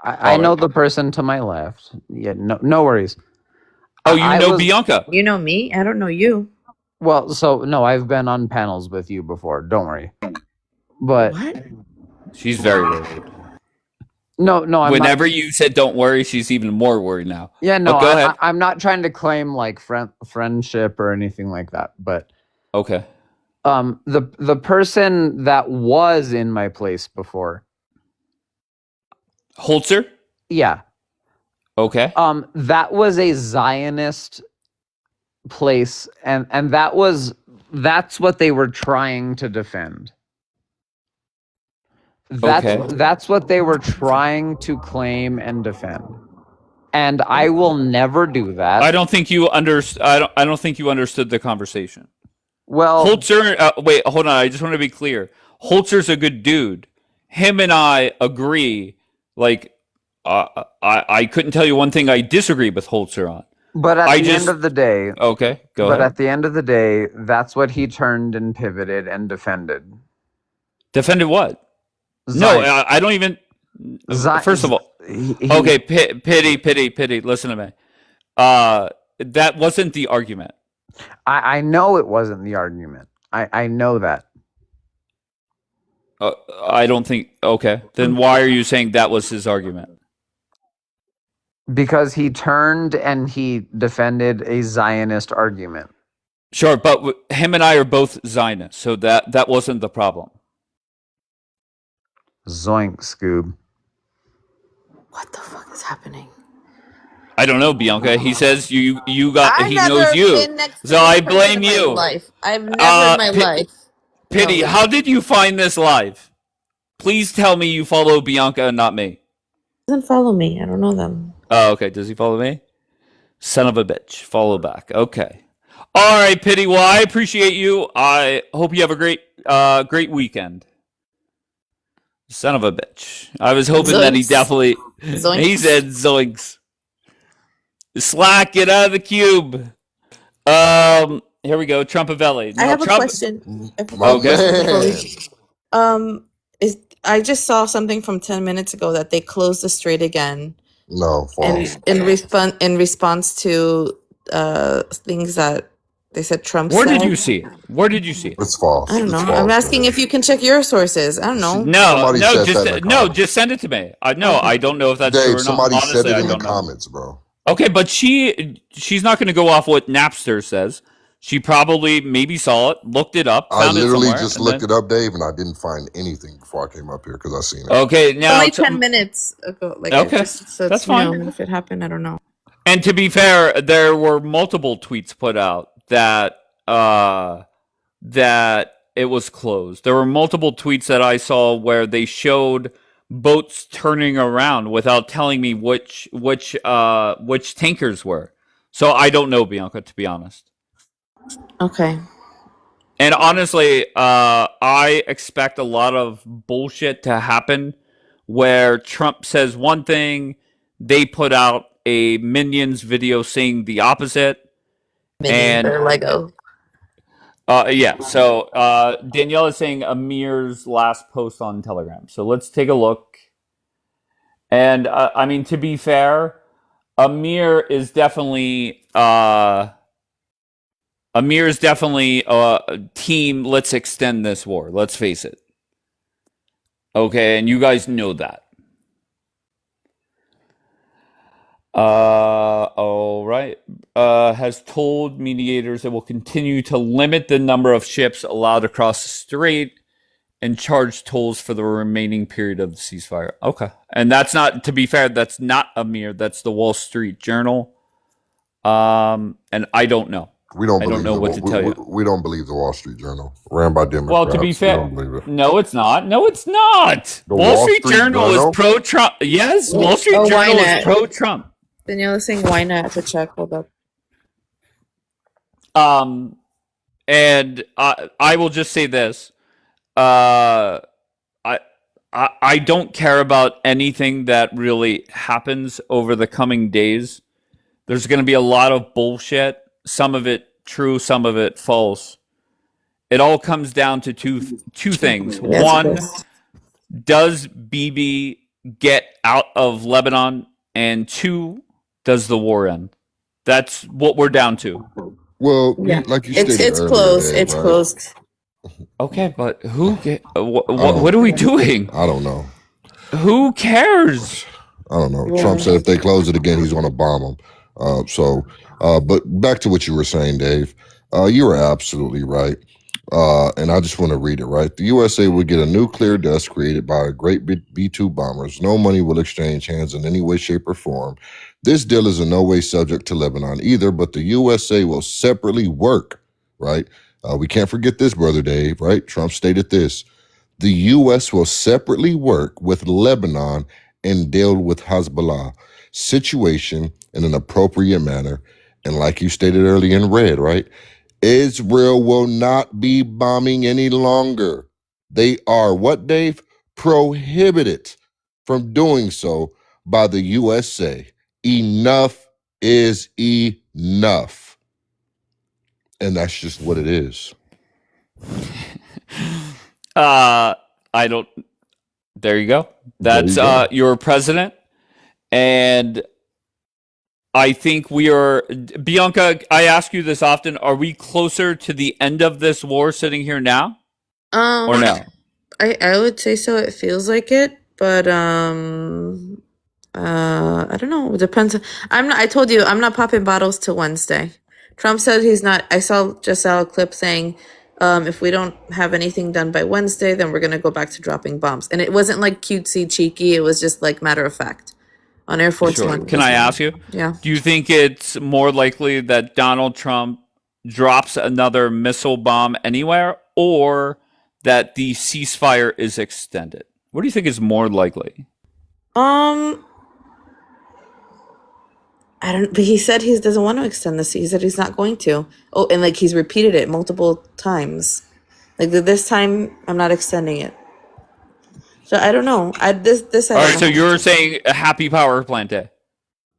all know right. the person to my left. Yeah, no worries. Oh, you I know was Bianca. You know me? I don't know you. well, so no, I've been on panels with you before. Don't worry. But What? She's very worried. no, I'm not. Whenever you said don't worry, she's even more worried now. Yeah, no, But go ahead. I'm not trying to claim like friendship or anything like that. But Okay. the person that was in my place before, Holzer? yeah, Okay. that was a Zionist place, and that's what they were trying to defend. Okay. That's what they were trying to claim and defend. And I will never do that. I don't think you I don't think you understood the conversation. Well, Holzer, wait, hold on. I just want to be clear. Holzer's a good dude. Him and I agree. Like, I couldn't tell you one thing I disagree with Holzer on. but at I the just end of the day, okay. Go but ahead. at the end of the day, that's what he turned and pivoted and defended. Defended what? No, Zion. I don't even. First of all, okay. Pity. Listen to me. That wasn't the argument. I know it wasn't the argument. I know that. I don't think. Okay, then why are you saying that was his argument? Because he turned and he defended a Zionist argument. Sure, but him and I are both Zionists, so that wasn't the problem. Zoink, Scoob. What the fuck is happening? I don't know, Bianca. He says you got. I've He never knows you, been next to so this I person blame in my you. life. I've never in my life. Pity. No. How did you find this live? Please tell me you follow Bianca and not me. Doesn't follow me. I don't know them. Oh, okay. Does he follow me? Son of a bitch. Follow back. Okay. All right, Pity. Well, I appreciate you. I hope you have a great weekend. Son of a bitch. I was hoping that he Zoinks. definitely. Zoinks. He said zoinks. Slack, get out of the cube. Here we go. Trumpavelli. I have a Trump. question. Okay. Is I just saw something from 10 minutes ago that they closed the strait again. No, false. And in response to things that they said Trump Where said. did you see it? Where did you see it? It's false. I don't know. It's false, I'm asking man. if you can check your sources. I don't know. No, Somebody said that in the comments. just send it to me. No, I don't know if that's true Dave, or not. somebody Honestly, said it I in the don't know. comments, bro. Okay, but she's not going to go off what Napster says. She probably maybe saw it, looked it up, I found it literally somewhere. just looked it up, Dave, and I didn't find anything before I came up here because I seen it. Okay, now Only 10 minutes ago. Like Okay, just, so that's it's, you know, fine. if it happened, I don't know. And to be fair, there were multiple tweets put out that that it was closed. There were multiple tweets that I saw where they showed boats turning around without telling me which tankers were. So I don't know, Bianca, to be honest. Okay. And honestly, I expect a lot of bullshit to happen where Trump says one thing, they put out a Minions video saying the opposite. Minions or Lego. Yeah, so Danielle is saying Amir's last post on Telegram. So let's take a look. And I mean, to be fair, Amir is definitely team. Let's extend this war. Let's face it. Okay, and you guys know that. All right. Has told mediators it will continue to limit the number of ships allowed across the strait and charge tolls for the remaining period of the ceasefire. Okay. And that's not, to be fair, that's not Amir. That's the Wall Street Journal. And I don't know. We don't I don't believe know what to tell you. we don't believe the Wall Street Journal ran by Democrats. Well, to be We fair, don't believe it. no, it's not. No, it's not. The Wall Street Journal is pro-Trump. Yes, Wall Street Oh, why Journal is not? pro-Trump. Danielle is saying why not to check. Hold up. And I will just say this: I don't care about anything that really happens over the coming days. There's going to be a lot of bullshit. Some of it true, some of it false. It all comes down to two things. Yes, One, it does. does Bibi get out of Lebanon? And two, does the war end? That's what we're down to. Well, Yeah. like you It's stated it's earlier, closed. Dave, It's right? closed. Okay, but who? What don't- are we doing? I don't know. Who cares? I don't know. Yeah. Trump said if they close it again, he's going to bomb them. But back to what you were saying, Dave. You were absolutely right. And I just want to read it, right? The USA will get a nuclear desk created by great B-2 bombers. No money will exchange hands in any way, shape, or form. This deal is in no way subject to Lebanon either, but the USA will separately work, right? We can't forget this, Brother Dave, right? Trump stated this. The U.S. will separately work with Lebanon and deal with Hezbollah situation in an appropriate manner. And like you stated earlier in red, right? Israel will not be bombing any longer. They are, what, Dave? Prohibited from doing so by the USA. Enough is enough. And that's just what it is. I don't. There you go. That's your president, and I think we are. Bianca, I ask you this often: are we closer to the end of this war sitting here now, or no? I would say so. It feels like it, but I don't know. It depends. I told you I'm not popping bottles till Wednesday. Trump said he's not. I just saw a clip saying, if we don't have anything done by Wednesday, then we're gonna go back to dropping bombs. And it wasn't like cutesy cheeky. It was just like matter of fact. On Air Force Sure. One. Can I ask you? Yeah. Do you think it's more likely that Donald Trump drops another missile bomb anywhere, or that the ceasefire is extended? What do you think is more likely? I don't. But he said he doesn't want to extend this. He said he's not going to. Oh, and like he's repeated it multiple times. Like this time, I'm not extending it. So I don't know. I All right, so you're saying a happy power plant day.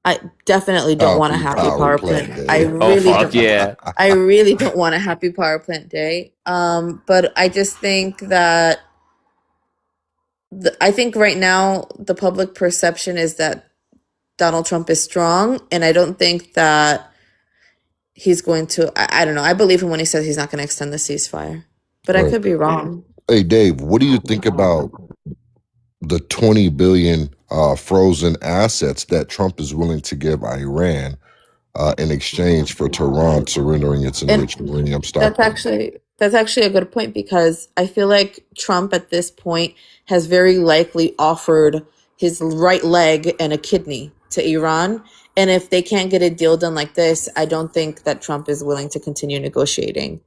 I definitely don't want a happy power plant. I really fuck don't. yeah. I really don't want a happy power plant day. But I just think that I think right now the public perception is that Donald Trump is strong, and I don't think that he's going to. I don't know. I believe him when he says he's not going to extend the ceasefire, but I Right. could be wrong. Hey, Dave, what do you think about the 20 billion frozen assets that Trump is willing to give Iran in exchange for Tehran surrendering its enriched uranium stockpile? That's actually a good point, because I feel like Trump at this point has very likely offered his right leg and a kidney to Iran. And if they can't get a deal done like this, I don't think that Trump is willing to continue negotiating.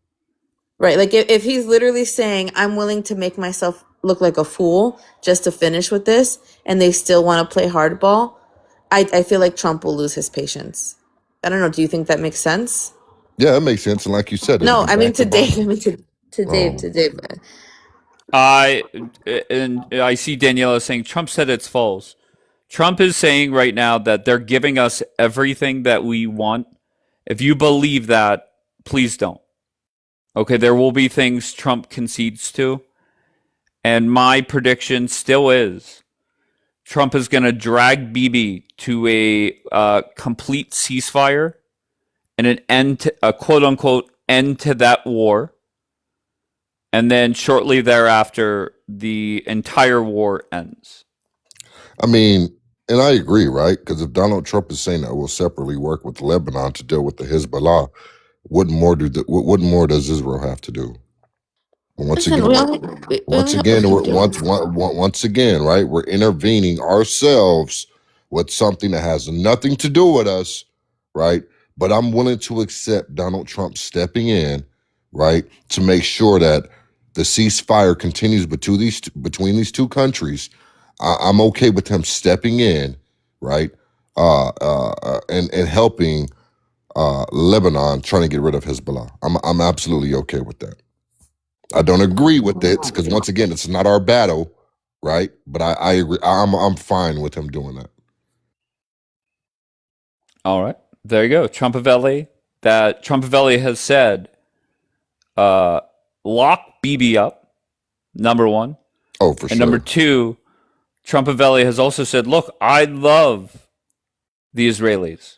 Right? Like if he's literally saying, I'm willing to make myself look like a fool just to finish with this, and they still want to play hardball, I feel like Trump will lose his patience. I don't know. Do you think that makes sense? Yeah, that makes sense. And like you said, No, it'll be I mean back to to Dave. bomb. I mean to Dave. To Dave. I see Daniela saying Trump said it's false. Trump is saying right now that they're giving us everything that we want. If you believe that, please don't. Okay, there will be things Trump concedes to. And my prediction still is Trump is going to drag Bibi to a complete ceasefire and an end to, a quote unquote end to that war. And then shortly thereafter, the entire war ends. I mean, and I agree, right? Because if Donald Trump is saying that we'll separately work with Lebanon to deal with the Hezbollah, what more does Israel have to do? Once Listen, once again, right? We're intervening ourselves with something that has nothing to do with us, right? but I'm willing to accept Donald Trump stepping in, right, to make sure that the ceasefire continues between these two countries. I'm okay with him stepping in, right, and helping Lebanon trying to get rid of Hezbollah. I'm absolutely okay with that. I don't agree with it because once again, it's not our battle, right? But I agree. I'm fine with him doing that. All right, there you go. Trumpavelli. That Trumpavelli has said, lock Bibi up. Number one. Oh, for and sure. Number two, Trumpavelli has also said, look, I love the Israelis.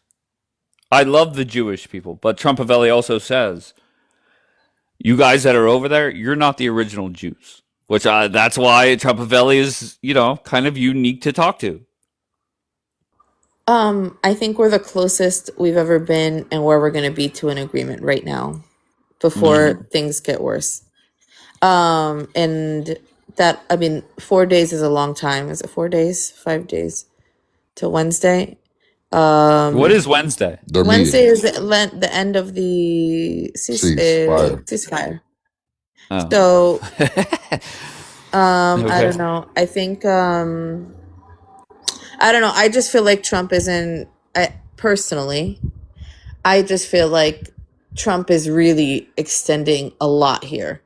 I love the Jewish people. But Trumpavelli also says, you guys that are over there, you're not the original Jews. Which that's why Trumpavelli is, kind of unique to talk to. I think we're the closest we've ever been and where we're going to be to an agreement right now before things get worse. And that, 4 days is a long time. Is it 4 days? 5 days till Wednesday? What is Wednesday? Wednesday is the end of the ceasefire. Oh. So, Okay. I don't know. I think, I don't know. I just feel like Trump personally, I just feel like Trump is really extending a lot here.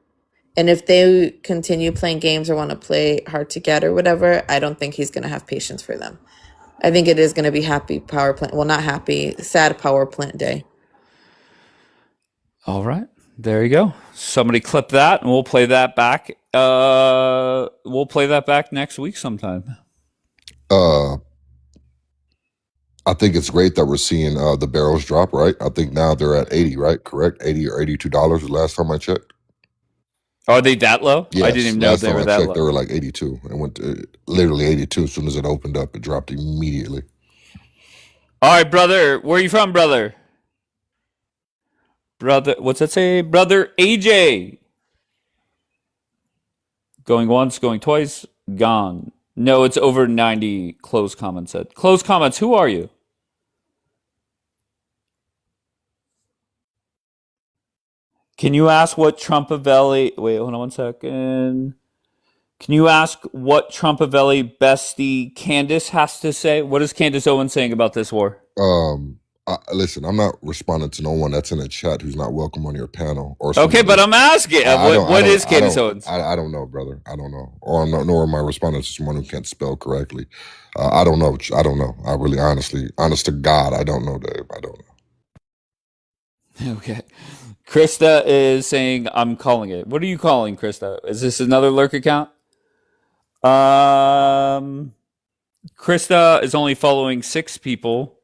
And if they continue playing games or want to play hard to get or whatever, I don't think he's going to have patience for them. I think it is going to be sad power plant day. All right. There you go. Somebody clip that and we'll play that back. We'll play that back next week sometime. I think it's great that we're seeing the barrels drop, right? I think now they're at 80, right? Correct? $80 or $82 the last time I checked. Are they that low? Yes, I didn't even know last they time were I that checked, low. they were like 82 and went to literally 82. As soon as it opened up, it dropped immediately. All right, brother. Where are you from, brother? Brother, what's that say? Brother AJ. Going once, going twice, gone. No, it's over 90, closed comments said. Closed comments, who are you? Can you ask what Trumpavelli... Wait, hold on 1 second. Can you ask what Trumpavelli bestie Candace has to say? What is Candace Owens saying about this war? Listen, I'm not responding to no one that's in a chat who's not welcome on your panel. Or Okay, but I'm asking. What is Candace Owens? I don't know, brother. I don't know. Nor am I responding to someone who can't spell correctly. I don't know. I really, honest to God, I don't know, Dave. I don't know. Okay. Krista is saying, I'm calling it. What are you calling, Krista? Is this another lurk account? Krista is only following 6 people,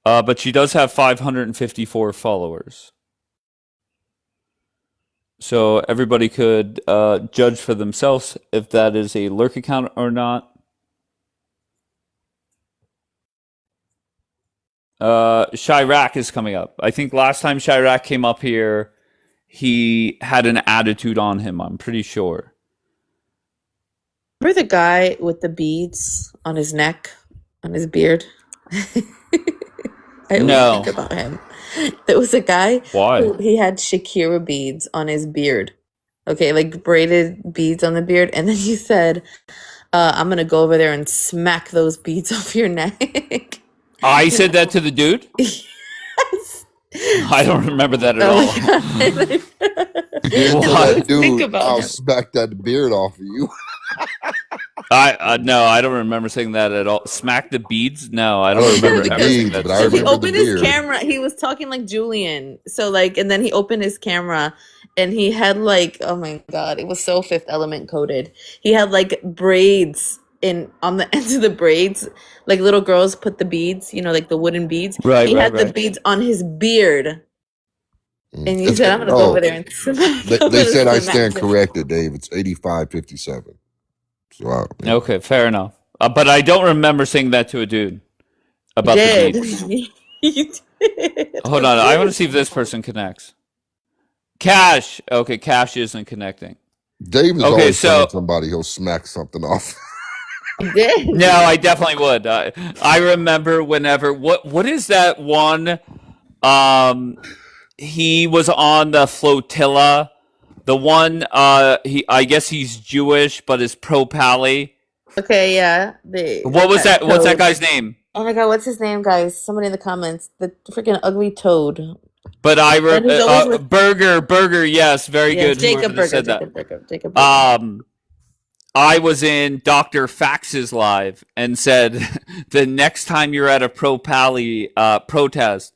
but she does have 554 followers. So everybody could judge for themselves if that is a lurk account or not. Chirac is coming up. I think last time Chirac came up here, he had an attitude on him, I'm pretty sure. Remember the guy with the beads on his neck, on his beard? I always think about him. There was a guy. Why? He had Shakira beads on his beard. Okay, like braided beads on the beard. And then he said, I'm going to go over there and smack those beads off your neck. I said that to the dude? Yes. I don't remember that at all. Dude, I'll smack that beard off of you. No, I don't remember saying that at all. Smack the beads? No, I don't remember ever saying that. But He opened his camera. He was talking like Julian. So and then he opened his camera and he had oh my God, it was so Fifth Element coded. He had braids on the ends of the braids, like little girls put the beads, like the wooden beads. He had the beads on his beard. And you said, I'm going to go over there and smack. They said I stand corrected, Dave. It's 85-57. So Okay, fair enough. But I don't remember saying that to a dude about the beads. You did. Hold on, I want to see if this person connects. Cash. Okay, Cash isn't connecting. Dave is always telling somebody he'll smack something off. Did. No, I definitely would. I remember whenever what is that one He was on the flotilla. The one, I guess he's Jewish, but is pro-Pally. Okay, yeah. What was that? What's that Toad. guy's name? Oh my god, what's his name, guys? Somebody in the comments. The freaking ugly toad. But And he's always with Burger, yes, very yeah, good. Jacob Whoever Burger, said that. Jacob Burger. I was in Dr. Fax's live and said, the next time you're at a pro-Pally protest,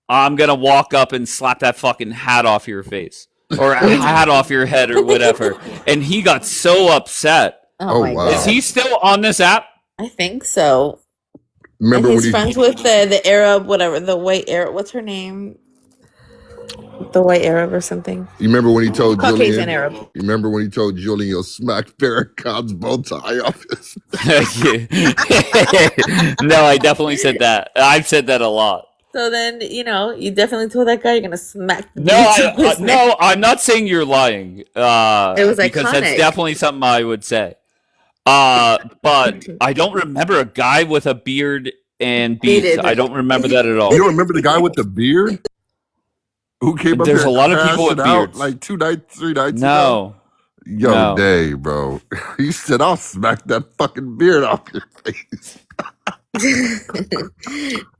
I'm gonna walk up and slap that fucking hat off your face or a hat off your head or whatever. And he got so upset. Oh my wow. Is he still on this app? I think so. Remember And when he's he friends with the Arab, whatever, the white Arab. What's her name? The white Arab or something. you remember when he told Caucasian Julian Arab. you remember when he told Julian he'll smack Farrakhan's bow tie off his No, I definitely said that. I've said that a lot. So then, you definitely told that guy you're gonna smack the No, beats out of his neck. no, I'm not saying you're lying. It was Because that's iconic. definitely something I would say. But I don't remember a guy with a beard and beads. Hated. I don't remember that at all. You don't remember the guy with the beard who came up There's here a lot of people with crashing out beards. like 3 nights ago? No, Yo, no. Dave, bro. He said, I'll smack that fucking beard off your face.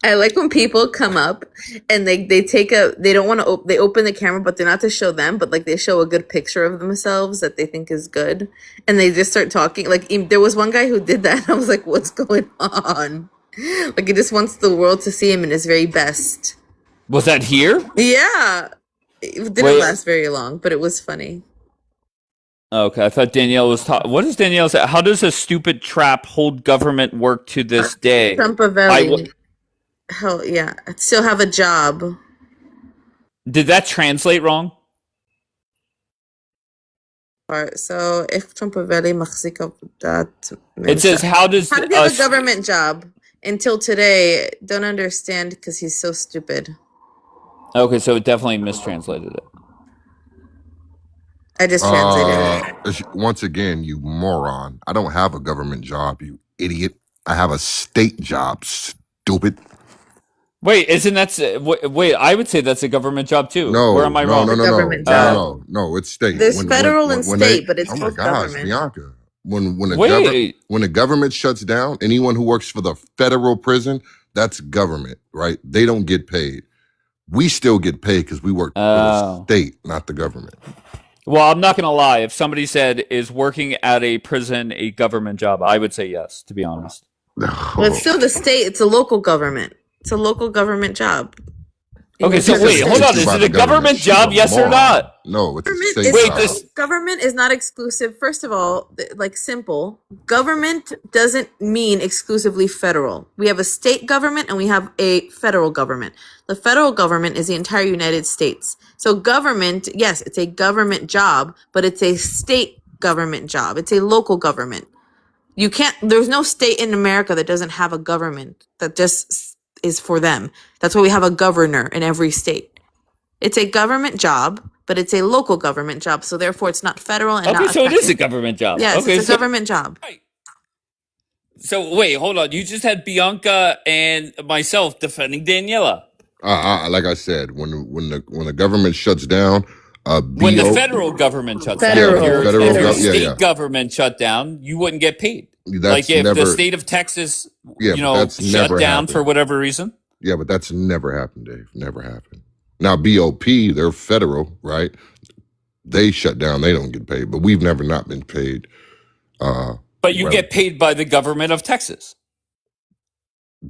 I like when people come up and they don't want to they open the camera, but they're not to show them, but like they show a good picture of themselves that they think is good, and they just start talking. Like there was one guy who did that, and I was like, what's going on? Like he just wants the world to see him in his very best. Was that here? Yeah, it didn't Wait. last very long, but it was funny. Okay, I thought Danielle was talking. What does Danielle say? How does a stupid trap hold government work to this day? Trumpavelli. Hell yeah, still have a job. Did that translate wrong? Part. So if Trumpavelli Mexico that It says, how does he have a a government job? Until today, don't understand because he's so stupid. Okay, so it definitely mistranslated it. I just translated it. Once again, you moron. I don't have a government job, you idiot. I have a state job, stupid. Wait, isn't that wait? I would say that's a government job too. No, Where am I no, wrong? no, no, no, Government no, job. no, it's state. There's federal and state, but it's oh my both gosh, government. Bianca. When Wait. when the government shuts down, anyone who works for the federal prison, that's government, right? They don't get paid. We still get paid because we work for the state, not the government. Well, I'm not gonna lie. If somebody said, "Is working at a prison a government job?" I would say yes. To be honest. Well, it's still the state. It's a local government. It's a local government job. Okay, so wait, hold on. Is it a government job? Yes or not? No, it's a state It's- job. this. Government is not exclusive. First of all, like simple. Government doesn't mean exclusively federal. We have a state government and we have a federal government. The federal government is the entire United States. So government, yes, it's a government job, but it's a state government job. It's a local government. You can't, there's no state in America that doesn't have a government that just is for them. That's why we have a governor in every state. It's a government job, but it's a local government job. So therefore it's not federal and Okay, not so it is a affected. government job. Yes, Okay, it's a government job. So wait, hold on. You just had Bianca and myself defending Daniela. Like I said, when the government shuts down, When the federal government shuts down, Federal. if your Federal gov- yeah, state yeah. government shut down, you wouldn't get paid. That's like if the never- state of Texas, Yeah, but that's shut never down happened. for whatever reason. Yeah, but that's never happened, Dave. Never happened. Now BOP, they're federal, right? They shut down. They don't get paid, but we've never not been paid. But you well, get paid by the government of Texas.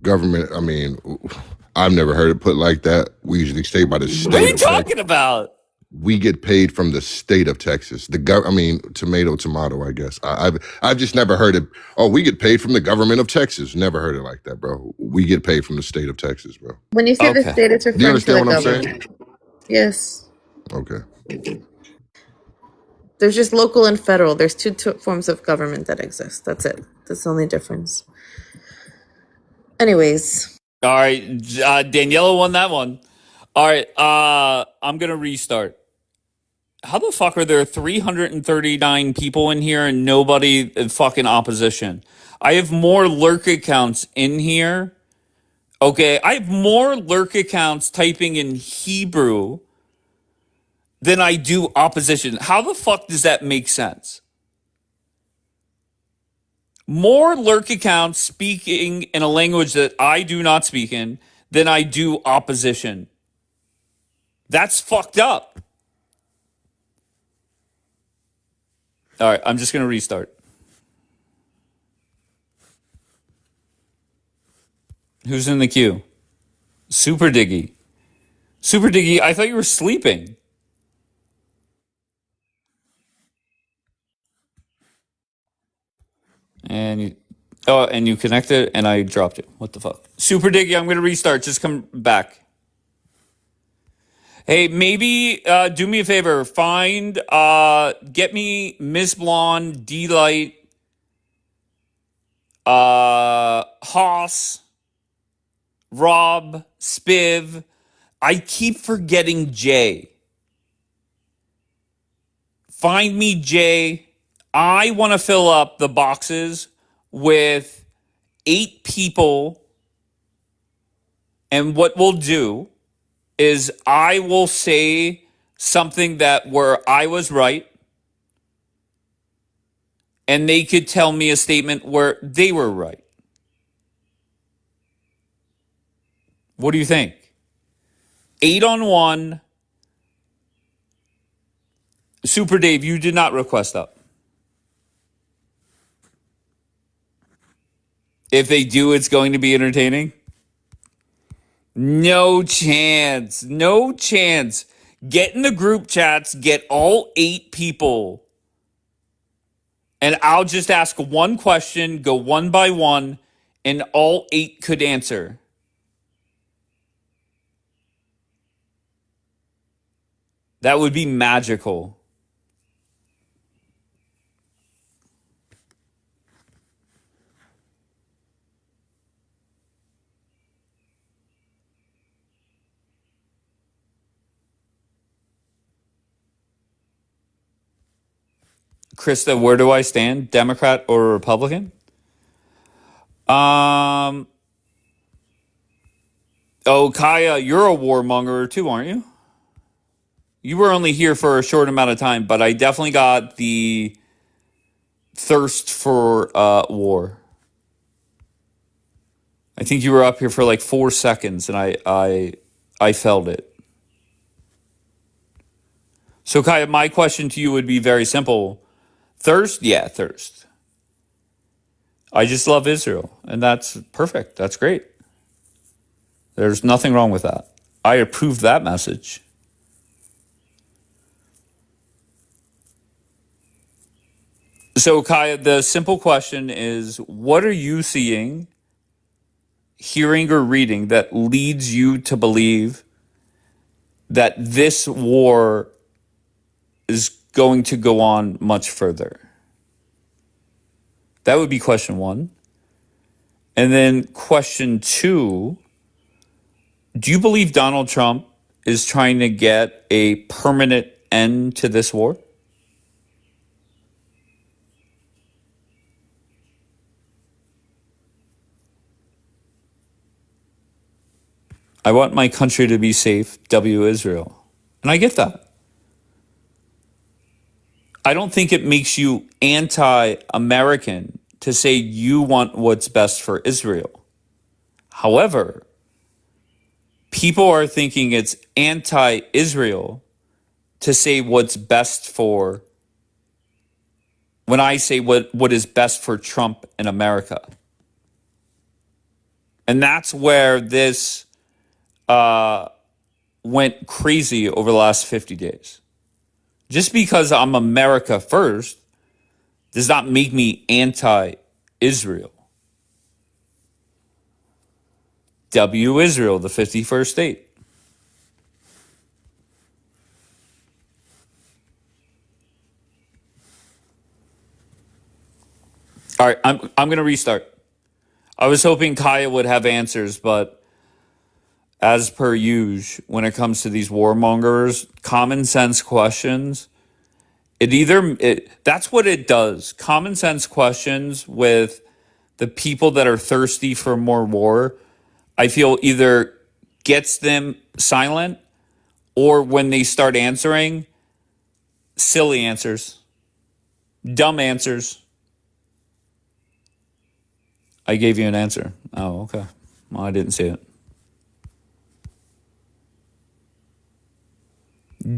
government. I mean, I've never heard it put like that. We usually stay by the state. What are you of Texas. talking about? We get paid from the state of Texas. I mean, tomato, I guess. I've just never heard it. Oh, we get paid from the government of Texas. Never heard it like that, bro. We get paid from the state of Texas, bro. When you say the Okay. state, it's Do you referring to the understand what I'm saying? government. Yes. Okay. There's just local and federal. There's two forms of government that exist. That's it. That's the only difference. Anyways, All right, Daniela won that one. All right, I'm gonna restart. How the fuck are there 339 people in here and nobody in fucking opposition? I have more lurk accounts in here Okay, I have more lurk accounts typing in Hebrew than I do opposition. How the fuck does that make sense? More lurk accounts speaking in a language that I do not speak in than I do opposition. That's fucked up. All right, I'm just going to restart. Who's in the queue? Super Diggy. Super Diggy, I thought you were sleeping. And you connected and I dropped it. What the fuck? Super Diggy, I'm going to restart. Just come back. Hey, maybe do me a favor. Get me Miss Blonde, D-Light, Haas, Rob, Spiv. I keep forgetting Jay. Find me Jay. I want to fill up the boxes with 8 people. And what we'll do is I will say something where I was right. And they could tell me a statement where they were right. What do you think? 8-on-1. Super Dave, you did not request up. If they do, it's going to be entertaining. No chance. No chance. Get in the group chats. Get all 8 people. And I'll just ask one question, go one by one, and all 8 could answer. That would be magical. Krista, where do I stand? Democrat or Republican? Oh, Kaya, you're a warmonger too, aren't you? You were only here for a short amount of time, but I definitely got the thirst for war. I think you were up here for like 4 seconds, and I felt it. So, Kaya, my question to you would be very simple. Thirst? Yeah, thirst. I just love Israel, and that's perfect. That's great. There's nothing wrong with that. I approve that message. So, Kaya, the simple question is, what are you seeing, hearing, or reading that leads you to believe that this war is going to go on much further? That would be question 1. And then question 2, do you believe Donald Trump is trying to get a permanent end to this war? I want my country to be safe, W Israel. And I get that. I don't think it makes you anti-American to say you want what's best for Israel. However, people are thinking it's anti-Israel to say what's best for, when I say what is best for Trump and America. And that's where this went crazy over the last 50 days. Just because I'm America first does not make me anti-Israel. W Israel, the 51st state. All right, I'm going to restart. I was hoping Kaya would have answers, but as per usual, when it comes to these warmongers, common sense questions, that's what it does. Common sense questions with the people that are thirsty for more war, I feel either gets them silent or when they start answering, silly answers, dumb answers. I gave you an answer. Oh, okay. Well, I didn't see it.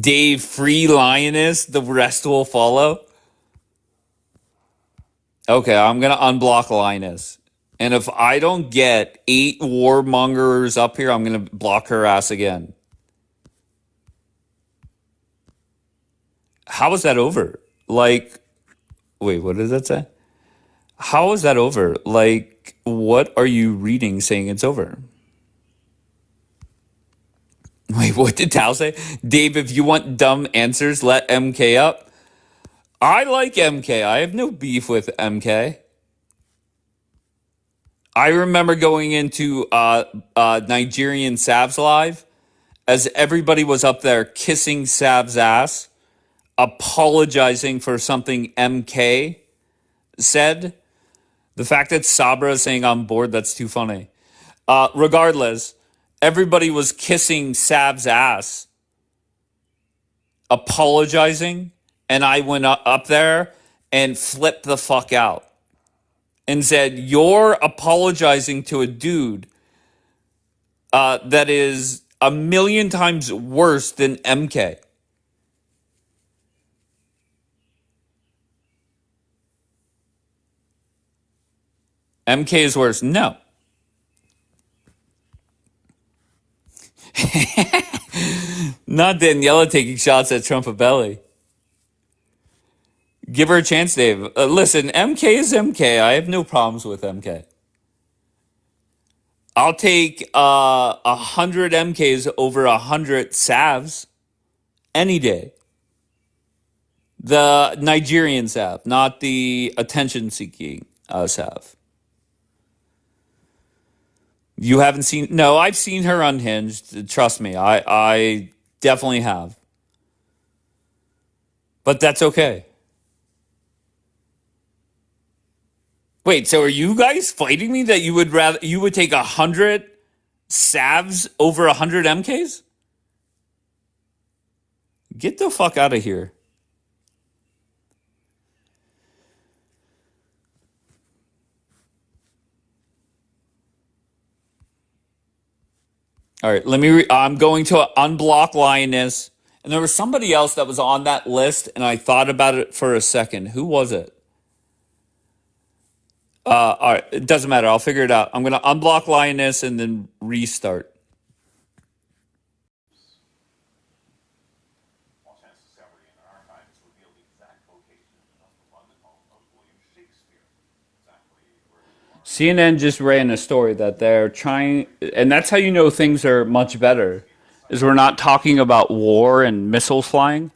Dave, free lioness. The rest will follow. Okay, I'm going to unblock Linus. And if I don't get 8 warmongers up here, I'm going to block her ass again. How is that over? Like, wait, what does that say? How is that over? Like, what are you reading saying it's over? Wait, what did Tal say? Dave, if you want dumb answers, let MK up. I like MK. I have no beef with MK. I remember going into Nigerian Sav's live as everybody was up there kissing Sav's ass, apologizing for something MK said. The fact that Sabra is saying I'm bored, that's too funny. Regardless, everybody was kissing Sav's ass, apologizing, and I went up there and flipped the fuck out and said, you're apologizing to a dude that is a million times worse than MK. MK is worse. No. Not Daniela taking shots at Trumpabelli. Give her a chance, Dave. Listen, MK is MK. I have no problems with MK. I'll take 100 MKs over 100 Savs any day. The Nigerian Sav, not the attention-seeking Sav. You haven't seen... No, I've seen her unhinged. Trust me, I definitely have. But that's okay. Wait, so are you guys fighting me that you would take 100 Savs over 100 MKs? Get the fuck out of here. All right, I'm going to unblock Lioness. And there was somebody else that was on that list, and I thought about it for a second. Who was it? All right, it doesn't matter. I'll figure it out. I'm going to unblock Lioness and then restart. CNN just ran a story that they're trying, and that's how you know things are much better, is we're not talking about war and missiles flying.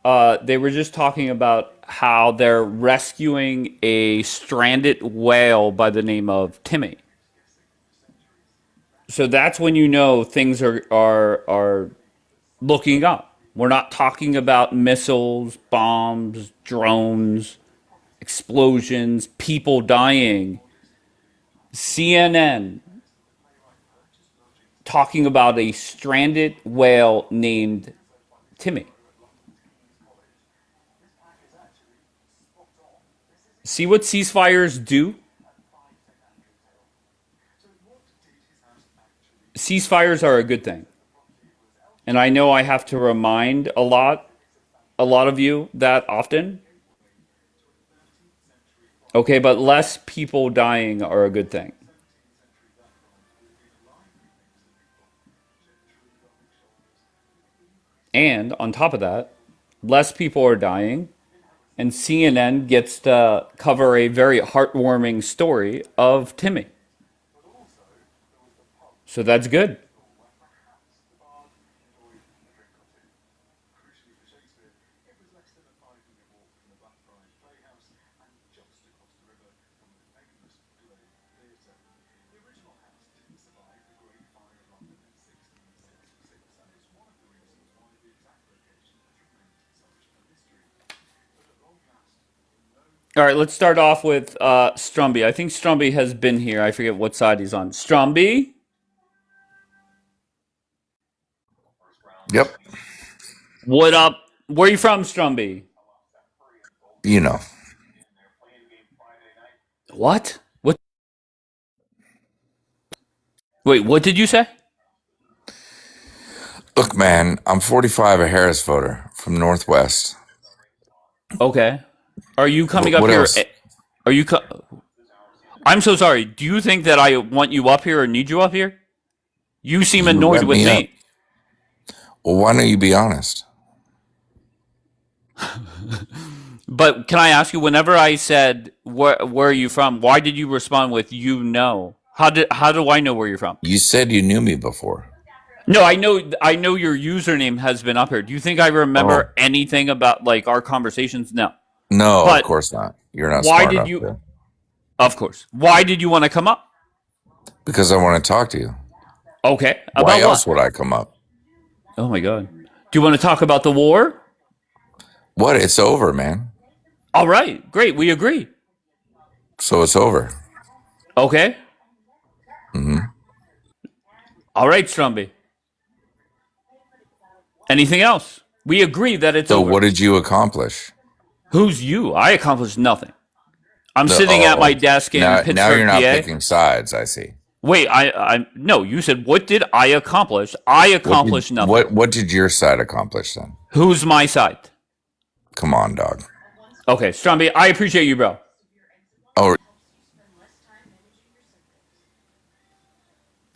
They were just talking about how they're rescuing a stranded whale by the name of Timmy. So that's when you know things are looking up. We're not talking about missiles, bombs, drones, explosions, people dying. CNN talking about a stranded whale named Timmy. See what ceasefires do? Ceasefires are a good thing. And I know I have to remind a lot of you that often. Okay, but less people dying are a good thing. And on top of that, less people are dying, and CNN gets to cover a very heartwarming story of Timmy. So that's good. All right, let's start off with Strumby. I think Strumby has been here. I forget what side he's on. Strumby? Yep. What up? Where you from, Strumby? You know. What? What? Wait, what did you say? Look, man, I'm 45, a Harris voter from Northwest. Okay. Are you coming up What here? else? Are you? I'm so sorry. Do you think that I want you up here or need you up here? You seem You annoyed rep with me up. me. Well, why don't you be honest? But can I ask you? Whenever I said where are you from, why did you respond with you know? How do I know where you're from? You said you knew me before. No, I know your username has been up here. Do you think I Oh, remember anything about like our conversations? No. no, of But course not. You're not why smart did enough you? to. Of course. Why did you want to come up? Because I want to talk to you. Okay. Why About else what? would I come up? Oh my god. Do you want to talk about the war? What? It's over, man. All right. Great. We agree. So it's over. Okay. Hmm. All right, Strumby. Anything else? We agree that it's So over. what did you accomplish? Who's you? I accomplished nothing. I'm The sitting at my desk in now you're Pittsburgh, not PA. picking sides. I see. Wait, I no, you said what did I accomplish? I accomplished nothing. What did your side accomplish then? Who's my side? Come on, dog. Okay, Strumby, I appreciate you, bro. Oh,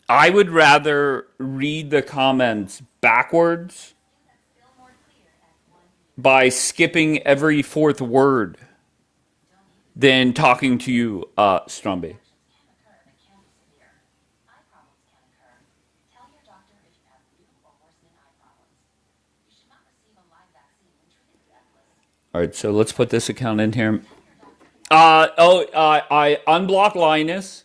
I would rather read the comments backwards by skipping every fourth word than talking to you, Strumby. All right, so let's put this account in here. I unblocked Linus,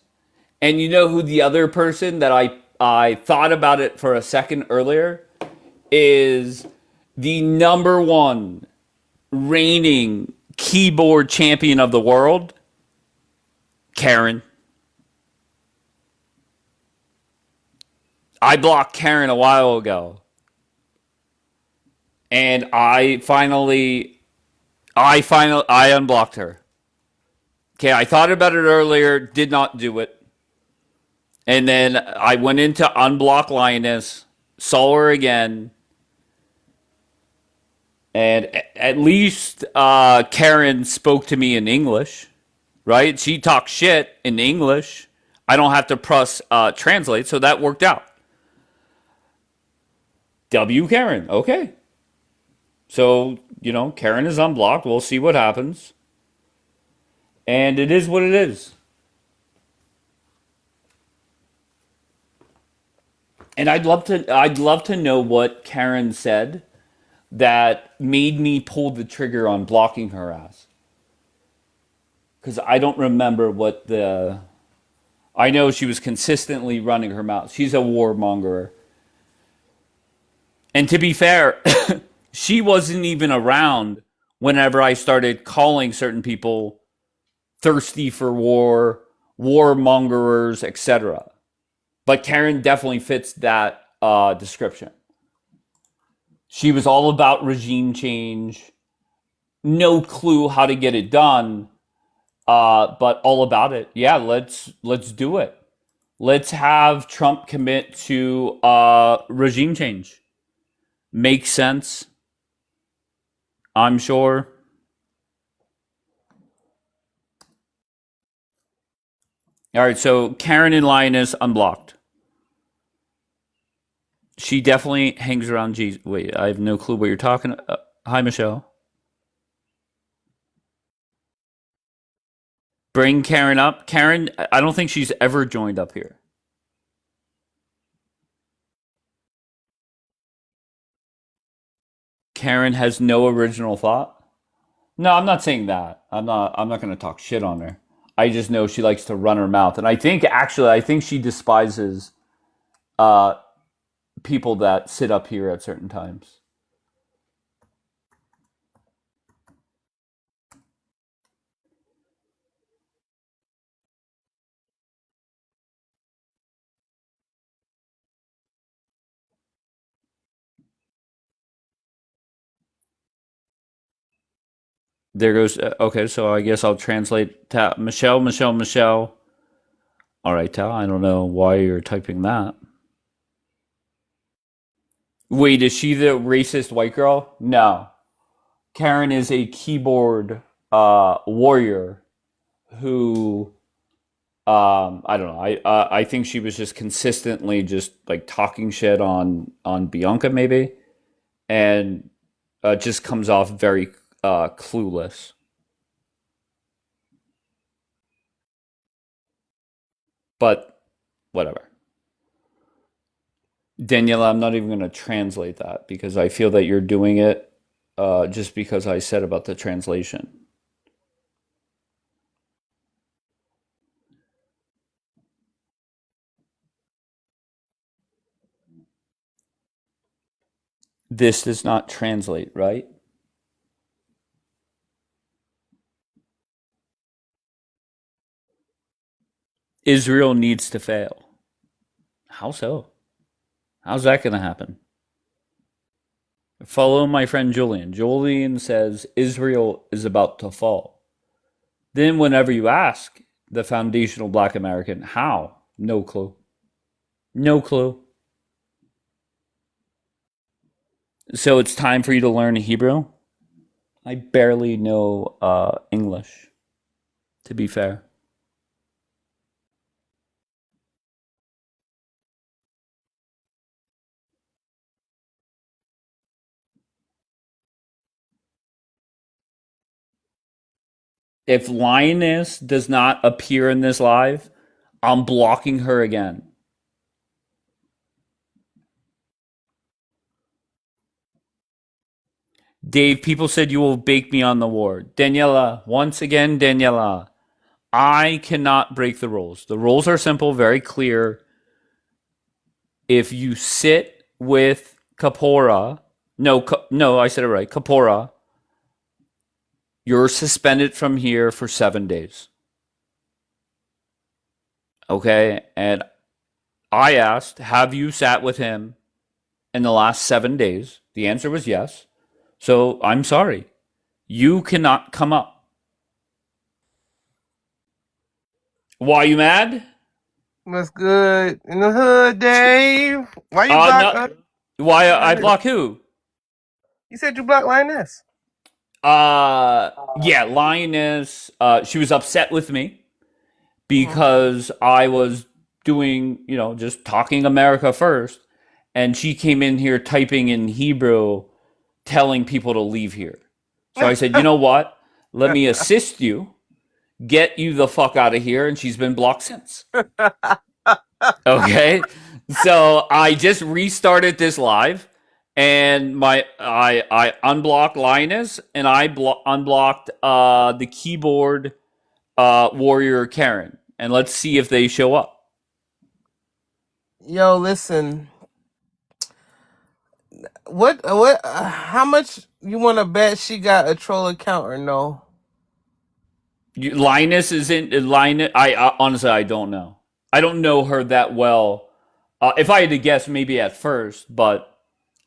and you know who the other person that I thought about it for a second earlier is the number one reigning keyboard champion of the world, Karen. I blocked Karen a while ago, and I unblocked her. Okay, I thought about it earlier, did not do it. And then I went into unblock Linus, saw her again, and at least Karen spoke to me in English, right? She talked shit in English. I don't have to press translate, so that worked out. W Karen, okay. So, Karen is unblocked. We'll see what happens. And it is what it is. And I'd love to know what Karen said that made me pull the trigger on blocking her ass. Because I don't remember what the. I know she was consistently running her mouth. She's a warmonger. And to be fair, she wasn't even around whenever I started calling certain people thirsty for war, warmongers, etc. But Karen definitely fits that description. She was all about regime change, no clue how to get it done, but all about it. Yeah, let's do it. Let's have Trump commit to regime change. Makes sense, I'm sure. All right, so Karen and Linus unblocked. She definitely hangs around Jesus. Wait, I have no clue what you're talking. Hi, Michelle. Bring Karen up. Karen, I don't think she's ever joined up here. Karen has no original thought. No, I'm not saying that. I'm not going to talk shit on her. I just know she likes to run her mouth, and I think she despises uh, people that sit up here at certain times. There goes. Okay, so I guess I'll translate. Michelle. All right, Tal. I don't know why you're typing that. Wait, is she the racist white girl? No. Karen is a keyboard warrior who I don't know. I think she was just consistently just like talking shit on Bianca maybe, and just comes off very clueless. But whatever. Daniela, I'm not even going to translate that because I feel that you're doing it just because I said about the translation. This does not translate, right? Israel needs to fail. How so? How's that going to happen? Follow my friend Julian. Julian says Israel is about to fall. Then, whenever you ask the foundational Black American, how? No clue. No clue. So it's time for you to learn Hebrew? I barely know English, to be fair. If Lioness does not appear in this live, I'm blocking her again. Dave, people said you will bake me on the war. Daniela, once again, Daniela, I cannot break the rules. The rules are simple, very clear. If you sit with Kapora, no, I said it right, Kapora, you're suspended from here for 7 days. Okay? And I asked, have you sat with him in the last 7 days? The answer was yes. So I'm sorry. You cannot come up. Why you mad? What's good in the hood, Dave? Why you block? Why I block who? You said you blocked Lioness. Yeah, Lioness. She was upset with me because I was doing, just talking America first, and she came in here typing in Hebrew, telling people to leave here. So I said, you know what? Let me assist you, get you the fuck out of here, and she's been blocked since. Okay, so I just restarted this live, and I unblocked Linus, and I unblocked the keyboard warrior Karen, and let's see if they show up. Yo, listen. What? How much you want to bet she got a troll account or no? Linus isn't Linus. I honestly, I don't know. I don't know her that well. If I had to guess, maybe at first, but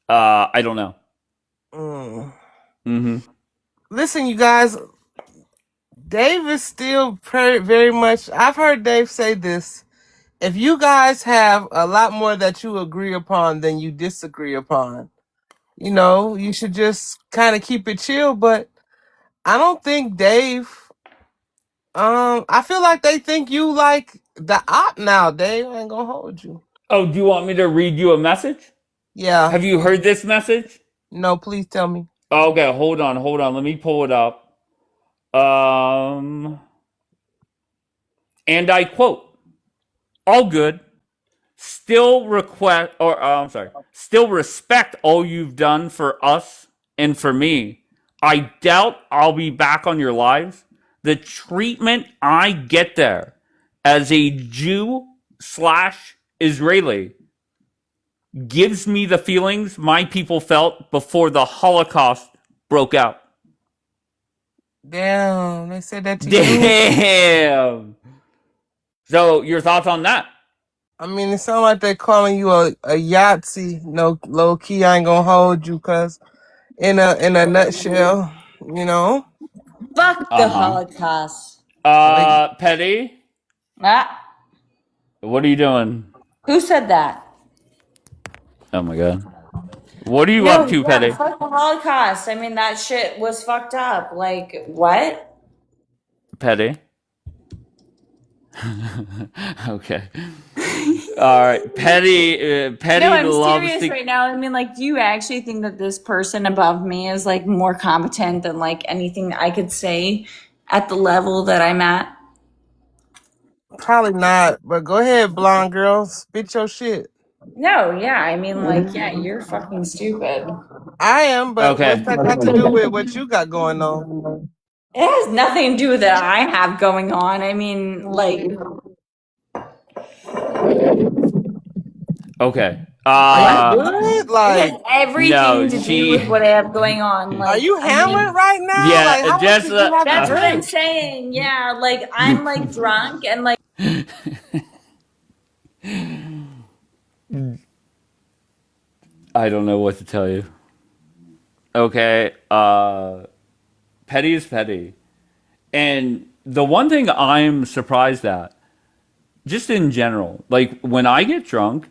I don't know. Listen, you guys, Dave is still very much. I've heard Dave say this. If you guys have a lot more that you agree upon than you disagree upon, you should just kind of keep it chill. But I don't think Dave. I feel like they think you like the op now, Dave. I ain't gonna hold you. Oh, do you want me to read you a message? Yeah. Have you heard this message? No, please tell me. Okay, hold on. Let me pull it up. And I quote, all good. Still respect all you've done for us and for me. I doubt I'll be back on your lives. The treatment I get there as a Jew/Israeli gives me the feelings my people felt before the Holocaust broke out. Damn, they said that to you. Damn. So, your thoughts on that? I mean, it sounds like they're calling you a Yahtzee. No, low key, I ain't gonna hold you, cause in a nutshell, Fuck the Holocaust. Petty, Ah, what are you doing? who said that? Oh my god. What are you No, up to, yeah, Petty? fuck the Holocaust. I mean, that shit was fucked up. Like, what? Petty. Okay. All right. Petty No, I'm loves serious to. right now. I mean, like, do you actually think that this person above me is like more competent than like anything I could say at the level that I'm at? Probably not, but go ahead, blonde girl. Spit your shit. No, yeah. I mean, like, yeah, you're fucking stupid. I am, but Okay. what's that got to do with what you got going on? It has nothing to do with that I have going on. I mean, like, Okay. Are you good? it Like, has everything No, to do with what I have going on. are Like, you I mean, hammered right now? Yeah, Like, how much just did you have to that's what I'm drink? saying. Yeah, like I'm like drunk and like I don't know what to tell you. Okay. Petty is petty. And the one thing I'm surprised at, just in general, like when I get drunk,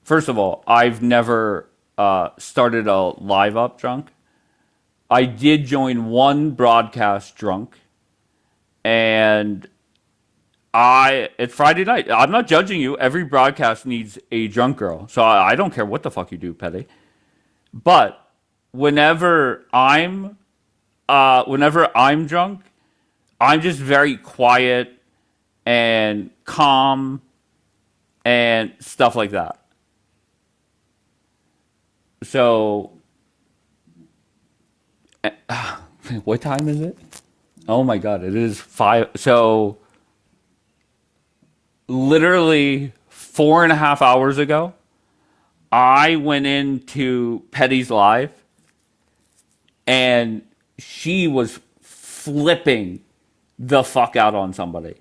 first of all, I've never started a live up drunk. I did join one broadcast drunk, and it's Friday night. I'm not judging you. Every broadcast needs a drunk girl, so I don't care what the fuck you do, Petty. But whenever I'm drunk, I'm just very quiet and calm and stuff like that. So, what time is it? Oh my god, it is 5. So, literally 4.5 hours ago, I went into Petty's live and she was flipping the fuck out on somebody.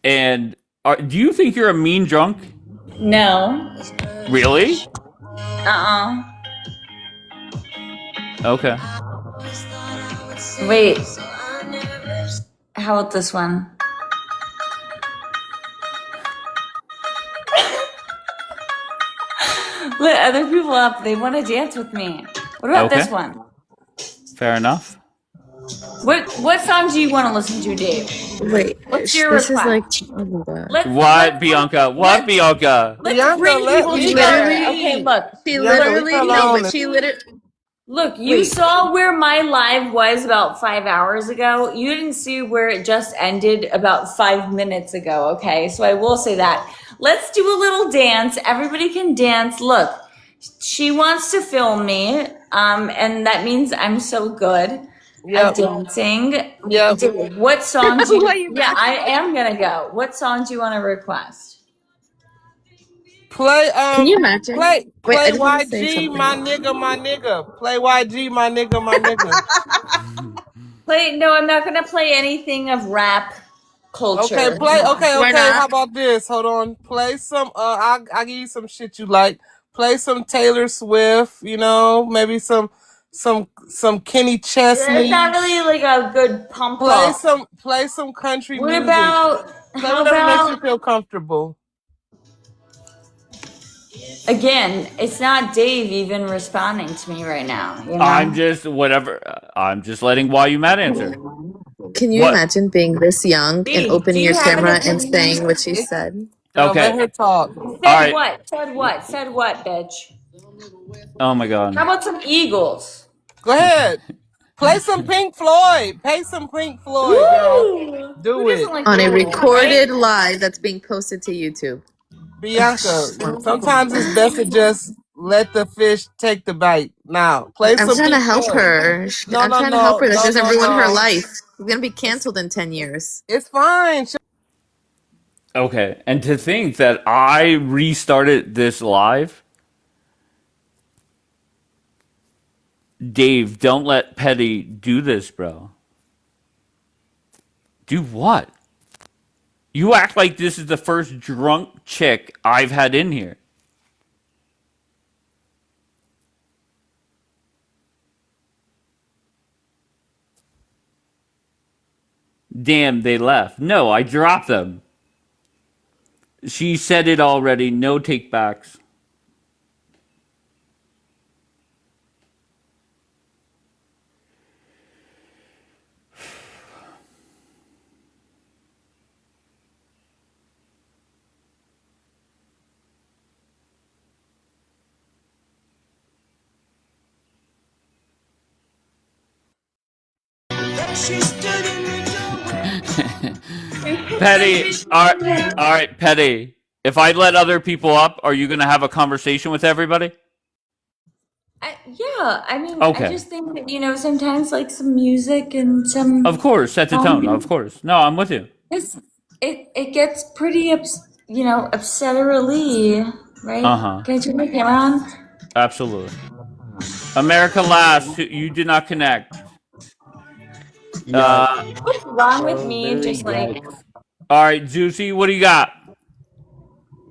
And do you think you're a mean drunk? no. Really? Okay. Wait. How about this one? Let other people up. They want to dance with me. What about Okay. this one? Fair enough. What song do you want to listen to, Dave? Wait, What's your this is request? like, oh my god. What, Bianca? What, Bianca? Let's Bianca, bring let people me together. lead. Okay, look. She Bianca, leave her literally, no, alone. but she literally, Look, you wait, saw where my live was about 5 hours ago. You didn't see where it just ended about 5 minutes ago, okay? So I will say that. Let's do a little dance. Everybody can dance. Look, she wants to film me, and that means I'm so good at Yep. dancing. Yep. Dude, what song do Why you... you Yeah, back? I am gonna go. What song do you want to request? Play Can you imagine? play Wait, I play just want to say YG, something. my nigga. Play YG, my nigga. No, I'm not gonna play anything of rap culture. Okay, play. Come on. Okay. Why How not? about this? Hold on. Play some. I'll give you some shit you like. Play some Taylor Swift. You know, maybe some Kenny It's Chesney. not really like a good pump Play up. some country What music. about, Play how whatever makes you about, feel comfortable. again, it's not Dave even responding to me right now, you know? I'm just letting Why You Mad answer. Can you What? imagine being this young and D, do opening you your have an camera and opinion? saying what she said? Girl, Okay. let her talk. All Said right. what? Said what? Said what, bitch? Oh my god. How about some Eagles? Go ahead. Play some Pink Floyd. Play some Pink Floyd, girl. Woo! Who Do doesn't it. like On a Eagles, recorded right? live that's being posted to YouTube. Bianca, sometimes it's best to just let the fish take the bite. Now, play I'm some trying to Pink help Floyd. her. No, I'm no, trying to help no, her. That she no, doesn't no, ruin her no. life. She's gonna be canceled in 10 years. It's fine. Okay. And to think that I restarted this live. Dave, don't let Petty do this, bro. Do what? You act like this is the first drunk chick I've had in here. Damn, they left. No, I dropped them. She said it already. No takebacks. Petty, all right, Petty. If I let other people up, are you gonna have a conversation with everybody? Yeah, I mean, Okay. I just think that, sometimes like some music and some Of course, set the tone. Of course. No, I'm with you. it gets pretty upsetterly, right? Uh-huh. Can I turn my camera on? Absolutely. America last. You did not connect. What's wrong with me? Just like All right, Juicy, what do you got?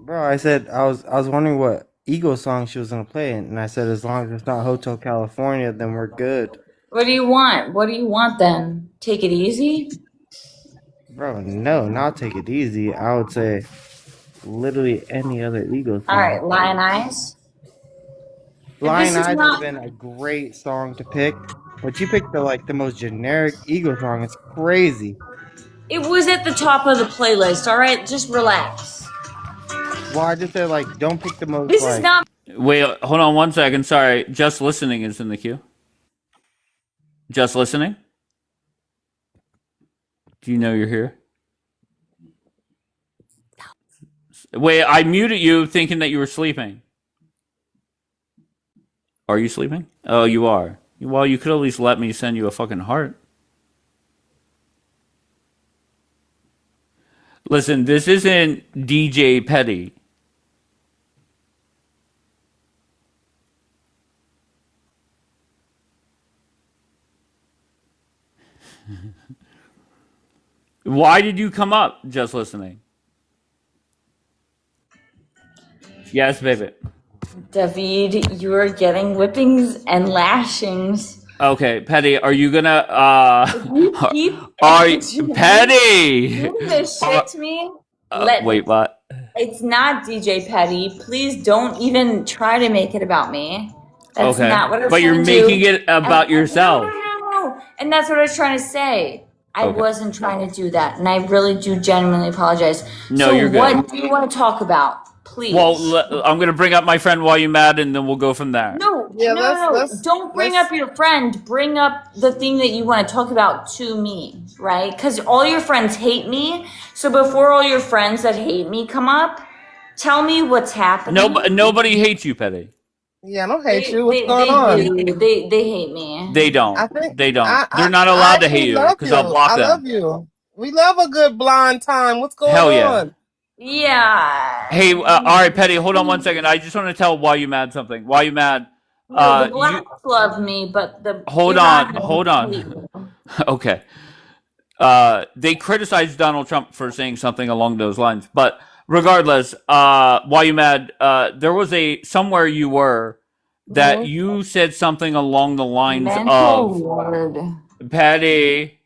Bro, I said I was wondering what Eagle song she was gonna play, and I said as long as it's not Hotel California, then we're good. what do you want? What do you want then? Take it easy? Bro, no, not Take It Easy. I would say literally any other Eagle song. All right, Lion Eyes. Lion This is Eyes would not- have been a great song to pick, but you picked the most generic Eagle song. It's crazy. It was at the top of the playlist. All right, just relax. Well, I just said don't pick the most. This is not. Wait, hold on 1 second. Sorry. Just Listening is in the queue. Just Listening? Do you know you're here? Wait, I muted you thinking that you were sleeping. Are you sleeping? Oh, you are. Well, you could at least let me send you a fucking heart. Listen, this isn't DJ Petty. Why did you come up Just Listening? Yes, baby. David, you are getting whippings and lashings. Okay, Petty, are you gonna Keep Petty? doing this shit to me. Wait, what? It's not DJ Petty. Please don't even try to make it about me. That's Okay, not what I was but you're trying to do. making it about yourself. No. And that's what I was trying to say. I Okay. wasn't trying to do that, and I really do genuinely apologize. No, so you're good. what do you want to talk about, please? Well, I'm gonna bring up my friend while you mad, and then we'll go from there. No, let's- don't bring up your friend. Bring up the thing that you want to talk about to me, right? Because all your friends hate me. So before all your friends that hate me come up, tell me what's happening. Nobody hates you, Petty. Yeah, I don't hate you. What's going on? They hate me. They don't. I think- They don't. I- They're not I allowed to actually hate you love because I'll block I them. love you. We love a good blind time. What's going Hell yeah. on? Yeah. Hey, all right, Petty, hold on 1 second. I just want to tell Why You Mad something. Why You Mad? No, the blacks love me, but the Hold on. Okay. They criticized Donald Trump for saying something along those lines, but regardless, Why You Mad? There was somewhere you were that you said something along the lines of word. Patty.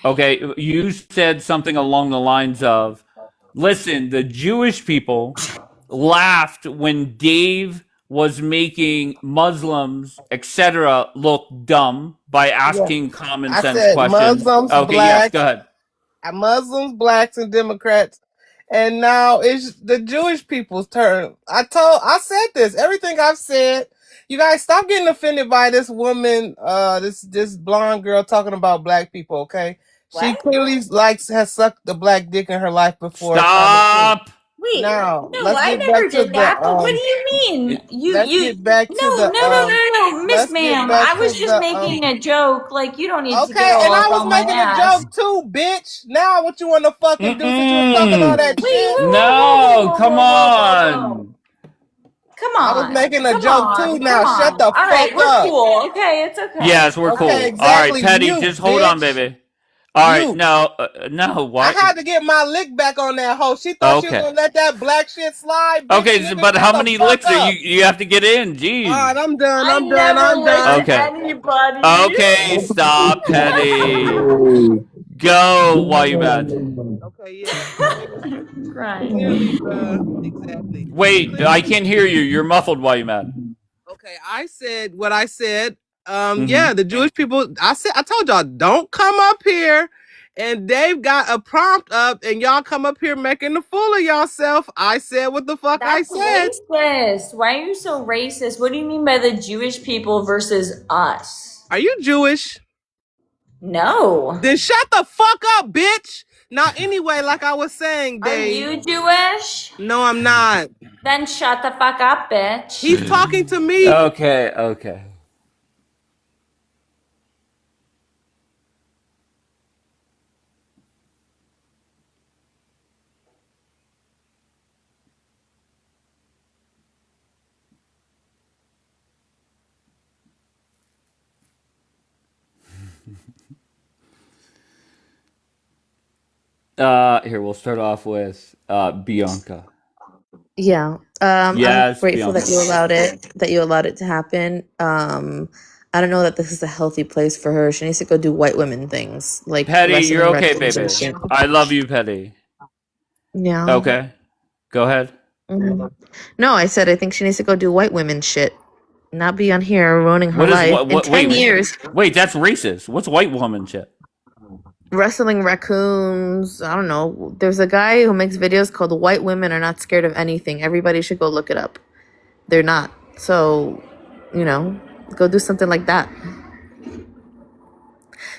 Okay, you said something along the lines of, listen, the Jewish people laughed when Dave was making Muslims, etc., look dumb by asking common I sense said questions. Muslims, Okay, blacks, yes, go ahead. Muslims, blacks, and Democrats. And now it's the Jewish people's turn. I said this. Everything I've said. You guys stop getting offended by this woman, this blonde girl talking about black people, okay? She clearly has sucked the black dick in her life before. Stop. Wait, Now, no, let's I get never back to did that. the, But what do you mean? let's get back to No, Miss let's get Ma'am. back I was to just the, making a joke. Like you don't need to Okay, get all and I up was on my making ass. a joke too, bitch. Now what you want to fucking do since you were talking all that shit? No, come on. Come on. I was making a Come joke on, too. Now come shut on. the All right, fuck we're up. cool. Okay, it's okay. Yes, we're cool. Okay, All exactly. right, Petty, Mute, just hold on, bitch. baby. All right, Mute. no, what? I had to get my lick back on that hoe. She thought she was Okay. gonna let that black shit slide. Bitch. Okay, Nigga, but shut how the many fuck licks up. are you have to get in? Jeez. All right, I'm done. I I'm done. never I'm done. licked Okay. anybody. Okay, stop, Petty. Go, why you mad? Okay, yeah. Crying. Clearly, exactly. Wait, I can't hear you. You're muffled, why you mad? Okay, I said what I said. Mm-hmm. Yeah, the Jewish people. I told y'all, don't come up here. And Dave got a prompt up, and y'all come up here making a fool of yourself. I said what the fuck That's I said. racist. Why are you so racist? What do you mean by the Jewish people versus us? Are you Jewish? No. Then shut the fuck up, bitch. Now, anyway, like I was saying, Dave. Are you Jewish? No, I'm not. Then shut the fuck up, bitch. He's talking to me. Okay. Here, we'll start off with Bianca. Yeah. Yes, I'm grateful that Bianca. you allowed it to happen. I don't know that this is a healthy place for her. She needs to go do white women things like Petty, you're wrestling okay, raccoons baby. and shit. I love you, Petty. Yeah. Okay, go ahead. Mhm. No, I said I think she needs to go do white women shit, not be on here ruining her What is life. what? In What? 10 Wait, years, wait. That's racist. What's white woman shit? wrestling raccoons. I don't know. There's a guy who makes videos called "White Women Are Not Scared of Anything." Everybody should go look it up. They're not. So, go do something like that.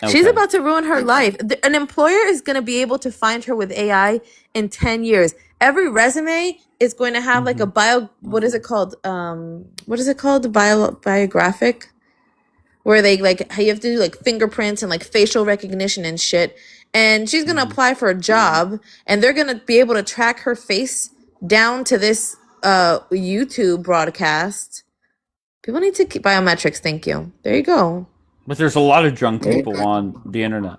She's Okay. about to ruin her life. An employer is going to be able to find her with AI in 10 years. Every resume is going to have like a what is it called? Biographic, where they you have to do like fingerprints and like facial recognition and shit. And she's going to apply for a job, and they're going to be able to track her face down to this YouTube broadcast. People need to keep biometrics. Thank you. There you go. But there's a lot of drunk people on the internet.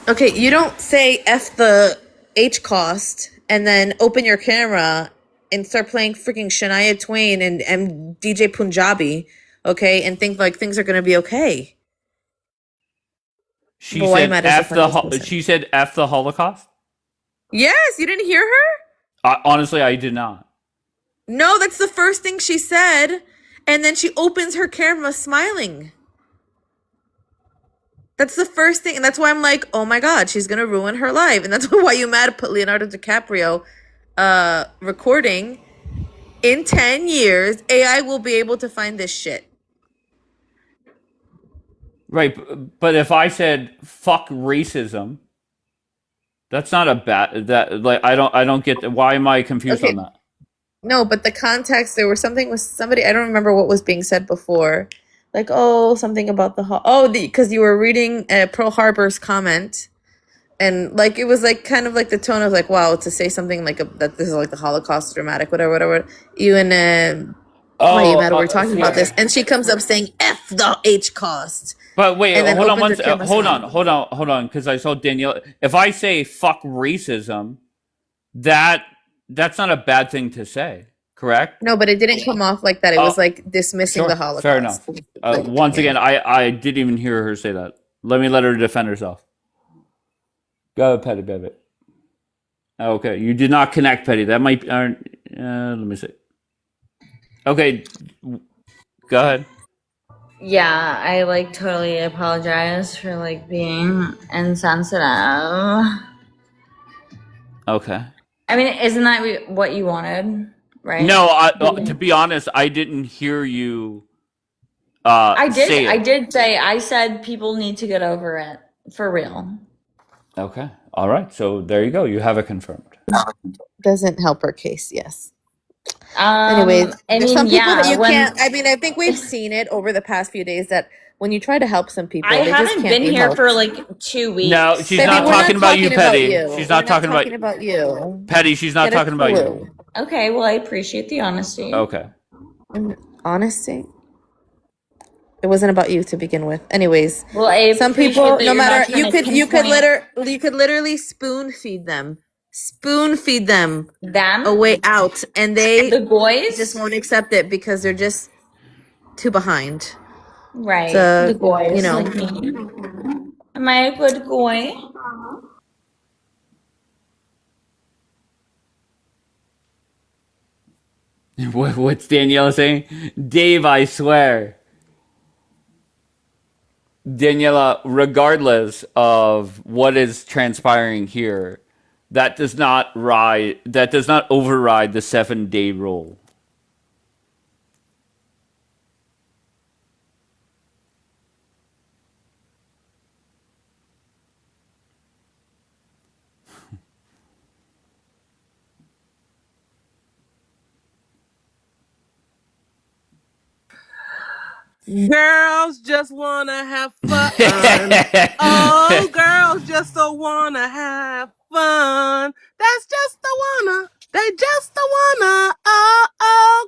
Okay, you don't say F the H cost and then open your camera and start playing freaking Shania Twain and DJ Punjabi, okay, and think like things are gonna be okay. She But why said Matt is the F the funniest person. she said F the Holocaust. Yes, you didn't hear her? Honestly, I did not. No, that's the first thing she said, and then she opens her camera smiling. That's the first thing, and that's why I'm like, oh my god, she's gonna ruin her life, and that's why you mad put Leonardo DiCaprio recording. In 10 years, AI will be able to find this shit. Right, but if I said fuck racism, that's not a bad I don't get why am I confused Okay. on that? No, but the context, there was something with somebody, I don't remember what was being said before. Like, something about because you were reading Pearl Harbor's comment. And like, it was like kind of like the tone of like, wow, to say something like that this is like the Holocaust, dramatic, whatever. You and we're talking about this. And she comes up saying, F the H cost. But wait, And then hold on opens her camera hold on, because I saw Danielle. If I say fuck racism, that's not a bad thing to say, correct? No, but it didn't come off like that. It was like dismissing Sure, the Holocaust. fair enough. Once again, I didn't even hear her say that. Let her defend herself. Go ahead, Petty baby. Okay, you did not connect, Petty. That might. Let me see. Okay, go ahead. Yeah, I totally apologize for being insensitive. Okay. I mean, isn't that what you wanted, right? No, to be honest, I didn't hear you. I say did. it. I said people need to get over it for real. Okay. All right. So there you go. You have it confirmed. Doesn't help her case, yes. Anyways, there's some people that you can't. I mean, I think we've seen it over the past few days that when you try to help some people, I they just haven't can't been be here helped. for 2 weeks. No, she's Baby, not we're talking about you, Petty. you. She's We're not talking about you. Petty, she's not Get a talking about clue. you. Okay, well, I appreciate the honesty. Okay. Honesty. It wasn't about you to begin with. Anyways, Well, some appreciate people, that no you're not matter trying to you could pinpoint literally spoon feed them them a way out, and they the boys just won't accept it because they're just too behind. right. So, The boys, you know. like me. Am I a good boy? What's Daniela saying? Dave, I swear. Daniela, regardless of what is transpiring here, that does not override the 7-day rule. Girls just wanna have fun. Oh, girls just don't wanna have fun. That's just the wanna. They just the wanna.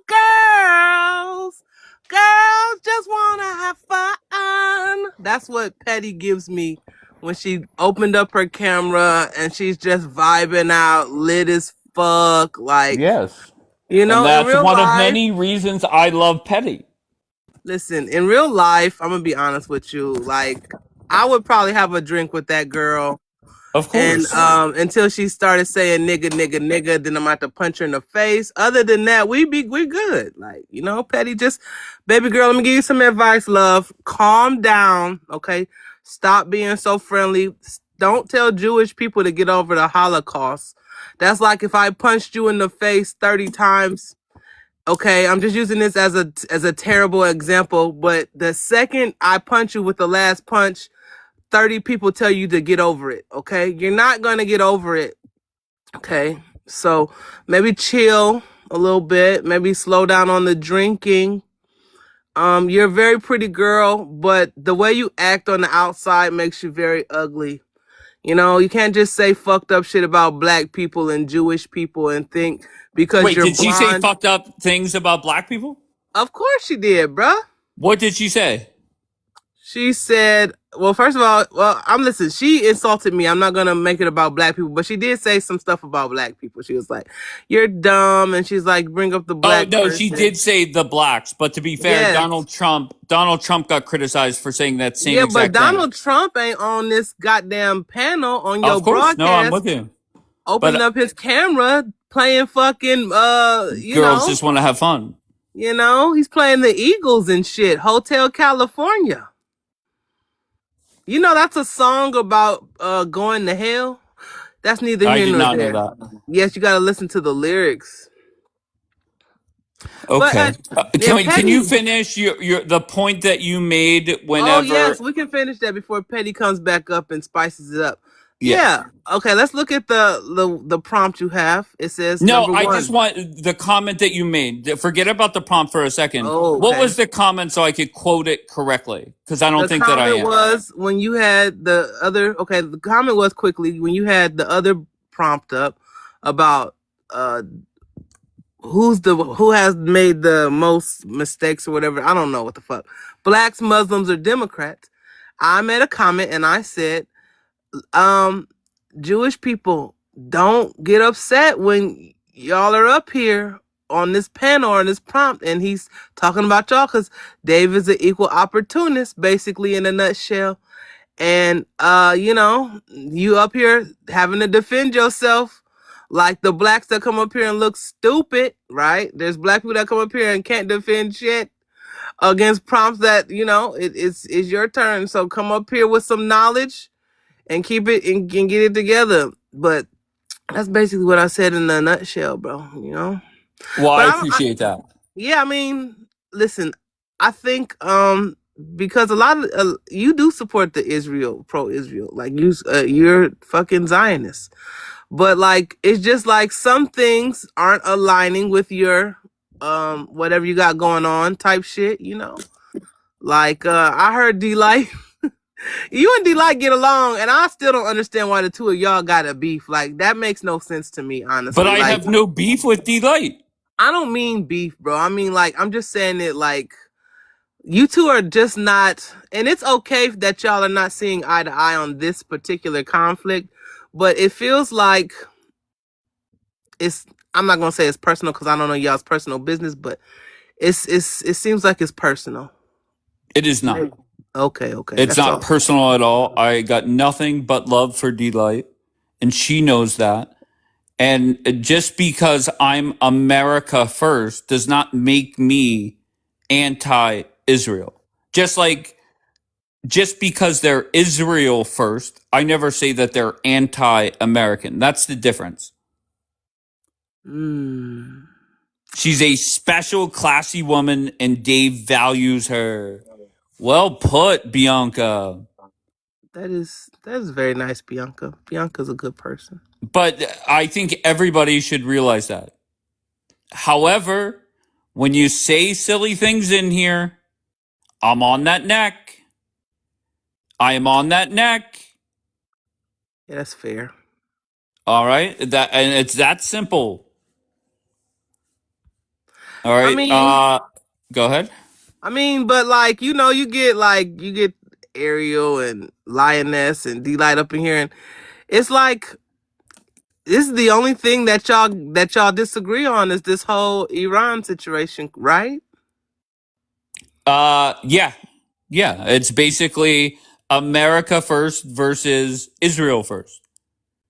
Girls. Girls just wanna have fun. That's what Petty gives me when she opened up her camera and she's just vibing out, lit as fuck. Like, Yes. you know, And in that's real one of life. many reasons I love Petty. Listen, in real life, I'm gonna be honest with you. Like, I would probably have a drink with that girl, Of and course. until she started saying nigga, nigga, nigga, then I'm about to punch her in the face. Other than that, we good. Like, you know, Petty, just baby girl, let me give you some advice, love. Calm down, okay? Stop being so friendly. Don't tell Jewish people to get over the Holocaust. That's like if I punched you in the face 30 times. Okay, I'm just using this as a terrible example, but the second I punch you with the last punch, 30 people tell you to get over it. Okay, you're not gonna get over it. Okay, so maybe chill a little bit, maybe slow down on the drinking. You're a very pretty girl, but the way you act on the outside makes you very ugly. You know, you can't just say fucked up shit about black people and Jewish people and think because Wait, you're did she say blonde. fucked up things about black people? Of course she did, bruh. What did she say? She said, well, first of all, listen, she insulted me. I'm not going to make it about black people, but she did say some stuff about black people. She was like, you're dumb. And she's like, bring up the Oh black no, person. she did say the blacks, but to be fair, Yes. Donald Trump got criticized for saying that same Yeah, but exact thing. Donald Trump ain't on this goddamn panel on your Of course, no, I'm broadcast, with you. opening But up his camera, playing fucking, you girls know, just want to have fun. you know, he's playing the Eagles and shit. Hotel California. You know, that's a song about going to hell. That's neither I here did nor not there. know that. Yes, you got to listen to the lyrics. Okay, But can you finish the point that you made Oh whenever? yes, we can finish that before Petty comes back up and spices it up. Yes. Yeah. Okay, let's look at the prompt you have. It says No, number I one. just want the comment that you made. Forget about the prompt for a second. Oh, What okay. was the comment so I could quote it correctly? Because I don't The think that I comment am. was when you had the other. Okay, the comment was quickly when you had the other prompt up about who has made the most mistakes or whatever. I don't know what the fuck. Blacks, Muslims, or Democrats. I made a comment and I said, Jewish people, don't get upset when y'all are up here on this panel or this prompt and he's talking about y'all because Dave is an equal opportunist, basically, in a nutshell. And you know, you up here having to defend yourself like the blacks that come up here and look stupid, right? There's black people that come up here and can't defend shit against prompts that, you know, it's your turn. So come up here with some knowledge and keep it and get it together. But that's basically what I said in a nutshell, bro. You know. Well, But I appreciate that. yeah, I mean, listen, I think because a lot of you do support the pro-Israel, like you're fucking Zionists, but like it's just like some things aren't aligning with your whatever you got going on type shit, you know. Like I heard D-Light. You and D-Light get along, and I still don't understand why the two of y'all got a beef. Like, that makes no sense to me, honestly. But I Like, have no beef with D-Light. I don't mean beef, bro. I mean, like, I'm just saying it, like, you two are just not, and it's okay that y'all are not seeing eye to eye on this particular conflict, but it feels like I'm not going to say it's personal because I don't know y'all's personal business, but it seems like it's personal. It is not. Okay, It's that's not all. personal at all. I got nothing but love for D-Light, and she knows that. And just because I'm America first does not make me anti-Israel. Just because they're Israel first, I never say that they're anti-American. That's the difference. She's a special, classy woman, and Dave values her. Well put, Bianca. That is very nice, Bianca. Bianca's a good person. But I think everybody should realize that. However, when you say silly things in here, I'm on that neck. I am on that neck. Yeah, that's fair. All right, and it's that simple. All right. Go ahead. But like you get Ariel and Lioness and D-Light up in here, and it's like this is the only thing that y'all disagree on is this whole Iran situation, right? Yeah. It's basically America first versus Israel first,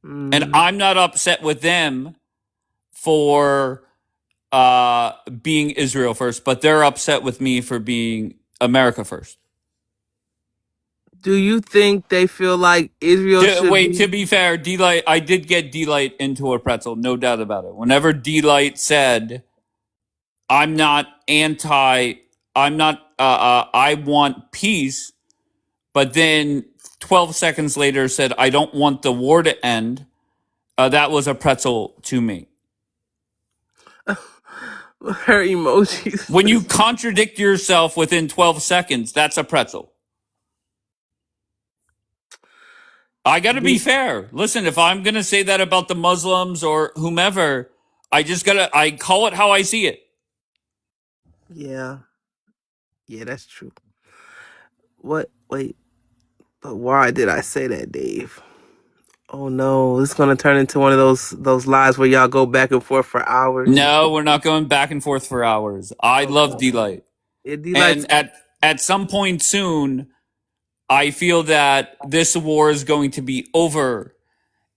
and I'm not upset with them for being Israel first, but they're upset with me for being America first. Do you think they feel like Israel should Wait, be? to be fair, D-Light, I did get D-Light into a pretzel, no doubt about it. Whenever D-Light said, I want peace, but then 12 seconds later said, I don't want the war to end, that was a pretzel to me. Her emojis. When you contradict yourself within 12 seconds, that's a pretzel. I got to be fair. Listen, if I'm going to say that about the Muslims or whomever, I call it how I see it. Yeah, that's true. Wait, but why did I say that, Dave? Oh no, it's gonna turn into one of those lives where y'all go back and forth for hours. No, we're not going back and forth for hours. I love D-Light. Yeah, D-Light's And at some point soon, I feel that this war is going to be over.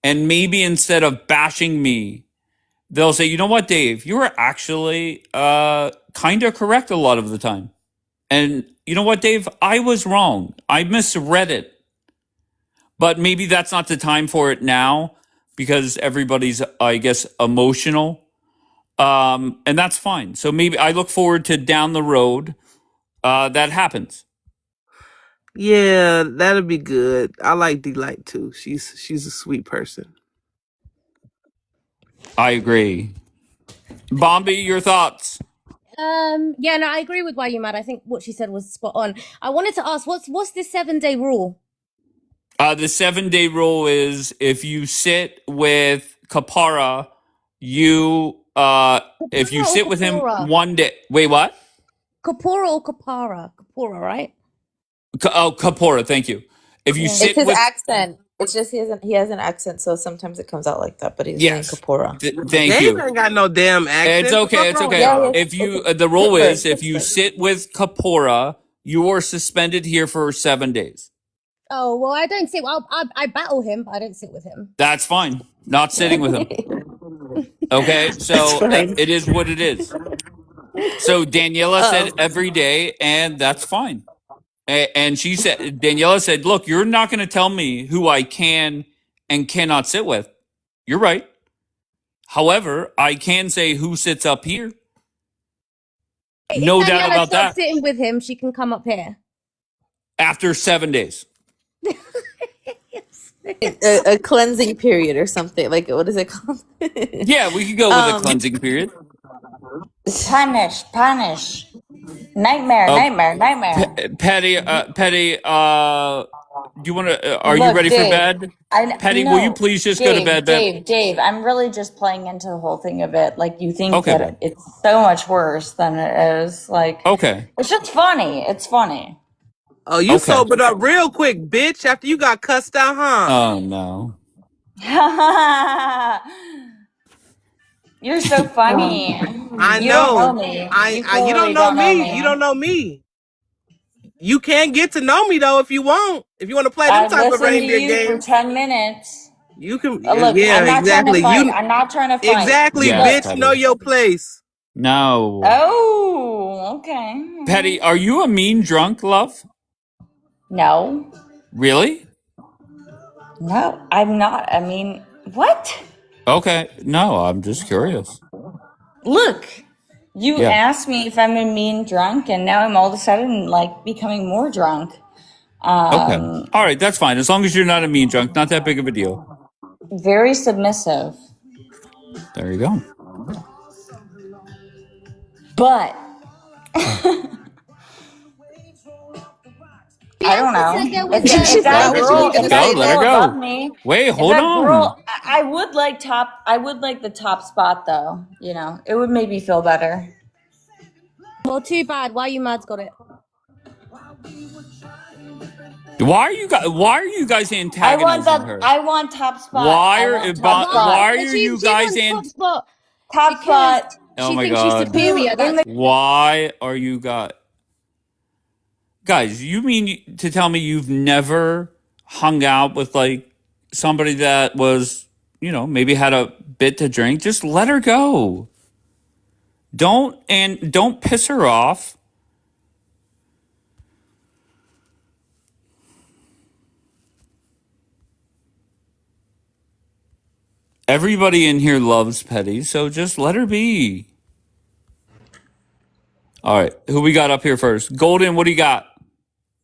And maybe instead of bashing me, they'll say, you know what, Dave, you were actually kind of correct a lot of the time. And you know what, Dave, I was wrong. I misread it. But maybe that's not the time for it now because everybody's, I guess, emotional. And that's fine. So maybe I look forward to down the road that happens. Yeah, that'll be good. I like D-Light too. She's a sweet person. I agree. Bombi, your thoughts? Yeah, no, I agree with why you mad. I think what she said was spot on. I wanted to ask, what's this 7-day rule? The 7-day rule is if you sit with Kapara, if you sit with him Kapora? one day. Wait, what? Kapora or Kapara? Kapora, right? Kapora, thank you. If you It's sit his with accent. It's just he has an accent, so sometimes it comes out like that. But he's Yes. saying Kapora. Thank Dave you. ain't got no damn accent. It's okay. What's It's wrong with okay. y'all? If you, the rule is if you sit with Kapora, you are suspended here for 7 days. Oh, well, I don't sit. Well, I battle him, but I don't sit with him. That's fine. Not sitting with him. Okay, so it is what it is. So Daniela said every day, and that's fine. And she said, Daniela said, look, you're not going to tell me who I can and cannot sit with. You're right. However, I can say who sits up here. No If doubt Daniela about stops that. sitting with him, she can come up here. After 7 days. A cleansing period or something. Like, what is it called? Yeah, we could go with a cleansing period. Punish. Nightmare. Patty, do you want to? Are you Look, ready for Dave, bed? Patty, will you no, please just go to bed? Dave, I'm really just playing into the whole thing of it. Like, you think Okay, that it's so much worse than it is. Like, Okay. it's just funny. It's funny. Oh, you sobered up real quick, bitch, after you got cussed out, huh? Oh no. You're so funny. I You know. don't know me. You you don't clearly know don't know me. me. You don't know me. You can get to know me though if you want. If you want to play them I've type of listened to reindeer you for games, 10 minutes. you can. Look, Yeah, I'm not trying to exactly. fight. You I'm not trying to fight. exactly, Yes, Look. bitch. Know Petty. your place. No. Oh, okay. Petty, are you a mean drunk, love? No. Really? No, I'm not. I mean, what? Okay. No, I'm just curious. Look, you Yeah. asked me if I'm a mean drunk, and now I'm all of a sudden like becoming more drunk. Okay. All right, that's fine. As long as you're not a mean drunk, not that big of a deal. Very submissive. There you go. But I don't Bianca said know. there was If that Wow, what you girl, were gonna if that say Let her girl there? above go. me, Wait, if hold that on. girl, I would like top. I would like the top spot though. You know, it would make me feel better. Well, too bad. Why you mad's got it? Why are you guys I want antagonizing the. her? I want top spot. Why I are want top spot. why are She you guys wants top spot Top because spot. Oh she my thinks she's God. superior. In That's the Why are you guys, you mean to tell me you've never hung out with like somebody that was, maybe had a bit to drink? Just let her go. Don't piss her off. Everybody in here loves Petty, so just let her be. All right, who we got up here first? Golden, what do you got?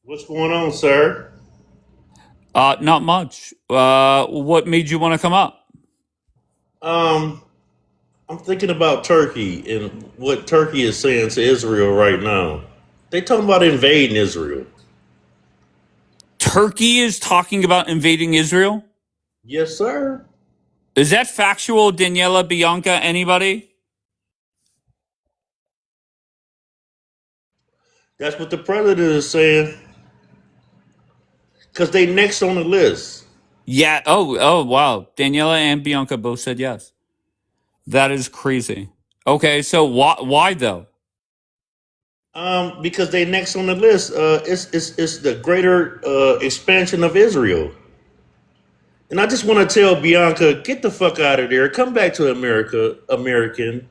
What's going on, sir? Not much. What made you want to come up? I'm thinking about Turkey and what Turkey is saying to Israel right now. They talking about invading Israel. Turkey is talking about invading Israel? Yes, sir. Is that factual, Daniela, Bianca, anybody? That's what the president is saying. Because they next on the list. Yeah. Oh, wow. Daniela and Bianca both said yes. That is crazy. Okay, so why though? Because they next on the list. It's the greater expansion of Israel. And I just want to tell Bianca, get the fuck out of there. Come back to America, American.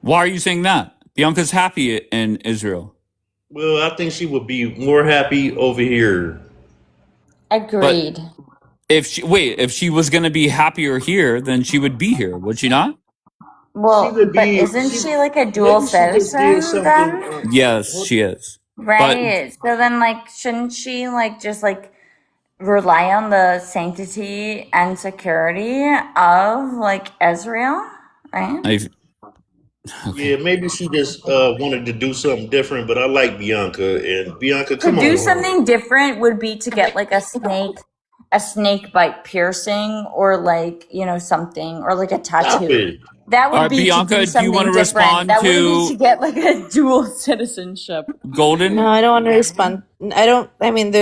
Why are you saying that? Bianca's happy in Israel. Well, I think she would be more happy over here. Agreed. But if she was going to be happier here, then she would be here, would she not? Well, but isn't she like a dual citizen then? Yes, she is. Right. So then, like, shouldn't she like just like rely on the sanctity and security of like Israel? Right. Yeah, maybe she just wanted to do something different, but I like Bianca. And Bianca, To come do on. something different would be to get like a snake bite piercing, or like something, or like a tattoo. it. That would All right, be Bianca, to do do you want something to different. respond That wouldn't be to to get like a dual citizenship. Golden? No, I don't want to respond. I mean,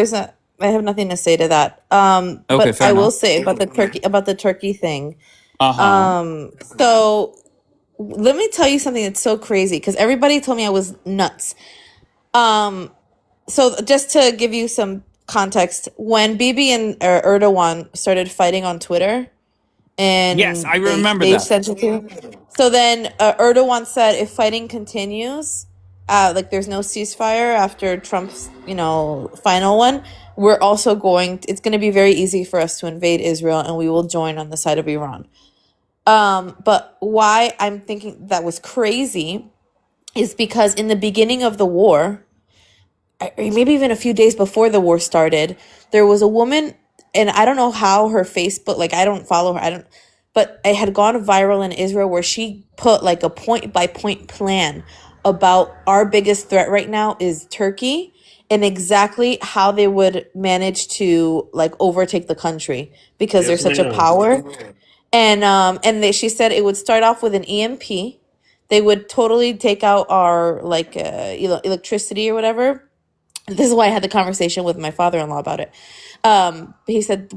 I have nothing to say to that. Okay, But fair I will enough. say about the turkey thing. Uh-huh. So let me tell you something that's so crazy because everybody told me I was nuts. So just to give you some context, when Bibi and Erdogan started fighting on Twitter, and Yes, I remember they that. sent it to. So then Erdogan said, if fighting continues, like there's no ceasefire after Trump's final one, we're also it's going to be very easy for us to invade Israel, and we will join on the side of Iran. But why I'm thinking that was crazy is because in the beginning of the war, or maybe even a few days before the war started, there was a woman, and I don't know how her Facebook, like I don't follow her, but it had gone viral in Israel where she put like a point by point plan about our biggest threat right now is Turkey, and exactly how they would manage to like overtake the country because they're Yes, such a ma'am. power. And she said it would start off with an EMP. They would totally take out our like electricity or whatever. This is why I had the conversation with my father-in-law about it. He said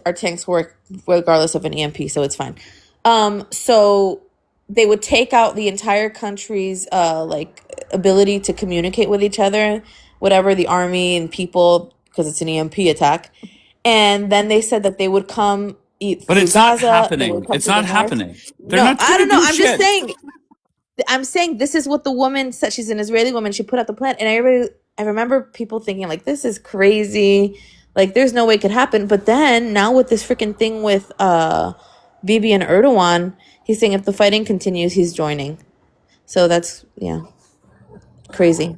our tanks work regardless of an EMP, so it's fine. So they would take out the entire country's like ability to communicate with each other, whatever, the army and people, because it's an EMP attack. And then they said that they would come But through it's not Gaza, they would happening. come It's through the not north. happening. They're No, not I going don't to know. do shit. I'm saying this is what the woman said. She's an Israeli woman. She put out the plan, and I remember people thinking like, this is crazy. Like, there's no way it could happen. But then now with this freaking thing with Bibi and Erdogan, he's saying if the fighting continues, he's joining. So that's crazy.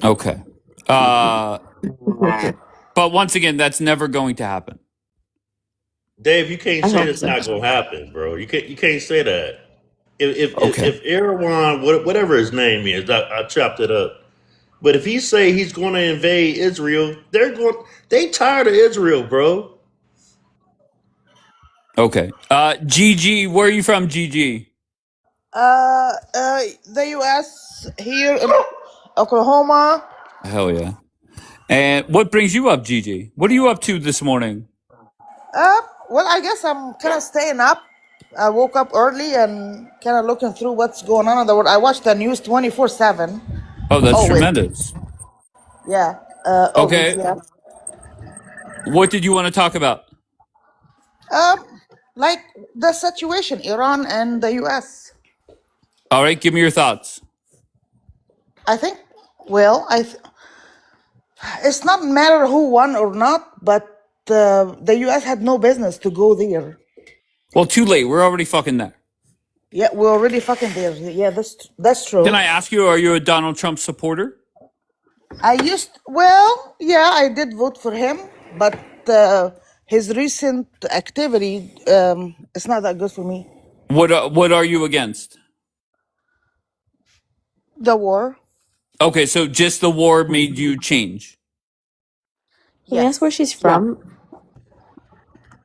Okay. But once again, that's never going to happen. Dave, you can't I say hope that's so. not gonna happen, bro. You can't say that. Okay. If Erdogan, whatever his name is, I chopped it up. But if he say he's going to invade Israel, they tired of Israel, bro. Okay. GG, where are you from, GG? The U.S. here in Oklahoma. Hell yeah. And what brings you up, GG? What are you up to this morning? Well, I guess I'm kind of staying up. I woke up early and kind of looking through what's going on in the world. I watch the news 24/7. Oh, that's Always. tremendous. Yeah. Always. Okay. Yeah. What did you want to talk about? Like the situation, Iran and the U.S. All right, give me your thoughts. I think. Well, it's not matter who won or not, but the U.S. had no business to go there. Well, too late. We're already fucking there. Yeah, we're already fucking there. Yeah, that's true. Can I ask you, are you a Donald Trump supporter? I did vote for him, but his recent activity it's not that good for me. What are you against? The war. Okay, so just the war made you change. Can you ask where she's from?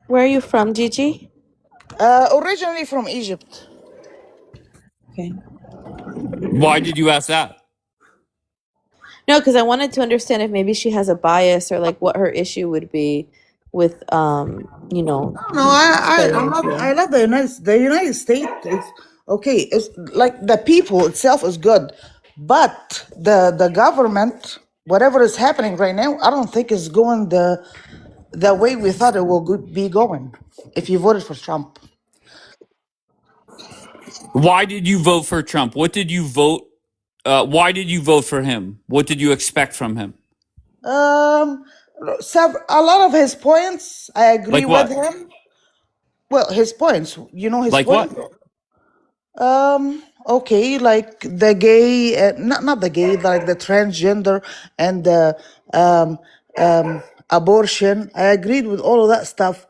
Where are you from, Gigi? Originally from Egypt. Okay. Why did you ask that? No, because I wanted to understand if maybe she has a bias or like what her issue would be with No, I love the United States. It's okay. It's like the people itself is good, but the government, whatever is happening right now, I don't think is going the way we thought it will be going. If you voted for Trump, Why did you vote for Trump? What did you vote? Why did you vote for him? What did you expect from him? a lot of his points I agree Like what? with him. Well, his points, his Like points. what? Okay, like the gay, not the gay, like the transgender and the abortion. I agreed with all of that stuff,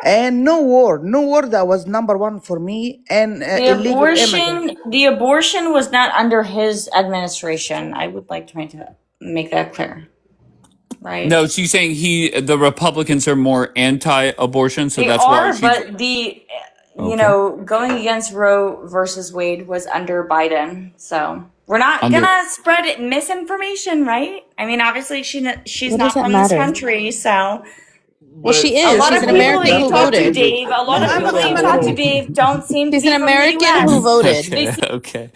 and no war. That was number one for me, and illegal immigrants. The abortion was not under his administration. I would like to make that clear. Right? No, she's saying the Republicans are more anti-abortion, so They that's are, why. but going against Roe versus Wade was under Biden. So we're not gonna spread misinformation, right? I mean, obviously she's What not does that from matter? this country, so Well, she a is. lot She's of an people that American you who talk to, voted. Dave, a lot of people that you talk to, Dave, don't seem to She's be an from the American US. who voted. They seem Okay.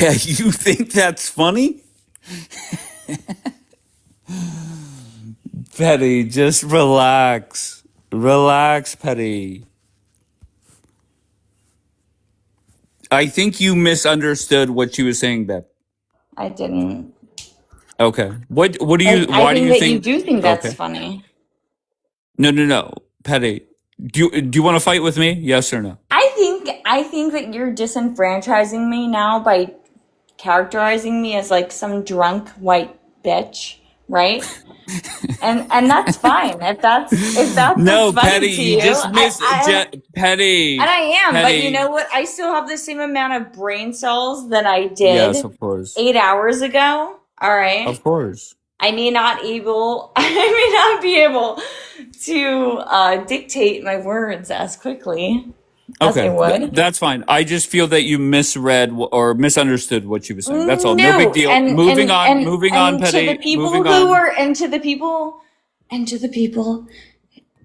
Yeah, you think that's funny? Petty, just relax. Relax, Petty. I think you misunderstood what she was saying, Beth. I didn't. Okay. What do you I why do think you that think you do think that's Okay. funny. No. Petty. Do you want to fight with me? Yes or no? I think that you're disenfranchising me now by characterizing me as like some drunk white bitch, right? and that's fine if that's No, what's funny Petty, to you you. just And Petty. I am, but you Petty. know what? I still have the same amount of brain cells that I Yes, did of course. 8 hours ago. All right. Of course. I may not be able to dictate my words as quickly as I Okay, would. that's fine. I just feel that you misread or misunderstood what she was saying. That's all. No big No, deal. and Moving on. Moving on, and to the Petty. people Moving who on. were and to the people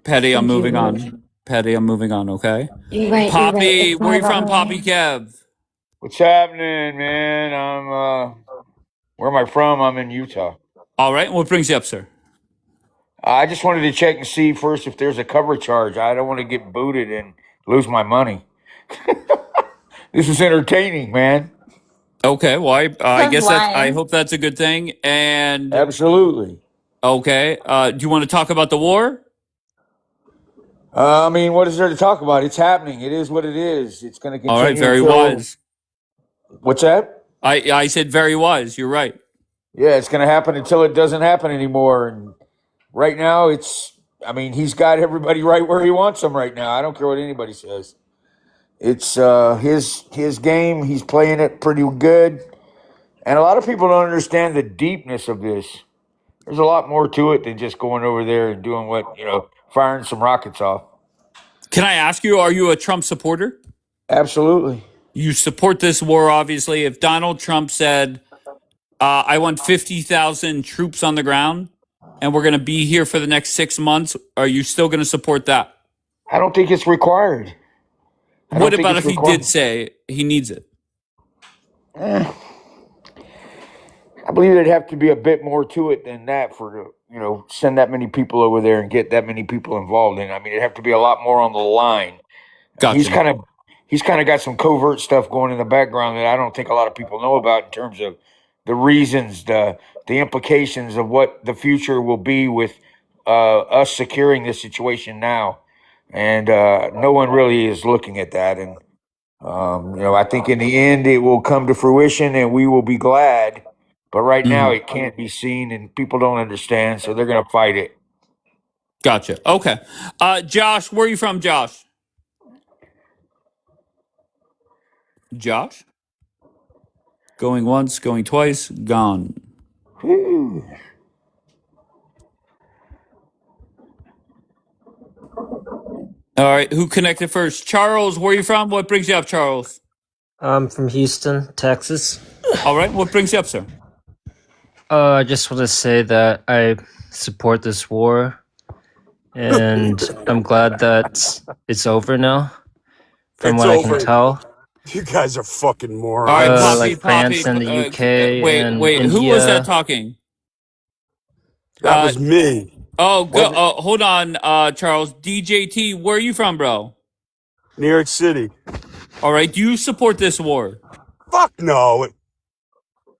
Petty, I'm Thank you, moving Lord. on. Petty, I'm moving on, okay? You're right, Poppy, it's where my you from, bottom Poppy line. Kev? What's happening, man? Where am I from? I'm in Utah. All right, what brings you up, sir? I just wanted to check and see first if there's a cover charge. I don't want to get booted and lose my money. This is entertaining, man. Okay, well, I guess I lying. hope that's a good thing. And Absolutely. okay, do you want to talk about the war? I mean, what is there to talk about? It's happening. It is what it is. It's going to All right, continue very until. wise. What's that? I said very wise. You're right. Yeah, it's going to happen until it doesn't happen anymore. And right now, I mean, he's got everybody right where he wants them right now. I don't care what anybody says. It's his game. He's playing it pretty good. And a lot of people don't understand the deepness of this. There's a lot more to it than just going over there and doing firing some rockets off. Can I ask you, are you a Trump supporter? Absolutely. You support this war, obviously. If Donald Trump said, I want 50,000 troops on the ground and we're going to be here for the next 6 months, are you still going to support that? I don't think it's required. What about if he did say he needs it? I believe there'd have to be a bit more to it than that for send that many people over there and get that many people involved in. I mean, it'd have to be a lot more on the line. Gotcha. He's kind of got some covert stuff going in the background that I don't think a lot of people know about in terms of the reasons, the implications of what the future will be with us securing this situation now. And no one really is looking at that. And I think in the end it will come to fruition and we will be glad. But right now it can't be seen and people don't understand, so they're going to fight it. Gotcha. Okay. Josh, where are you from, Josh? Josh? Going once, going twice, gone. Whew. All right, who connected first? Charles, where are you from? What brings you up, Charles? I'm from Houston, Texas. All right, what brings you up, sir? I just want to say that I support this war, and I'm glad that it's over now. From It's what I over. can tell, You guys are fucking morons. All right, Poppy, like France and the UK wait, and who was that India. talking? That was me. Oh, hold on, Charles. DJT, where are you from, bro? New York City. All right, do you support this war? Fuck no.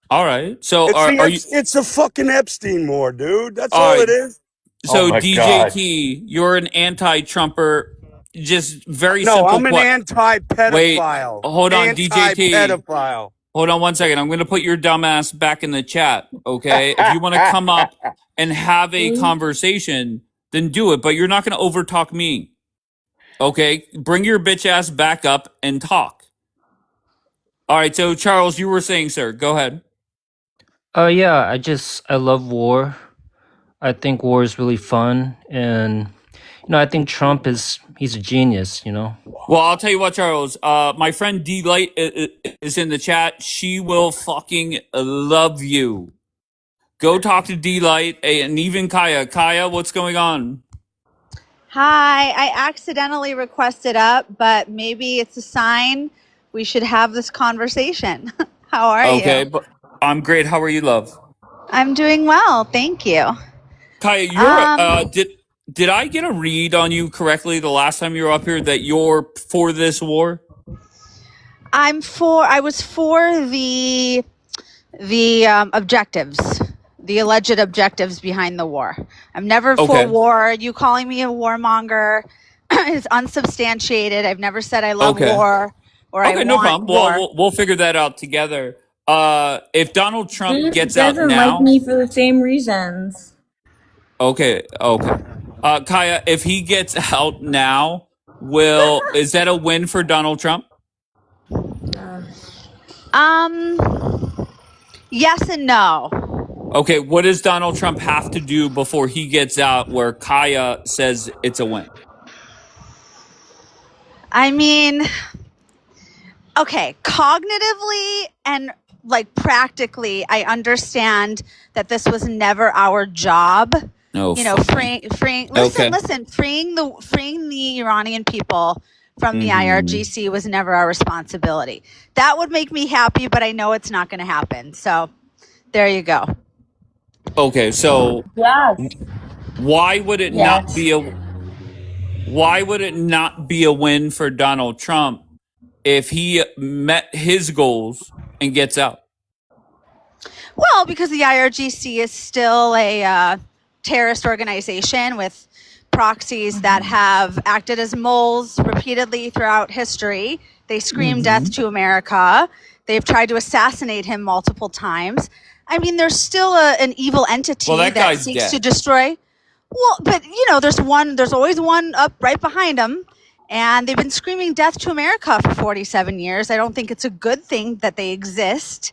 All right, so It's a fucking Epstein war, dude. That's All all right. it is. So Oh my DJT, you're an anti-Trumper, just very No, simple. I'm an anti-pedophile. Wait, hold on, DJT. Anti-pedophile. Hold on 1 second. I'm going to put your dumbass back in the chat, okay? If you want to come up and have a conversation, then do it. But you're not going to overtalk me, okay? Bring your bitch ass back up and talk. All right, so Charles, you were saying, sir, go ahead. Yeah, I love war. I think war is really fun, and I think Trump he's a genius. Well, I'll tell you what, Charles. My friend D Light is in the chat. She will fucking love you. Go talk to D Light and even Kaya. Kaya, what's going on? Hi, I accidentally requested up, but maybe it's a sign we should have this conversation. How are Okay, you? but I'm great. How are you, love? I'm doing well, thank you. Kaya, you're did I get a read on you correctly the last time you were up here that you're for this war? I was for the objectives, the alleged objectives behind the war. I'm never Okay. for war. You calling me a warmonger is unsubstantiated. I've never said I love Okay. war or I Okay, no want problem. war. Well, we'll figure that out together. If Donald Trump gets out doesn't now, like me for the same reasons. okay. Kaya, if he gets out now, is that a win for Donald Trump? Yes and no. Okay, what does Donald Trump have to do before he gets out where Kaya says it's a win? I mean, okay, cognitively and like practically, I understand that this was never our job. No, You know, freeing. Okay. Listen. Freeing the Iranian people from the Mhm. IRGC was never our responsibility. That would make me happy, but I know it's not going to happen. So there you go. Okay, so Yes. why would it not be a win for Donald Trump if he met his goals and gets out? Well, because the IRGC is still a terrorist organization with proxies that have acted as moles repeatedly throughout history. They scream death to America. They've tried to assassinate him multiple times. I mean, there's still an evil entity Well, that that guy's seeks to dead. destroy. Well, but there's always one up right behind him. And they've been screaming death to America for 47 years. I don't think it's a good thing that they exist.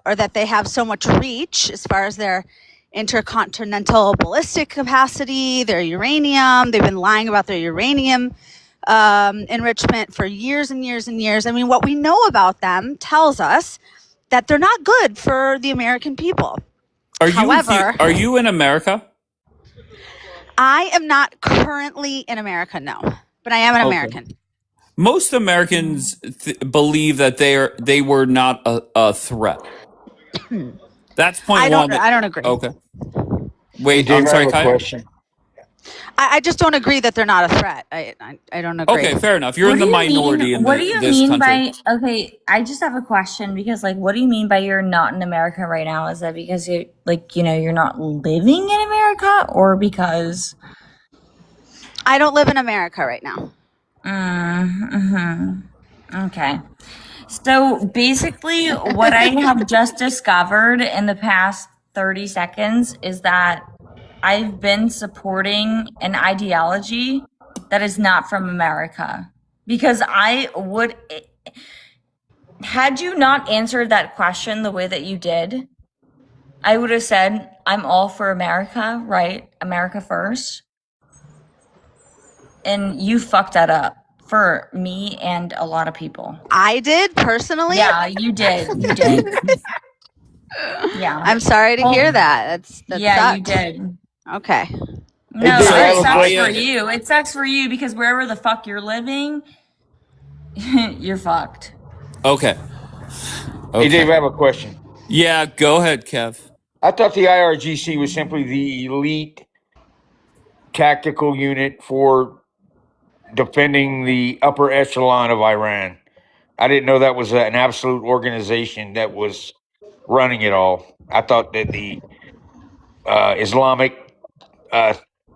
Or that they have so much reach as far as their intercontinental ballistic capacity, their uranium. They've been lying about their uranium enrichment for years and years and years. I mean, what we know about them tells us that they're not good for the American people. Are you in America? I am not currently in America, no, but I am an Okay. American. Most Americans believe that they were not a threat. That's point I one. don't agree. Okay. Hey, Wait, Dave, I'm I sorry, have a Kaya? question. I just don't agree that they're not a threat. I don't agree. Okay, fair enough. You're in the minority in What do you this mean country. by, okay, I just have a question because, like, what do you mean by you're not in America right now? Is that because you're, like, you're not living in America, or because? I don't live in America right now. Okay. So basically, what I have just discovered in the past 30 seconds is that I've been supporting an ideology that is not from America. Because had you not answered that question the way that you did, I would have said, I'm all for America, right? America first. And you fucked that up for me and a lot of people. I did personally. Yeah, you did. You did. Yeah. I'm sorry to hear that. That yeah, you sucks. did. Okay. No, Dave, I have it a sucks question. for you. It sucks for you because wherever the fuck you're living, you're fucked. Okay. Hey, Dave, I have a question. Yeah, go ahead, Kev. I thought the IRGC was simply the elite tactical unit for defending the upper echelon of Iran. I didn't know that was an absolute organization that was running it all. I thought that the Islamic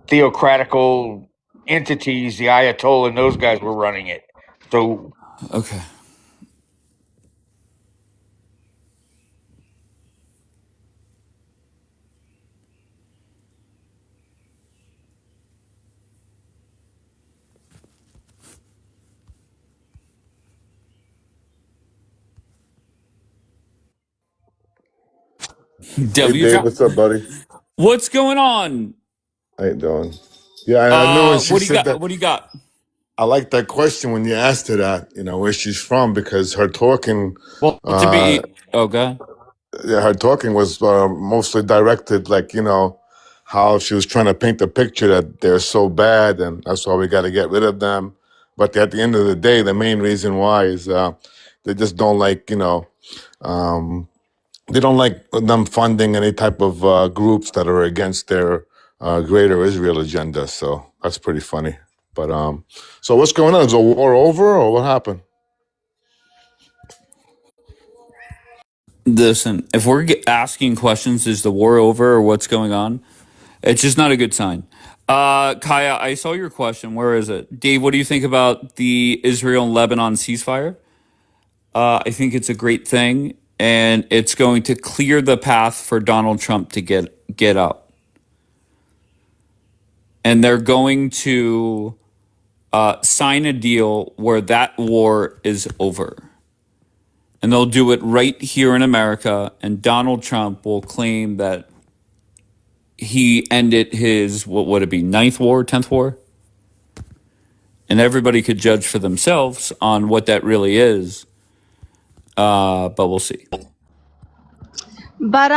theocratical entities, the Ayatollah and those guys were running it. So Okay. Hey, W. Dave, John, what's up, buddy? what's going on? How you doing? Yeah, I knew when she What do you said got? that. What do you got? I like that question when you asked her that, where she's from, because her talking, Well, to be God. yeah, her talking was mostly directed, like, how she was trying to paint the picture that they're so bad and that's why we got to get rid of them. But at the end of the day, the main reason why is they just don't like, um, they don't like them funding any type of groups that are against their greater Israel agenda. So that's pretty funny. But so what's going on? Is the war over or what happened? Listen, if we're asking questions, is the war over or what's going on? It's just not a good sign. Kaya, I saw your question. Where is it? Dave, what do you think about the Israel and Lebanon ceasefire? I think it's a great thing, and it's going to clear the path for Donald Trump to get out. And they're going to sign a deal where that war is over. and they'll do it right here in America, and Donald Trump will claim that he ended his, what would it be, 9th war, 10th war? And everybody could judge for themselves on what that really is. But we'll see. But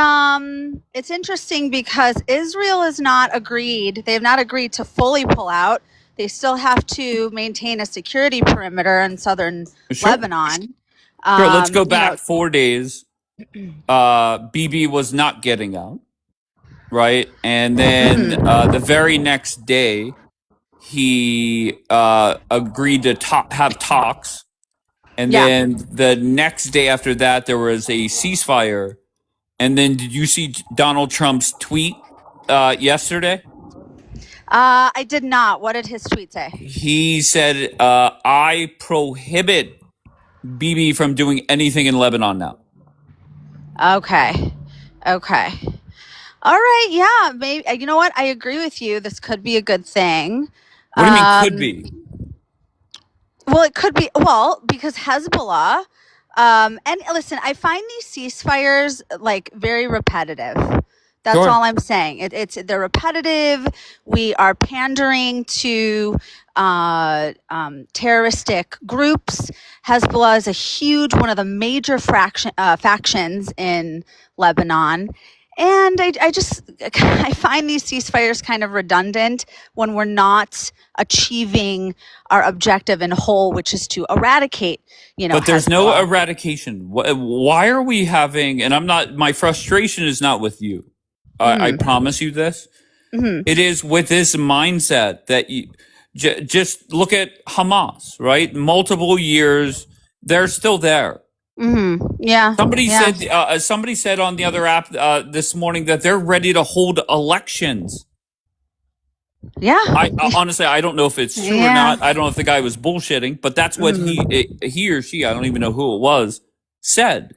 it's interesting because Israel has not agreed. They have not agreed to fully pull out. They still have to maintain a security perimeter in southern Sure. Lebanon. Sure, let's go You know, back 4 days. Bibi was not getting out, right? And then the very next day, he agreed to have talks. And Yeah. then the next day after that, there was a ceasefire. And then did you see Donald Trump's tweet yesterday? I did not. What did his tweet say? He said, I prohibit Bibi from doing anything in Lebanon now. Okay. Okay. All right. Yeah. Maybe. You know what? I agree with you. This could be a good thing. What do you mean could be? Well, it could be. Well, because Hezbollah. And listen, I find these ceasefires like very repetitive. That's Sure. all I'm saying. They're repetitive. We are pandering to terroristic groups. Hezbollah is a huge, one of the major factions in Lebanon. And I find these ceasefires kind of redundant when we're not achieving our objective in whole, which is to eradicate, But there's no Hezbollah. eradication. Why are we having, and my frustration is not with you. I promise you this. It is with this mindset that you just look at Hamas, right? Multiple years, they're still there. Yeah. Somebody Yeah. said on the other app this morning that they're ready to hold elections. Yeah. Honestly, I don't know if it's true or Yeah. not. I don't know if the guy was bullshitting, but that's what he or she, I don't even know who it was, said.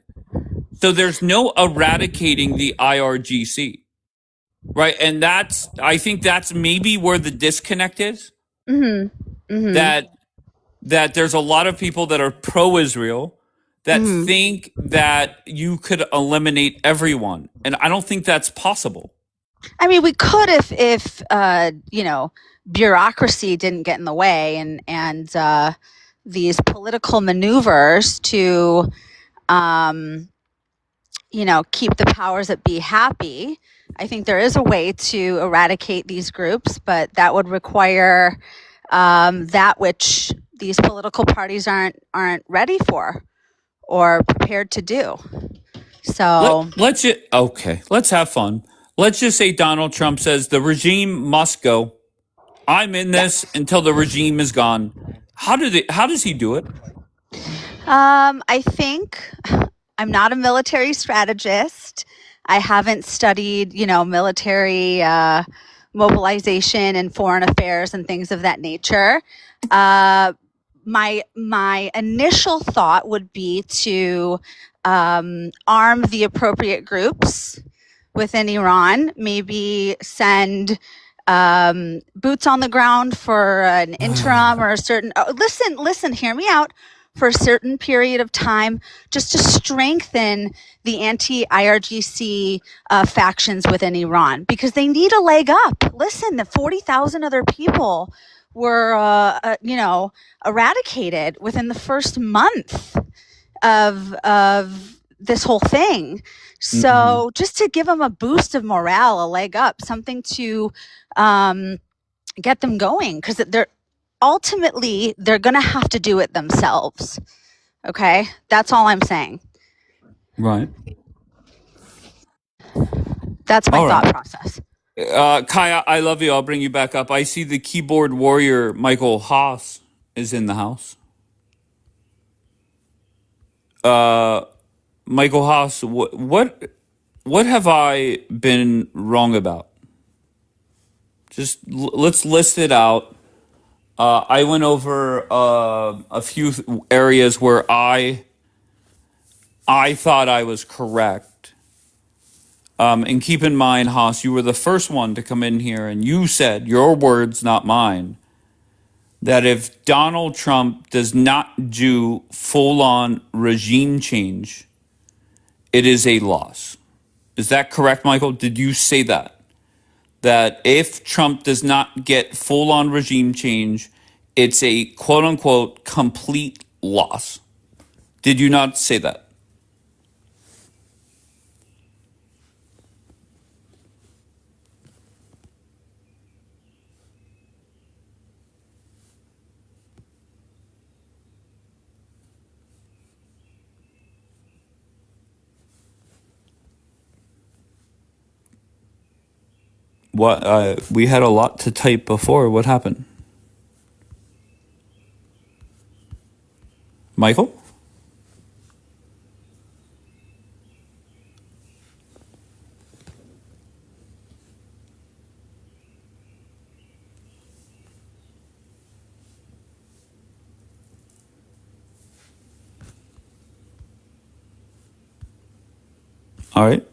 So there's no eradicating the IRGC, right? And I think that's maybe where the disconnect is. That there's a lot of people that are pro-Israel that think that you could eliminate everyone, and I don't think that's possible. I mean, we could if bureaucracy didn't get in the way and these political maneuvers to keep the powers that be happy. I think there is a way to eradicate these groups, but that would require that which these political parties aren't ready for or prepared to do. So Let's have fun. Let's just say Donald Trump says the regime must go. I'm in this until the regime is gone. How does he do it? I think I'm not a military strategist. I haven't studied, military mobilization and foreign affairs and things of that nature. My initial thought would be to arm the appropriate groups within Iran, maybe send boots on the ground for an interim or a certain. Oh, listen, hear me out. For a certain period of time, just to strengthen the anti-IRGC factions within Iran, because they need a leg up. Listen, the 40,000 other people were, eradicated within the first month of this whole thing. So just to give them a boost of morale, a leg up, something to get them going, because ultimately they're going to have to do it themselves. Okay? That's all I'm saying. Right. That's my All thought right. process. Kaya, I love you. I'll bring you back up. I see the keyboard warrior Michael Haas is in the house. Michael Haas, what have I been wrong about? Just let's list it out. I went over a few areas where I thought I was correct. And keep in mind, Haas, you were the first one to come in here, and you said, your words, not mine, that if Donald Trump does not do full-on regime change, it is a loss. Is that correct, Michael? Did you say that? That if Trump does not get full-on regime change, it's a quote-unquote complete loss. Did you not say that? What? We had a lot to type before. What happened? Michael? All right.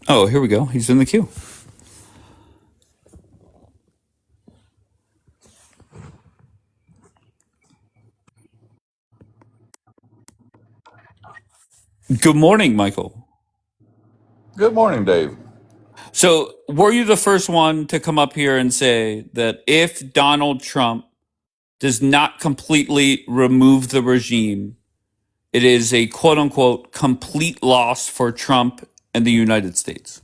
Oh, here we go. He's in the queue. Good morning, Michael. Good morning, Dave. So, were you the first one to come up here and say that if Donald Trump does not completely remove the regime, it is a quote unquote complete loss for Trump and the United States?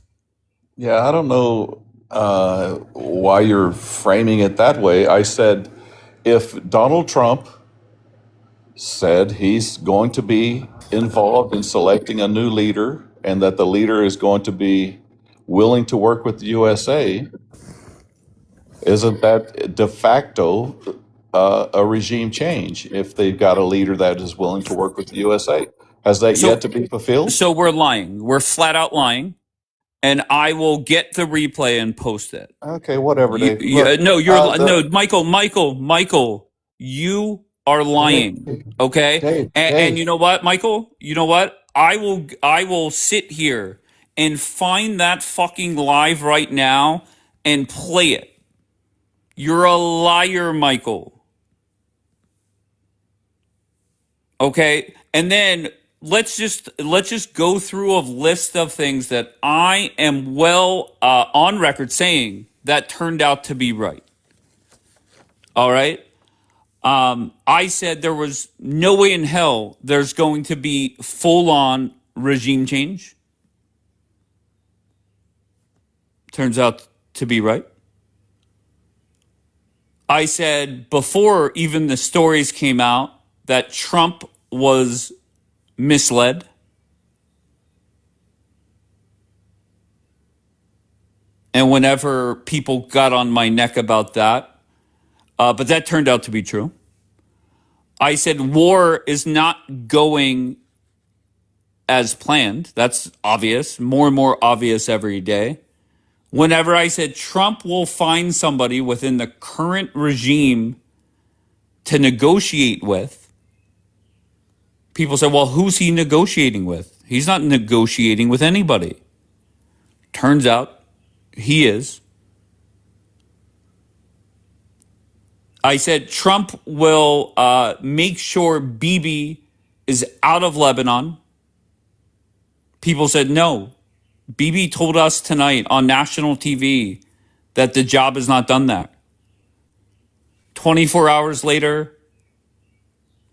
Yeah, I don't know why you're framing it that way. I said if Donald Trump said he's going to be involved in selecting a new leader and that the leader is going to be willing to work with the USA, isn't that de facto a regime change if they've got a leader that is willing to work with the USA? Has that yet to be fulfilled? So we're lying. We're flat out lying. And I will get the replay and post it. Okay, whatever, Dave. Look, No, no, Michael, you are lying. Okay? And you know what, Michael? You know what? I will sit here and find that fucking live right now and play it. You're a liar, Michael. Okay? And then let's just go through a list of things that I am well on record saying that turned out to be right. All right? I said there was no way in hell there's going to be full-on regime change. Turns out to be right. I said before even the stories came out that Trump was misled. And whenever people got on my neck about that, but that turned out to be true. I said war is not going as planned. That's obvious, more and more obvious every day. Whenever I said Trump will find somebody within the current regime to negotiate with, people said, well, who's he negotiating with? He's not negotiating with anybody. Turns out he is. I said Trump will make sure Bibi is out of Lebanon. People said no. Bibi told us tonight on national TV that the job has not done that. 24 hours later,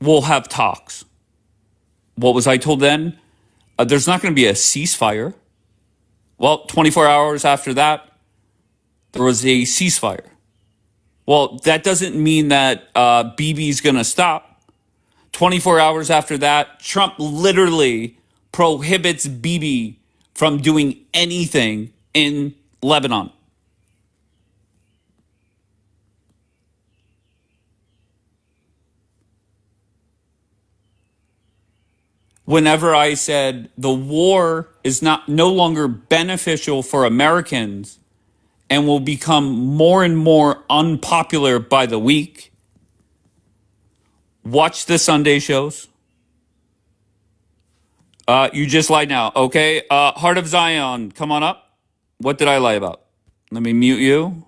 we'll have talks. What was I told then? There's not going to be a ceasefire. Well, 24 hours after that, there was a ceasefire. Well, that doesn't mean that Bibi's going to stop. 24 hours after that, Trump literally prohibits Bibi from doing anything in Lebanon. Whenever I said the war is no longer beneficial for Americans and will become more and more unpopular by the week, watch the Sunday shows. You just lied now. Okay. Heart of Zion, come on up. What did I lie about? Let me mute you.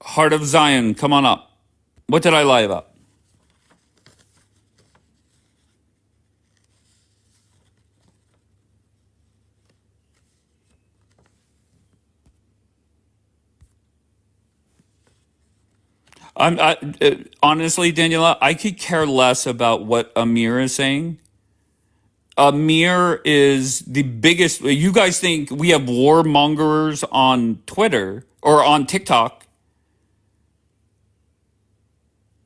Heart of Zion, come on up. What did I lie about? Honestly, Daniela, I could care less about what Amir is saying. Amir is the biggest. You guys think we have warmongers on Twitter or on TikTok?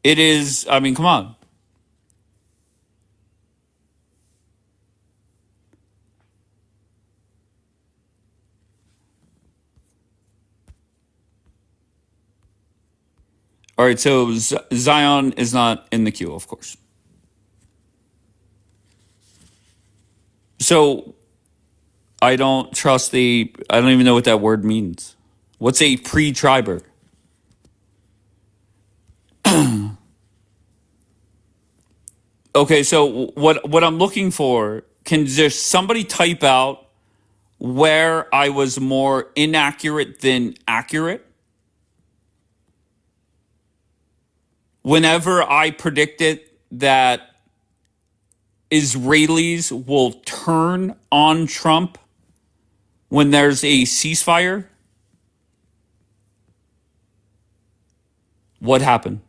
It is. I mean, come on. All right. So Zion is not in the queue, of course. So I don't trust the. I don't even know what that word means. What's a pre-triber? Okay, so what I'm looking for, can just somebody type out where I was more inaccurate than accurate? Whenever I predicted that Israelis will turn on Trump when there's a ceasefire, what happened?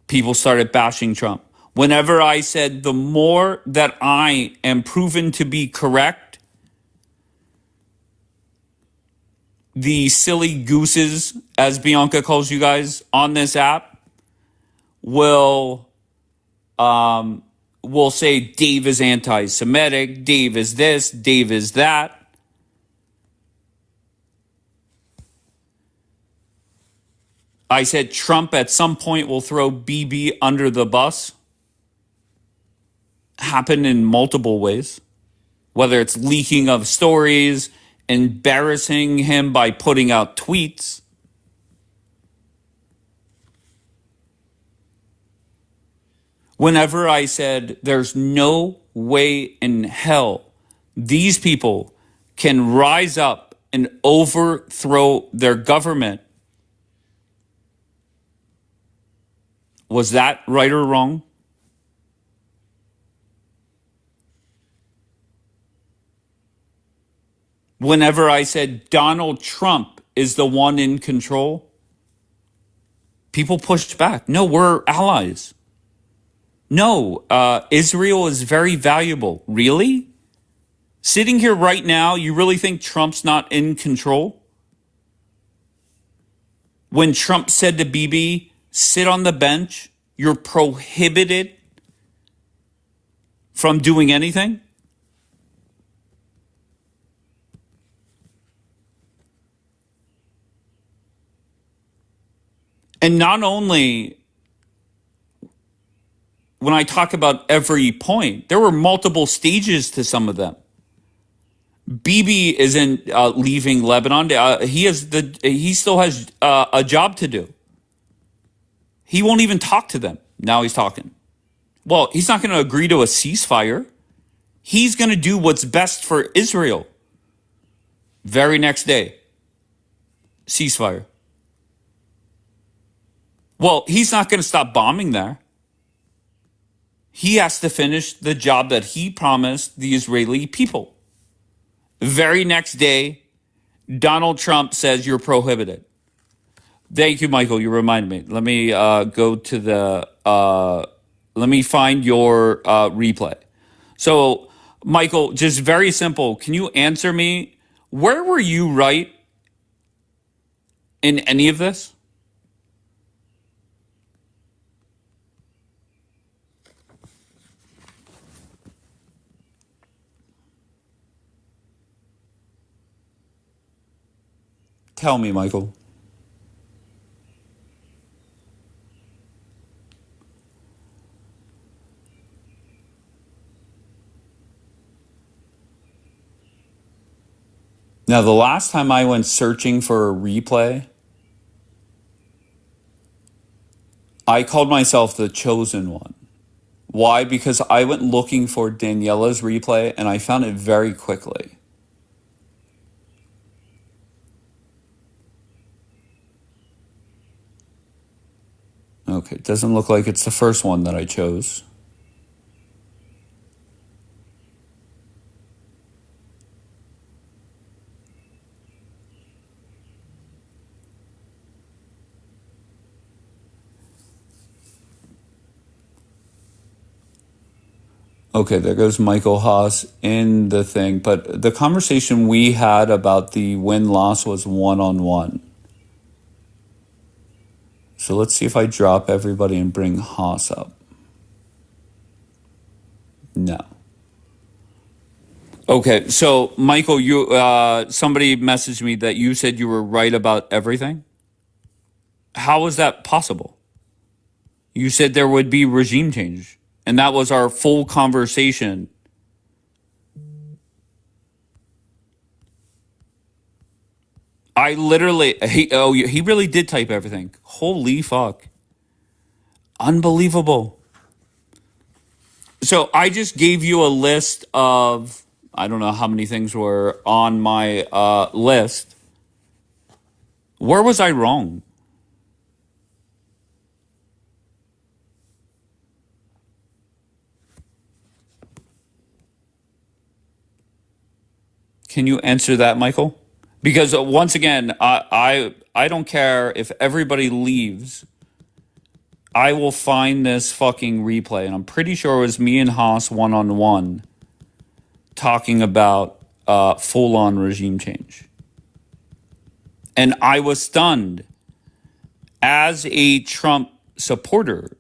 People started bashing Trump. Whenever I said the more that I am proven to be correct, the silly gooses, as Bianca calls you guys on this app, will say Dave is anti-Semitic, Dave is this, Dave is that. I said Trump at some point will throw BB under the bus. Happened in multiple ways, whether it's leaking of stories, embarrassing him by putting out tweets. Whenever I said there's no way in hell these people can rise up and overthrow their government, was that right or wrong? Whenever I said Donald Trump is the one in control, people pushed back. No, we're allies. No, Israel is very valuable. Really? Sitting here right now, you really think Trump's not in control? When Trump said to Bibi, sit on the bench, you're prohibited from doing anything? And not only when I talk about every point, there were multiple stages to some of them. Bibi isn't leaving Lebanon. He still has a job to do. He won't even talk to them. Now he's talking. Well, he's not going to agree to a ceasefire. He's going to do what's best for Israel. Very next day, ceasefire. Well, he's not going to stop bombing there. He has to finish the job that he promised the Israeli people. Very next day, Donald Trump says you're prohibited. Thank you, Michael. You remind me. Let me go to the. Let me find your replay. So, Michael, just very simple. Can you answer me? Where were you right in any of this? Tell me, Michael. Now, the last time I went searching for a replay, I called myself the chosen one. Why? Because I went looking for Daniela's replay and I found it very quickly. Okay, it doesn't look like it's the first one that I chose. Okay, there goes Michael Haas in the thing. But the conversation we had about the win-loss was one-on-one. So let's see if I drop everybody and bring Haas up. No. Okay, so Michael, you somebody messaged me that you said you were right about everything. How is that possible? You said there would be regime change, and that was our full conversation. I literally, he really did type everything. Holy fuck. Unbelievable. So I just gave you a list of, I don't know how many things were on my list. Where was I wrong? Can you answer that, Michael? Because once again, I don't care if everybody leaves. I will find this fucking replay, and I'm pretty sure it was me and Haas one-on-one talking about full-on regime change. And I was stunned as a Trump supporter.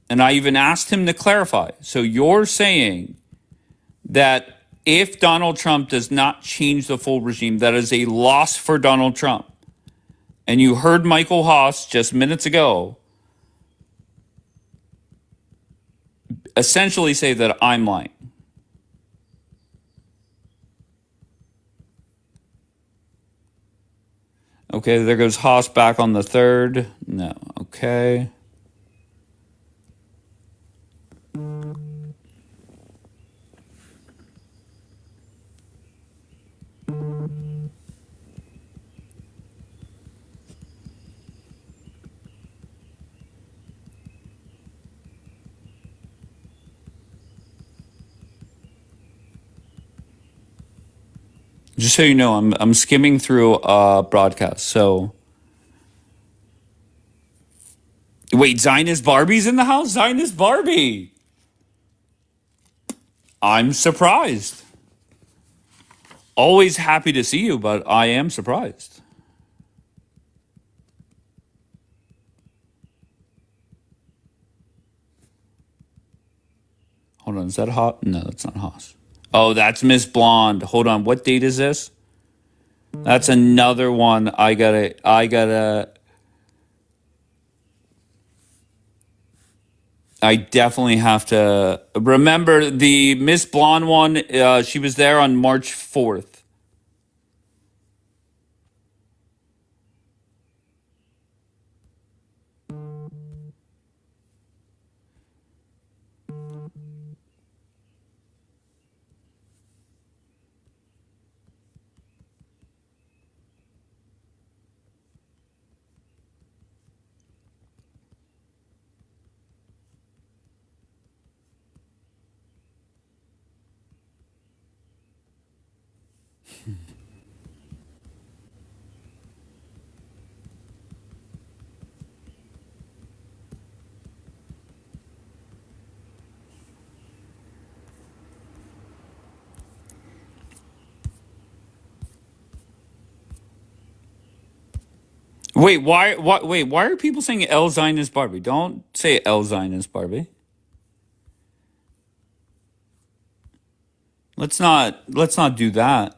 And I even asked him to clarify. So you're saying that if Donald Trump does not change the full regime, that is a loss for Donald Trump. And you heard Michael Haas just minutes ago essentially say that I'm lying. Okay, there goes Haas back on the third. No, okay. Just so you know, I'm skimming through broadcasts. So, wait, Zionist Barbie's in the house? Zionist Barbie. I'm surprised. Always happy to see you, but I am surprised. Hold on, is that Haas? No, that's not Haas. Oh, that's Miss Blonde. Hold on, what date is this? That's another one I gotta I definitely have to remember the Miss Blonde one. She was there on March 4th. Wait, why are people saying L Zionist Barbie? Don't say L Zionist Barbie. Let's not do that.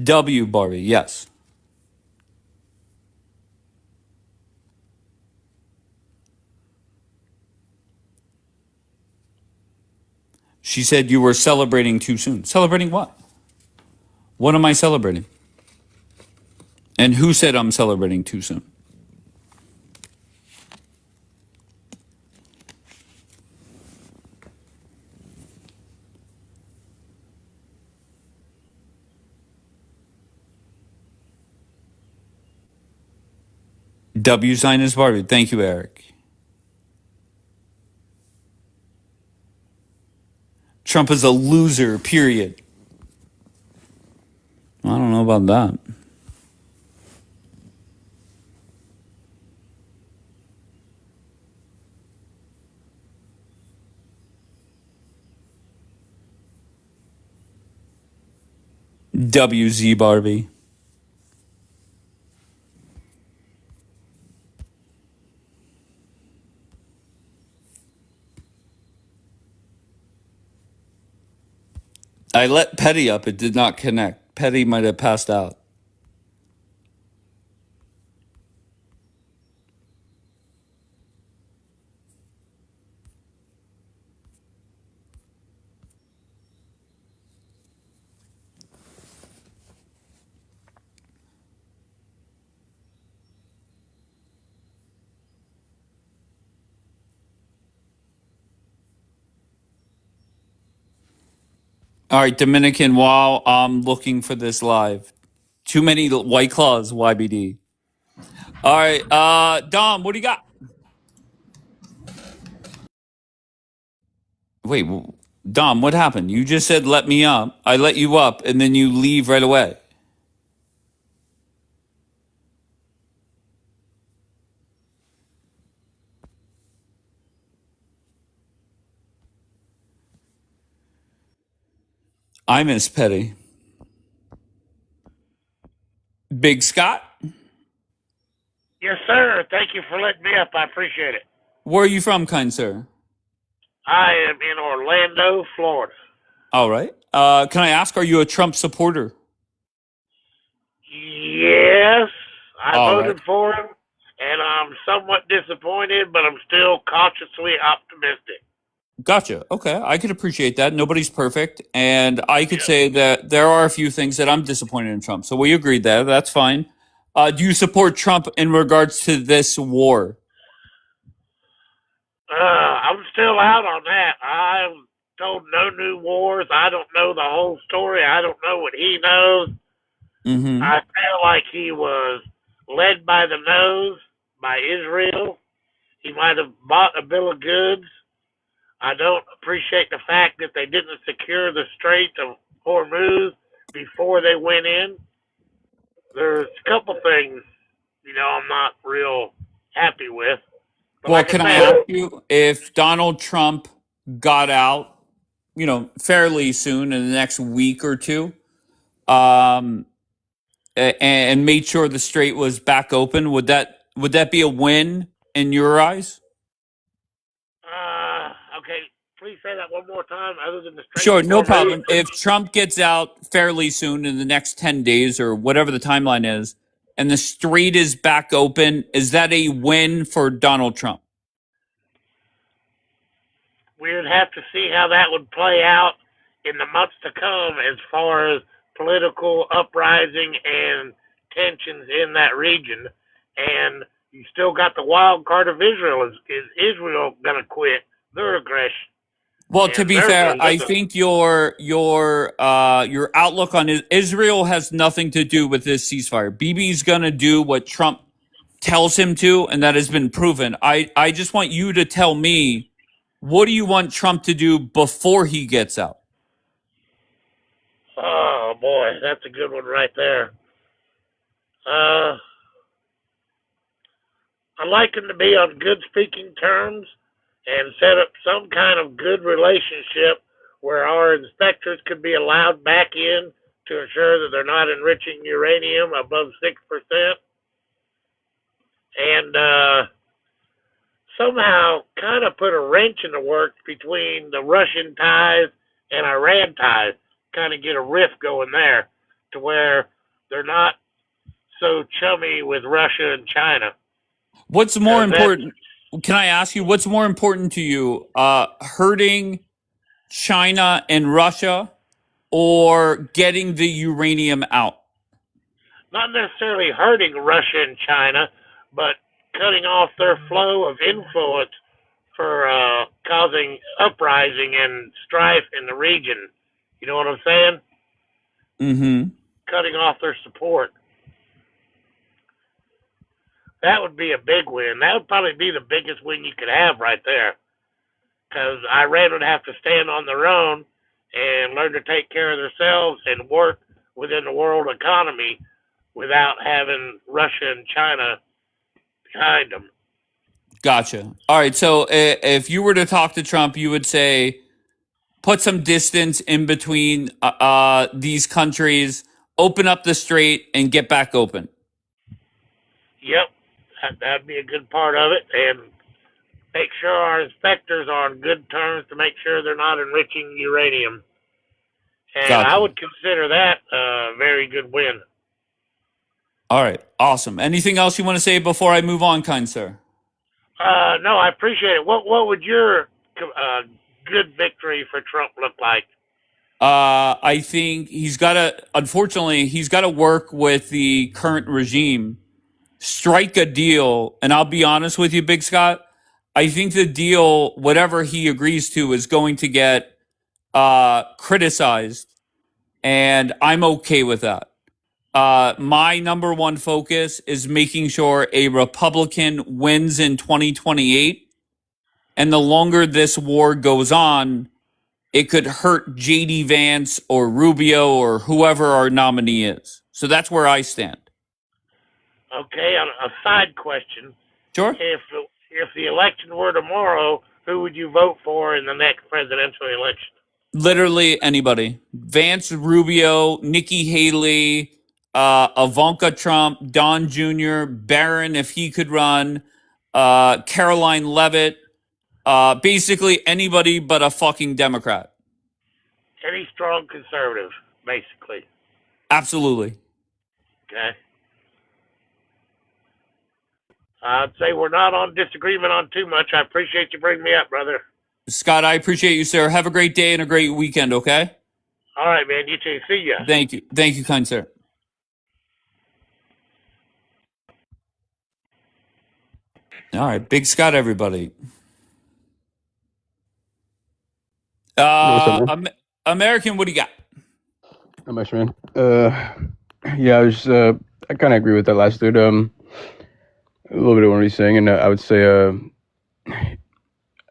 W Barbie, yes. She said you were celebrating too soon. Celebrating what? What am I celebrating? And who said I'm celebrating too soon? W Zionist Barbie. Thank you, Eric. Trump is a loser, period. I don't know about that. WZ Barbie. I let Petty up. It did not connect. Petty might have passed out. All right, Dominican, while I'm looking for this live. Too many White Claws, YBD. All right, Dom, what do you got? Wait, Dom, what happened? You just said let me up. I let you up, and then you leave right away. I miss Petty. Big Scott, Yes, sir. Thank you for letting me up. I appreciate it. where are you from, kind sir? I am in Orlando, Florida. All right. Can I ask, are you a Trump supporter? Yes, I All voted right. for him, and I'm somewhat disappointed, but I'm still cautiously optimistic. Gotcha. Okay. I could appreciate that. Nobody's perfect. And I could say that there are a few things that I'm disappointed in Trump. So we agreed there. That's fine. Do you support Trump in regards to this war? I'm still out on that. I'm told no new wars. I don't know the whole story. I don't know what he knows. Mm-hmm. I feel like he was led by the nose by Israel. He might have bought a bill of goods. I don't appreciate the fact that they didn't secure the Strait of Hormuz before they went in. There's a couple things, I'm not real happy with. But Well, like can I I ask said, you if Donald Trump got out, fairly soon in the next week or two, and made sure the strait was back open, would that be a win in your eyes? okay, please say that one more time. Other than the Strait Sure, of no Hormuz, problem. If Trump gets out fairly soon in the next 10 days or whatever the timeline is, and the strait is back open, is that a win for Donald Trump? we would have to see how that would play out in the months to come as far as political uprising and tensions in that region. And you still got the wild card of Israel. Is Israel going to quit their aggression? Well, to And be they're fair, going I to. think your outlook on Israel has nothing to do with this ceasefire. Bibi's gonna do what Trump tells him to, and that has been proven. I just want you to tell me, what do you want Trump to do before he gets out? Oh boy, that's a good one right there. I'd like him to be on good speaking terms and set up some kind of good relationship where our inspectors could be allowed back in to ensure that they're not enriching uranium above 6%, and somehow kind of put a wrench in the works between the Russian ties and Iran ties, kind of get a rift going there to where they're not so chummy with Russia and China. What's more 'Cause that important? Can I ask you, what's more important to you, hurting China and Russia or getting the uranium out? not necessarily hurting Russia and China, but cutting off their flow of influence for causing uprising and strife in the region. You know what I'm saying? Mm-hmm. Cutting off their support. that would be a big win. That would probably be the biggest win you could have right there. Because Iran would have to stand on their own and learn to take care of themselves and work within the world economy without having Russia and China behind them. Gotcha. All right. So if you were to talk to Trump, you would say, put some distance in between these countries, open up the strait, and get back open. Yep, that'd be a good part of it, and make sure our inspectors are on good terms to make sure they're not enriching uranium. And Gotcha. I would consider that a very good win. All right. Awesome. Anything else you want to say before I move on, kind sir? No, I appreciate it. What would your good victory for Trump look like? I think unfortunately, he's got to work with the current regime, strike a deal. And I'll be honest with you, Big Scott, I think the deal, whatever he agrees to, is going to get criticized. And I'm okay with that. My number one focus is making sure a Republican wins in 2028. And the longer this war goes on, it could hurt JD Vance or Rubio or whoever our nominee is. So that's where I stand. Okay, a side question. Sure. If the election were tomorrow, who would you vote for in the next presidential election? Literally anybody. Vance, Rubio, Nikki Haley, Ivanka Trump, Don Jr., Barron, if he could run, Caroline Leavitt, basically anybody but a fucking Democrat. Any strong conservative, basically. Absolutely. Okay. I'd say we're not on disagreement on too much. I appreciate you bringing me up, brother. Scott, I appreciate you, sir. Have a great day and a great weekend, okay? All right, man. You too. See ya. Thank you. Thank you, kind sir. All right, Big Scott, everybody. What's up, man? American, what do you got? Not much, man. Yeah, I kind of agree with that last dude. A little bit of what he's saying, and I would say,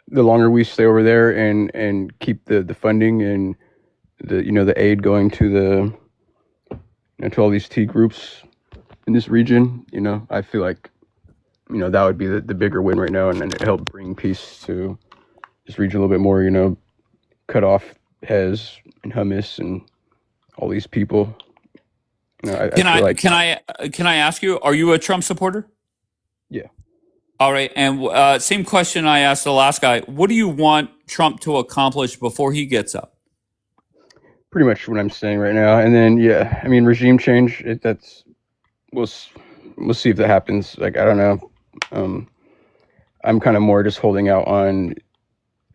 the longer we stay over there and keep the funding and the aid going to to all these T groups in this region, I feel like, that would be the bigger win right now, and help bring peace to this region a little bit more. Cut off Hez and Hummus and all these people. Can I ask you? Are you a Trump supporter? Yeah. All right, and same question I asked the last guy. What do you want Trump to accomplish before he gets up? Pretty much what I'm saying right now, and then regime change. We'll see if that happens. Like, I don't know. I'm kind of more just holding out on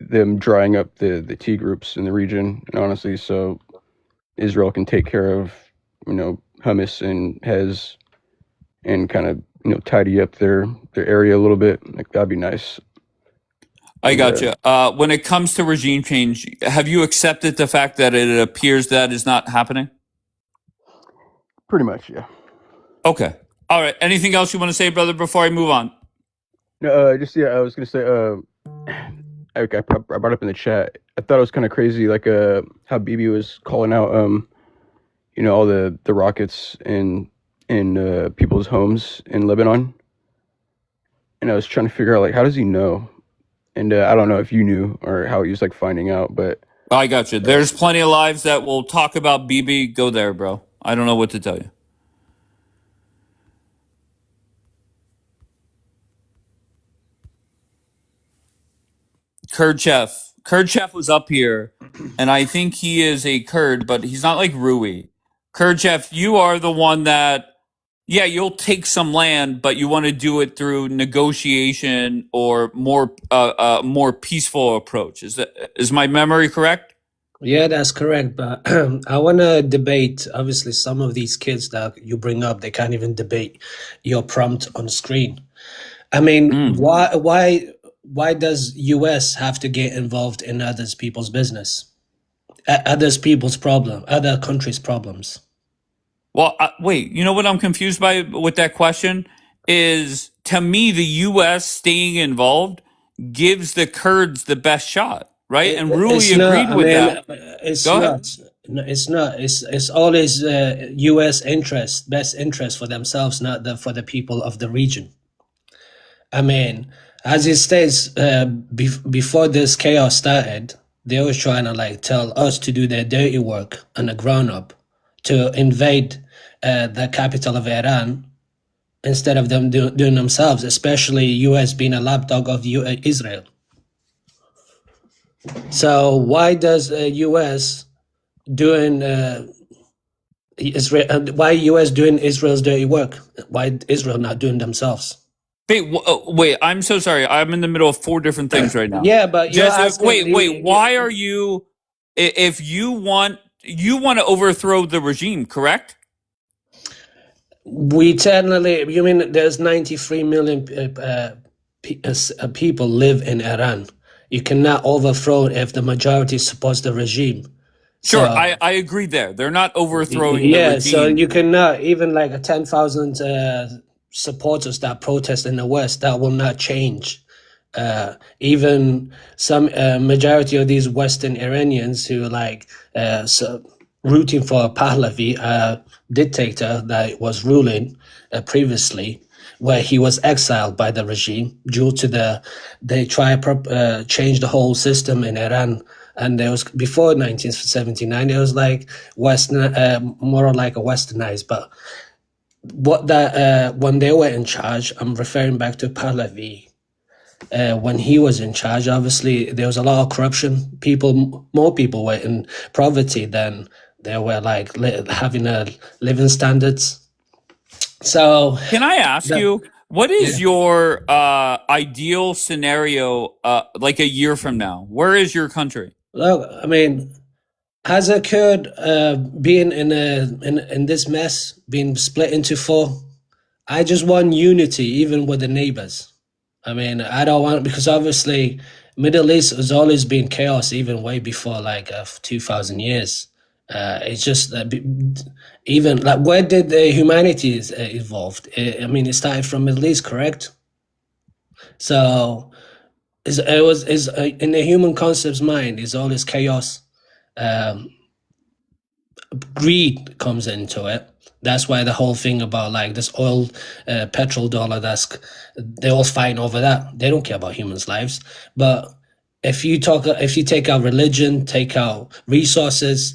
them drying up the T groups in the region, and honestly, so Israel can take care of Hummus and Hez and kind of tidy up their area a little bit. Like, that'd be nice. I gotcha. When it comes to regime change, have you accepted the fact that it appears that is not happening? Pretty much, yeah. Okay. All right. Anything else you want to say, brother, before I move on? No, I was gonna say, I brought up in the chat. I thought it was kind of crazy, like how Bibi was calling out, all the rockets in people's homes in Lebanon, and I was trying to figure out, like, how does he know? And I don't know if you knew or how he was like finding out, but I got you. There's plenty of lives that will talk about BB. Go there, bro. I don't know what to tell you. Kurd Chef. Kurd Chef was up here, and I think he is a Kurd, but he's not like Rui. Kurd Chef, you are the one that, yeah, you'll take some land, but you want to do it through negotiation or more peaceful approach. Is my memory correct? Yeah, that's correct. But I want to debate. Obviously, some of these kids that you bring up, they can't even debate your prompt on screen. I mean, why does U.S. have to get involved in other people's business, other countries' problems? Well, wait. You know what I'm confused by with that question is, to me, the U.S. staying involved gives the Kurds the best shot, right? And Rui It's not. agreed I with mean, that. it's Go ahead. not. No, it's not. It's always U.S. interest, best interest for themselves, not for the people of the region. I mean, as it states, before this chaos started, they were trying to like tell us to do their dirty work on the ground up, to invade the capital of Iran instead of them doing themselves, especially U.S. being a lapdog of Israel. So why does U.S. doing Israel? Why U.S. doing Israel's dirty work? Why Israel not doing themselves? Wait, I'm so sorry. I'm in the middle of 4 different things right now. Yeah, but you're Just asking. wait. Why are you? If you want to overthrow the regime, correct? We technically, you mean there's 93 million people live in Iran. You cannot overthrow if the majority supports the regime. Sure, So I agree there. They're not overthrowing the yeah, so regime. you cannot even like a 10,000 supporters that protest in the West, that will not change. Even some majority of these Western Iranians who like rooting for Pahlavi, a dictator that was ruling previously, where he was exiled by the regime due to they try change the whole system in Iran. And there was before 1979, it was like Western, more like a westernized. But when they were in charge, I'm referring back to Pahlavi. When he was in charge, obviously there was a lot of corruption. More people were in poverty than they were like having a living standards. So Can I ask you, what is your ideal scenario like a year from now? Where is your country? Look, I mean, as a Kurd, being in this mess, being split into 4, I just want unity, even with the neighbors. I mean, I don't want, because obviously Middle East has always been chaos, even way before like 2,000 years. It's just even like, where did the humanities evolved? I mean, it started from Middle East, correct? So it was in the human concept's mind is always chaos. Greed comes into it. That's why the whole thing about like this oil, petrol dollar, they're all fighting over that. They don't care about humans' lives. But if you take out religion, take out resources,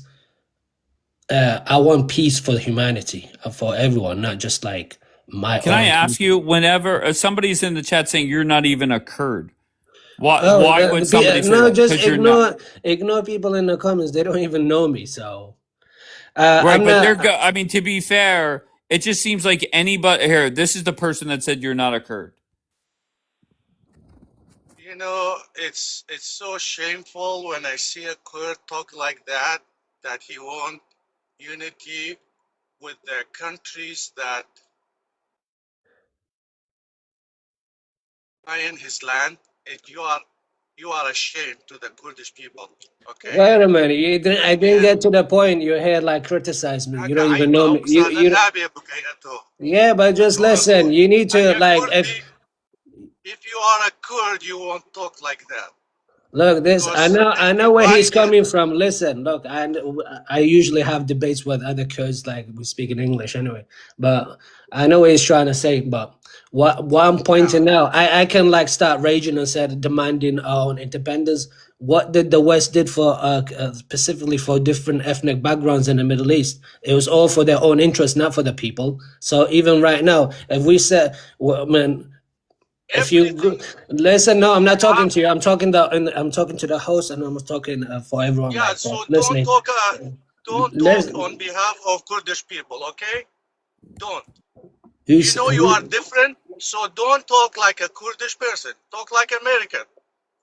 I want peace for humanity, for everyone, not just like my. Can I ask you, whenever somebody's in the chat saying you're not even a Kurd, why would somebody say that? Just 'Cause you're not. ignore people in the comments. They don't even know me, so. Right, I'm but not. I mean, to be fair, it just seems like anybody here. This is the person that said you're not a Kurd. You know, it's so shameful when I see a Kurd talk like that he want unity with their countries that are in his land. You are ashamed to the Kurdish people. Okay? Wait a minute. I didn't get to the point. You're here like criticize me. You don't even know me. Yeah, but just listen. You need to like If you are a Kurd, you won't talk like that. look this. I know where he's coming from. Listen, look. I usually have debates with other Kurds, like we speak in English anyway. But I know what he's trying to say. But what I'm pointing out, I can like start raging and said demanding our own independence. What did the West did for specifically for different ethnic backgrounds in the Middle East? It was all for their own interest, not for the people. So even right now, if we said, well, man, if you listen, no, I'm not talking to you. I'm talking to the host, and I'm talking for everyone. Yeah, like so listening. don't talk on behalf of Kurdish people, okay? Don't. You know you are different, so don't talk like a Kurdish person. Talk like American.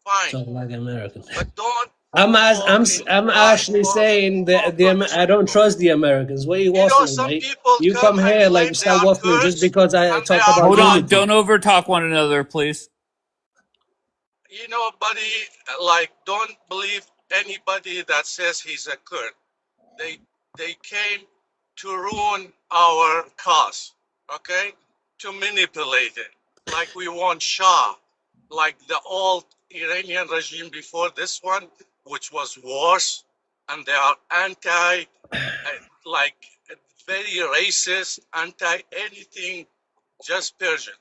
Fine. Talk like American. But don't. I'm actually saying that I don't trust the Americans. What are you waffling, mate? You come here like start waffling just because I talk about. Hold on, unity. don't overtalk one another, please. You know, buddy, like don't believe anybody that says he's a Kurd. They came to ruin our cause, okay? to manipulate it, like we want Shah, like the old Iranian regime before this one, which was worse, and they are anti, like very racist, anti anything, just Persian,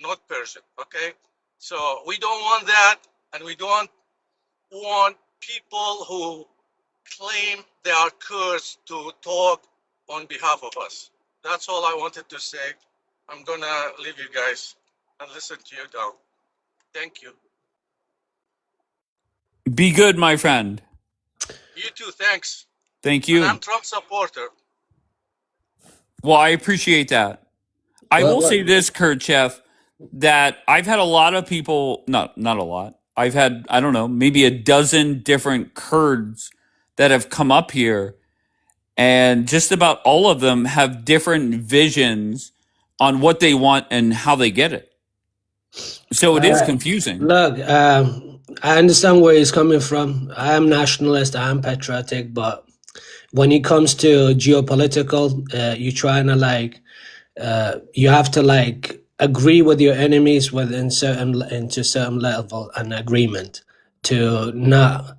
not Persian, okay? So we don't want that, and we don't want people who claim they are Kurds to talk on behalf of us. That's all I wanted to say. I'm gonna leave you guys and listen to you down. Thank you. Be good, my friend. You too, thanks. Thank And I'm you. Trump supporter. Well, I appreciate that. I will say Well, this, Kurtchev, that I've had a lot of people, not a lot. I've had, I don't know, maybe a dozen different Kurds that have come up here, and just about all of them have different visions on what they want and how they get it. So it is confusing. look, I understand where he's coming from. I am nationalist, I am patriotic, but when it comes to geopolitical, you're trying to like, you have to like agree with your enemies within into certain level and agreement to not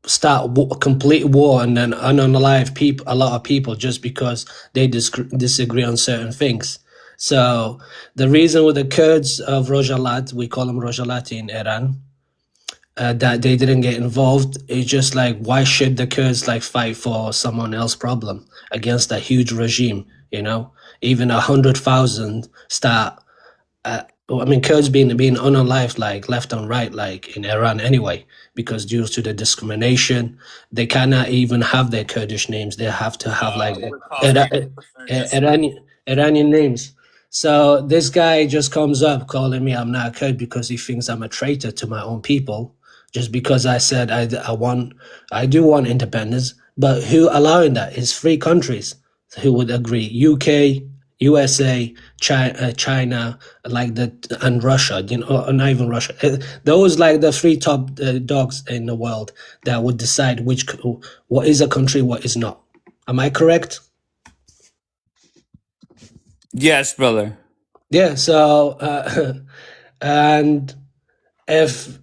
start a complete war and then unalive people, a lot of people, just because they disagree on certain things. So the reason with the Kurds of Rojalat, we call them Rojalati in Iran, that they didn't get involved, is just like, why should the Kurds like fight for someone else's problem against a huge regime? You know, even 100,000 start. I mean, Kurds being unalived like left and right, like in Iran anyway, because due to the discrimination, they cannot even have their Kurdish names. They have to have like Iranian names. So this guy just comes up calling me I'm not a Kurd because he thinks I'm a traitor to my own people, just because I said I do want independence. But who allowing that? It's 3 countries who would agree: UK, USA, China, like that, and Russia. You know, or not even Russia. Those like the 3 top dogs in the world that would decide what is a country, what is not. Am I correct? Yes, brother. Yeah. So, and if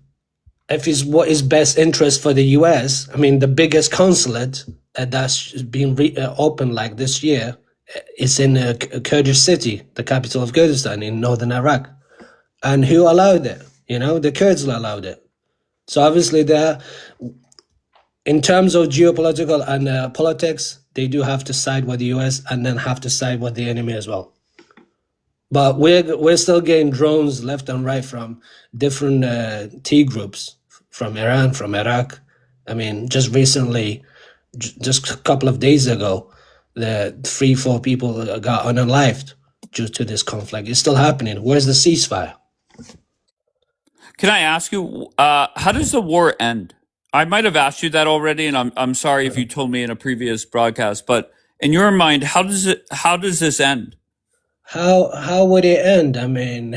it's what is best interest for the U.S., I mean, the biggest consulate that's been opened like this year is in a Kurdish city, the capital of Kurdistan in northern Iraq. And who allowed it? You know, the Kurds allowed it. So obviously they're, in terms of geopolitical and politics, they do have to side with the US and then have to side with the enemy as well. But we're still getting drones left and right from different T groups from Iran, from Iraq. I mean, just recently, just a couple of days ago, the 3-4 people got unalived due to this conflict. It's still happening. Where's the ceasefire? Can I ask you, how does the war end? I might have asked you that already, and I'm sorry if you told me in a previous broadcast. But in your mind, how does this end? How would it end? I mean,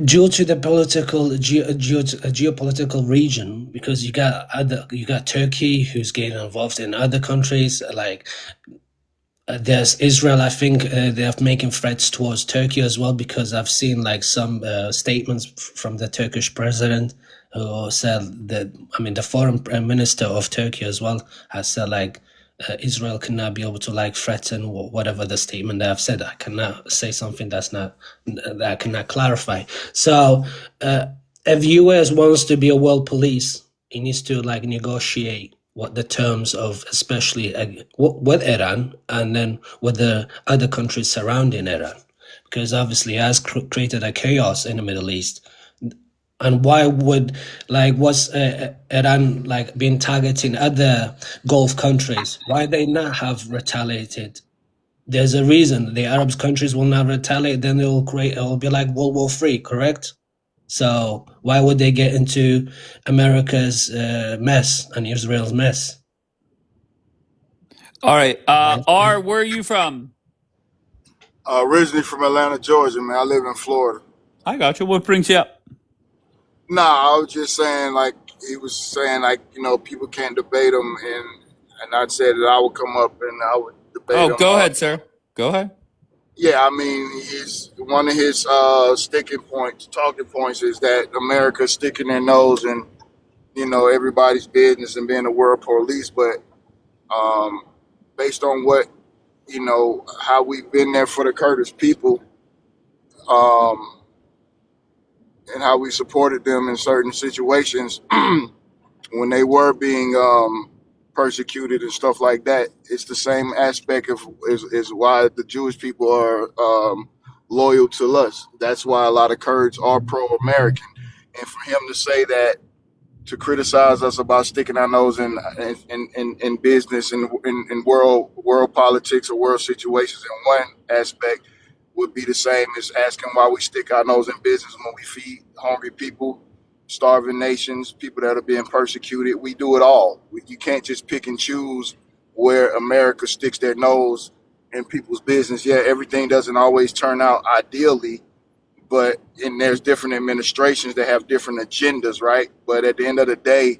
due to the geopolitical region, because you got Turkey who's getting involved in other countries like. There's Israel. I think they're making threats towards Turkey as well, because I've seen like some statements from the Turkish president who said that, I mean, the foreign minister of Turkey as well has said like Israel cannot be able to like threaten whatever the statement they have said. I cannot say something that I cannot clarify. So if US wants to be a world police, it needs to like negotiate what the terms of, especially with Iran and then with the other countries surrounding Iran, because obviously it has created a chaos in the Middle East. And why would what's Iran like been targeting other Gulf countries? Why they not have retaliated? There's a reason the Arab countries will not retaliate. Then it will be like World War III, correct? So why would they get into America's mess and Israel's mess? All right. R, where are you from? Originally from Atlanta, Georgia, man. I live in Florida. I got you. What brings you up? Nah, I was just saying, like, he was saying, like, you know, people can't debate him, and I said that I would come up and I would debate him. Oh, go ahead, sir. Go ahead. Yeah, I mean, his one of his talking points is that America's sticking their nose in, everybody's business and being a world police. But um, based on what how we've been there for the Kurdish people, um, and how we supported them in certain situations when they were being persecuted and stuff like that. It's the same aspect of is why the Jewish people are loyal to us. That's why a lot of Kurds are pro-American. And for him to say that, to criticize us about sticking our nose in business and in world politics or world situations in one aspect would be the same as asking why we stick our nose in business when we feed hungry people, starving nations, people that are being persecuted. We do it all. You can't just pick and choose where America sticks their nose in people's business. Yeah, everything doesn't always turn out ideally, and there's different administrations that have different agendas, right? But at the end of the day,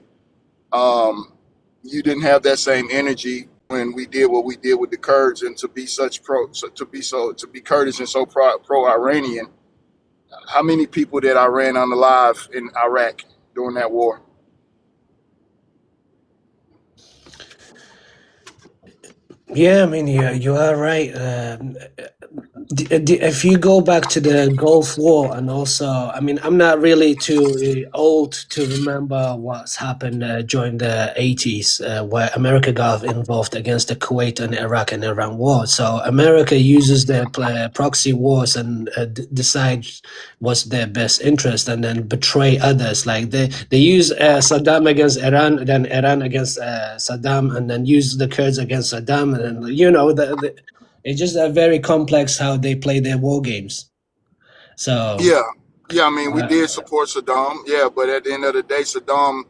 um, you didn't have that same energy when we did what we did with the Kurds, and to be to be Kurdish and so pro Iranian. How many people did Iran unalive in Iraq during that war? Yeah, I mean, you are right. If you go back to the Gulf War, and also, I mean, I'm not really too old to remember what's happened during the 80s, where America got involved against the Kuwait and Iraq and Iran war. So America uses their proxy wars and decides what's their best interest, and then betray others. Like they use Saddam against Iran, then Iran against Saddam, and then use the Kurds against Saddam, and it's just very complex how they play their war games. So Yeah. I mean, we did support Saddam. Yeah, but at the end of the day, Saddam,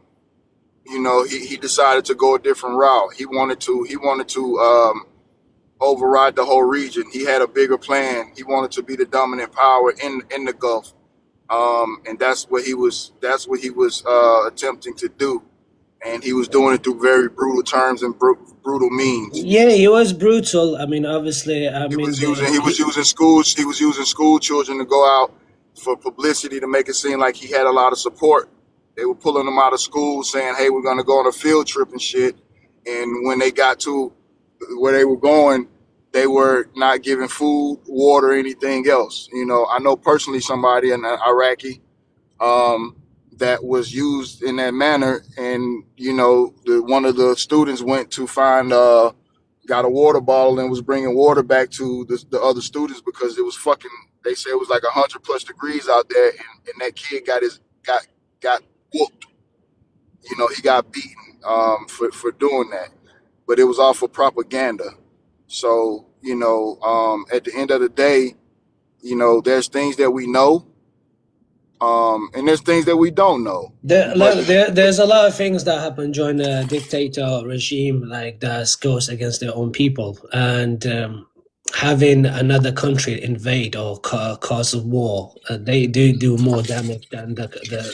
he decided to go a different route. He wanted to override the whole region. He had a bigger plan. He wanted to be the dominant power in the Gulf, and that's what he was attempting to do. And he was doing it through very brutal terms and brutal means. Yeah, he was brutal. I mean, obviously, He was using school children to go out for publicity to make it seem like he had a lot of support. They were pulling them out of school saying, "Hey, we're going to go on a field trip and shit." And when they got to where they were going, they were not giving food, water, anything else. I know personally somebody, an Iraqi, that was used in that manner, and one of the students went to find got a water bottle and was bringing water back to the other students because it was fucking. They said it was like 100+ degrees out there, and that kid got whooped. He got beaten for doing that, but it was all for propaganda. So at the end of the day, there's things that we know, and there's things that we don't know. There's a lot of things that happen during the dictator regime, like that goes against their own people, and having another country invade or cause a war, they do more damage than the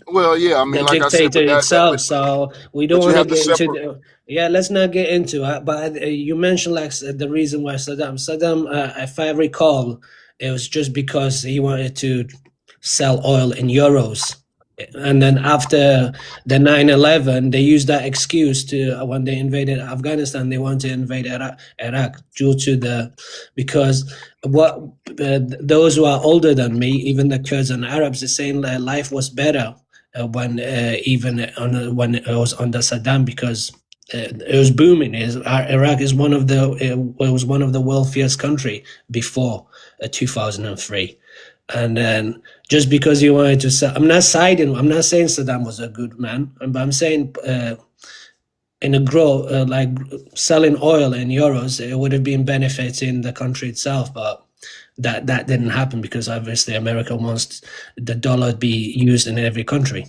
Well, yeah, I mean, like I said, dictator itself. So we don't you want to have to get into separate. let's not get into it. But you mentioned like the reason why Saddam, if I recall, it was just because he wanted to sell oil in euros. And then after the 9/11, they used that excuse to when they invaded Afghanistan, they wanted to invade Iraq due to because what those who are older than me, even the Kurds and Arabs, are saying that life was better when when it was under Saddam, because it was booming. Iraq is was one of the wealthiest country before 2003. And then just because you wanted to sell, I'm not saying Saddam was a good man, but I'm saying in a like selling oil in euros, it would have been benefiting the country itself, but that didn't happen because obviously America wants the dollar to be used in every country.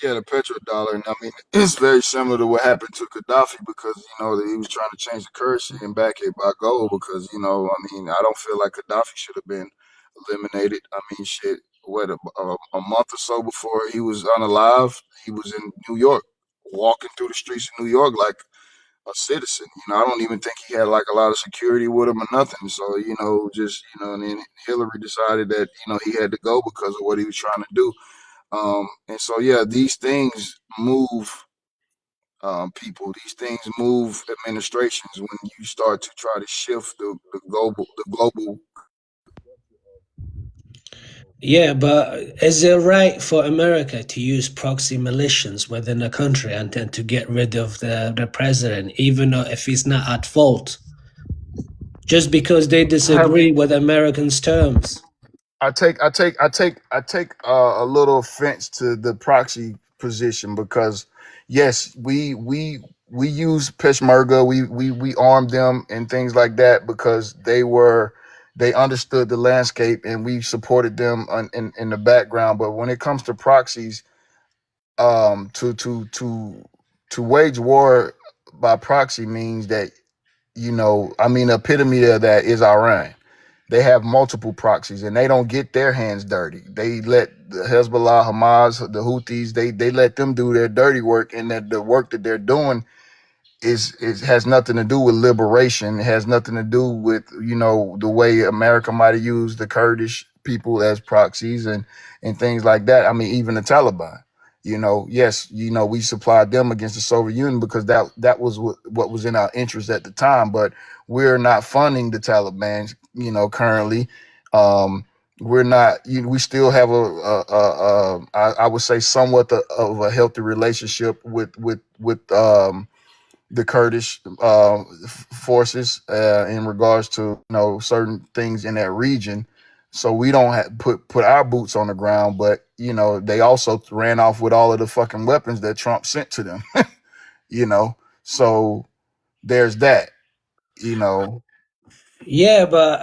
Yeah, the petrodollar, and I mean, it's very similar to what happened to Gaddafi because that he was trying to change the currency and back it by gold because I mean, I don't feel like Gaddafi should have been eliminated. I mean, shit, what a month or so before he was unalive, he was in New York, walking through the streets of New York a citizen. You know, I don't even think he had like a lot of security with him or nothing. So just and then Hillary decided that he had to go because of what he was trying to do. And so yeah, these things move people. These things move administrations when you start to try to shift the global. Yeah, but is it right for America to use proxy militias within the country and then to get rid of the president, even though if he's not at fault, just because they disagree with Americans' terms? I take a little offense to the proxy position because yes, we use Peshmerga, we armed them and things like that because they understood the landscape and we supported them in the background. But when it comes to proxies, to wage war by proxy means that epitome of that is Iran. They have multiple proxies and they don't get their hands dirty. They let the Hezbollah, Hamas, the Houthis, they let them do their dirty work, and that the work that they're doing is has nothing to do with liberation. It has nothing to do with the way America might have used the Kurdish people as proxies and things like that. I mean, even the Taliban. Yes, we supplied them against the Soviet Union because that was what was in our interest at the time. But we're not funding the Taliban, currently. We're not. We still have I would say somewhat of a healthy relationship with the Kurdish forces in regards to certain things in that region. So we don't put our boots on the ground, but they also ran off with all of the fucking weapons that Trump sent to them. So there's that. Yeah, but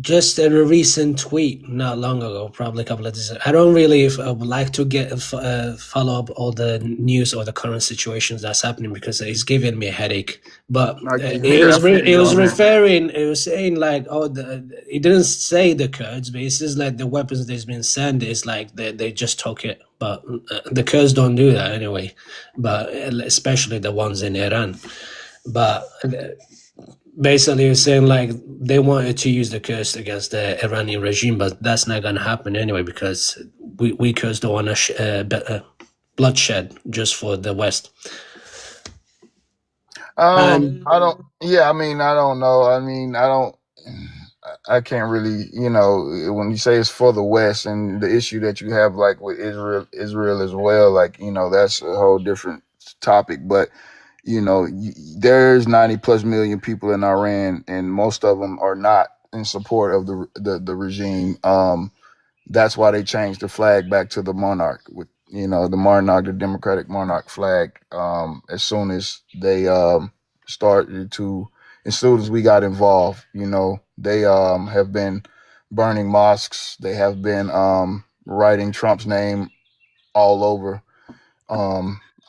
just a recent tweet not long ago, probably a couple of days. I don't really would like to follow up all the news or the current situations that's happening because it's giving me a headache. But it was saying like, it didn't say the Kurds, but it says like the weapons that's been sent is like they just took it. But the Kurds don't do that anyway. But especially the ones in Iran. But basically, it's saying like they wanted to use the Kurds against the Iranian regime, but that's not going to happen anyway because we Kurds don't want to bloodshed just for the West. I don't. Yeah, I don't know. I can't really. When you say it's for the West and the issue that you have like with Israel as well, like that's a whole different topic, but. There's 90 plus million people in Iran, and most of them are not in support of the regime. That's why they changed the flag back to the monarch with the Democratic monarch flag. As soon as they as soon as we got involved, they have been burning mosques. They have been writing Trump's name all over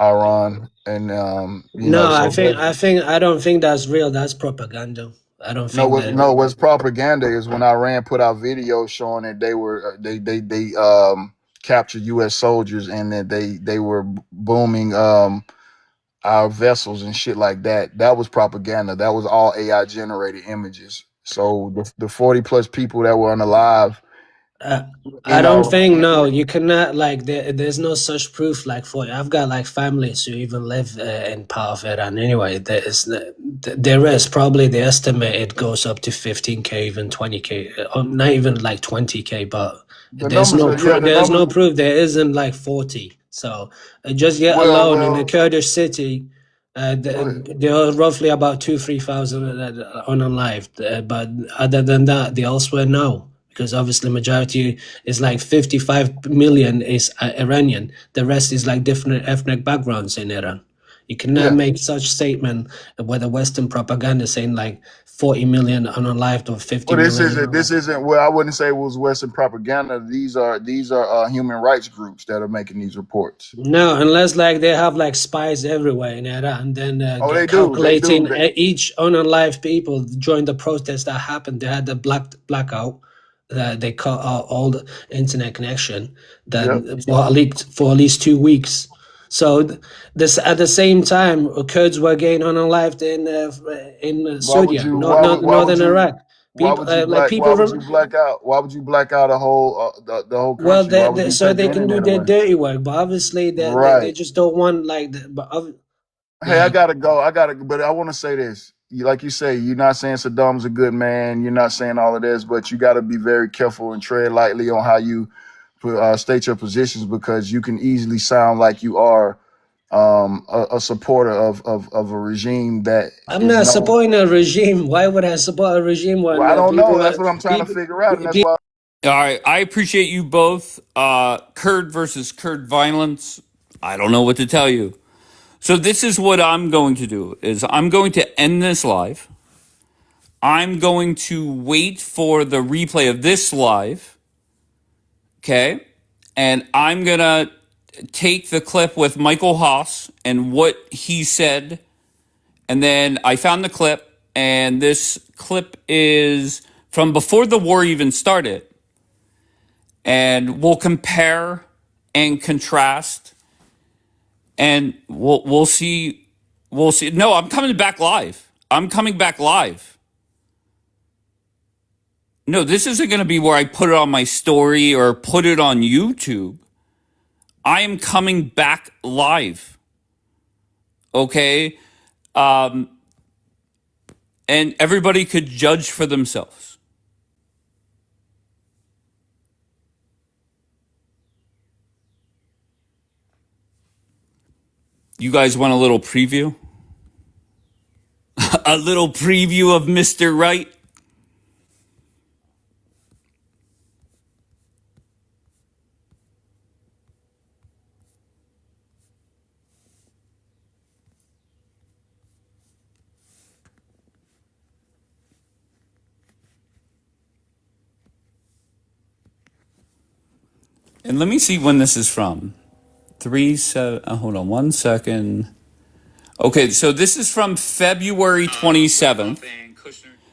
Iran, and no, I don't think that's real. That's propaganda. I don't think what's propaganda is when Iran put out videos showing that they were they captured U.S. soldiers and that they were booming our vessels and shit like that. That was propaganda. That was all AI generated images. So the 40 plus people that were unalive. I don't think you cannot there's no such proof I've got like families who even live in part of Iran anyway. There is probably the estimate it goes up to 15k, even 20k, or not even like 20k, but there's no proof there isn't like 40. So just yet alone in the Kurdish city there are roughly about 2,000-3,000 unalived, but other than that the elsewhere no. Because obviously majority is like 55 million is Iranian. The rest is like different ethnic backgrounds in Iran. You cannot make such statement with the Western propaganda saying like 40 million unalived or 50 million. This isn't well, I wouldn't say it was Western propaganda. These are human rights groups that are making these reports. No, unless like they have like spies everywhere in Iran, then they calculating do. Each unalived people during the protest that happened. They had the blackout. They cut out all the internet connection for at least 2 weeks. So this at the same time, Kurds were getting unalived in Why would Syria, you? Why would northern you? Iraq. People like Why people would from. you black out? Why would you black out a whole the whole Well, country? Why would you so take they the can do internet their away? dirty work, but obviously they Right. just don't want like. Hey, I gotta go. But I want to say this. Like you say, you're not saying Saddam's a good man. You're not saying all of this, but you got to be very careful and tread lightly on how you state your positions, because you can easily sound like you are a supporter of a regime that I'm is not known. supporting a regime. Why would I support a regime when Well, I don't people know. That's are what I'm trying to people? figure out, and that's why. All right, I appreciate you both. Kurd versus Kurd violence. I don't know what to tell you. So this is what I'm going to do: is I'm going to end this live. I'm going to wait for the replay of this live. Okay, and I'm gonna take the clip with Michael Haas and what he said, and then I found the clip, and this clip is from before the war even started. And we'll compare and contrast, and we'll see. We'll see. No, I'm coming back live. I'm coming back live. No, this isn't going to be where I put it on my story or put it on YouTube. I am coming back live. Okay, and everybody could judge for themselves. You guys want a little preview? A little preview of Mr. Right? And let me see when this is from. Hold on 1 second. Okay, so this is from February 27th.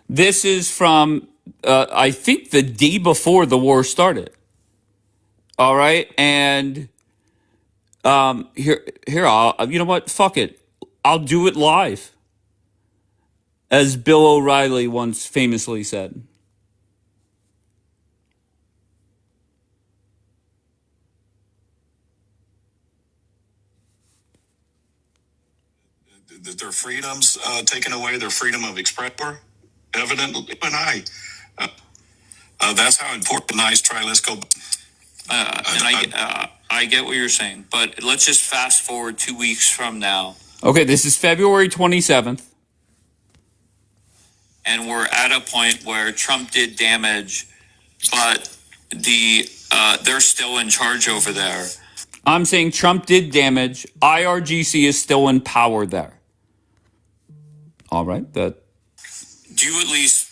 This is from, I think, the day before the war started. All right, and here, you know what? Fuck it. I'll do it live. As Bill O'Reilly once famously said. Their freedoms taken away, their freedom of expression, evidently, and that's how important nice try. Let's go. I get what you're saying, but let's just fast forward 2 weeks from now. Okay, this is February 27th. And we're at a point where Trump did damage, but they're still in charge over there. I'm saying Trump did damage. IRGC is still in power there. All right, that. Do you at least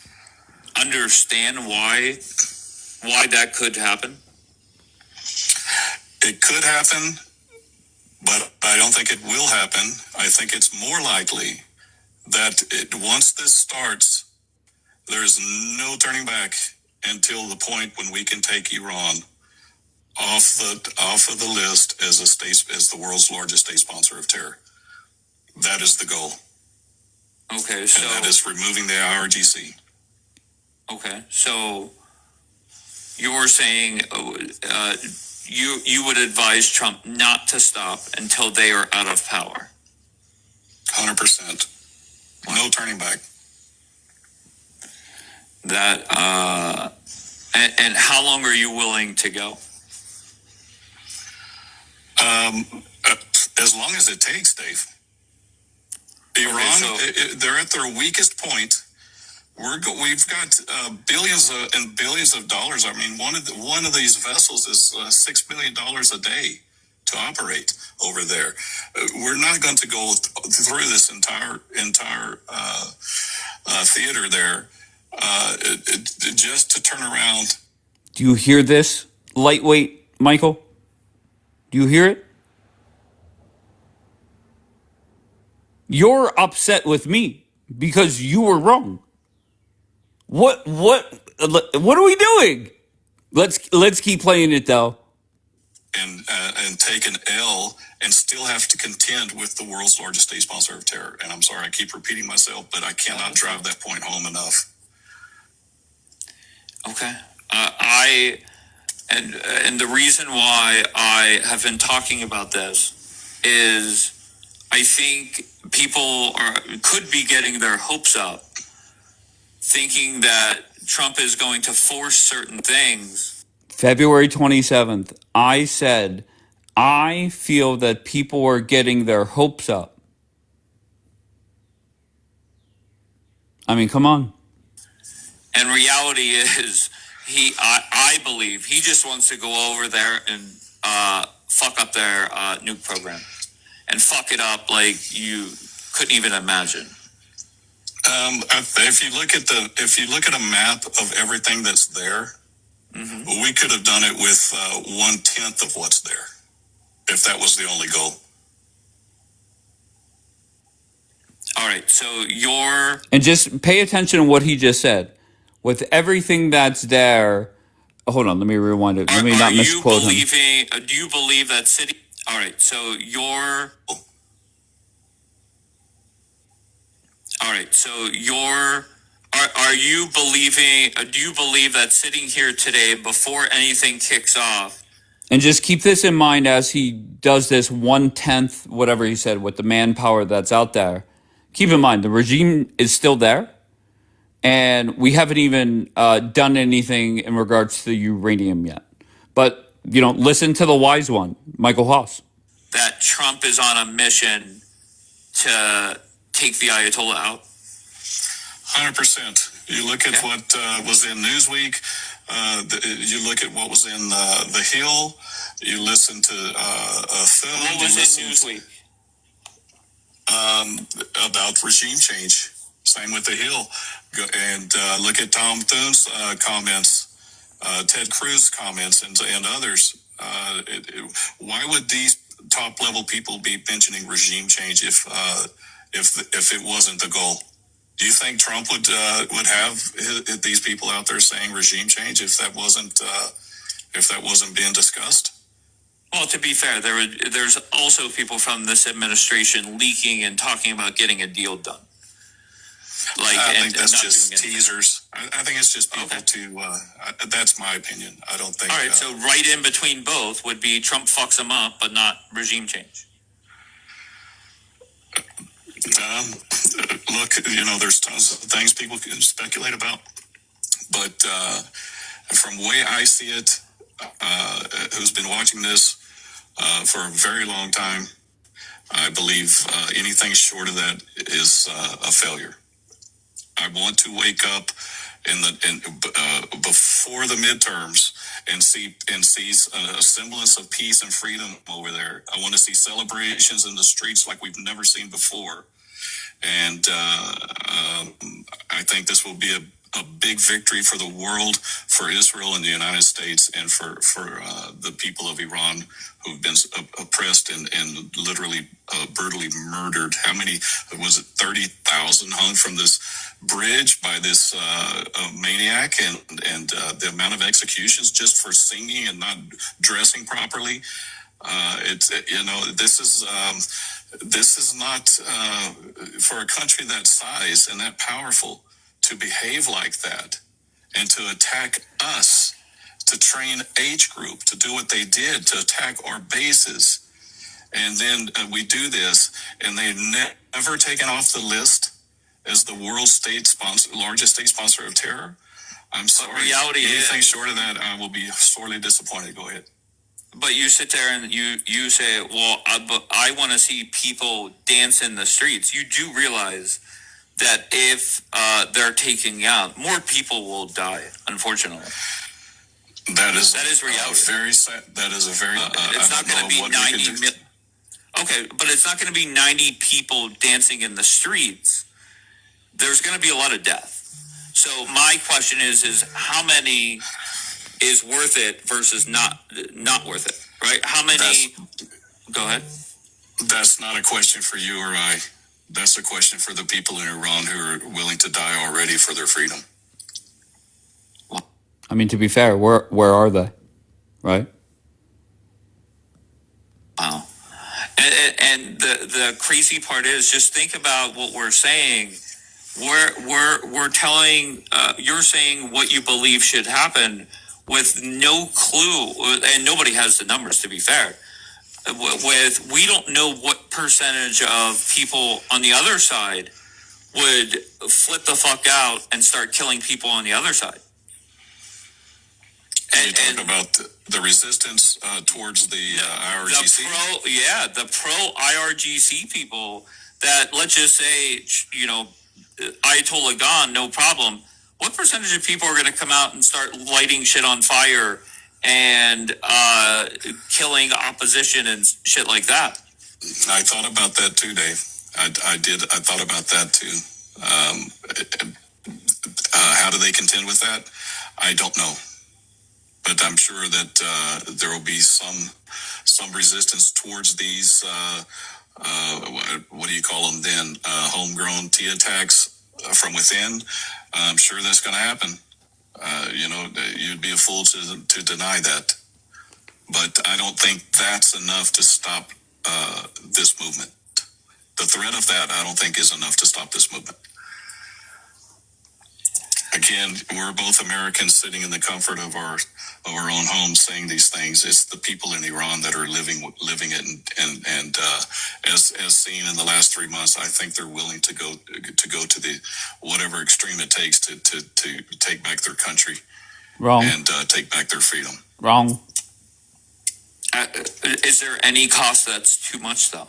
understand why that could happen? It could happen, but I don't think it will happen. I think it's more likely that once this starts, there's no turning back until the point when we can take Iran off of the list as the world's largest state sponsor of terror. That is the goal. Okay, so and that is removing the IRGC. Okay, so you're saying you would advise Trump not to stop until they are out of power. 100%. No turning back. That and how long are you willing to go? As long as it takes, Dave. Iran, they're at their weakest point. We've got billions and billions of dollars. I mean, one of these vessels is $6 billion a day to operate over there. We're not going to go through this entire theater there just to turn around. Do you hear this, lightweight Michael? Do you hear it? You're upset with me because you were wrong. What are we doing? Let's keep playing it though. And take an L and still have to contend with the world's largest state sponsor of terror. And I'm sorry, I keep repeating myself, but I cannot drive that point home enough. Okay. And the reason why I have been talking about this is I think people could be getting their hopes up, thinking that Trump is going to force certain things. February 27th, I said, I feel that people are getting their hopes up. I mean, come on. And reality is, I believe he just wants to go over there and fuck up their nuke program, and fuck it up like you couldn't even imagine. If you look at a map of everything that's there, we could have done it with 1/10 of what's there, if that was the only goal. All right, so And just pay attention to what he just said. With everything that's there, hold on, let me rewind it. Let me not misquote him. Do you believe that city? All right, so are you believing? Do you believe that sitting here today, before anything kicks off? And just keep this in mind as he does this 1/10, whatever he said, with the manpower that's out there. Keep in mind, the regime is still there. And we haven't even done anything in regards to the uranium yet. But, listen to the wise one, Michael Haas. That Trump is on a mission to take the Ayatollah out? 100%. You look at what was in Newsweek. You look at what was in The Hill. You listen to a film. What was in Newsweek? About regime change. Same with The Hill. And look at Tom Thune's comments, Ted Cruz comments, and others. Why would these top level people be mentioning regime change if it wasn't the goal? Do you think Trump would have these people out there saying regime change if that wasn't being discussed? Well, to be fair, there's also people from this administration leaking and talking about getting a deal done. I think that's just teasers. I think it's just people that's my opinion. I don't think. All right, so right in between both would be Trump fucks them up, but not regime change. Look, there's tons of things people can speculate about, but from the way I see it, who's been watching this for a very long time, I believe anything short of that is a failure. I want to wake up before the midterms and see a semblance of peace and freedom over there. I want to see celebrations in the streets like we've never seen before, and I think this will be a big victory for the world, for Israel and the United States, and for the people of Iran who've been oppressed and literally brutally murdered. How many was it? 30,000 hung from this bridge by this maniac, and the amount of executions just for singing and not dressing properly. This is not for a country that size and that powerful to behave like that and to attack us, to train H group to do what they did, to attack our bases. And then we do this, and they've never taken off the list as the world's largest state sponsor of terror. I'm sorry. Anything short of that, I will be sorely disappointed. Go ahead. But you sit there and you say, well, but I want to see people dance in the streets. You do realize that if they're taking out, more people will die, unfortunately. That is reality. Very sad. That is a very. It's not going to be 90. Okay, but it's not going to be 90 people dancing in the streets. There's going to be a lot of death. So my question is how many is worth it versus not worth it, right? How many? Go ahead. That's not a question for you or I. That's a question for the people in Iran who are willing to die already for their freedom. I mean, to be fair, where are they, right? Wow. And the crazy part is, just think about what we're saying. We're telling, you're saying what you believe should happen with no clue, and nobody has the numbers, to be fair. With we don't know what percentage of people on the other side would flip the fuck out and start killing people on the other side. And you talk about the resistance towards the IRGC. The pro IRGC people that, let's just say, Ayatollah gone, no problem. What percentage of people are going to come out and start lighting shit on fire and killing opposition and shit like that? I thought about that too, Dave. I did. I thought about that too. How do they contend with that? I don't know. But I'm sure that there will be some resistance towards these, what do you call them then, homegrown T attacks from within. I'm sure that's going to happen. You'd be a fool to deny that. But I don't think that's enough to stop this movement. The threat of that, I don't think, is enough to stop this movement. Again, we're both Americans sitting in the comfort of our own homes saying these things. It's the people in Iran that are living it, and as seen in the last 3 months, I think they're willing to go to the whatever extreme it takes to take back their country. Wrong. And take back their freedom. Wrong. Is there any cost that's too much, though?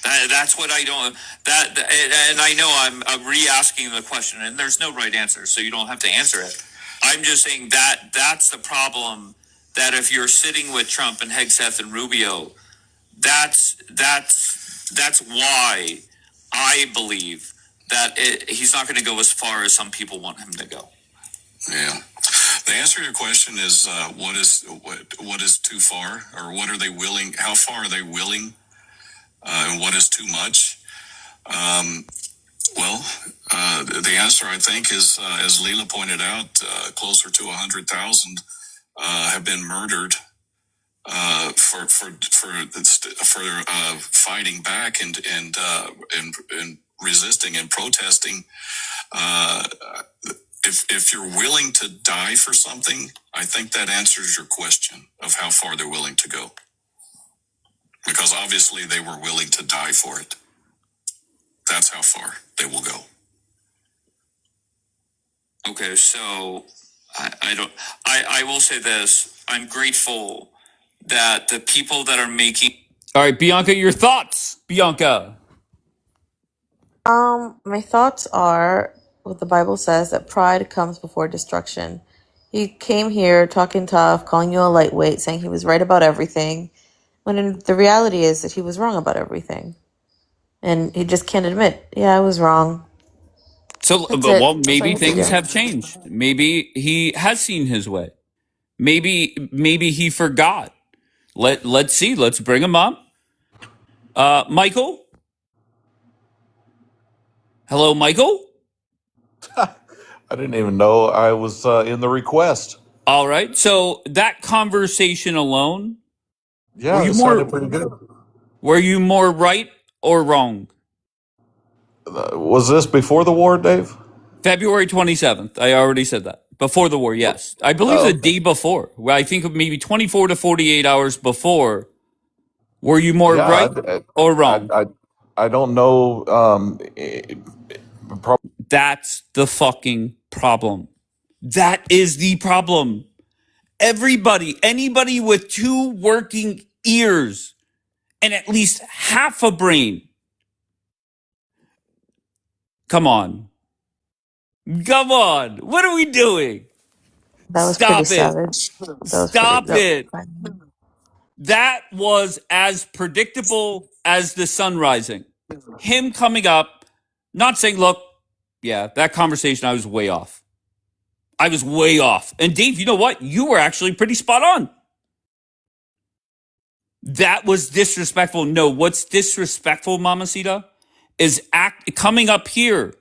That's what I don't. And I know I'm re-asking the question, and there's no right answer, so you don't have to answer it. I'm just saying that's the problem. That if you're sitting with Trump and Hegseth and Rubio, that's why I believe that he's not going to go as far as some people want him to go. Yeah. The answer to your question is what is too far, or what are they willing? How far are they willing? And what is too much? The answer, I think, is, as Leela pointed out, closer to 100,000 have been murdered for fighting back and resisting and protesting. If you're willing to die for something, I think that answers your question of how far they're willing to go. Because obviously they were willing to die for it. That's how far they will go. Okay, so I will say this. I'm grateful that the people that are making... All right, Bianca, your thoughts. Bianca. My thoughts are what the Bible says, that pride comes before destruction. He came here talking tough, calling you a lightweight, saying he was right about everything, when the reality is that he was wrong about everything. And he just can't admit, yeah, I was wrong. So, That's it. well, That's all maybe you have to things do. have changed. Maybe he has seen his way. Maybe he forgot. Let's see. Let's bring him up. Michael? Hello, Michael? I didn't even know I was in the request. All right. So that conversation alone, Yeah, it sounded pretty good. were you more right or wrong? Was this before the war, Dave? February 27th. I already said that. Before the war, yes. I believe Oh, the day before. Well, I think maybe 24 to 48 hours before. Were you more yeah. right or wrong? I don't know. That's the fucking problem. That is the problem. Anybody with 2 working ears and at least half a brain. Come on. What are we doing? That was Stop pretty it. savage. Stop it. That was as predictable as the sun rising. Him coming up, not saying, look, yeah, that conversation, I was way off. And Dave, you know what? You were actually pretty spot on. That was disrespectful. No, what's disrespectful, Mamacita, is coming up here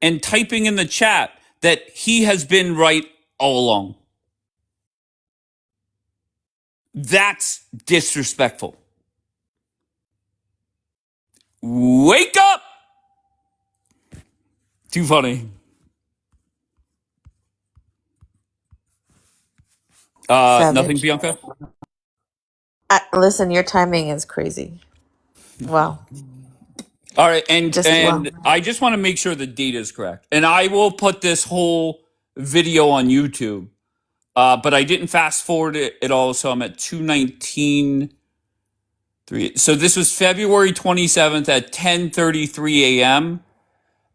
and typing in the chat that he has been right all along. That's disrespectful. Wake up! Too funny. Nothing, Savage. Bianca? Listen, your timing is crazy. Wow. All right, and Just wow. I just want to make sure the data is correct. And I will put this whole video on YouTube. But I didn't fast forward it at all, so I'm at 2:19. So this was February 27th at 10:33 a.m.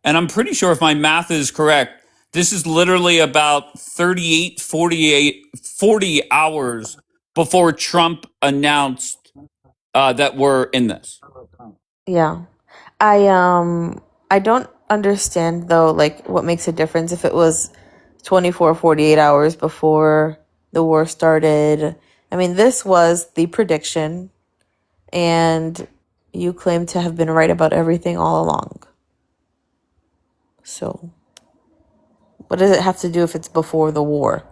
And I'm pretty sure if my math is correct, this is literally about 40 hours before Trump announced that we're in this. Yeah. I don't understand though, like what makes a difference if it was 24, 48 hours before the war started. I mean, this was the prediction, and you claim to have been right about everything all along. So, what does it have to do if it's before the war?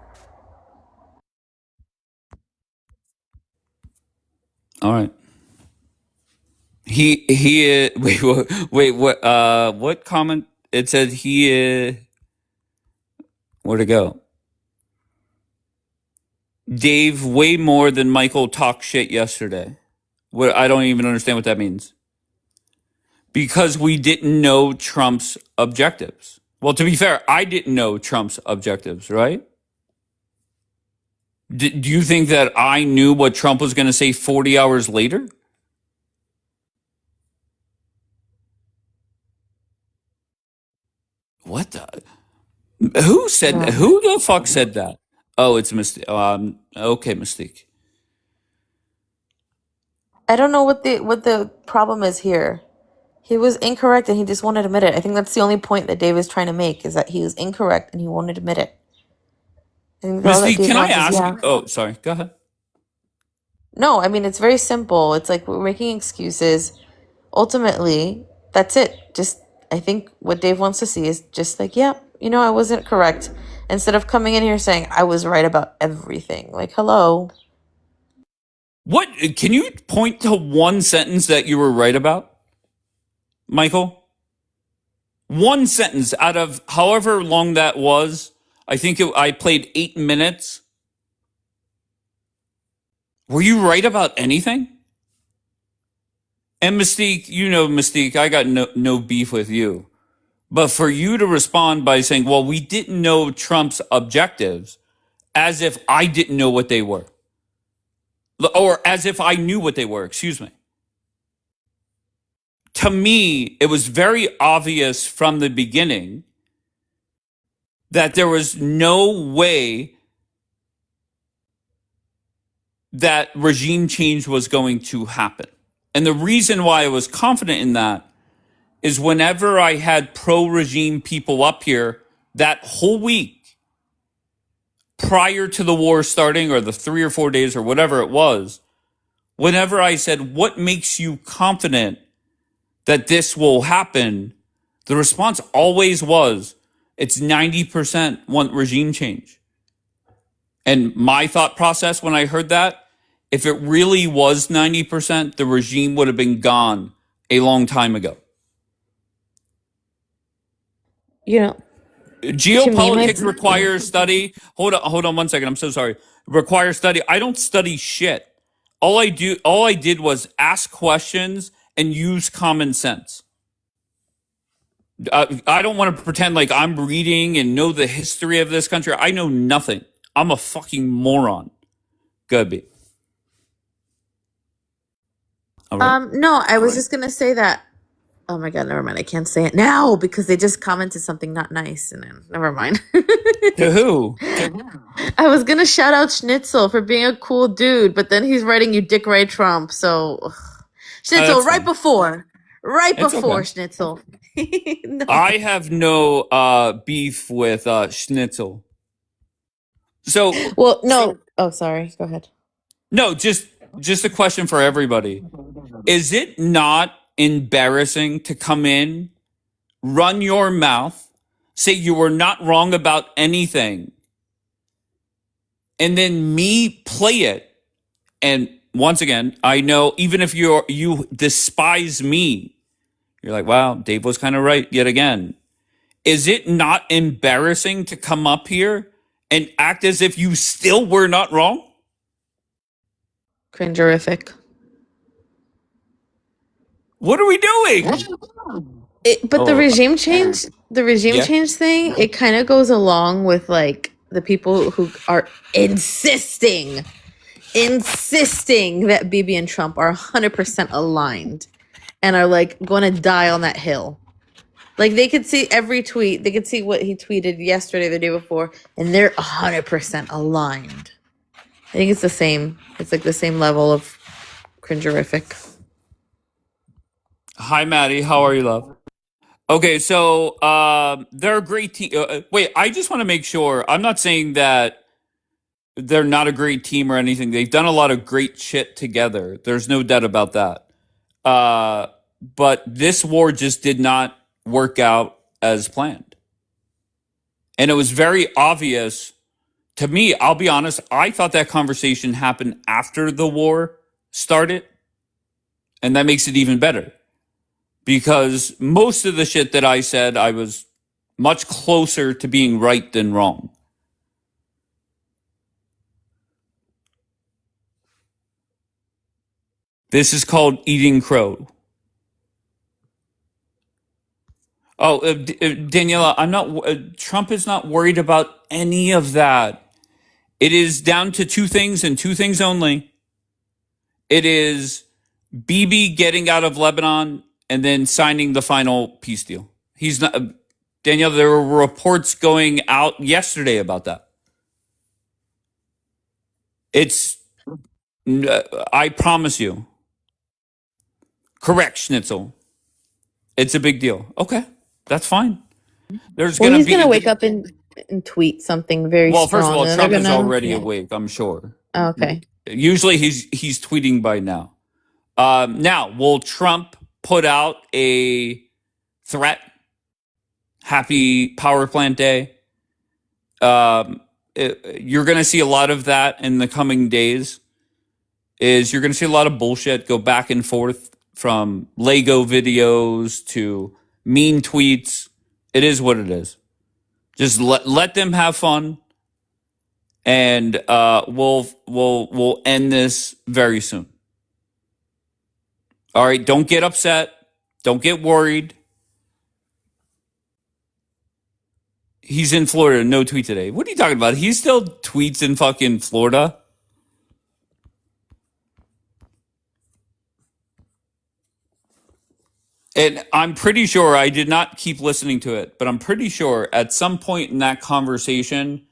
All right. He wait what comment? It said he where'd it go? Dave, way more than Michael talked shit yesterday. What, I don't even understand what that means. Because we didn't know Trump's objectives. Well, to be fair, I didn't know Trump's objectives, right? Do you think that I knew what Trump was going to say 40 hours later? What the? Who said that? Who the fuck said that? Oh, it's Mystique. Okay, Mystique. I don't know what the problem is here. He was incorrect and he just won't admit it. I think that's the only point that Dave is trying to make, is that he was incorrect and he won't admit it. I think all that Mystique, Dave can I wants is ask? yeah. Oh, sorry. Go ahead. No, I mean, it's very simple. It's like we're making excuses. Ultimately, that's it. Just, I think what Dave wants to see is just like, yeah, you know, I wasn't correct. Instead of coming in here saying, I was right about everything. Like, hello. What? Can you point to one sentence that you were right about, Michael? One sentence out of however long that was. I think I played 8 minutes. Were you right about anything? And Mystique, you know, Mystique, I got no beef with you. But for you to respond by saying, well, we didn't know Trump's objectives, as if I didn't know what they were. Or as if I knew what they were, excuse me. To me, it was very obvious from the beginning that there was no way that regime change was going to happen. And the reason why I was confident in that is whenever I had pro-regime people up here that whole week prior to the war starting, or the 3 or 4 days or whatever it was, whenever I said, what makes you confident that this will happen? The response always was, it's 90% want regime change. And my thought process when I heard that, if it really was 90%, the regime would have been gone a long time ago. You know, geopolitics requires study. Hold on 1 second. I'm so sorry. Requires study. I don't study shit. All I did was ask questions and use common sense. I don't want to pretend like I'm reading and know the history of this country. I know nothing. I'm a fucking moron. Good be. All right. No, I was just gonna say that. Oh my god, never mind. I can't say it now because they just commented something not nice, and then never mind. To who? I was gonna shout out Schnitzel for being a cool dude, but then he's writing you Dick Ray Trump. So Schnitzel, that's right fine. before It's okay. Schnitzel. No. I have no beef with Schnitzel. So Well, no. Oh, sorry. Go ahead. no, just a question for everybody. Is it not embarrassing to come in, run your mouth, say you were not wrong about anything, and then me play it? And once again, I know even if you despise me, You're like, wow, Dave was kind of right yet again. Is it not embarrassing to come up here and act as if you still were not wrong? Cringerific. What are we doing? But the Oh, regime change, yeah. thing, it kind of goes along with like the people who are insisting that Bibi and Trump are 100% aligned and are like going to die on that hill. Like they could see every tweet, they could see what he tweeted yesterday, the day before, and they're 100% aligned. I think it's the same. It's like the same level of cringerific. Hi, Maddie. How are you, love? Okay, so they're a great team. Wait, I just want to make sure. I'm not saying that they're not a great team or anything. They've done a lot of great shit together. There's no doubt about that. But this war just did not work out as planned. And it was very obvious to me. I'll be honest. I thought that conversation happened after the war started. And that makes it even better. Because most of the shit that I said, I was much closer to being right than wrong. This is called eating crow. Oh, Daniela, I'm not. Trump is not worried about any of that. It is down to two things and two things only. It is Bibi getting out of Lebanon and then signing the final peace deal. He's not. Danielle, there were reports going out yesterday about that. It's. I promise you. Correct, Schnitzel. It's a big deal. Okay, that's fine. There's Well, going to he's be. gonna wake up and tweet something very Well, strong. first of all, and Trump they're is gonna, already yeah. awake, I'm sure. Oh, okay. Usually he's tweeting by now. Now, will Trump put out a threat? Happy power plant day. You're going to see a lot of that in the coming days. You're going to see a lot of bullshit go back and forth from Lego videos to mean tweets. It is what it is. Just let them have fun, and we'll end this very soon. All right, don't get upset. Don't get worried. He's in Florida. No tweet today. What are you talking about? He still tweets in fucking Florida. And I'm pretty sure, I did not keep listening to it, but I'm pretty sure at some point in that conversation,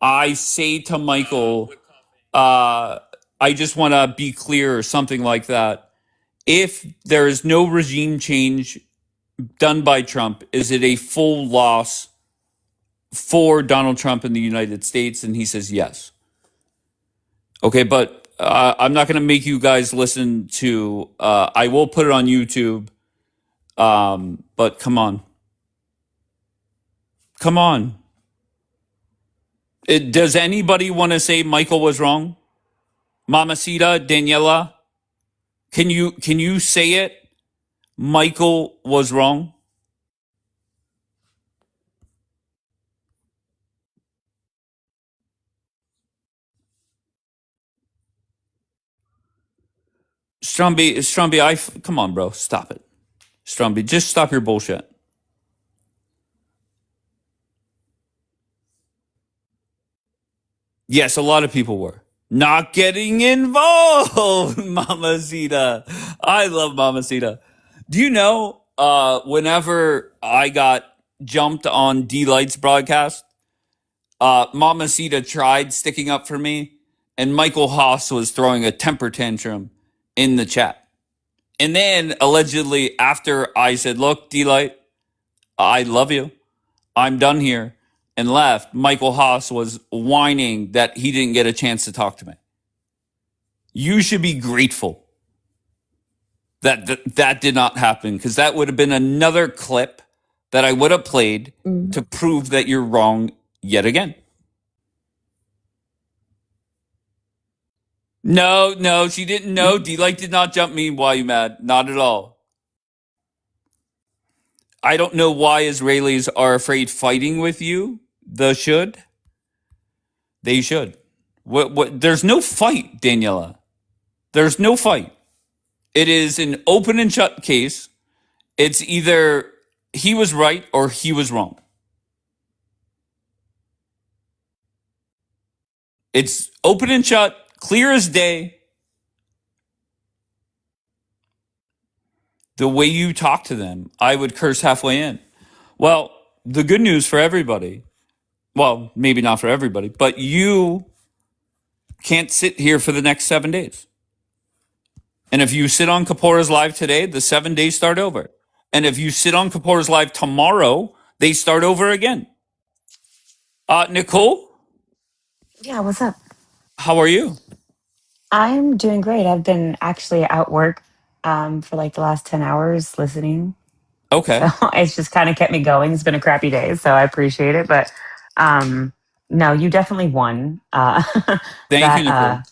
I say to Michael, I just want to be clear or something like that. If there is no regime change done by Trump, is it a full loss for Donald Trump in the United States? And he says yes. Okay, but I'm not going to make you guys listen to, I will put it on YouTube. But come on. Come on. Does anybody want to say Michael was wrong? Mamacita, Daniela, can you say it? Michael was wrong? Strumby, come on, bro. Stop it. Strumby, just stop your bullshit. Yes, a lot of people were. Not getting involved, Mamacita. I love Mamacita. Do you know, whenever I got jumped on D-Light's broadcast, Mamacita tried sticking up for me, and Michael Haas was throwing a temper tantrum in the chat. And then, allegedly, after I said, look, D-Light, I love you, I'm done here, and left, Michael Haas was whining that he didn't get a chance to talk to me. You should be grateful that did not happen, because that would have been another clip that I would have played to prove that you're wrong yet again. No, she didn't know. D-Light did not jump me. Why you mad? Not at all. I don't know why Israelis are afraid fighting with you. They should. What? There's no fight, Daniela. There's no fight. It is an open and shut case. It's either he was right or he was wrong. It's open and shut, clear as day. The way you talk to them, I would curse halfway in. Well, the good news for everybody, well, maybe not for everybody, but you can't sit here for the next 7 days. And if you sit on Kapora's Live today, the 7 days start over. And if you sit on Kapora's Live tomorrow, they start over again. Nicole, Yeah, what's up? how are you? I'm doing great. I've been actually at work for like the last 10 hours listening. So Okay. it's just kind of kept me going. It's been a crappy day, so I appreciate it. But um, no, you definitely won Thank you, that Nicole.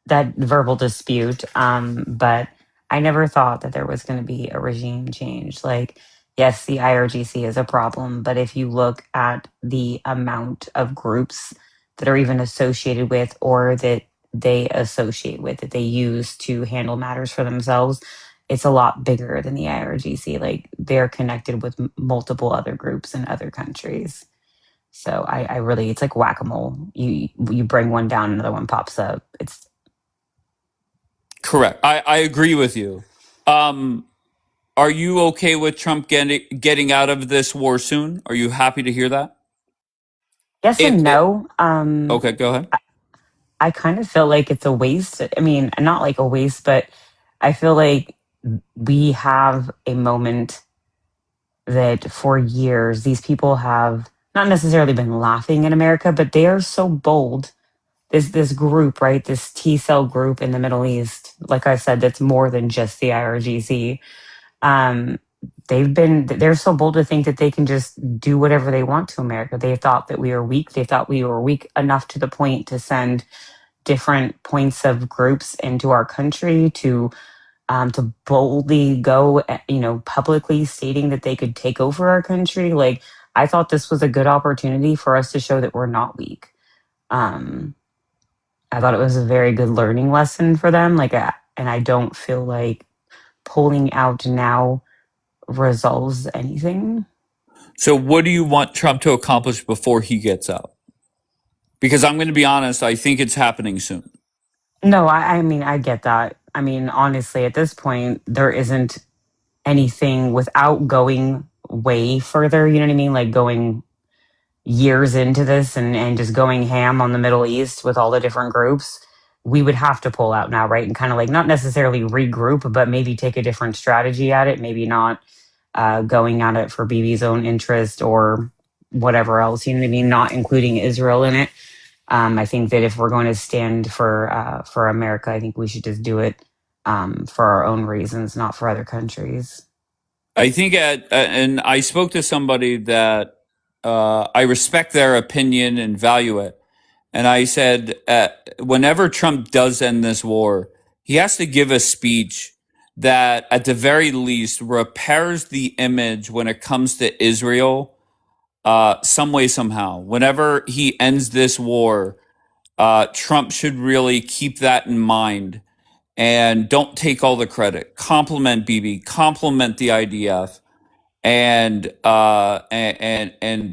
that verbal dispute. But I never thought that there was going to be a regime change. Like, yes, the IRGC is a problem, but if you look at the amount of groups that are even associated with or that they associate with, that they use to handle matters for themselves, it's a lot bigger than the IRGC. Like, they're connected with multiple other groups in other countries. So I really, it's like whack-a-mole. You bring one down, another one pops up. It's Correct. I agree with you. Are you okay with Trump getting out of this war soon? Are you happy to hear that? yes If and it, no. okay, go ahead. I kind of feel like it's a waste. I mean, not like a waste, but I feel like we have a moment that for years these people have not necessarily been laughing at America, but they are so bold. This group, right? This T cell group in the Middle East, like I said, that's more than just the IRGC. Um, they're so bold to think that they can just do whatever they want to America. They thought that we were weak. They thought we were weak enough to the point to send different points of groups into our country to boldly go, publicly stating that they could take over our country. Like, I thought this was a good opportunity for us to show that we're not weak. Um, I thought it was a very good learning lesson for them. And I don't feel like pulling out now resolves anything. So what do you want Trump to accomplish before he gets out? Because I'm going to be honest, I think it's happening soon. No, I mean, I get that. I mean, honestly, at this point, there isn't anything without going way further. You know what I mean? Like going years into this and just going ham on the Middle East with all the different groups. We would have to pull out now, right? And kind of like not necessarily regroup, but maybe take a different strategy at it. Maybe not going at it for BB's own interest or whatever else. You know what I mean? Not including Israel in it. I think that if we're going to stand for America, I think we should just do it for our own reasons, not for other countries. I think and I spoke to somebody that I respect their opinion and value it. And I said, whenever Trump does end this war, he has to give a speech that at the very least repairs the image when it comes to Israel some way, somehow. Whenever he ends this war, Trump should really keep that in mind and don't take all the credit. Compliment BB, compliment the IDF, and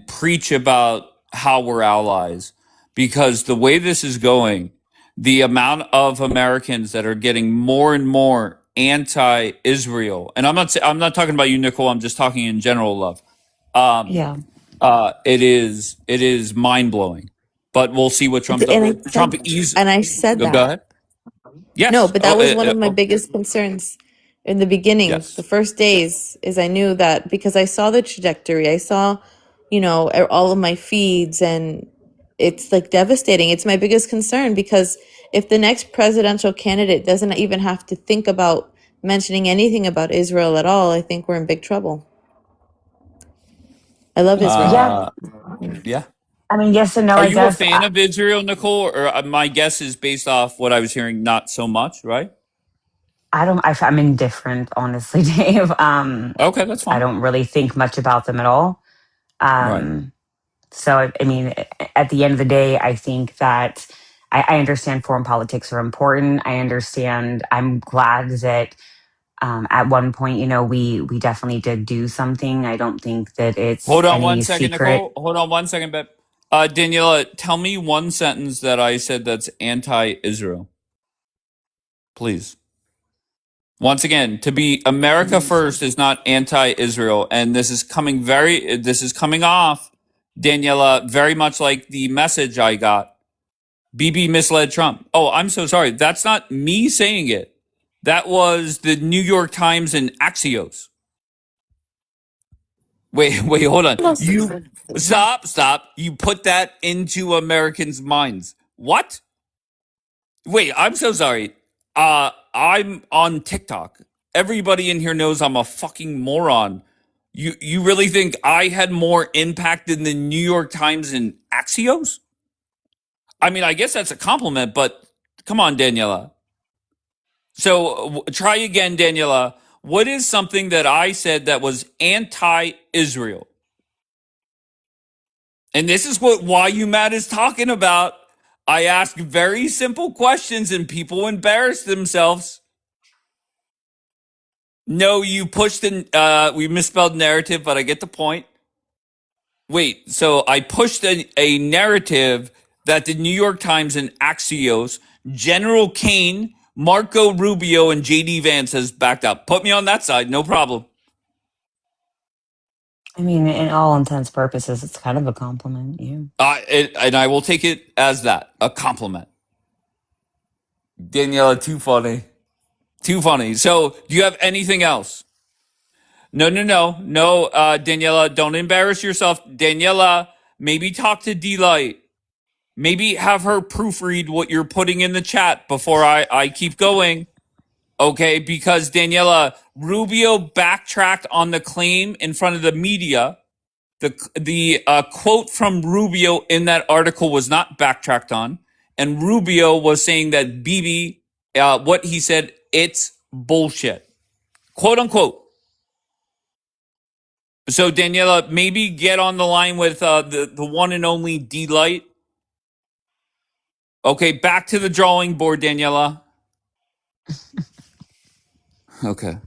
preach about how we're allies. Because the way this is going, the amount of Americans that are getting more and more anti-Israel, and I'm not talking about you, Nicole. I'm just talking in general, love. Yeah. It is mind blowing. But we'll see what Trump does. I said Go that. ahead. Yes. No, but that was one of my biggest concerns in the beginning. Yes. The first days is I knew that because I saw the trajectory. I saw, all of my feeds, and it's like devastating. It's my biggest concern because if the next presidential candidate doesn't even have to think about mentioning anything about Israel at all, I think we're in big trouble. I love Israel. Yeah. I mean, yes and no. Are you a fan of Israel, Nicole? Or my guess is based off what I was hearing, not so much, right? I'm indifferent, honestly, Dave. Okay, that's I fine. don't really think much about them at all. Right. So, I mean, at the end of the day, I think that I understand foreign politics are important. I understand. I'm glad that at one point, we definitely did do something. I don't think that it's Hold on one any second, secret. Nicole. Hold on one second, babe. Daniela, tell me one sentence that I said that's anti-Israel, please. Once again, to be America first is not anti-Israel, and this is coming off, Daniela, very much like the message I got. Bibi misled Trump. Oh, I'm so sorry. That's not me saying it. That was the New York Times and Axios. Wait, hold on. You stop. You put that into Americans' minds. What? Wait, I'm so sorry. I'm on TikTok. Everybody in here knows I'm a fucking moron. You really think I had more impact than the New York Times and Axios? I mean, I guess that's a compliment, but come on, Daniela. So try again, Daniela. What is something that I said that was anti-Israel? And this is what Why You Mad is talking about. I ask very simple questions and people embarrass themselves. No, you pushed we misspelled narrative, but I get the point. Wait, so I pushed a narrative that the New York Times and Axios, General Kane, Marco Rubio, and JD Vance has backed up. Put me on that side, no problem. I mean, in all intents and purposes, it's kind of a compliment. Yeah. And I will take it as that, a compliment. Daniela, too funny. Too funny. So, do you have anything else? No, Daniela, don't embarrass yourself. Daniela, maybe talk to D-Light. Maybe have her proofread what you're putting in the chat before I keep going. Okay, because Daniela, Rubio backtracked on the claim in front of the media. The quote from Rubio in that article was not backtracked on. And Rubio was saying that Bibi, what he said, it's bullshit. Quote unquote. So Daniela, maybe get on the line with the one and only D-Light. Okay, back to the drawing board, Daniela. Okay.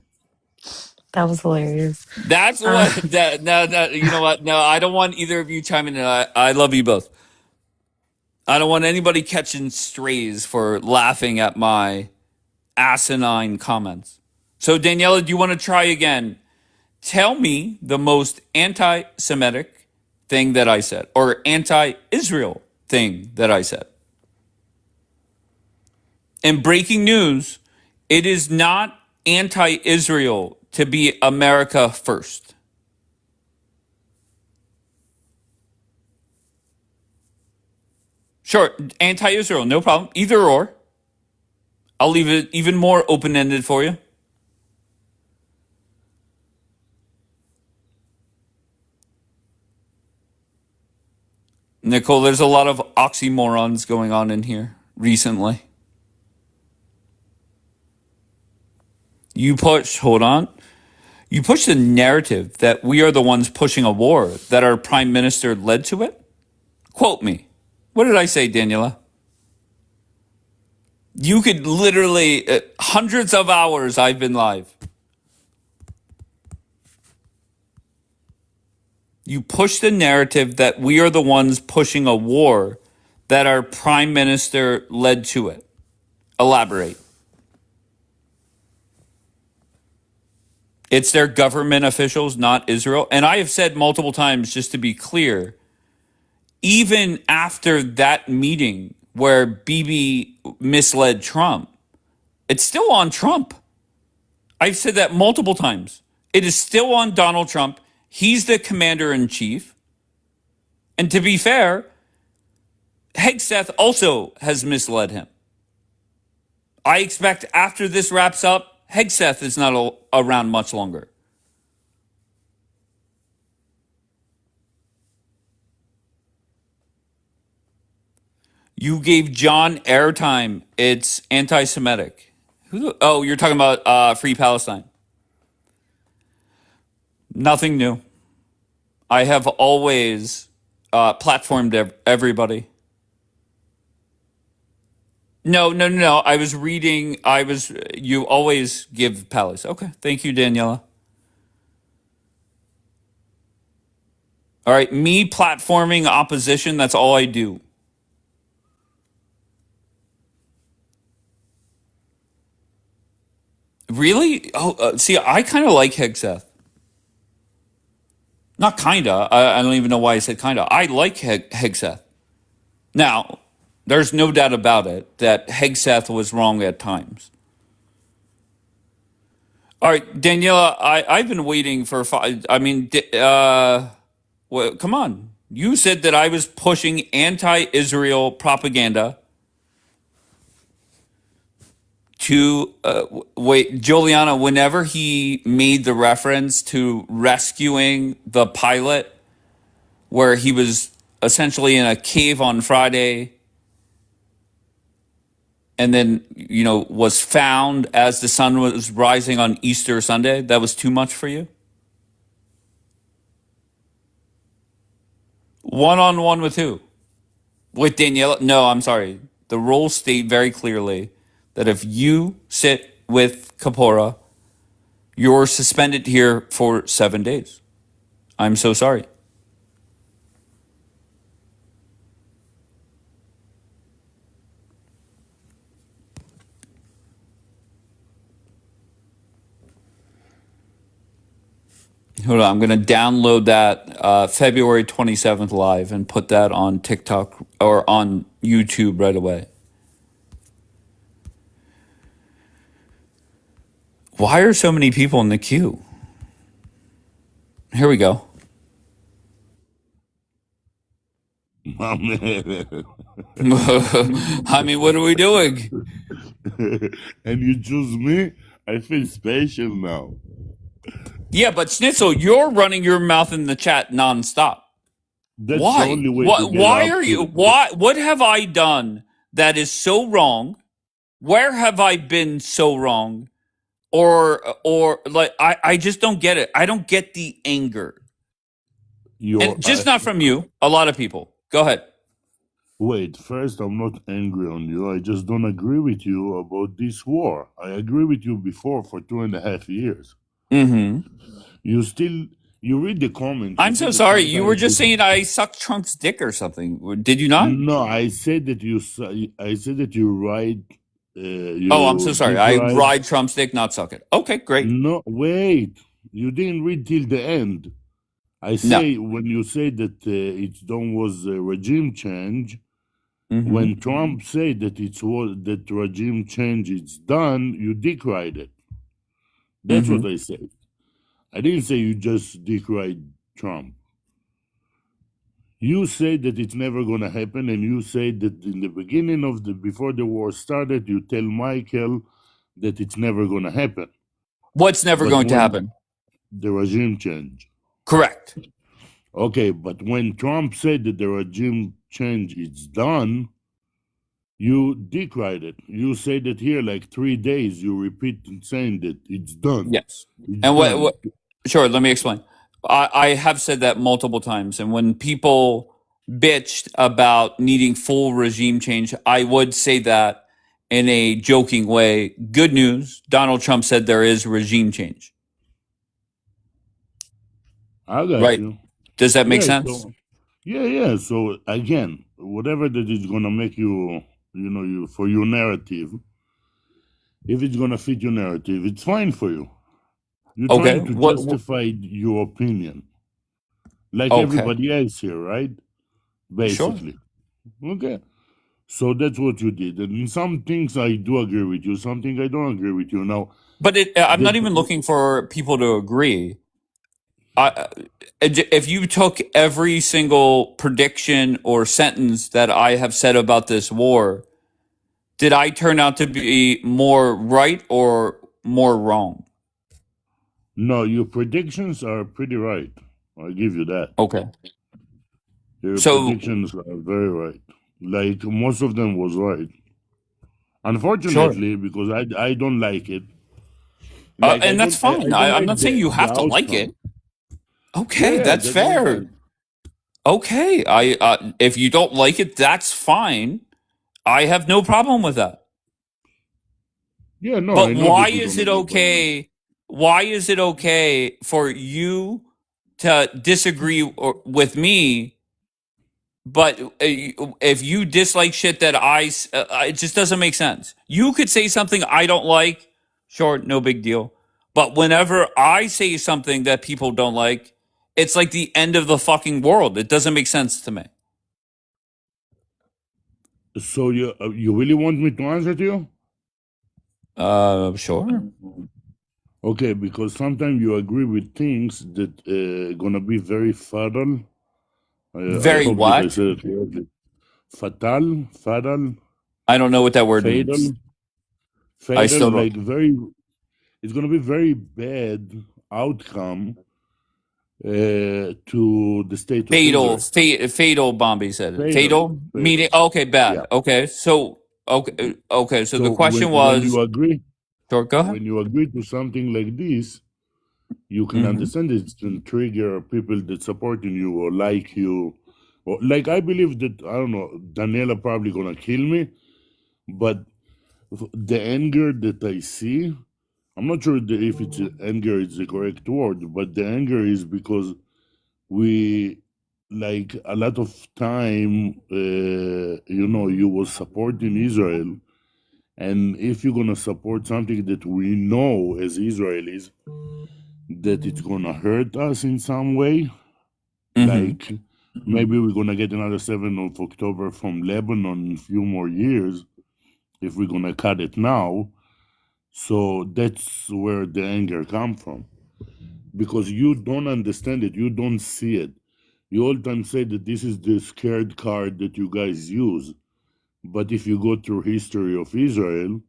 That was hilarious. That's what no, you know what? No, I don't want either of you chiming in. I love you both. I don't want anybody catching strays for laughing at my asinine comments. So Daniela, do you want to try again? Tell me the most anti-Semitic thing that I said, or anti-Israel thing that I said. In breaking news, it is not anti-Israel to be America first. Sure, anti-Israel, no problem. Either or. I'll leave it even more open-ended for you. Nicole, there's a lot of oxymorons going on in here recently. You push the narrative that we are the ones pushing a war, that our prime minister led to it. Quote me. What did I say, Daniela? You could literally, hundreds of hours I've been live. You push the narrative that we are the ones pushing a war, that our prime minister led to it. Elaborate. It's their government officials, not Israel. And I have said multiple times, just to be clear, even after that meeting where Bibi misled Trump, it's still on Trump. I've said that multiple times. It is still on Donald Trump. He's the commander in chief. And to be fair, Hegseth also has misled him. I expect after this wraps up, Hegseth is not around much longer. You gave John airtime. It's anti-Semitic. Oh, you're talking about Free Palestine. Nothing new. I have always platformed everybody. No. I was reading. You always give Palace. Okay. Thank you, Daniela. All right. Me platforming opposition. That's all I do. Really? Oh, see, I kind of like Hegseth. Not kinda. I don't even know why I said kinda. I like Hegseth. Now, there's no doubt about it that Hegseth was wrong at times. All right, Daniela, I've been waiting for well, come on. You said that I was pushing anti-Israel propaganda to wait, Juliana, whenever he made the reference to rescuing the pilot, where he was essentially in a cave on Friday and then, was found as the sun was rising on Easter Sunday, that was too much for you? One-on-one with who? With Daniela? No, I'm sorry. The rules state very clearly that if you sit with Kapora, you're suspended here for 7 days. I'm so sorry. Hold on, I'm going to download that February 27th live and put that on TikTok or on YouTube right away. Why are so many people in the queue? Here we go. My man. I mean, what are we doing? And you choose me? I feel special now. Yeah, but Schnitzel, you're running your mouth in the chat nonstop. That's Why? the only way to get Why up are to you? Why? What have I done that is so wrong? Where have I been so wrong? Or like I just don't get it. I don't get the anger, and just not from you. A lot of people. Go ahead. Wait, first, I'm not angry on you. I just don't agree with you about this war. I agree with you before for 2.5 years. Mm-hmm. You read the comments. I'm so sorry. You were just saying I sucked Trump's dick or something. Did you not? No, I said that you ride. I'm so sorry. I ride Trump's dick, not suck it. Okay, great. No, wait. You didn't read till the end. I say when you say that it's done was a regime change. Mm-hmm. When Trump said that that regime change is done, you decried it. That's what I said. I didn't say you just decried Trump. You said that it's never going to happen, and you said that in the beginning before the war started, you tell Michael that it's never going to happen. What's never going to happen? The regime change. Correct. Okay, but when Trump said that the regime change is done, you decried it. You said that here like 3 days. You repeat saying that it's done. Yes. And what? Sure. Let me explain. I have said that multiple times, and when people bitched about needing full regime change, I would say that in a joking way. Good news: Donald Trump said there is regime change. I got you. Does that make sense? So, yeah. So again, whatever that is gonna make you, for your narrative, if it's gonna fit your narrative, it's fine for you. You're trying to justify your opinion, like everybody else here, right? Basically. Sure. Okay. So that's what you did. And in some things I do agree with you, some things I don't agree with you. Now, but I'm not even looking for people to agree. If you took every single prediction or sentence that I have said about this war, did I turn out to be more right or more wrong? No, your predictions are pretty right. I'll give you that. Okay. Your predictions are very right. Like most of them was right. Unfortunately, because I don't like it. Like And that's I fine. don't I'm like not saying you the have to like outcome. it. Okay, Yeah, that's that's what I'm fair. saying. Okay, if you don't like it, that's fine. I have no problem with that. Yeah, no, I But know why that you is don't it have no problem. okay? Why is it okay for you to disagree with me? But if you dislike shit that it just doesn't make sense. You could say something I don't like, sure, no big deal. But whenever I say something that people don't like, it's like the end of the fucking world. It doesn't make sense to me. So you really want me to answer to you? Sure. Okay, because sometimes you agree with things that gonna be very fatal. I Very hope that I what? said it correctly. Fatal, I don't know what that word fatal, means. I still don't. like very. It's gonna be very bad outcome to the state of Israel. Fatal, Bombay said it. Fatal. Fatal, meaning, okay, bad. Yeah. Okay, so, okay, so the So question when was, you agree, sure, go ahead. when you agree to something like this, you can Mhm. understand it can trigger people that supporting you or like you. Or like I believe that I don't know, Daniela probably gonna kill me, but the anger that I see, I'm not sure if it's anger is the correct word, but the anger is because we like a lot of time you was supporting Israel, and if you're gonna support something that we know as Israelis that it's gonna hurt us in some way, like maybe we're gonna get another 7th of October from Lebanon in a few more years if we're gonna cut it now. So that's where the anger come from, because you don't understand it, you don't see it. You all time say that this is the scared card that you guys use, but if you go through history of Israel,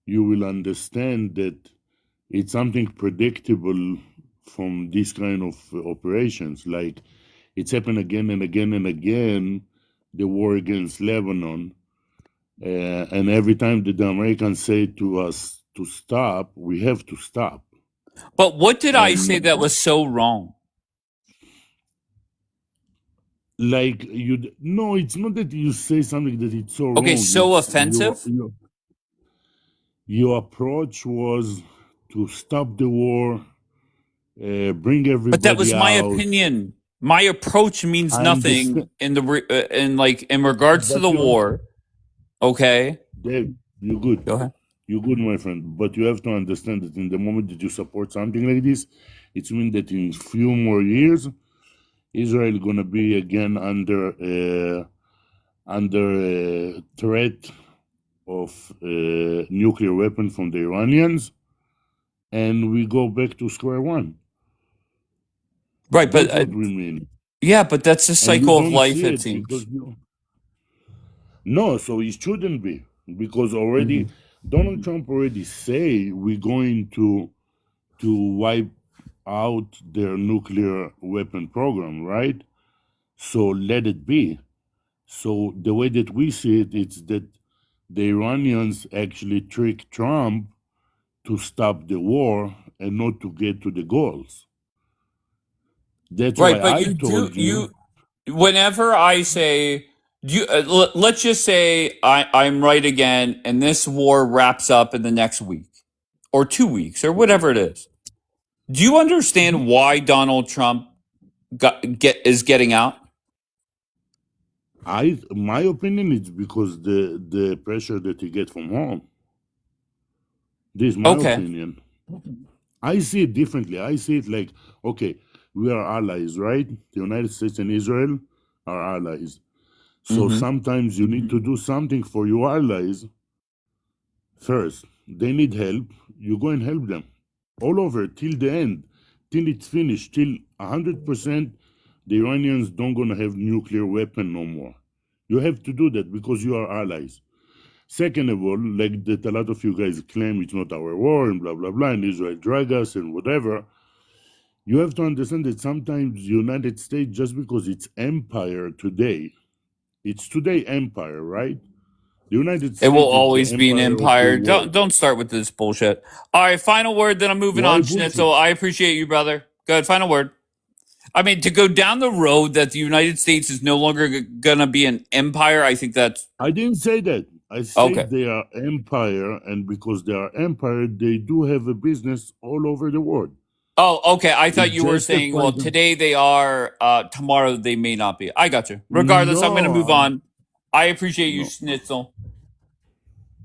you will understand that it's something predictable from these kind of operations. Like it's happened again and again and again, the war against Lebanon, and every time that the Americans say to us to stop, we have to stop. But what did I say And that was so wrong? like no, it's not that you say something that it's so Okay, wrong. so It's offensive? your approach was to stop the war, bring But that was everybody my out. opinion. My approach means I nothing understand, in regards to but the war. Okay, Dave, you're good. go ahead. You're good, my friend. But you have to understand that in the moment that you support something like this, it means that in few more years, Israel gonna be again under threat of nuclear weapon from the Iranians, and we go back to square one. Right, That's but what we mean. yeah, but that's the And you cycle of don't life, see it it because seems. no, so it shouldn't be, because already Donald Trump already say we're going to wipe out their nuclear weapon program, right? So let it be. So the way that we see it, it's that the Iranians actually tricked Trump to stop the war and not to get to the goals. That's Right, why but I you do told you. whenever I say let's just say I'm right again and this war wraps up in the next week or 2 weeks or whatever it is. Do you understand why Donald Trump is getting out? My opinion is because the pressure that he get from home. This is my Okay. opinion. I see it differently. I see it like, okay, we are allies, right? The United States and Israel are allies. So sometimes you need to do something for your allies first. They need help. You go and help them all over till the end, till it's finished, till 100% the Iranians don't gonna have nuclear weapon no more. You have to do that because you are allies. Second of all, like that a lot of you guys claim it's not our war and blah blah blah, and Israel drag us and whatever. You have to understand that sometimes United States, just because it's empire today, it's today empire, right? The United It States will is the always be an empire of the empire. world. Don't start with this bullshit. All right, final word. Then I'm moving Why on. bullshit? Schnitzel, I appreciate you, brother. Good. Final word. I mean, to go down the road that the United States is no longer gonna be an empire, I think that's I didn't say that. I said okay. they are empire, and because they are empire, they do have a business all over the world. Oh, okay. I thought It you were saying, well, justifies them. today they are, tomorrow they may not be. I got you. Regardless, I'm gonna move No, on. I appreciate you, no. Schnitzel.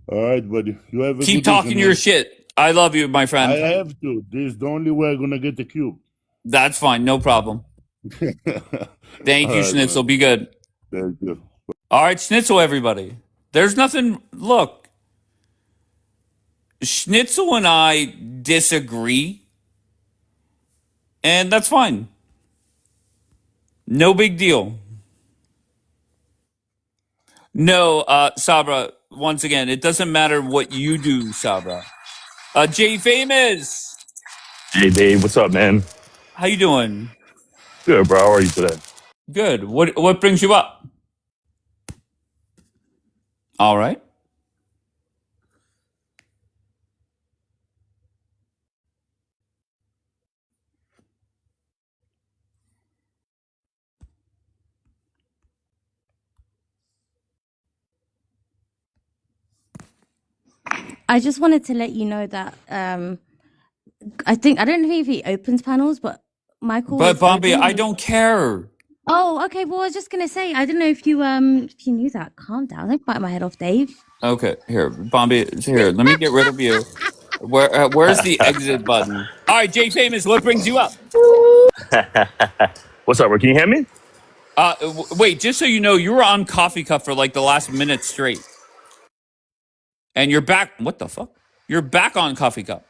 All right, buddy. You have a Keep good talking weekend, your man. shit. I love you, my I friend. have to. This is the only way I'm gonna get the cube. That's fine. No problem. Thank All you, right, Schnitzel. man. Be good. Thank you. All right, Schnitzel, everybody. There's nothing. Look, Schnitzel and I disagree, and that's fine. No big deal. No, Sabra, once again, it doesn't matter what you do, Sabra. Jay Famous, Hey Dave, what's up, man? how you doing? Good, bro. How are you today? Good. What brings you up? All right. I just wanted to let you know that I don't know if he opens panels, but Michael But is Bombay, I open. don't care. Oh, okay. Well, I was just gonna say, I don't know if you knew that. Calm down. Don't bite my head off, Dave. Okay, here, Bombay, here. Let me get rid of you. Where's the exit button? All right, Jay Famous, what brings you up? What's up, bro? Can you hear me? Wait, just so you know, you were on Coffee Cup for like the last minute straight, and you're back. What the fuck? You're back on Coffee Cup.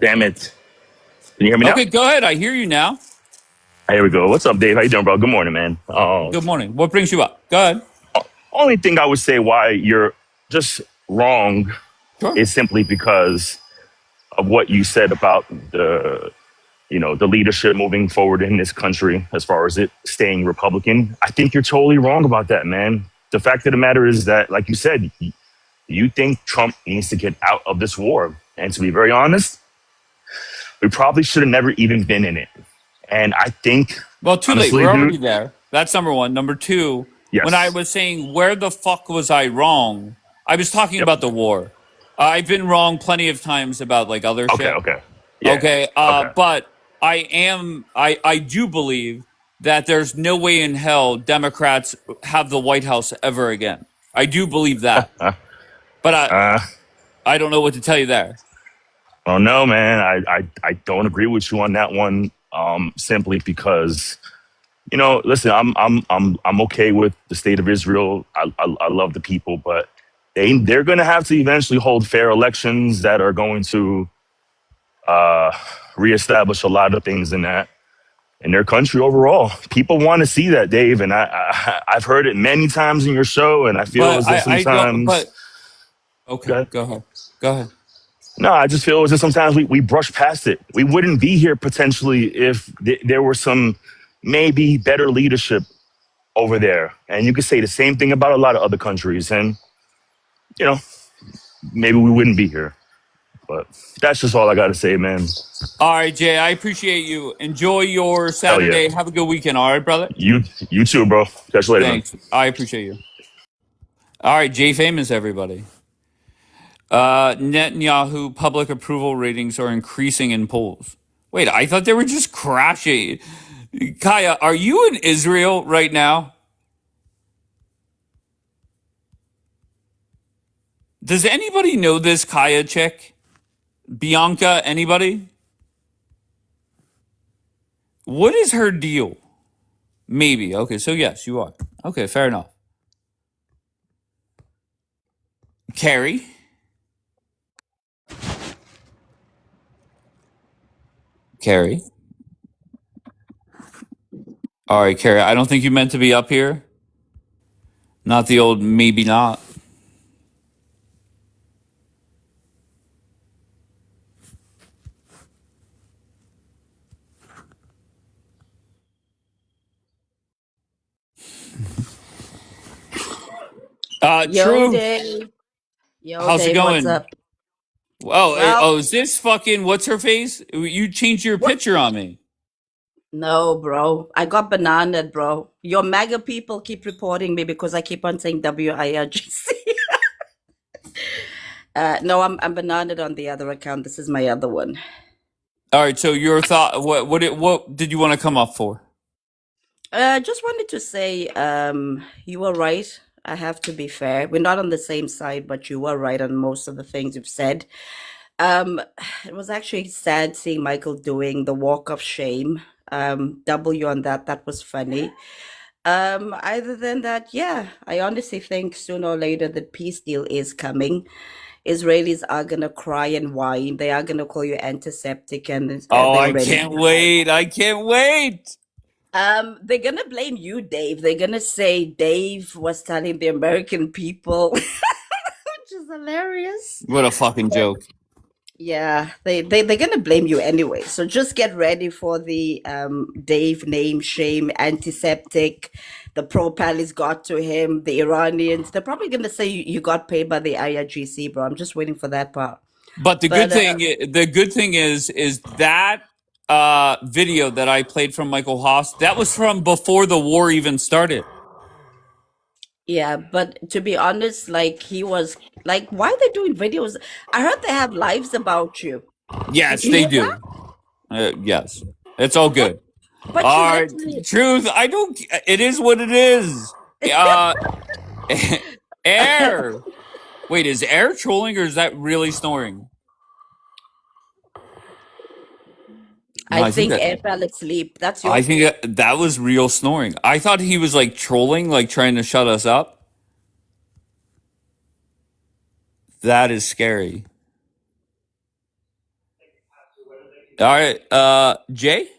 Damn it. Can you hear me now? Okay, go ahead. I hear you now. Here we go. What's up, Dave? How you doing, bro? Good morning, man. Good morning. What brings you up? Go ahead. Only thing I would say why you're just wrong is simply because of what you said about the leadership moving forward in this country as far as it staying Republican. I think you're totally wrong about that, man. The fact of the matter is that, like you said, you think Trump needs to get out of this war. And to be very honest, we probably should have never even been in it. And I think, Well, too late. honestly, We're already dude, there. That's number one. Number two, when I yes. was saying where the fuck was I wrong, I was talking Yep. about the war. I've been wrong plenty of times about like other Okay, shit. okay. Yeah. Okay. Okay. But I do believe that there's no way in hell Democrats have the White House ever again. I do believe that. But I don't know what to tell you there. Oh no, man. I don't agree with you on that one. Simply because, listen, I'm okay with the state of Israel. I love the people, but they're gonna have to eventually hold fair elections that are going to reestablish a lot of things in their country overall. People want to see that, Dave, and I've heard it many times in your show, and I feel But as though I don't. sometimes. But okay, go ahead. Go ahead. No, I just feel as if sometimes we brush past it. We wouldn't be here potentially if there were some maybe better leadership over there. And you could say the same thing about a lot of other countries. And, maybe we wouldn't be here. But that's just all I got to say, man. All right, Jay. I appreciate you. Enjoy your Hell Saturday. yeah. Have a good weekend. All right, brother. You too, bro. Catch you later, man. Thanks. I appreciate you. All right, Jay Famous, everybody. Netanyahu public approval ratings are increasing in polls. Wait, I thought they were just crashing. Kaya, are you in Israel right now? Does anybody know this Kaya chick? Bianca, anybody? What is her deal? Maybe. Okay, so yes, you are. Okay, fair enough. Carrie? Carrie? All right, Carrie, I don't think you meant to be up here. Not the old maybe not. Yo, Truth. Dave. Yo, How's it Dave, what's going? up? Oh, Well, is this fucking what's her face? You changed your picture on me. no, bro. I got bananaed, bro. Your MAGA people keep reporting me because I keep on saying WIRGC. No, I'm bananaed on the other account. This is my other one. All right. So your thought? What did you want to come up for? Just wanted to say, you were right. I have to be fair. We're not on the same side, but you were right on most of the things you've said. It was actually sad seeing Michael doing the walk of shame. W on that. That was funny. Other than that, yeah, I honestly think sooner or later the peace deal is coming. Israelis are gonna cry and whine. They are gonna call you antiseptic, and Oh, they I already can't have. wait. I can't wait. They're gonna blame you, Dave. They're gonna say Dave was telling the American people, which is hilarious. What a fucking joke. Yeah, they're gonna blame you anyway. So just get ready for the Dave name shame, antiseptic. The pro-Palis got to him. The Iranians. They're probably gonna say you got paid by the IRGC, bro. I'm just waiting for that part. But the But good thing is that video that I played from Michael Haas, that was from before the war even started. yeah, but to be honest, like he was like, why are they doing videos? I heard they have lives about you. Yes, Did you they hear that? do. Yes, it's all good. But All you right, literally Truth. I don't. It is what it is. Air. Wait, is Air trolling or is that really snoring? No, I think Air fell asleep. That's your I think that was real snoring. I thought he was like trolling, like trying to shut us up. That is scary. All right, Jay.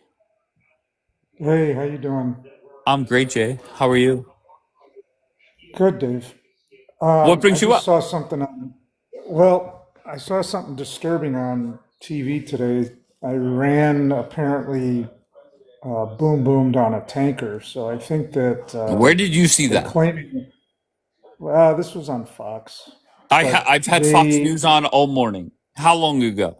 Hey, how you doing? I'm great, Jay. How are you? Good, Dave. What I brings you just up? saw something on. Well, I saw something disturbing on TV today. Iran apparently boom boomed on a tanker. So I think that Where did you see they're that? claiming. Well, this was on Fox, but I've had Fox they News on all morning. How long ago?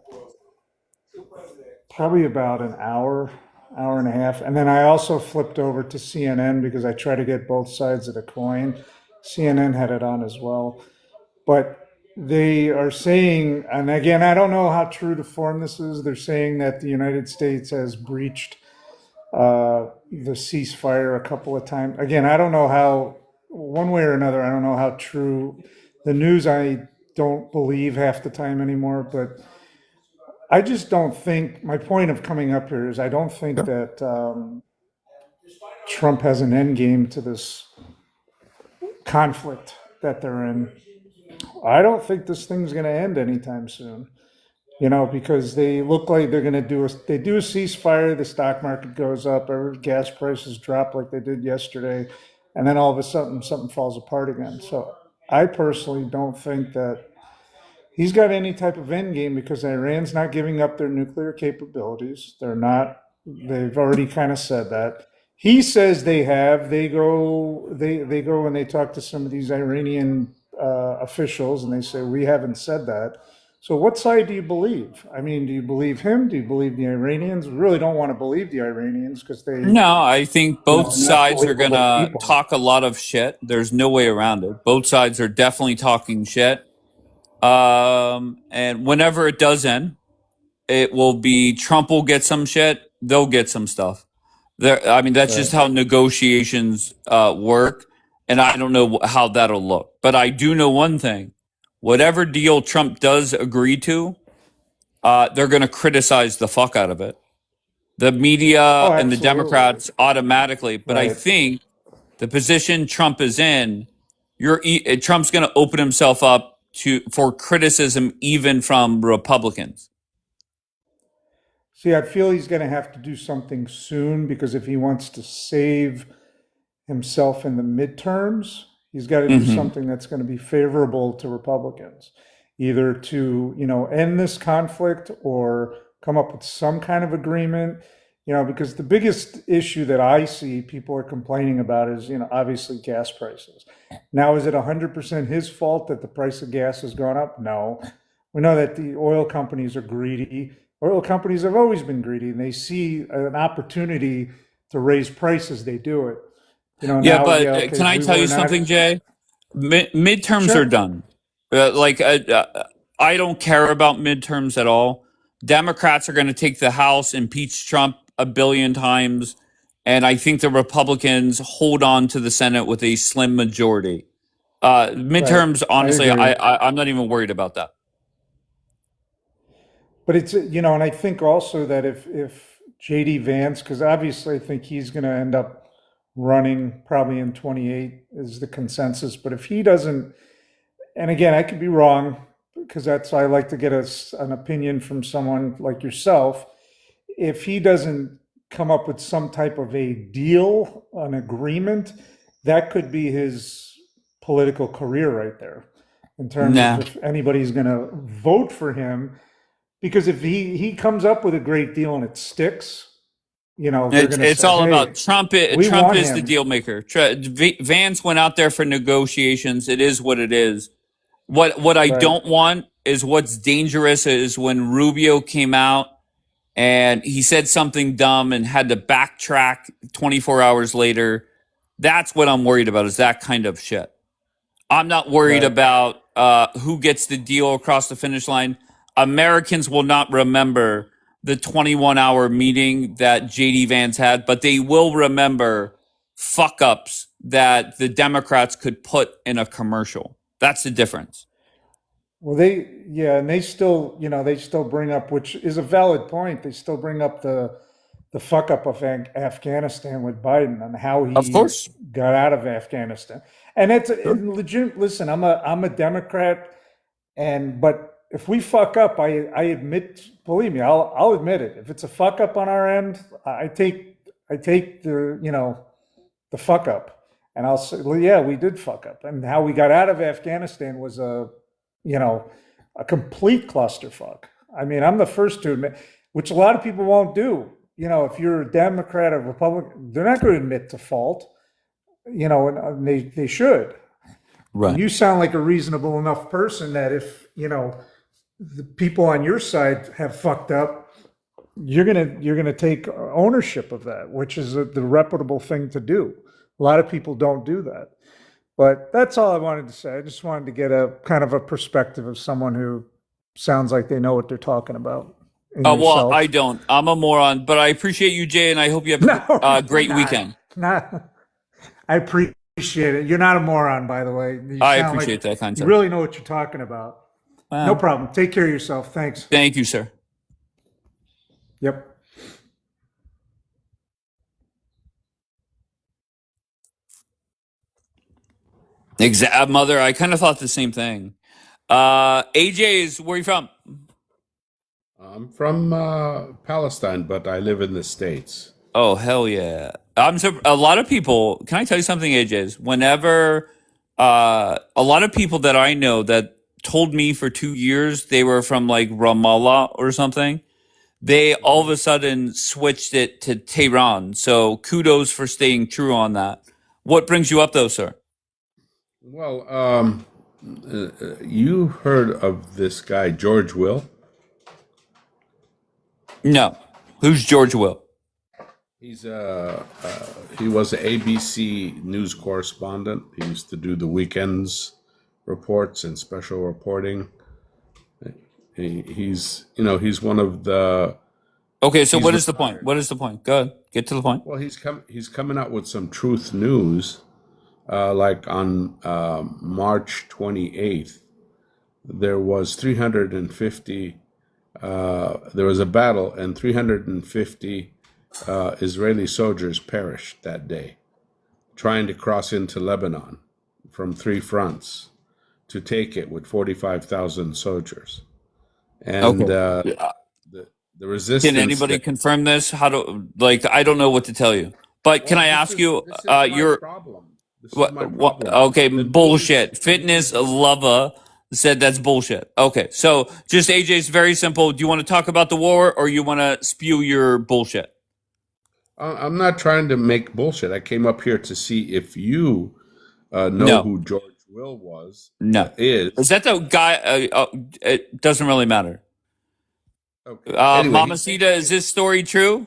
probably about an hour, hour and a half, and then I also flipped over to CNN because I try to get both sides of the coin. CNN had it on as well. But they are saying, and again, I don't know how true to form this is. They're saying that the United States has breached the ceasefire a couple of times. Again, I don't know how, one way or another, I don't know how true. The news I don't believe half the time anymore, but I just don't think, my point of coming up here is I don't think that Trump has an end game to this conflict that they're in. I don't think this thing's going to end anytime soon, because they look like they're going to do a ceasefire, the stock market goes up, gas prices drop like they did yesterday, and then all of a sudden something falls apart again. So I personally don't think that he's got any type of end game because Iran's not giving up their nuclear capabilities. They've already kind of said that. He says they have. They go and they talk to some of these Iranian officials and they say, we haven't said that. So what side do you believe? I mean, do you believe him? Do you believe the Iranians? We really don't want to believe the Iranians because they, No, I think both they're not sides are believable gonna people. talk a lot of shit. There's no way around it. Both sides are definitely talking shit. And whenever it does end, it will be Trump will get some shit. They'll get some stuff. I mean, that's just Right. how negotiations work. And I don't know how that'll look. But I do know one thing. Whatever deal Trump does agree to, they're going to criticize the fuck out of it. The media Oh, and the absolutely. Democrats automatically. But I Right. think the position Trump is in, Trump's going to open himself up for criticism even from Republicans. See, I feel he's going to have to do something soon because if he wants to save himself in the midterms, he's got to do Mhm. something that's going to be favorable to Republicans, either to, end this conflict or come up with some kind of agreement. because the biggest issue that I see people are complaining about is, obviously gas prices. Now, is it 100% his fault that the price of gas has gone up? No. We know that the oil companies are greedy. Oil companies have always been greedy, and they see an opportunity to raise prices. They do it. Yeah, Now, but okay, can I we tell were you not. something, Jay? Midterms are Sure. done. I don't care about midterms at all. Democrats are going to take the House, impeach Trump a billion times, and I think the Republicans hold on to the Senate with a slim majority. Midterms, I honestly, agree. I'm not even worried about that. But it's, and I think also that if JD Vance, because obviously I think he's going to end up running probably in 28 is the consensus. But if he doesn't, and again, I could be wrong because I like to get an opinion from someone like yourself. If he doesn't come up with some type of a deal, an agreement, that could be his political career right there in terms Nah. of if anybody's going to vote for him. Because if he comes up with a great deal and it sticks, they're going to It's say, all hey, about Trump. we Trump want is the him. deal maker. Vance went out there for negotiations. It is what it is. What I Right. don't want is what's dangerous is when Rubio came out and he said something dumb and had to backtrack 24 hours later. That's what I'm worried about, is that kind of shit. I'm not worried Right. about who gets the deal across the finish line. Americans will not remember the 21-hour meeting that JD Vance had, but they will remember fuck ups that the Democrats could put in a commercial. That's the difference. Well, and they still, they still bring up, which is a valid point. They still bring up the fuck up of Afghanistan with Biden and how Of he course. got out of Afghanistan. And it's legit. Listen, I'm a Democrat, but if we fuck up, I admit, believe me, I'll admit it. If it's a fuck up on our end, I take the the fuck up, and I'll say, well, yeah, we did fuck up, and how we got out of Afghanistan was a complete clusterfuck. I mean, I'm the first to admit, which a lot of people won't do. If you're a Democrat or Republican, they're not going to admit to fault. And they should. Right. You sound like a reasonable enough person that if the people on your side have fucked up, you're gonna take ownership of that, which is the reputable thing to do. A lot of people don't do that. But that's all I wanted to say. I just wanted to get a kind of a perspective of someone who sounds like they know what they're talking about. Well, Yourself. I don't. I'm a moron, but I appreciate you, Jay, and I hope you have a great weekend. I appreciate it. You're not a moron, by the way. I appreciate that concept. You really know what you're talking about. Wow. No problem. Take care of yourself. Thanks. Thank you, sir. Yep. Mother, I kind of thought the same thing. AJ's, where are you from? I'm from Palestine, but I live in the States. Oh, hell yeah. A lot of people, can I tell you something, AJ's? Whenever, a lot of people that I know that told me for 2 years they were from like Ramallah or something, they all of a sudden switched it to Tehran. So kudos for staying true on that. What brings you up though, sir? Well, you heard of this guy, George Will? No. Who's George Will? He was an ABC news correspondent. He used to do the weekends reports and special reporting. He's one of the. Okay, so what is the point? What is the point? Go ahead, get to the point. Well, he's coming out with some truth news, like on March 28th, there was 350. There was a battle, and 350 Israeli soldiers perished that day, trying to cross into Lebanon from 3 fronts to take it with 45,000 soldiers. And the resistance. Can anybody confirm this? I don't know what to tell you. But can I ask you? This is my problem. This is my problem. Okay, bullshit. Fitness lover said that's bullshit. Okay, so just AJ's very simple. Do you want to talk about the war or you want to spew your bullshit? I'm not trying to make bullshit. I came up here to see if you know No, who George Will was no. Is is. that the guy? It doesn't really matter. Okay. Anyway, Mamacita, is this story true?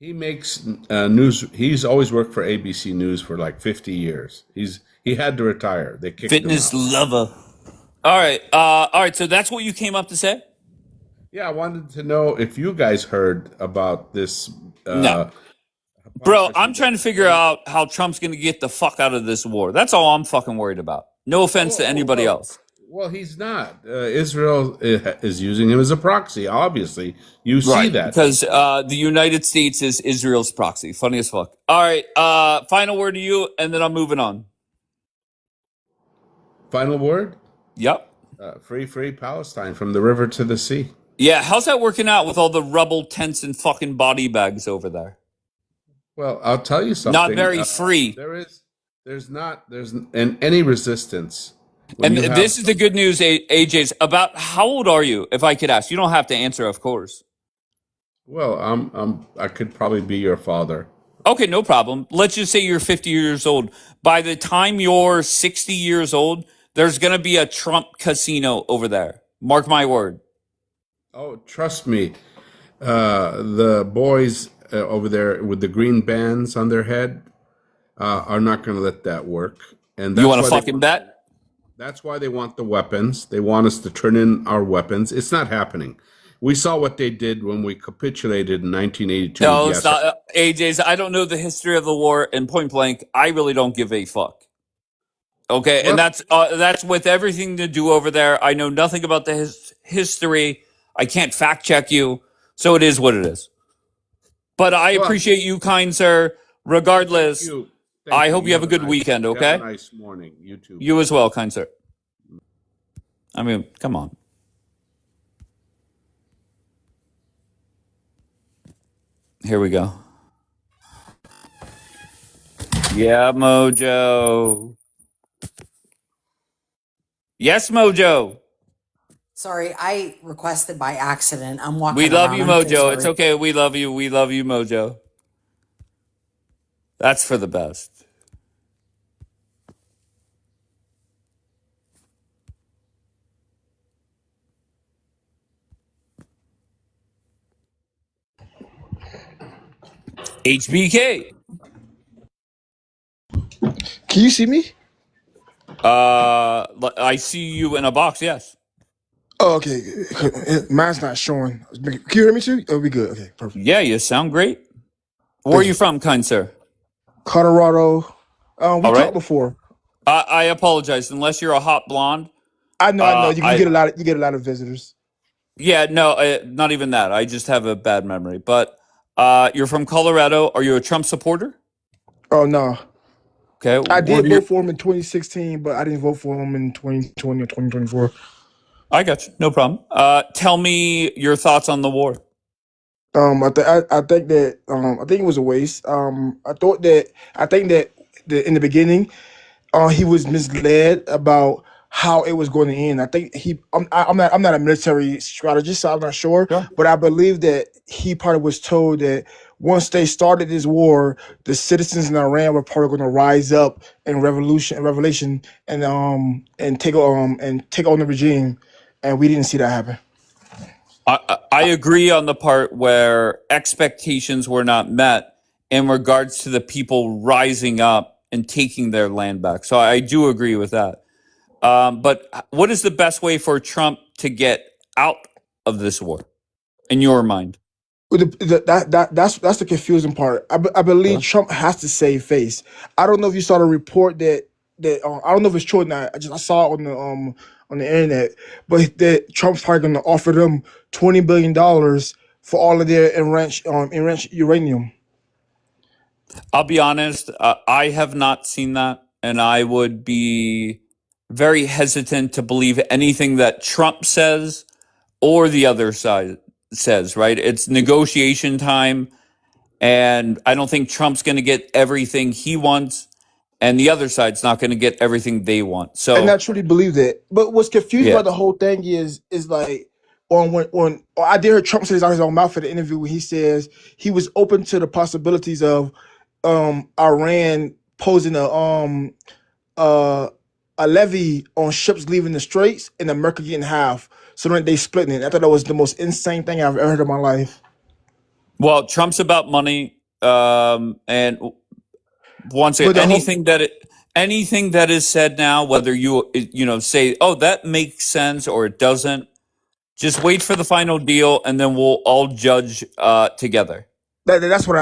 he makes news. He's always worked for ABC News for like 50 years. He had to retire. They kicked him Fitness out. lover. All right. So that's what you came up to say? Yeah, I wanted to know if you guys heard about this. No. Bro, I'm trying to figure out how Trump's going to get the fuck out of this war. That's all I'm fucking worried about. No offense to anybody else. Well, he's not. Israel is using him as a proxy. Obviously, you see Right, that. because the United States is Israel's proxy. Funny as fuck. All right, final word to you, and then I'm moving on. Final word? Yep. Free Palestine from the river to the sea. Yeah, how's that working out with all the rubble tents and fucking body bags over there? Well, I'll tell you something. Not very free. There's any resistance. And this is the good news, AJ's. About how old are you, if I could ask? You don't have to answer, of course. Well, I could probably be your father. Okay, no problem. Let's just say you're 50 years old. By the time you're 60 years old, there's going to be a Trump casino over there. Mark my word. Oh, trust me. The boys over there with the green bands on their head are not going to let that work. And you want to fucking bet? That's why they want the weapons. They want us to turn in our weapons. It's not happening. We saw what they did when we capitulated in 1982. No, it's not. AJ's, I don't know the history of the war, and point blank, I really don't give a fuck. Okay, well, and that's with everything to do over there. I know nothing about the history. I can't fact check you, so it is what it is. But I appreciate you, kind sir. Regardless, I hope you have a good weekend, okay? Have a nice morning. You too. You as well, kind sir. I mean, come on. Here we go. Yeah, Mojo. Yes, Mojo. Sorry, I requested by accident. I'm walking We love around. you, Mojo. It's okay. We love you. We love you, Mojo. That's for the best. HBK. Can you see me? I see you in a box, yes. Oh, okay. Mine's not showing. Can you hear me too? It'll be good. Okay, perfect. Yeah, you sound great. Where are you from, kind sir? Colorado. We talked before. I apologize. Unless you're a hot blonde. I know. You get a lot of visitors. Yeah, no, not even that. I just have a bad memory. But you're from Colorado. Are you a Trump supporter? Oh no. Okay. I did vote for him in 2016, but I didn't vote for him in 2020 or 2024. I got you. No problem. Tell me your thoughts on the war. I think it was a waste. I think that in the beginning, he was misled about how it was going to end. I think I'm not a military strategist, so I'm not sure, but I believe that he probably was told that once they started this war, the citizens in Iran were probably going to rise up in revolution and take on the regime, and we didn't see that happen. I agree on the part where expectations were not met in regards to the people rising up and taking their land back. So I do agree with that. But what is the best way for Trump to get out of this war, in your mind? That's the confusing part. I believe Trump has to save face. I don't know if you saw the report that I don't know if it's true or not. I saw it on the internet, but that Trump's probably going to offer them $20 billion for all of their enriched uranium. I'll be honest, I have not seen that, and I would be very hesitant to believe anything that Trump says or the other side says, right? It's negotiation time, and I don't think Trump's going to get everything he wants, and the other side's not going to get everything they want. So, and I truly believe that. But what's confusing about the whole thing is like when I did hear Trump say this out his own mouth in the interview when he says he was open to the possibilities of Iran posing a levy on ships leaving the straits and America getting half, so then they splitting it. I thought that was the most insane thing I've ever heard in my life. Well, Trump's about money, and once But the whole anything that is said now, whether you say, "Oh, that makes sense," or it doesn't, just wait for the final deal, and then we'll all judge together. that's what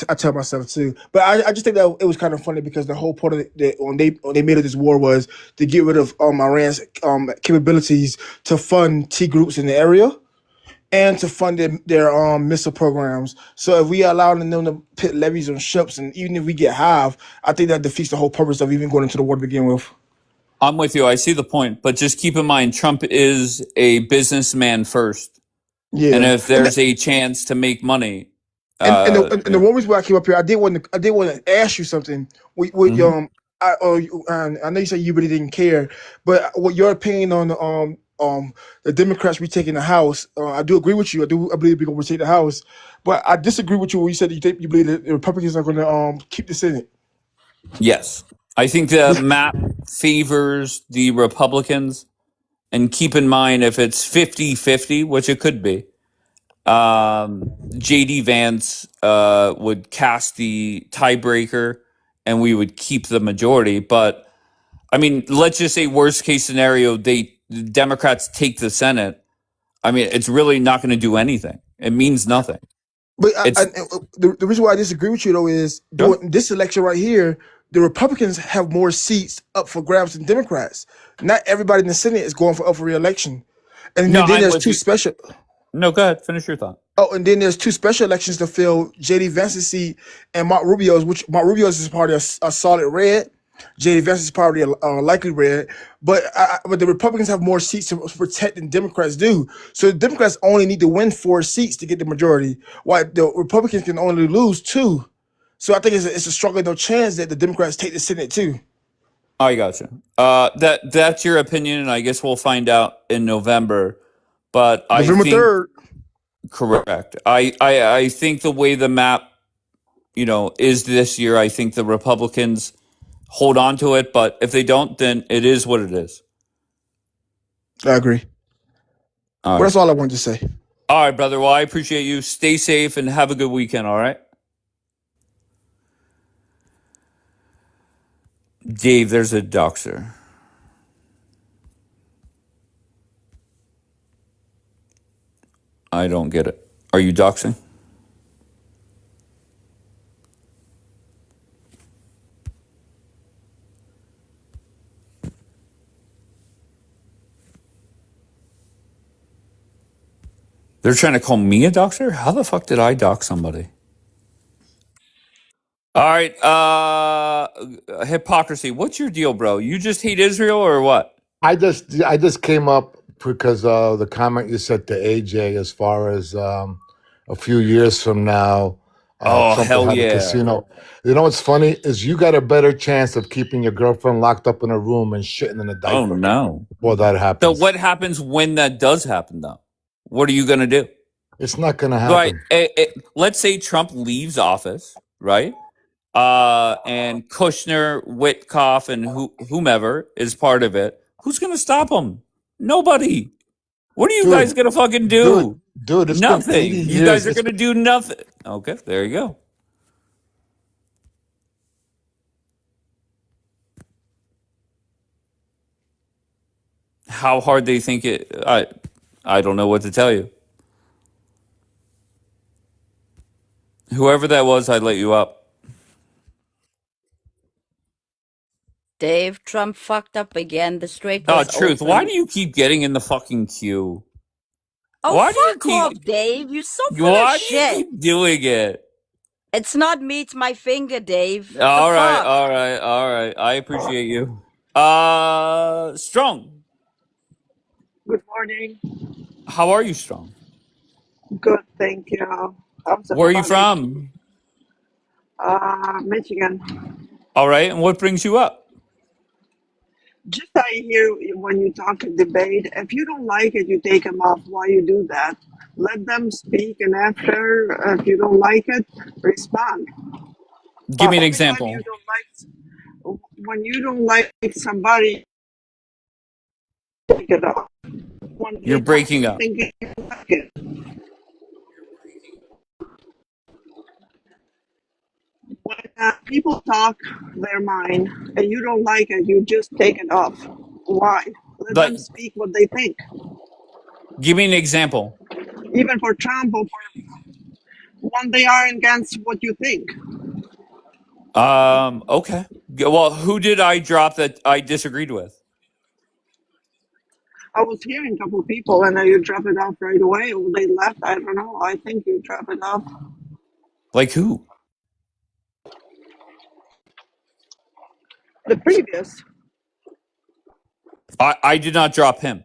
I tell myself too. But I just think that it was kind of funny because the whole point of when they made it this war was to get rid of Iran's capabilities to fund T groups in the area and to fund their missile programs. So if we allow them to put levies on ships, and even if we get half, I think that defeats the whole purpose of even going into the war to begin with. I'm with you. I see the point, but just keep in mind, Trump is a businessman first, Yeah, and if there's a chance to make money, and the one reason why I came up here, I did want to ask you something. I know you said you really didn't care, but what your opinion on the Democrats retaking the House? I do agree with you. I believe they're going to retake the House, but I disagree with you when you said you believe that the Republicans are going to keep the Senate. Yes, I think the map favors the Republicans, and keep in mind if it's 50-50, which it could be, J.D. Vance would cast the tiebreaker, and we would keep the majority. But I mean, let's just say worst case scenario, the Democrats take the Senate. I mean, it's really not going to do anything. It means nothing. But the reason why I disagree with you though is during this election right here, the Republicans have more seats up for grabs than Democrats. Not everybody in the Senate is going up for re-election, and then there's two special. No, go ahead. Finish your thought. Oh, and then there's two special elections to fill J.D. Vance's seat and Mark Rubio's, which Mark Rubio's is part of a solid red. J.D. Vance is probably a likely red, but the Republicans have more seats to protect than Democrats do. So the Democrats only need to win 4 seats to get the majority, while the Republicans can only lose 2. So I think it's a strong enough chance that the Democrats take the Senate too. I gotcha. That's your opinion, and I guess we'll find out in November. But November 3rd. Correct. I think the way the map, is this year, I think the Republicans hold on to it, but if they don't, then it is what it is. I agree. Well, that's all I wanted to say. All right, brother. Well, I appreciate you. Stay safe and have a good weekend, all right? Dave, there's a doxer. I don't get it. Are you doxing? They're trying to call me a doxer? How the fuck did I dox somebody? All right, hypocrisy. What's your deal, bro? You just hate Israel or what? I just came up because of the comment you said to AJ as far as a few years from now. Oh, Trump hell will have a yeah. casino. You know what's funny is you got a better chance of keeping your girlfriend locked up in a room and shitting in a diaper. Oh, no. Before that So happens. what happens when that does happen, though? What are you going to do? It's not going to Right. happen. Let's say Trump leaves office, right? And Kushner, Witkoff, and whomever is part of it. Who's going to stop him? Nobody. What are you guys going to fucking do? Dude, it's been 80 Nothing. You years. guys are going to do nothing. Okay, there you go. How hard they think it... I don't know what to tell you. Whoever that was, I'd let you up. Dave, Trump fucked up again. The Strait Oh, was truth. open. Why do you keep getting in the fucking queue? Oh, Why do you fuck off, Dave. You're so full Why of do you shit. keep doing it? It's not me, it's my finger, Dave. All The right, fuck? all right, all right. I appreciate you. Strong. Good morning. How are you, Strong? Good, thank you. How's Where are you everybody? from? Michigan. All right, and what brings you up? Just I hear when you talk a debate, if you don't like it, you take them off. Why you do that? Let them speak, and after, if you don't like it, respond. Give me an Every time you example. don't like, when you don't like somebody, take it off. When You're they talk breaking up. something you don't like it, when people talk their mind and you don't like it, you just take it off. Why? Let Like, them speak what they think. give me an example. Even for Trump or for when they are against what you think. Okay. Well, who did I drop that I disagreed with? I was hearing a couple of people and you drop it off right away or they left. I don't know. I think you drop it off. Like who? The previous. I did not drop him.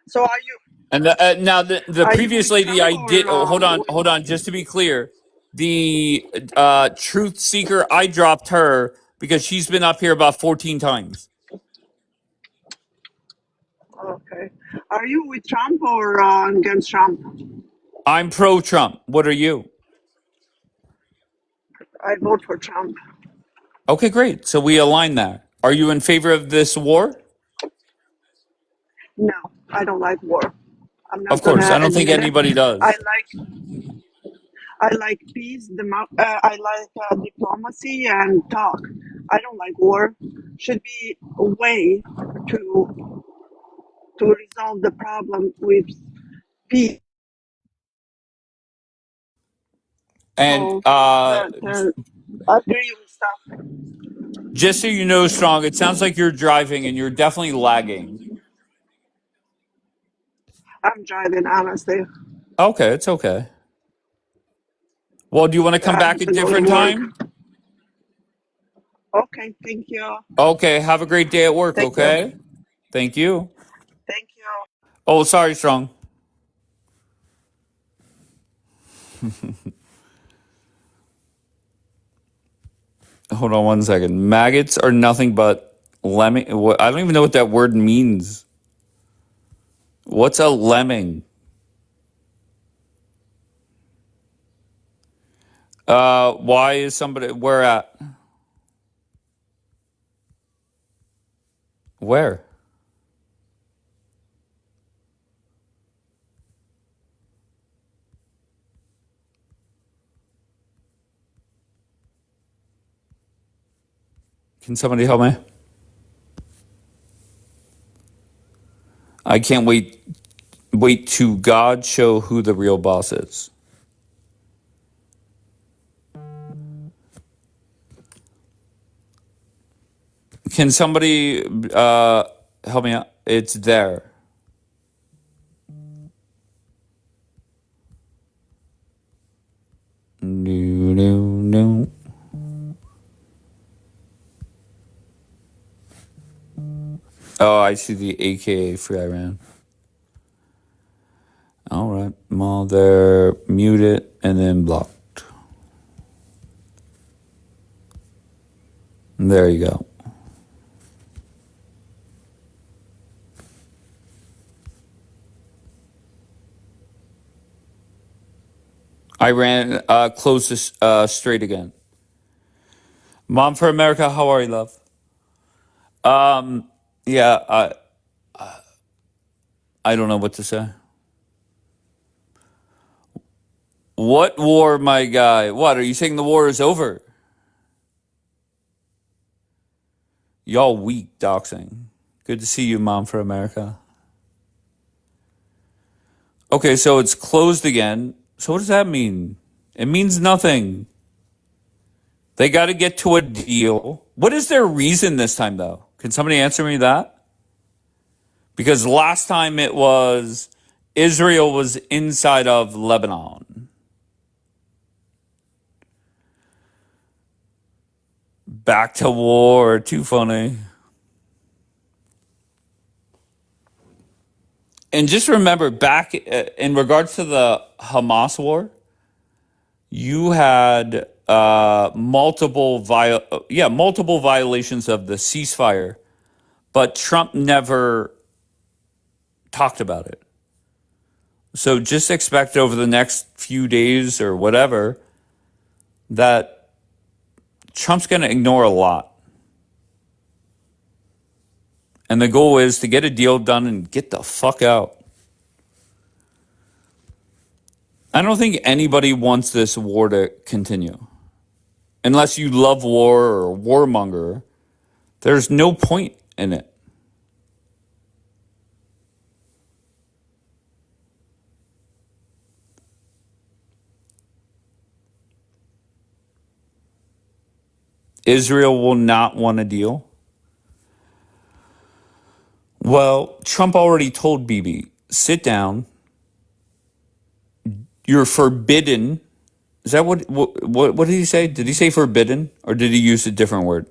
So are you And now the are you previous with lady Trump I did. or Oh, with hold on. Just to be clear, the truth seeker I dropped her because she's been up here about 14 times. okay. Are you with Trump or against Trump? I'm pro Trump. What are you? I vote for Trump. Okay, great. So we align there. Are you in favor of this war? No, I don't like war. I'm Of not course. I gonna don't think admit it. anybody I does. like peace. I like diplomacy and talk. I don't like war. Should be a way to resolve the problem with peace. And So that I agree with stuff. just so you know, Strong, it sounds like you're driving and you're definitely lagging. I'm driving, honestly. Okay, it's okay. Well, do you want to come I have back a to go to different work. time? Okay, thank you. Okay, have a great day at work, Thank you. okay? Thank you. Thank you. Oh, sorry, Strong. Hold on one second. Maggots are nothing but lemming. I don't even know what that word means. What's a lemming? Why is somebody where at? Where? Can somebody help me? I can't wait to God show who the real boss is. Can somebody help me out? It's there. No, no, no. Oh, I see the AKA for Iran. All right. Well, they're muted and then blocked. There you go. Iran closed this straight again. Mom for America, how are you, love? Yeah, I don't know what to say. What war, my guy? What, are you saying the war is over? Y'all weak doxing. Good to see you, Mom for America. Okay, so it's closed again. So what does that mean? It means nothing. They got to get to a deal. What is their reason this time, though? Can somebody answer me that? Because last time it was Israel was inside of Lebanon. Back to war. Too funny. And just remember, back in regards to the Hamas war, you had multiple violations of the ceasefire but Trump never talked about it. So just expect over the next few days or whatever that Trump's going to ignore a lot. And the goal is to get a deal done and get the fuck out. I don't think anybody wants this war to continue. Unless you love war or warmonger, there's no point in it. Israel will not want a deal. Well, Trump already told Bibi, sit down. You're forbidden. Is that what did he say? Did he say forbidden or did he use a different word?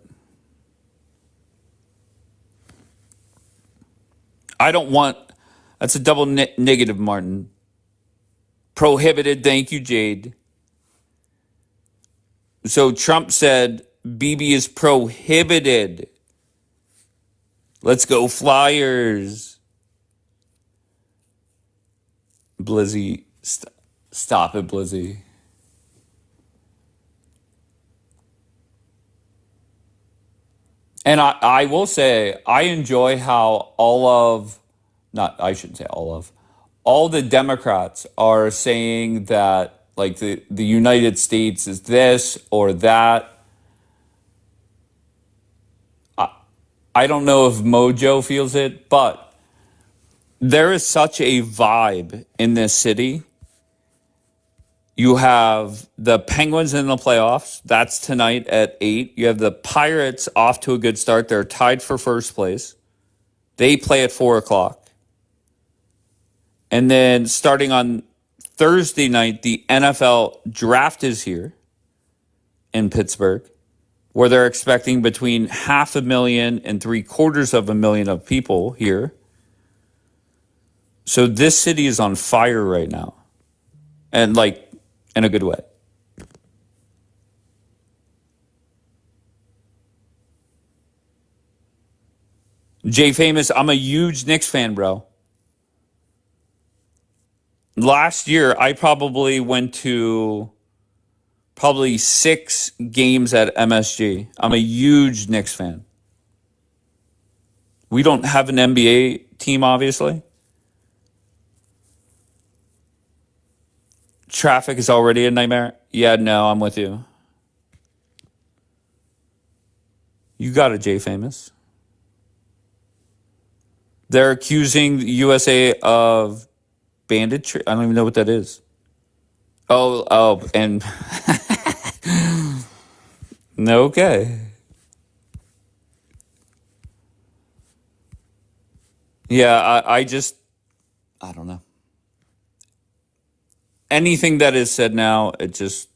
I don't want, that's a double negative, Martin. Prohibited, thank you, Jade. So Trump said Bibi is prohibited. Let's go Flyers. Blizzy, stop it, Blizzy. And I will say, I enjoy how all the Democrats are saying that like the United States is this or that. I don't know if Mojo feels it, but there is such a vibe in this city. You have the Penguins in the playoffs. That's tonight at 8. You have the Pirates off to a good start. They're tied for first place. They play at 4 o'clock. And then starting on Thursday night, the NFL draft is here in Pittsburgh, where they're expecting between 500,000 and 750,000 of people here. So this city is on fire right now. And like, in a good way. Jay Famous, I'm a huge Knicks fan, bro. Last year, I probably went to 6 games at MSG. I'm a huge Knicks fan. We don't have an NBA team, obviously. Traffic is already a nightmare. Yeah, no, I'm with you. You got it, Jay Famous. They're accusing the USA of banditry. I don't even know what that is. Oh, and okay. Yeah, I don't know. Anything that is said now, it is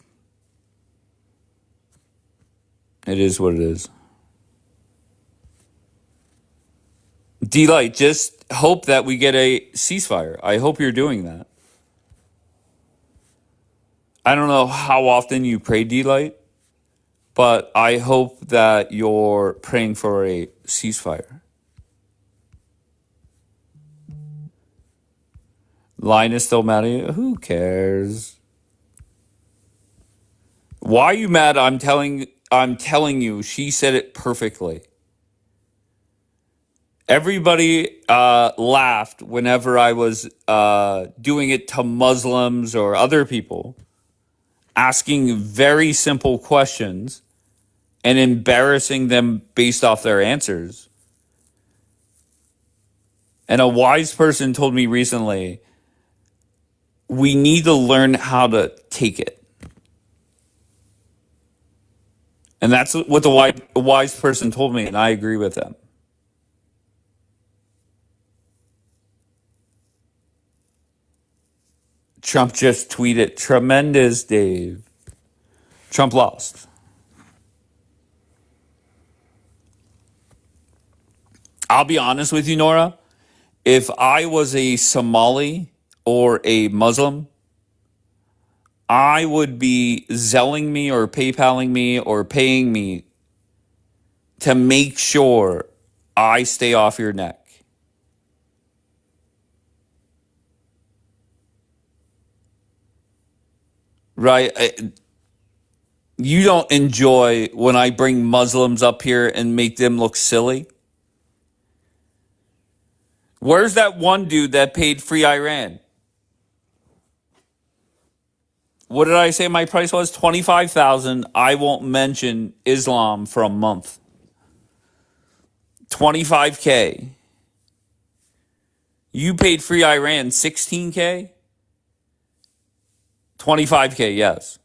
what it is. D-Light, just hope that we get a ceasefire. I hope you're doing that. I don't know how often you pray, D-Light, but I hope that you're praying for a ceasefire. Line is still mad at you? Who cares? Why are you mad? I'm telling you, she said it perfectly. Everybody laughed whenever I was doing it to Muslims or other people, asking very simple questions and embarrassing them based off their answers. And a wise person told me recently, we need to learn how to take it. And that's what the wise person told me, and I agree with them. Trump just tweeted, tremendous, Dave. Trump lost. I'll be honest with you, Nora. If I was a Somali or a Muslim, I would be Zelling me or PayPaling me or paying me to make sure I stay off your neck. Right? You don't enjoy when I bring Muslims up here and make them look silly? Where's that one dude that paid Free Iran? What did I say my price was? $25,000. I won't mention Islam for a month. $25K. You paid Free Iran $16K? $25K, yes.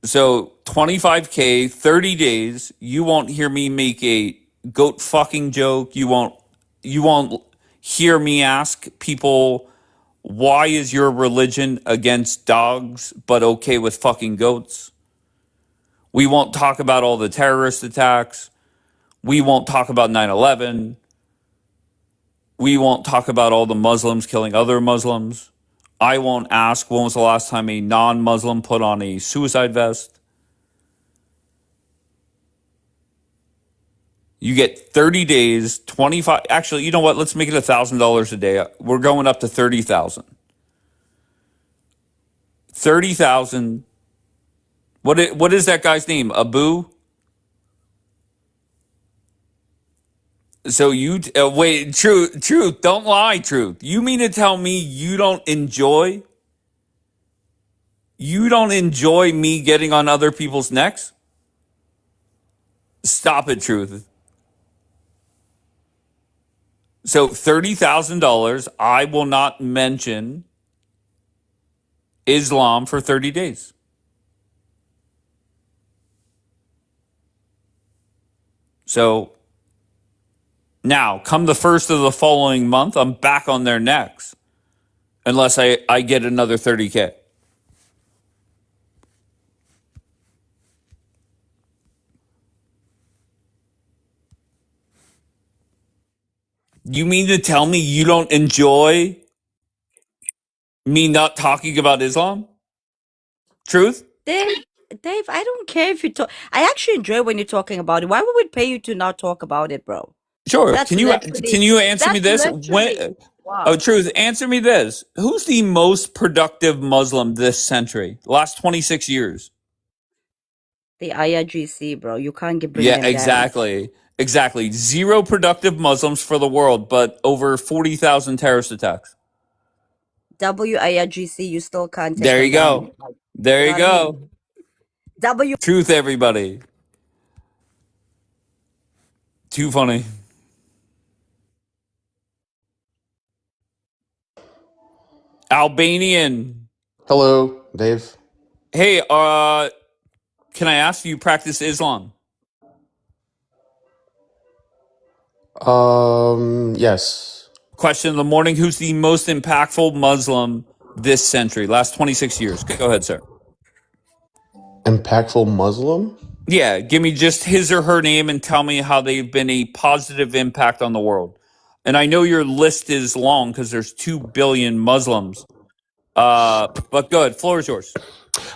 So $25K, 30 days. You won't hear me make a goat fucking joke. You won't hear me ask people, why is your religion against dogs but okay with fucking goats? We won't talk about all the terrorist attacks. We won't talk about 9/11. We won't talk about all the Muslims killing other Muslims. I won't ask when was the last time a non-Muslim put on a suicide vest. You get 30 days, 25. Actually, you know what? Let's make it $1,000 a day. We're going up to 30,000. 30,000. What is that guy's name? Abu? So you wait, truth, don't lie, truth. You mean to tell me you don't enjoy me getting on other people's necks? Stop it, truth. So $30,000, I will not mention Islam for 30 days. So now, come the first of the following month, I'm back on their necks. Unless I get another 30K. You mean to tell me you don't enjoy me not talking about Islam? Truth? Dave, I don't care if you talk. I actually enjoy when you're talking about it. Why would we pay you to not talk about it, bro? Sure. That's Can you answer me this? literally Oh, wow. truth. Answer me this. Who's the most productive Muslim this century? Last 26 years. The IRGC, bro. You can't bring Yeah, them down. exactly. 0 productive Muslims for the world, but over 40,000 terrorist attacks. WIRGC, you still can't take There them you down. go. There you You know what I go. mean? W. Truth, everybody. Too funny. Albanian. Hello, Dave. Hey, can I ask you practice Islam? Yes. Question of the morning. Who's the most impactful Muslim this century? Last 26 years. Go ahead, sir. Impactful Muslim? Yeah, give me just his or her name and tell me how they've been a positive impact on the world. And I know your list is long because there's 2 billion Muslims. But good. Floor is yours.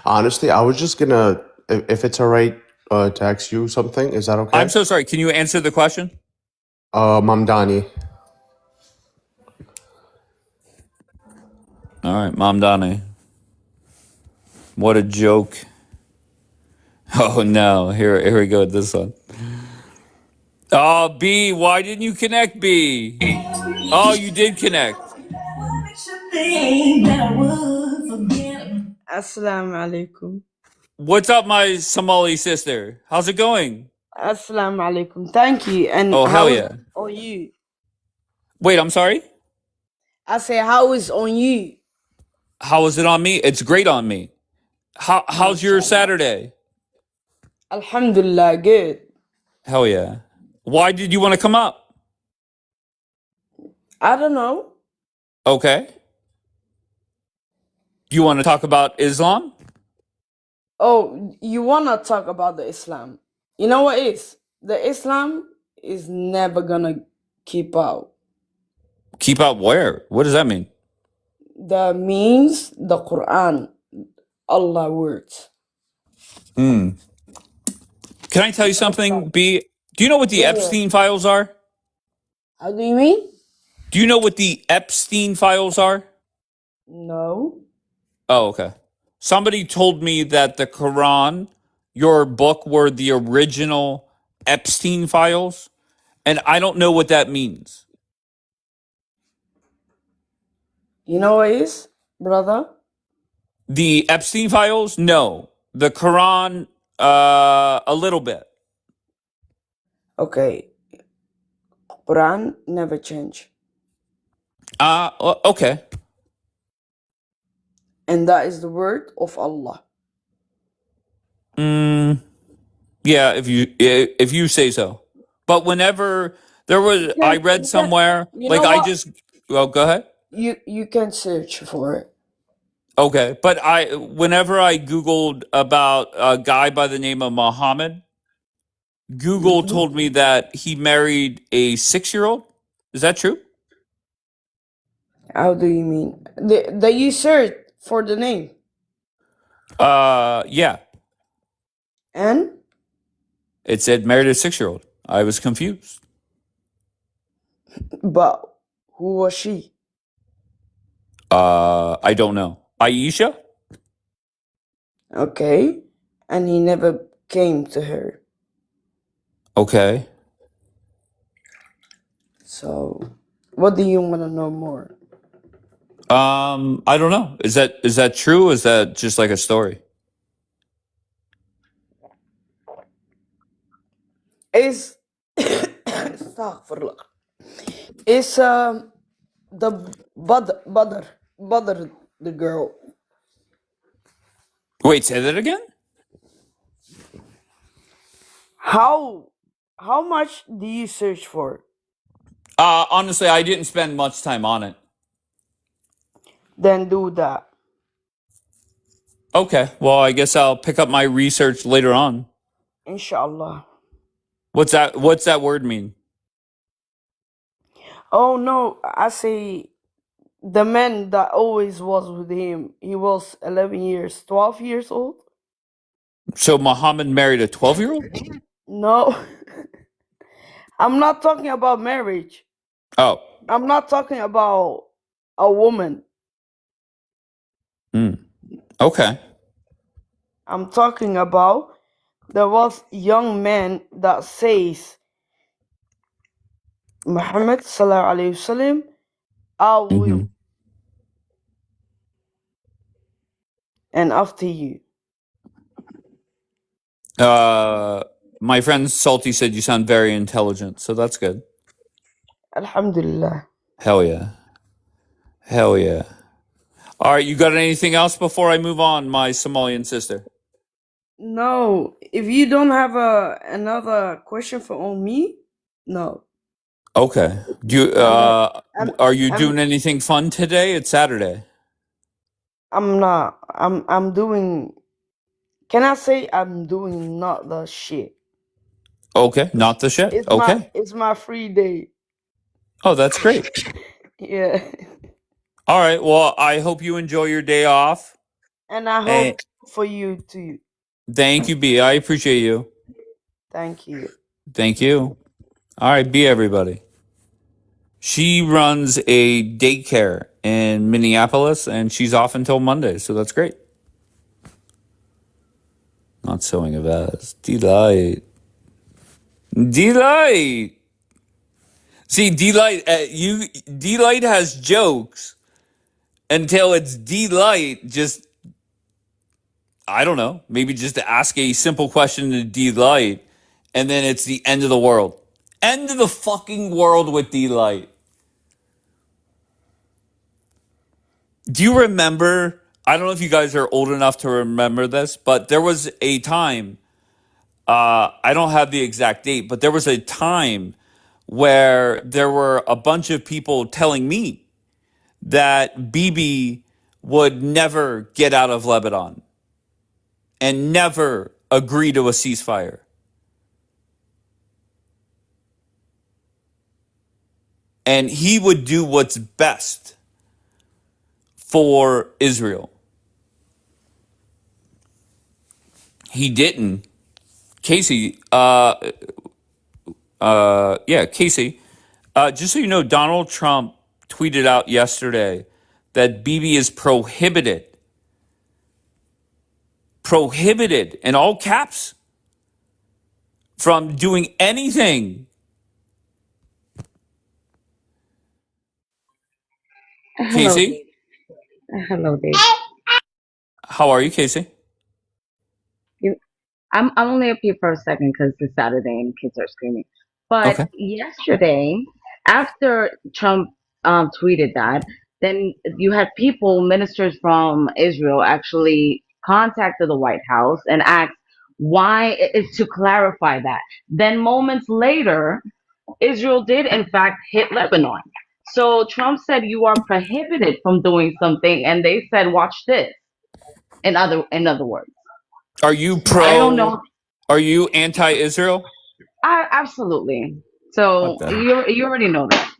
Honestly, I was just gonna, if it's all right, to ask you something. Is that okay? I'm so sorry. Can you answer the question? Mamdani. All right, Mamdani. What a joke. Oh no, here we go with this one. Oh, B, why didn't you connect, B? Oh, you did connect. Assalamu alaikum. What's up, my Somali sister? How's it going? Assalamu alaikum. Thank you. And Oh, hell how is yeah. it on you? Wait, I'm sorry? I say, how is on you? How is it on me? It's great on me. How's your Saturday? Alhamdulillah, good. Hell yeah. Why did you want to come up? I don't know. Okay. You want to talk about Islam? Oh, you want to talk about the Islam. You know what is? The Islam is never going to keep out. Keep out where? What does that mean? That means the Quran, Allah words. Can I tell you something, B? Do you know what the Yeah. Epstein files are? How do you mean? Do you know what the Epstein files are? No. Oh, okay. Somebody told me that the Quran, your book, were the original Epstein files, and I don't know what that means. You know what it is, brother? The Epstein files? No. The Quran, a little bit. Okay. Quran never change. Okay. And that is the word of Allah. Yeah, if you say so. But whenever there was, I read somewhere, You like know I what? just, well, go ahead. You can search for it. Okay, but whenever I Googled about a guy by the name of Muhammad, Google Mhm. told me that he married a 6-year-old. Is that true? How do you mean? That you search for the name. Yeah. And? It said married a 6-year-old. I was confused. But who was she? I don't know. Aisha? Okay. And he never came to her. Okay. So, what do you want to know more? I don't know. Is that true? Or is that just like a story? Is Astaghfirullah. Is the Badr the girl? Wait, say that again? How much do you search for? Honestly, I didn't spend much time on it. Then do that. Okay, well, I guess I'll pick up my research later on. Inshallah. What's that word mean? Oh no, I say the man that always was with him, he was 11 years, 12 years old? So Muhammad married a 12-year-old? No. I'm not talking about marriage. Oh. I'm not talking about a woman. Okay. I'm talking about there was young man that says Muhammad sallallahu alaihi wasallam, I will. And after you. My friend Salty said you sound very intelligent, so that's good. Alhamdulillah. Hell yeah. Hell yeah. All right, you got anything else before I move on, my Somalian sister? No, if you don't have another question for me, no. Okay. Do you I'm- are you I'm- doing anything fun today? It's Saturday. I'm not. I'm doing. Can I say I'm doing not the shit? Okay, not the shit. Okay. It's my free day. Oh, that's great. Yeah. All right. Well, I hope you enjoy your day off. And I hope for you too. Thank you, B. I appreciate you. Thank you. Thank you. All right, B, everybody. She runs a daycare in Minneapolis, and she's off until Monday, so that's great. Not sewing a vest. Delight. Delight. See, Delight, Delight has jokes until it's Delight. Just, I don't know, maybe just to ask a simple question to Delight, and then it's the end of the world. End of the fucking world with Delight. Do you remember? I don't know if you guys are old enough to remember this, but there was a time, I don't have the exact date, but there was a time where there were a bunch of people telling me that Bibi would never get out of Lebanon and never agree to a ceasefire. And he would do what's best for Israel. He didn't. Casey, Yeah, Casey. Just so you know, Donald Trump tweeted out yesterday that Bibi is prohibited in all caps from doing anything. Hello, Casey, Dave. Hello, Dave. how are you, Casey? You, I'm only up here for a second because it's Saturday and kids are screaming. But Okay. yesterday, after Trump tweeted that, then you had ministers from Israel, actually contacted the White House and asked why, it's to clarify that. Then moments later, Israel did in fact hit Lebanon. So Trump said you are prohibited from doing something, and they said, watch this. In other words, Are you I don't know. Are you anti-Israel? Absolutely. So Okay. you already know that.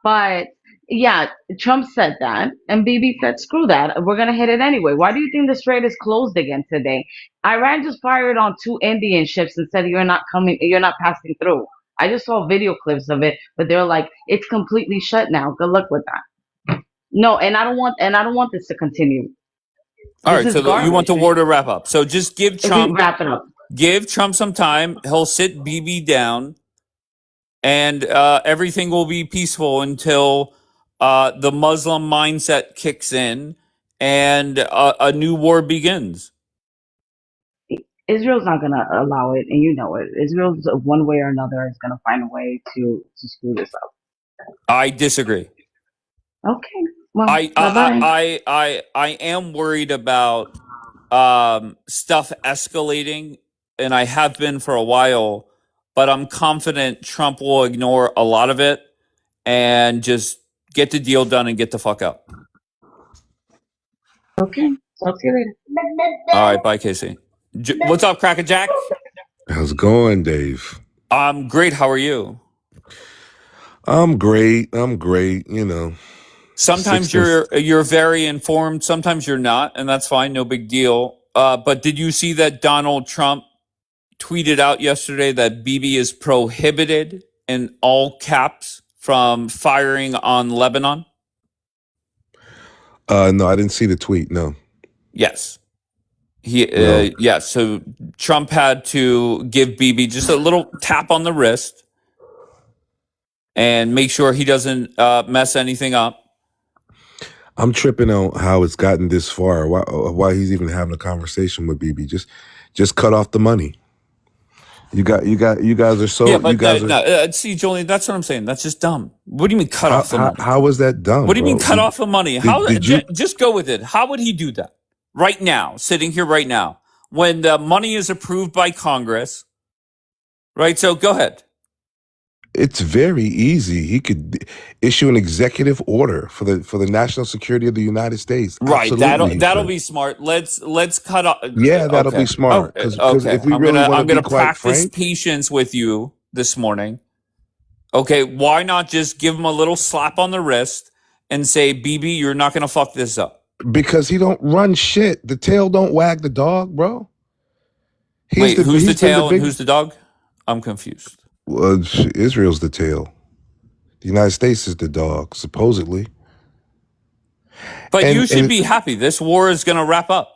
But yeah, Trump said that, and Bibi said, "Screw that. We're gonna hit it anyway." Why do you think the strait is closed again today? Iran just fired on 2 Indian ships and said you're not passing through. I just saw video clips of it, but they're like, it's completely shut now. Good luck with that. No, and I don't want this to continue. All This right, is so you want garbage. the war to wrap up. So just give If we Trump wrap it up. some time. He'll sit Bibi down, and everything will be peaceful until the Muslim mindset kicks in and a new war begins. Israel's not gonna allow it, and you know it. Israel's one way or another is gonna find a way to screw this up. I disagree. Okay. Well, I bye-bye. I am worried about stuff escalating, and I have been for a while, but I'm confident Trump will ignore a lot of it and just get the deal done and get the fuck out. Okay. Talk to you later. All right, bye, Casey. What's up, Cracker Jack? How's it going, Dave? I'm great. How are you? I'm great. You know. Sometimes you're very informed. Sometimes you're not, and that's fine. No big deal. But did you see that Donald Trump tweeted out yesterday that Bibi is prohibited in all caps from firing on Lebanon? No, I didn't see the tweet. No. Yes. No. Yeah. So Trump had to give Bibi just a little tap on the wrist and make sure he doesn't mess anything up. I'm tripping on how it's gotten this far. Why he's even having a conversation with Bibi? Just cut off the money. You guys are so. Yeah, but you see, Julian, that's what I'm saying. That's just dumb. What do you mean cut off the money? How is that dumb? What do you bro? mean cut off the money? Just go with it. How would he do that right now, sitting here right now, when the money is approved by Congress? Right. So go ahead. It's very easy. He could issue an executive order for the national security of the United States. Right. Absolutely, That'll be smart. Let's cut off. Yeah, that'll Okay. be smart. Okay. Because if we really I'm want to gonna be quite practice frank, patience with you this morning. Okay. Why not just give him a little slap on the wrist and say, Bibi, you're not gonna fuck this up? because he don't run shit. The tail don't wag the dog, bro. Wait, who's the he's been tail and big- who's the dog? I'm confused. Israel's the tail. The United States is the dog, supposedly. But And- you should and- be happy. This war is going to wrap up.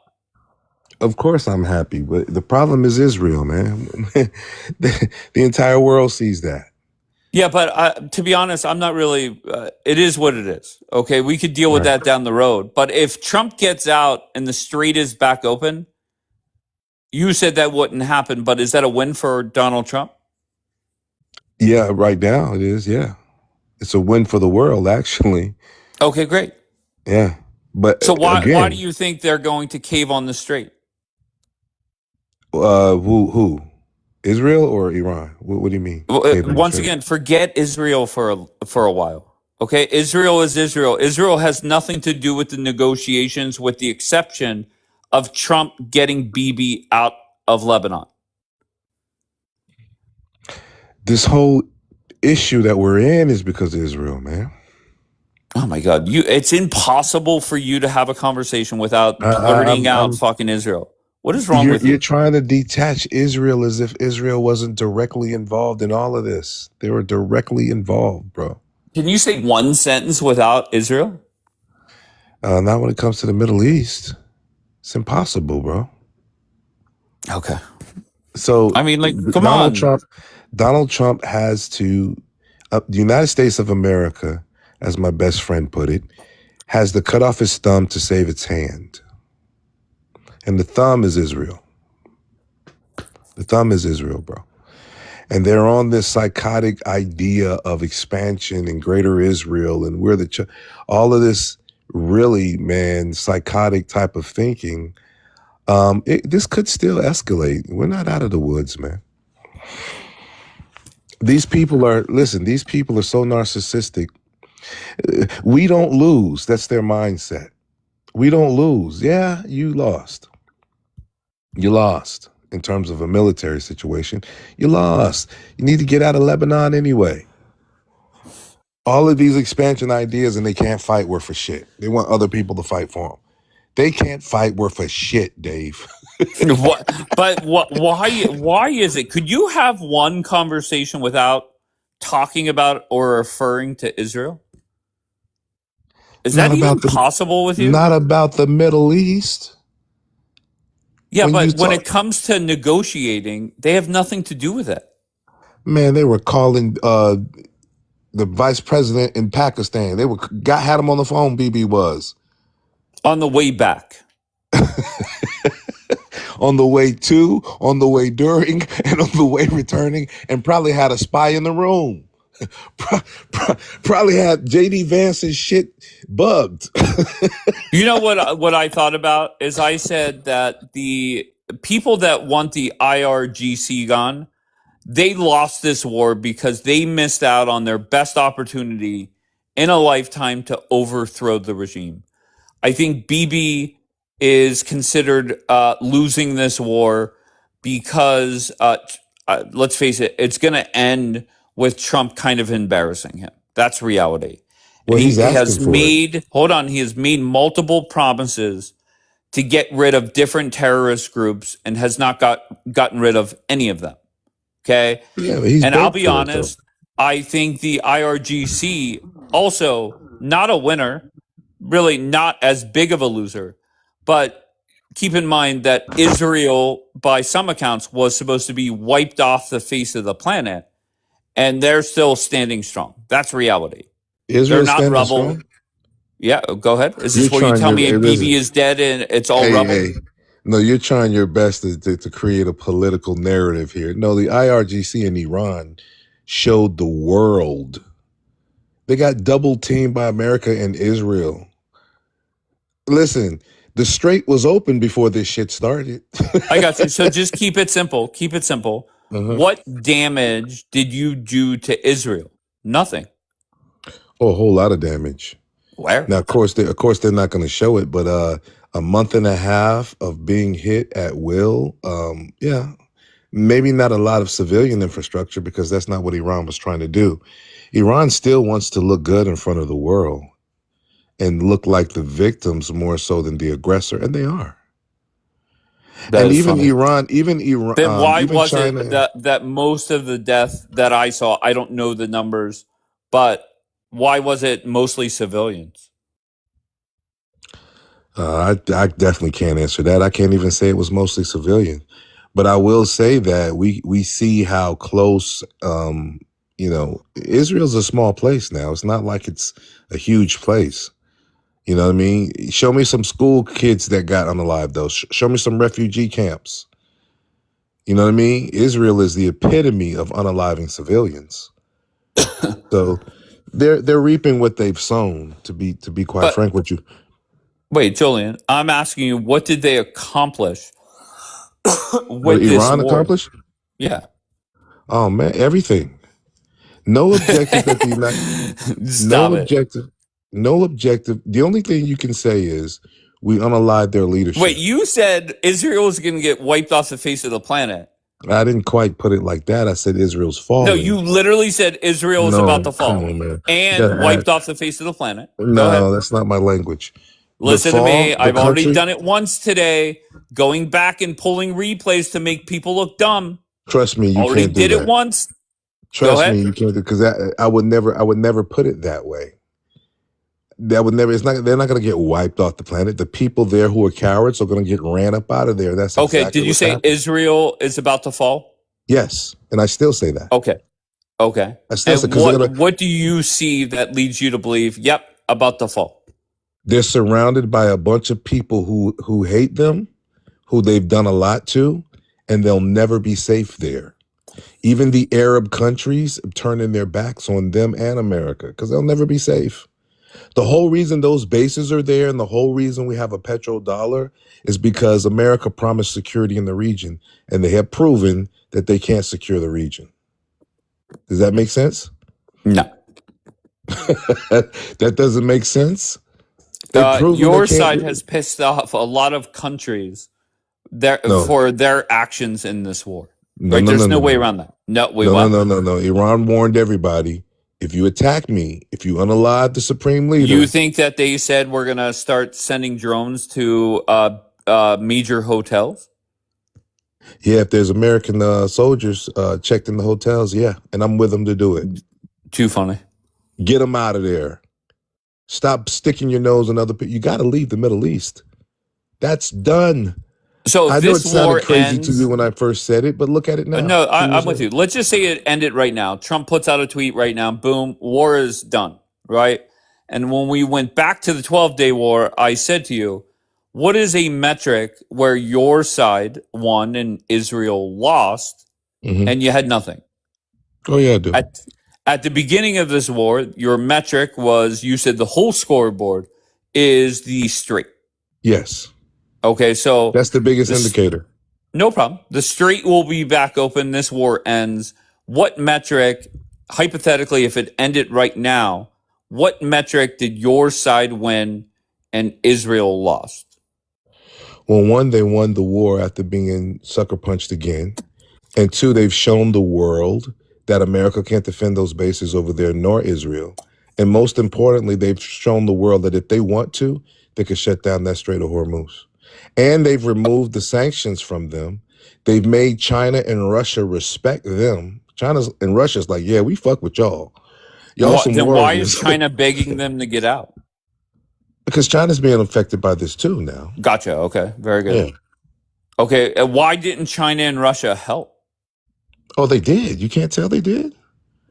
Of course I'm happy, but the problem is Israel, man. the entire world sees that. Yeah, but to be honest, I'm not really. It is what it is. Okay, we could deal with Right. that down the road. But if Trump gets out and the strait is back open, you said that wouldn't happen. But is that a win for Donald Trump? Yeah, right now it is, yeah. It's a win for the world, actually. Okay, great. Yeah. But So why again, do you think they're going to cave on the strait? who? Israel or Iran? What do you mean? Well, Cave on the once strait? again, forget Israel for a while. Okay, Israel is Israel. Israel has nothing to do with the negotiations, with the exception of Trump getting Bibi out of Lebanon. This whole issue that we're in is because of Israel, man. Oh my God, it's impossible for you to have a conversation without blurting out I'm- fucking Israel. What is wrong with You're you? trying to detach Israel as if Israel wasn't directly involved in all of this. They were directly involved, bro. Can you say one sentence without Israel? Not when it comes to the Middle East. It's impossible, bro. Okay. So I mean, like, come Donald on. Trump has to, the United States of America, as my best friend put it, has to cut off his thumb to save its hand. And the thumb is Israel. The thumb is Israel, bro. And they're on this psychotic idea of expansion and greater Israel, and we're all of this really, man, psychotic type of thinking. This could still escalate. We're not out of the woods, man. These people are so narcissistic. We don't lose. That's their mindset. We don't lose. Yeah, you lost. You lost in terms of a military situation. You lost. You need to get out of Lebanon anyway. All of these expansion ideas, and they can't fight worth a shit. They want other people to fight for them. They can't fight worth a shit, Dave. Why is it? Could you have one conversation without talking about or referring to Israel? Is that even possible with you? Not about the Middle East. Yeah, but when it comes to negotiating, they have nothing to do with it. Man, they were calling the vice president in Pakistan. They had him on the phone. BB was on the way back, on the way to, on the way during, and on the way returning, and probably had a spy in the room. Probably had JD Vance's shit bugged. You know what I thought about is I said that the people that want the IRGC gone, they lost this war because they missed out on their best opportunity in a lifetime to overthrow the regime. I think Bibi is considered losing this war because, let's face it, it's going to end with Trump kind of embarrassing him. That's reality. Well, he has made multiple promises to get rid of different terrorist groups and has not gotten rid of any of them. Okay? Yeah, and I'll be honest, I think the IRGC also not a winner, really not as big of a loser, but keep in mind that Israel, by some accounts, was supposed to be wiped off the face of the planet, and they're still standing strong. That's reality. Israel's they're not standing rubble. strong? Yeah, go ahead. Is this where you tell me Bibi is dead and it's all rubble? Hey. No, you're trying your best to create a political narrative here. No, the IRGC in Iran showed the world. They got double teamed by America and Israel. Listen, the strait was open before this shit started. I got you. So just keep it simple. Keep it simple. Uh-huh. What damage did you do to Israel? Nothing. Oh, a whole lot of damage. Where? Now, of course, they're not going to show it, but a month and a half of being hit at will. Yeah, maybe not a lot of civilian infrastructure because that's not what Iran was trying to do. Iran still wants to look good in front of the world and look like the victims more so than the aggressor, and they are. That and is even funny. Iran, Then why even was China, it that most of the death that I saw, I don't know the numbers, but why was it mostly civilians? I definitely can't answer that. I can't even say it was mostly civilian, but I will say that we see how close. Israel's a small place now. It's not like it's a huge place. You know what I mean? Show me some school kids that got unalived, though. Show me some refugee camps. You know what I mean? Israel is the epitome of unaliving civilians. So they're reaping what they've sown. To be quite frank with you. Wait, Julian, I'm asking you, what did they accomplish with What this Iran war? accomplished? Yeah. Oh man, everything. No objective that the United. Stop No it. objective. No objective. The only thing you can say is we unalived their leadership. Wait, you said Israel was going to get wiped off the face of the planet. I didn't quite put it like that. I said Israel's falling. No, you literally said Israel is No, about to fall come on, man. and That- wiped off the face of the planet. Go ahead. No, that's not my language. The Listen to fall, me. the I've already country- done it once today. going back and pulling replays to make people look dumb. Trust me, you Already can't do did it that. once. Go Trust ahead. me, you can't, because I would never put it that way. That would never. It's not. They're not going to get wiped off the planet. The people there who are cowards are going to get ran up out of there. That's Okay, exactly did you what's say happening. Israel is about to fall? Yes, and I still say that. Okay. I still say And because what do you see that leads you to believe, yep, about to fall? they're surrounded by a bunch of people who hate them, who they've done a lot to, and they'll never be safe there. Even the Arab countries are turning their backs on them and America because they'll never be safe. The whole reason those bases are there and the whole reason we have a petrodollar is because America promised security in the region, and they have proven that they can't secure the region. Does that make sense? No. That doesn't make sense. They've proven Your they can't side do has it. pissed off a lot of countries No. for their actions in this war. No, Right? no, There's no, no no, way no. around that. No, wait, No, what? no. Iran warned everybody, if you attack me, if you unalive the supreme leader, You think that they said we're going to start sending drones to major hotels? yeah, if there's American soldiers checked in the hotels, yeah, and I'm with them to do it. Too funny. Get them out of there. Stop sticking your nose in other people. You got to leave the Middle East. That's done. So if I know it this war sounded crazy to ends, you when I first said it, but look at it now. no, 2 years I'm with later. you. Let's just say it ended right now. Trump puts out a tweet right now. Boom, war is done, right? And when we went back to the 12-day war, I said to you, what is a metric where your side won and Israel lost Mhm. and you had nothing? Oh, yeah, I do. At the beginning of this war, your metric was, you said the whole scoreboard is the Strait. Yes. Okay, so That's the biggest this, indicator. no problem. The Strait will be back open. This war ends. What metric, hypothetically, if it ended right now, what metric did your side win and Israel lost? Well, one, they won the war after being sucker punched again. And two, they've shown the world that America can't defend those bases over there, nor Israel. And most importantly, they've shown the world that if they want to, they could shut down that Strait of Hormuz. And they've removed the sanctions from them. They've made China and Russia respect them. China and Russia's like, yeah, we fuck with y'all. Y'all some Then why warriors. is China begging them to get out? Because China's being affected by this too now. Gotcha. Okay. Very good. Yeah. Okay. And why didn't China and Russia help? Oh, they did. You can't tell they did?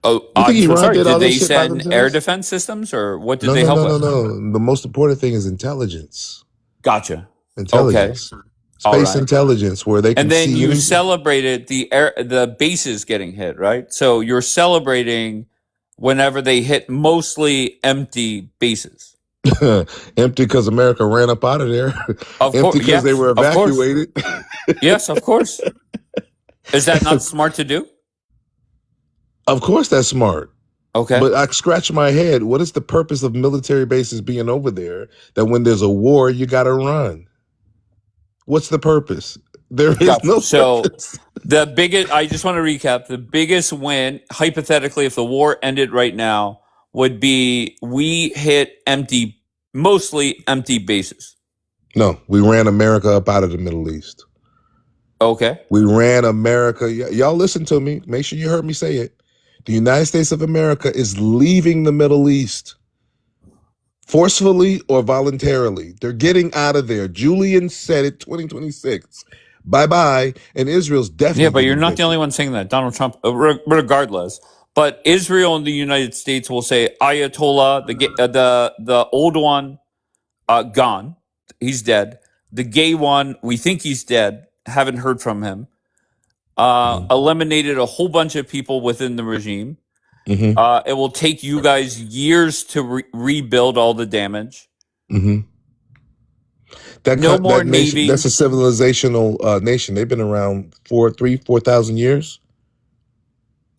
Oh, You I'm think so Iran sorry. did all Did that they shit by send air themselves? defense systems or what did No, they no, help no, no, with? no. The most important thing is intelligence. Gotcha. Okay. Intelligence. All Space right. intelligence, where they can And then see you anything. celebrated the bases getting hit, right? So you're celebrating whenever they hit mostly empty bases. Empty because America ran up out of there. Of Empty course. because they Yes. were Of course. evacuated. Yes, of course. Is that not smart to do? Of course, that's smart. Okay. But I scratch my head. What is the purpose of military bases being over there that when there's a war, you got to run? What's the purpose? There is Gotcha. no So purpose. I just want to recap. The biggest win, hypothetically, if the war ended right now, would be we hit mostly empty bases. No, we ran America up out of the Middle East. Okay. We ran America. Y'all listen to me. Make sure you heard me say it. The United States of America is leaving the Middle East forcefully or voluntarily. They're getting out of there. Julian said it, 2026. Bye-bye. And Israel's definitely Yeah, but you're getting not the evicted. only one saying that. Donald Trump, regardless. But Israel and the United States will say Ayatollah, the old one, gone. He's dead. The gay one, we think he's dead. Haven't heard from him. Eliminated a whole bunch of people within the regime. Mm-hmm. It will take you guys years to rebuild all the damage. Mm-hmm. No more That nation, Navy. that's a civilizational nation. They've been around 4,000 years.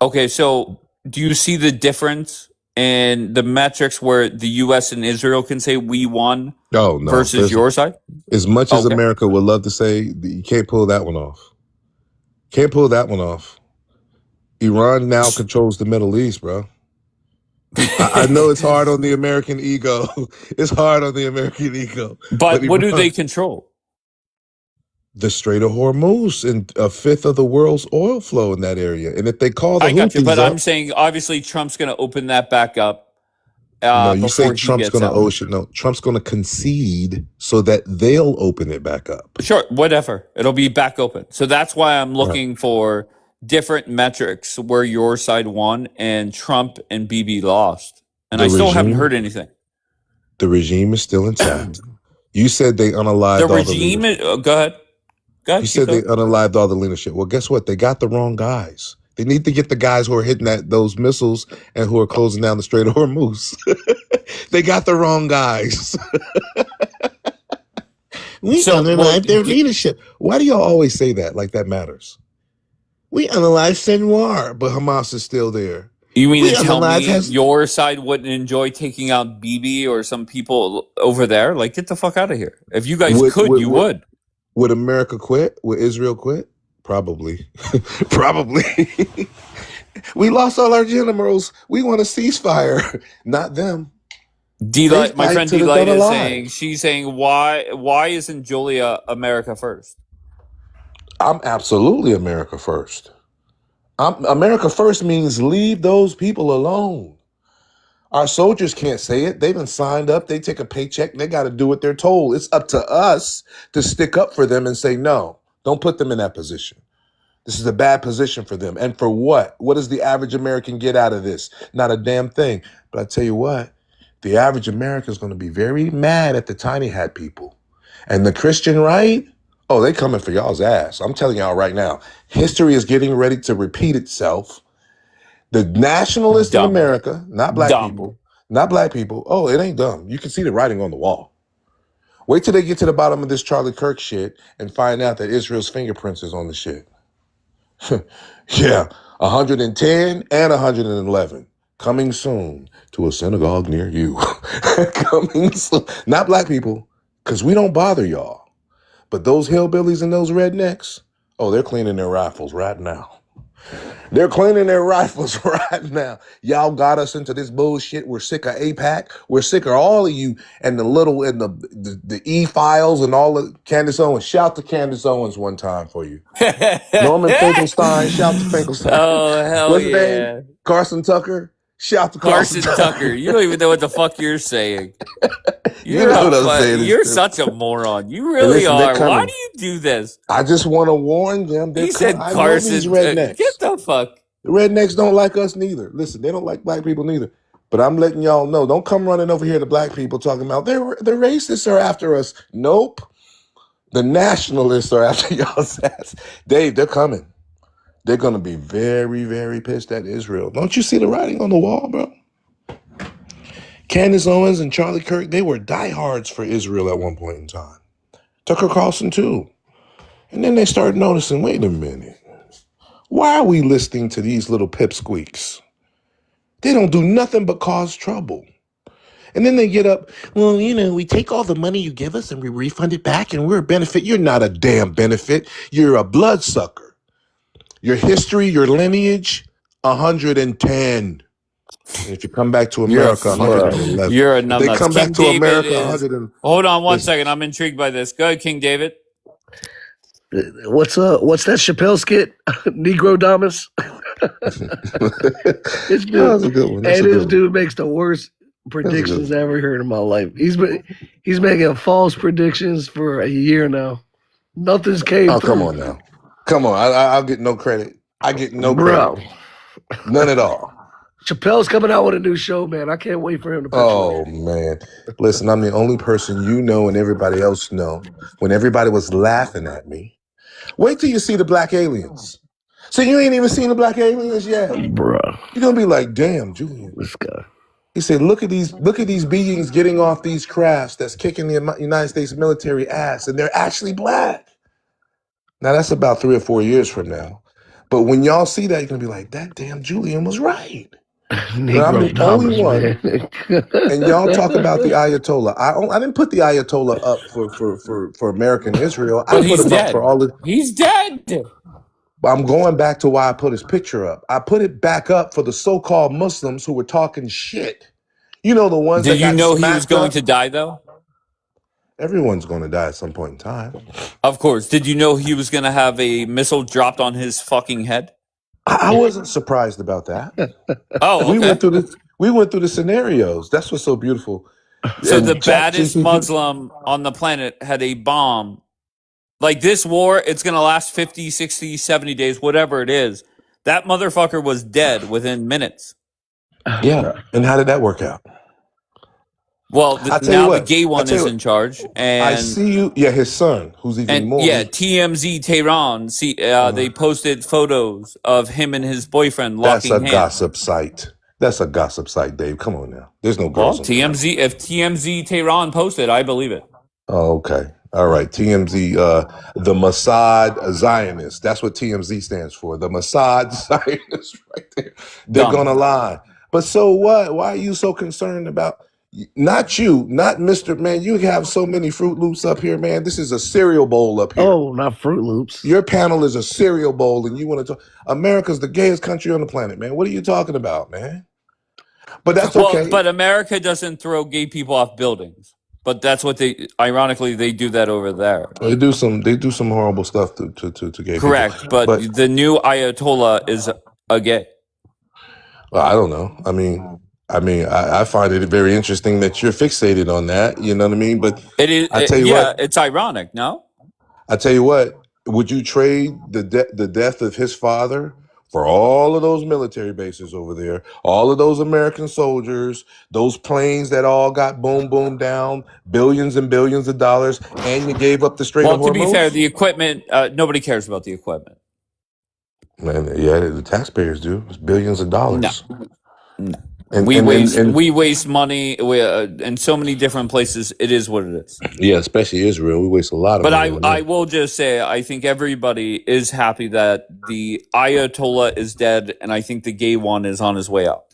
Okay, so do you see the difference in the metrics where the U.S. and Israel can say we won Oh, no. versus your side? As much as Okay. America would love to say, you can't pull that one off. Can't pull that one off. Iran now controls the Middle East, bro. I know it's hard on the American ego. It's hard on the American ego. But what do Iran- they control? The Strait of Hormuz and a fifth of the world's oil flow in that area. And if they call the I got you, Houthis but I'm up, saying obviously Trump's going to open that back up no, you say before he Trump's gets going to out. ocean. No, Trump's going to concede so that they'll open it back up. Sure, whatever. It'll be back open. So that's why I'm Right. looking for different metrics where your side won and Trump and Bibi lost. And The I still haven't regime, heard anything. the regime is still intact. You said they The unalived all the regime, leadership. go ahead. Go You ahead, keep said they going. unalived all the leadership. Well, guess what? They got the wrong guys. They need to get the guys who are hitting those missiles and who are closing down the Strait of Hormuz. They got the wrong guys. We So, well, unalive their leadership. Why do y'all always say that? Like that matters. We unalive Sinwar, but Hamas is still there. you mean We to tell unalive me your side wouldn't enjoy taking out Bibi or some people over there? Like, get the fuck out of here. If you guys could, you would. Would America quit? Would Israel quit? Probably. Probably. We lost all our generals. We want a ceasefire. Not them. D-Light, my fight friend to the D-Light death is alive. saying, she's saying, why isn't Julia America first? I'm absolutely America first. America first means leave those people alone. Our soldiers can't say it. They've been signed up. They take a paycheck. They got to do what they're told. It's up to us to stick up for them and say, no, don't put them in that position. This is a bad position for them. And for what? What does the average American get out of this? Not a damn thing. But I tell you what, the average American is going to be very mad at the tiny hat people. And the Christian right, oh, they coming for y'all's ass. I'm telling y'all right now, history is getting ready to repeat itself. The nationalists in America, not black people, oh, it ain't dumb. You can see the writing on the wall. Wait till they get to the bottom of this Charlie Kirk shit and find out that Israel's fingerprints is on the shit. Yeah, 110 and 111. Coming soon to a synagogue near you. Coming soon. Not black people, because we don't bother y'all. But those hillbillies and those rednecks, oh, they're cleaning their rifles right now. They're cleaning their rifles right now. Y'all got us into this bullshit. We're sick of AIPAC. We're sick of all of you and the little and the E-files and all of Candace Owens. Shout to Candace Owens one time for you. Norman Finkelstein. Shout to Finkelstein. Oh, hell What's his yeah. name? Carson Tucker. Shout to Carson Tucker. You don't even know what the fuck you're saying. You're know what I'm saying. You're such a moron. You really listen, they're are. Why coming. do you do this? I just want to warn them. He said I know Carson. these rednecks. Get the fuck. The rednecks don't like us neither. Listen, they don't like black people neither. But I'm letting y'all know, don't come running over here to black people talking about the racists are after us. Nope. The nationalists are after y'all's ass. Dave, they're coming. They're going to be very, very pissed at Israel. Don't you see the writing on the wall, bro? Candace Owens and Charlie Kirk, they were diehards for Israel at one point in time. Tucker Carlson, too. And then they started noticing, wait a minute. Why are we listening to these little pipsqueaks? They don't do nothing but cause trouble. And then they get up, well, we take all the money you give us and we refund it back and we're a benefit. You're not a damn benefit. You're a bloodsucker. Your history, your lineage, 110. And if you come back to America, 111. You're a If they numbnuts. come back King to David America, is. 100. Hold on one Listen. second. I'm intrigued by this. Go ahead, King David. What's that Chappelle skit? Negro Damas. This dude, That was a good one. That's a this good one. dude makes the worst predictions I ever heard in my life. He's making false predictions for a year now. Nothing's came Oh, through. come on now. Come on. I'll get no credit. I get no Bro. credit. None at all. Chappelle's coming out with a new show, man. I can't wait for him to pitch Oh, man. Listen, I'm the only person you know and everybody else know. When everybody was laughing at me, wait till you see the black aliens. So you ain't even seen the black aliens yet? Bruh. You're going to be like, damn, Julian. This guy. He said, look at these beings getting off these crafts that's kicking the United States military ass, and they're actually black. Now, that's about 3 or 4 years from now. But when y'all see that, you're going to be like, that damn Julian was right. But I'm Negro the only Damas, one. man. And y'all talk about the Ayatollah. I didn't put the Ayatollah up for American Israel. I But put he's him up dead. for all the... He's dead. I'm going back to why I put his picture up. I put it back up for the so-called Muslims who were talking shit. You know, the ones Did that you got know he was smacked going up. to die, though? Everyone's going to die at some point in time. Of course. Did you know he was going to have a missile dropped on his fucking head? I wasn't surprised about that. Oh, We went okay. through the scenarios. That's what's so beautiful. So the And baddest ChatGPT. Muslim on the planet had a bomb. Like this war, it's going to last 50, 60, 70 days, whatever it is. That motherfucker was dead within minutes. Yeah. And how did that work out? Well, I tell you now the what. gay I one tell you is what. in charge, I and see you. Yeah, his son, who's even more. TMZ Tehran. They posted photos of him and his boyfriend That's a locking hands. gossip site. That's a gossip site, Dave. Come on now. There's no Well, girls on there. TMZ. If TMZ Tehran posted, I believe it. Oh, okay. All right. TMZ, the Mossad Zionists. That's what TMZ stands for. The Mossad Zionists right there. They're Dumb. going to lie. But so what? Why are you so concerned about, not you, not Mr. Man, you have so many Fruit Loops up here, man. This is a cereal bowl up here. Oh, not Fruit Loops. Your panel is a cereal bowl, and you want to talk. America's the gayest country on the planet, man. What are you talking about, man? But that's Well, okay. but America doesn't throw gay people off buildings. But that's what ironically, they do that over there. They do some horrible stuff to gay Correct. people. But the new Ayatollah is a gay. Well, I don't know. I find it very interesting that you're fixated on that. You know what I mean? But It is. I tell you what. It's ironic, no? I tell you what. Would you trade the death of his father for all of those military bases over there, all of those American soldiers, those planes that all got boom down, billions and billions of dollars, and you gave up the Strait of Well, to be fair, Hormuz? the equipment, nobody cares about the equipment. Man, yeah, the taxpayers do. It's billions of dollars. No. And We waste money in so many different places. It is what it is. yeah, especially Israel. We waste a lot of But money on I that. will just say, I think everybody is happy that the Ayatollah is dead, and I think the gay one is on his way out.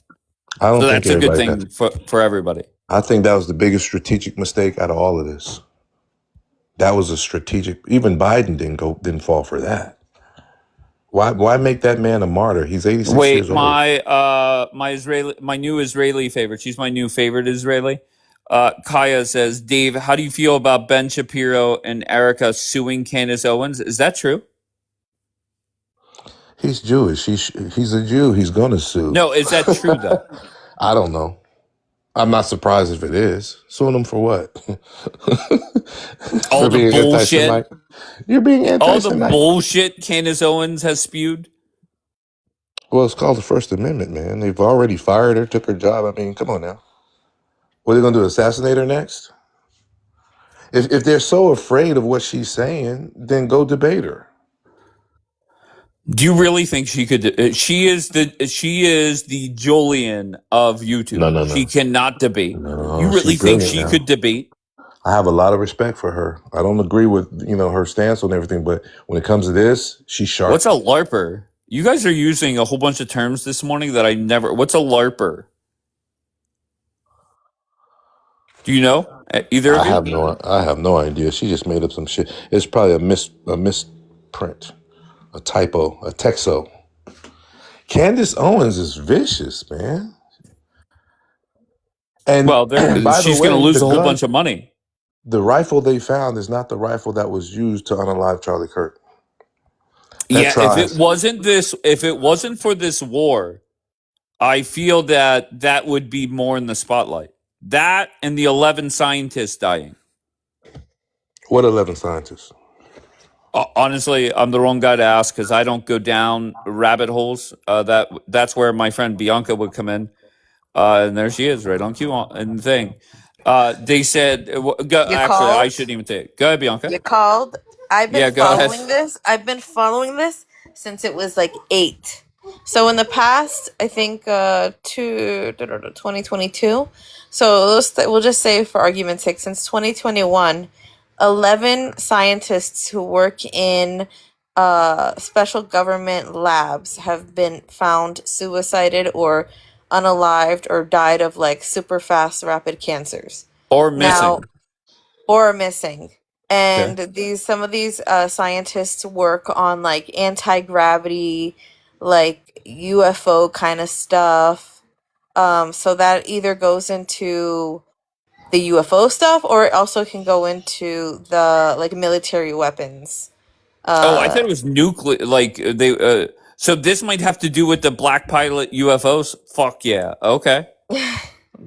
I don't So think that's a good everybody thing for everybody. I think that was the biggest strategic mistake out of all of this. That was a strategic. Even Biden didn't fall for that. Why make that man a martyr? He's 86 Wait, years old. my new Israeli favorite. She's my new favorite Israeli. Kaya says, Dave, how do you feel about Ben Shapiro and Erica suing Candace Owens? Is that true? He's Jewish. He's a Jew. He's gonna sue. No, is that true though? I don't know. I'm not surprised if it is. Suing him for what? All For the being bullshit. anti-Semite? You're being All the anti-Semite. bullshit Candace Owens has spewed. Well, it's called the First Amendment, man. They've already fired her, took her job. I mean, come on now. What are they gonna do? Assassinate her next? If they're so afraid of what she's saying, then go debate her. Do you really think she could? She is the Julian of YouTube. No. She cannot debate. No, You really she's think brilliant she now. could debate? I have a lot of respect for her. I don't agree with her stance on everything, but when it comes to this, she's sharp. What's a LARPer? You guys are using a whole bunch of terms this morning that I never. What's a LARPer? Do you know? Either of you? I have no idea. She just made up some shit. It's probably a misprint, a typo, a texo. Candace Owens is vicious, man. And Well, by the she's way, going to lose the a whole gun, bunch of money. the rifle they found is not the rifle that was used to unalive Charlie Kirk. That Yeah, trial if it wasn't for this war, I feel that would be more in the spotlight. That and the 11 scientists dying. What 11 scientists? Honestly, I'm the wrong guy to ask because I don't go down rabbit holes. That's where my friend Bianca would come in, and there she is, right on cue and thing. They said, actually, I called? shouldn't even say it. Go ahead, Bianca. You called? I've been Yeah, go ahead. following this. I've been following this since it was like 8. So in the past, I think 2022. So we'll just say for argument's sake, since 2021, 11 scientists who work in special government labs have been found suicided or unalived or died of like super fast rapid cancers. Or missing. Or missing. And Okay. some of these scientists work on like anti-gravity, like UFO kind of stuff. So that either goes into the UFO stuff, or it also can go into the like military weapons. Oh, I thought it was nuclear. Like they. So this might have to do with the black pilot UFOs. Fuck yeah. Okay.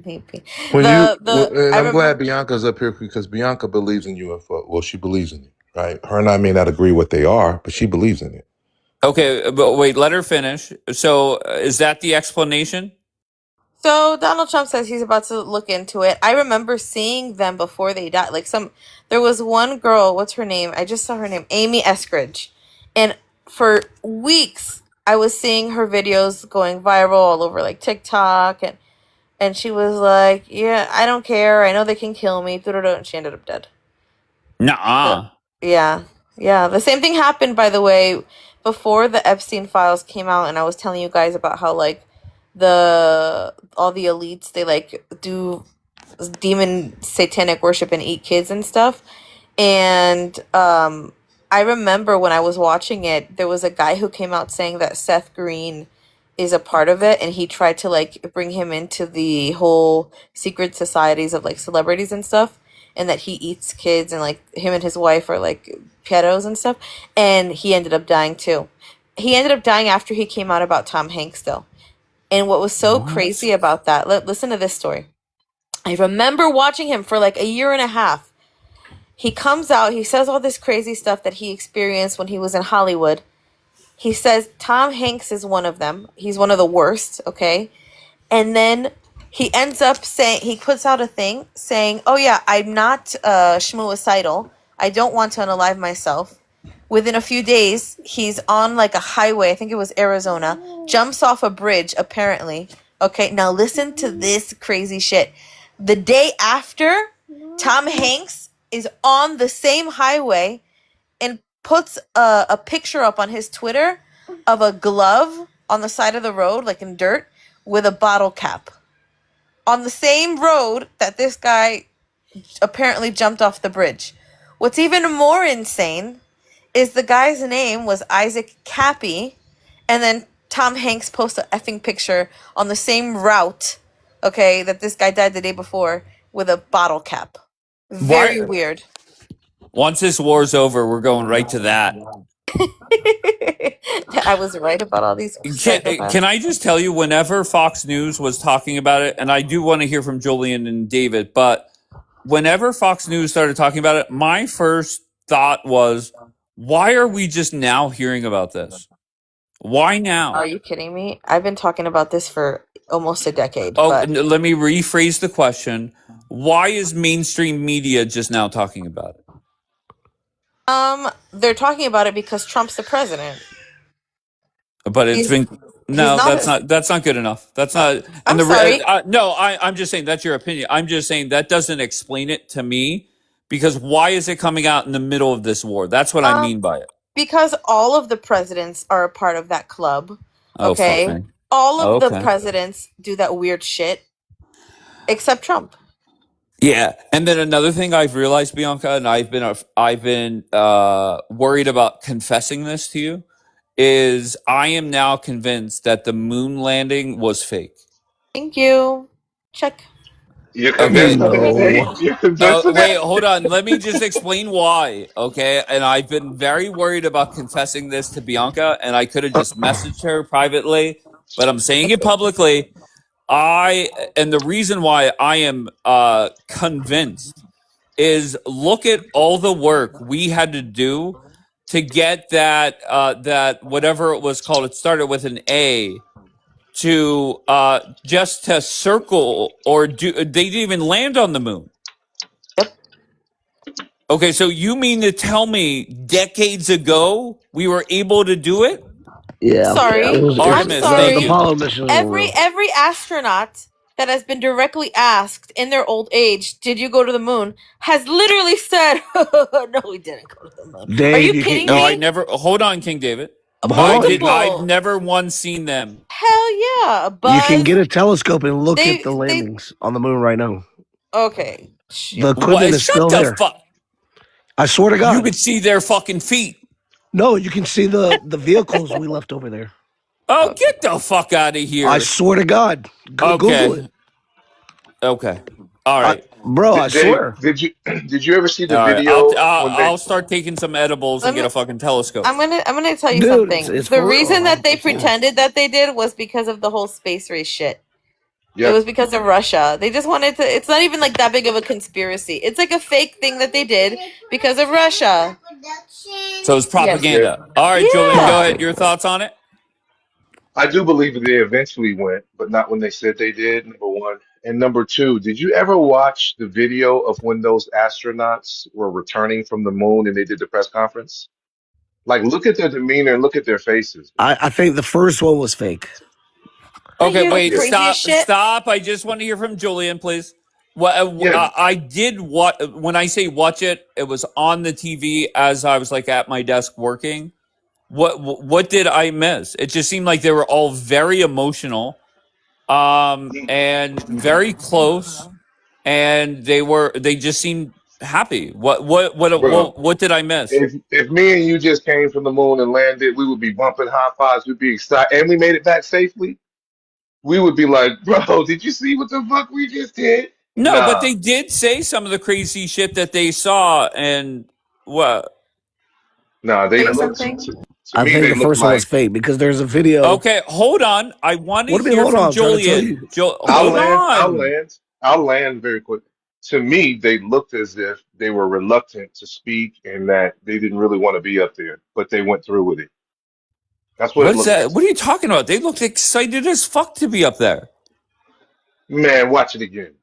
Maybe When I I'm glad remember. Bianca's up here because Bianca believes in UFO. Well, she believes in it, right? Her and I may not agree what they are, but she believes in it. Okay, but wait, let her finish. So is that the explanation? So Donald Trump says he's about to look into it. I remember seeing them before they died. Like there was one girl. What's her name? I just saw her name, Amy Eskridge, and for weeks I was seeing her videos going viral all over like TikTok, and she was like, "Yeah, I don't care. I know they can kill me." And she ended up dead. Nuh-uh. Yeah. The same thing happened, by the way, before the Epstein files came out, and I was telling you guys about how like all the elites, they like do demon satanic worship and eat kids and stuff. And I remember when I was watching it, there was a guy who came out saying that Seth Green is a part of it, and he tried to like bring him into the whole secret societies of like celebrities and stuff, and that he eats kids, and like him and his wife are like pedos and stuff, and he ended up dying too. He ended up dying after he came out about Tom Hanks though. And what was so crazy about that, listen to this story. I remember watching him for like a year and a half. He comes out, he says all this crazy stuff that he experienced when he was in Hollywood. He says Tom Hanks is one of them. He's one of the worst, okay? And then he ends up saying, he puts out a thing saying, "Oh yeah, I'm not schmuicidal. I don't want to unalive myself." Within a few days, he's on like a highway, I think it was Arizona, jumps off a bridge, apparently. Okay, now listen to this crazy shit. The day after, Tom Hanks is on the same highway and puts a picture up on his Twitter of a glove on the side of the road, like in dirt, with a bottle cap. On the same road that this guy apparently jumped off the bridge. What's even more insane is the guy's name was Isaac Cappy, and then Tom Hanks posts a effing picture on the same route, okay, that this guy died the day before with a bottle cap. Very Why? weird. Once this war's over, we're going right to that. I was right about all these psychopaths. Can I just tell you, whenever Fox News was talking about it, and I do want to hear from Julian and David, but whenever Fox News started talking about it, my first thought was, why are we just now hearing about this? Why now? Are you kidding me? I've been talking about this for almost a decade. Oh, But let me rephrase the question. Why is mainstream media just now talking about it? they're talking about it because Trump's the president. But it's He's been no, not. that's not good enough. That's not. I'm And sorry. no, I'm just saying that's your opinion. I'm just saying that doesn't explain it to me, because why is it coming out in the middle of this war? That's what I mean by it. Because all of the presidents are a part of that club. Oh, fuck Okay, me. all of the Okay. presidents do that weird shit, except Trump. Yeah, and then another thing I've realized, Bianca, and I've been worried about confessing this to you, is I am now convinced that the moon landing was fake. Thank you. Check. You Okay. convinced anything? You convinced Wait, hold on. Let me just explain why. Okay, and I've been very worried about confessing this to Bianca, and I could have just messaged her privately, but I'm saying it publicly. And the reason why I am convinced is, look at all the work we had to do to get that whatever it was called, it started with an A, to just to circle or do. They didn't even land on the moon. Okay, so you mean to tell me decades ago we were able to do it? Yeah, Sorry. I'm Artemis, sorry. thank The you. Apollo mission was real. Every astronaut that has been directly asked in their old age, "Did you go to the moon?" has literally said, "No, we didn't go to the moon." Are Dave, you kidding No, me? I never. Hold on, King David. Multiple. I've never once seen them. Hell yeah, You Buzz. can get a telescope and look They- at the they- landings on the moon right now. Okay. The equipment is Shut still the there. fuck. I swear to God. You could see their fucking feet. No, you can see the vehicles we left over there. Oh, get the fuck out of here. I swear to God. Google Okay. it. Okay. All right. Bro, I Dave, swear. did you ever see the All right. video when they? I'll start taking some edibles Let and get me. a fucking telescope. I'm gonna tell you Dude, it's something. The for real. reason that they 100%. pretended that they did was because of the whole space race shit. It Yep. was because of Russia. They just wanted to. It's not even like that big of a conspiracy. It's like a fake thing that they did because of Russia. So it's Yes. propaganda. All right, Julian, go Yeah. ahead. Your thoughts on it? I do believe that they eventually went, but not when they said they did, number one. And number two, did you ever watch the video of when those astronauts were returning from the moon and they did the press conference? Like, look at their demeanor and look at their faces. I think the first one was fake. Okay, hear the wait, craziest shit? stop. I just want to hear from Julian, please. Well, Yeah, I did what when I say watch it, it was on the TV as I was like at my desk working. What did I miss? It just seemed like they were all very emotional, and very close, and they just seemed happy. bro. What did I miss? If me and you just came from the moon and landed, we would be bumping high fives. We'd be excited, and we made it back safely. We would be like, bro, did you see what the fuck we just did? No, but Nah, they did say some of the crazy shit that they saw, and what? nah. They Say look something. to I me. think They the look first one was like. fake because there's a video. Okay, hold on. I want to What do you mean, hear hold from on? I'm trying to tell Julian. you. I'll Hold land. I'll on. land. I'll land very quick. To me, they looked as if they were reluctant to speak and that they didn't really want to be up there, but they went through with it. That's what it What's looked like that? to What are me. you talking about? They looked excited as fuck to be up there. Man, watch it again.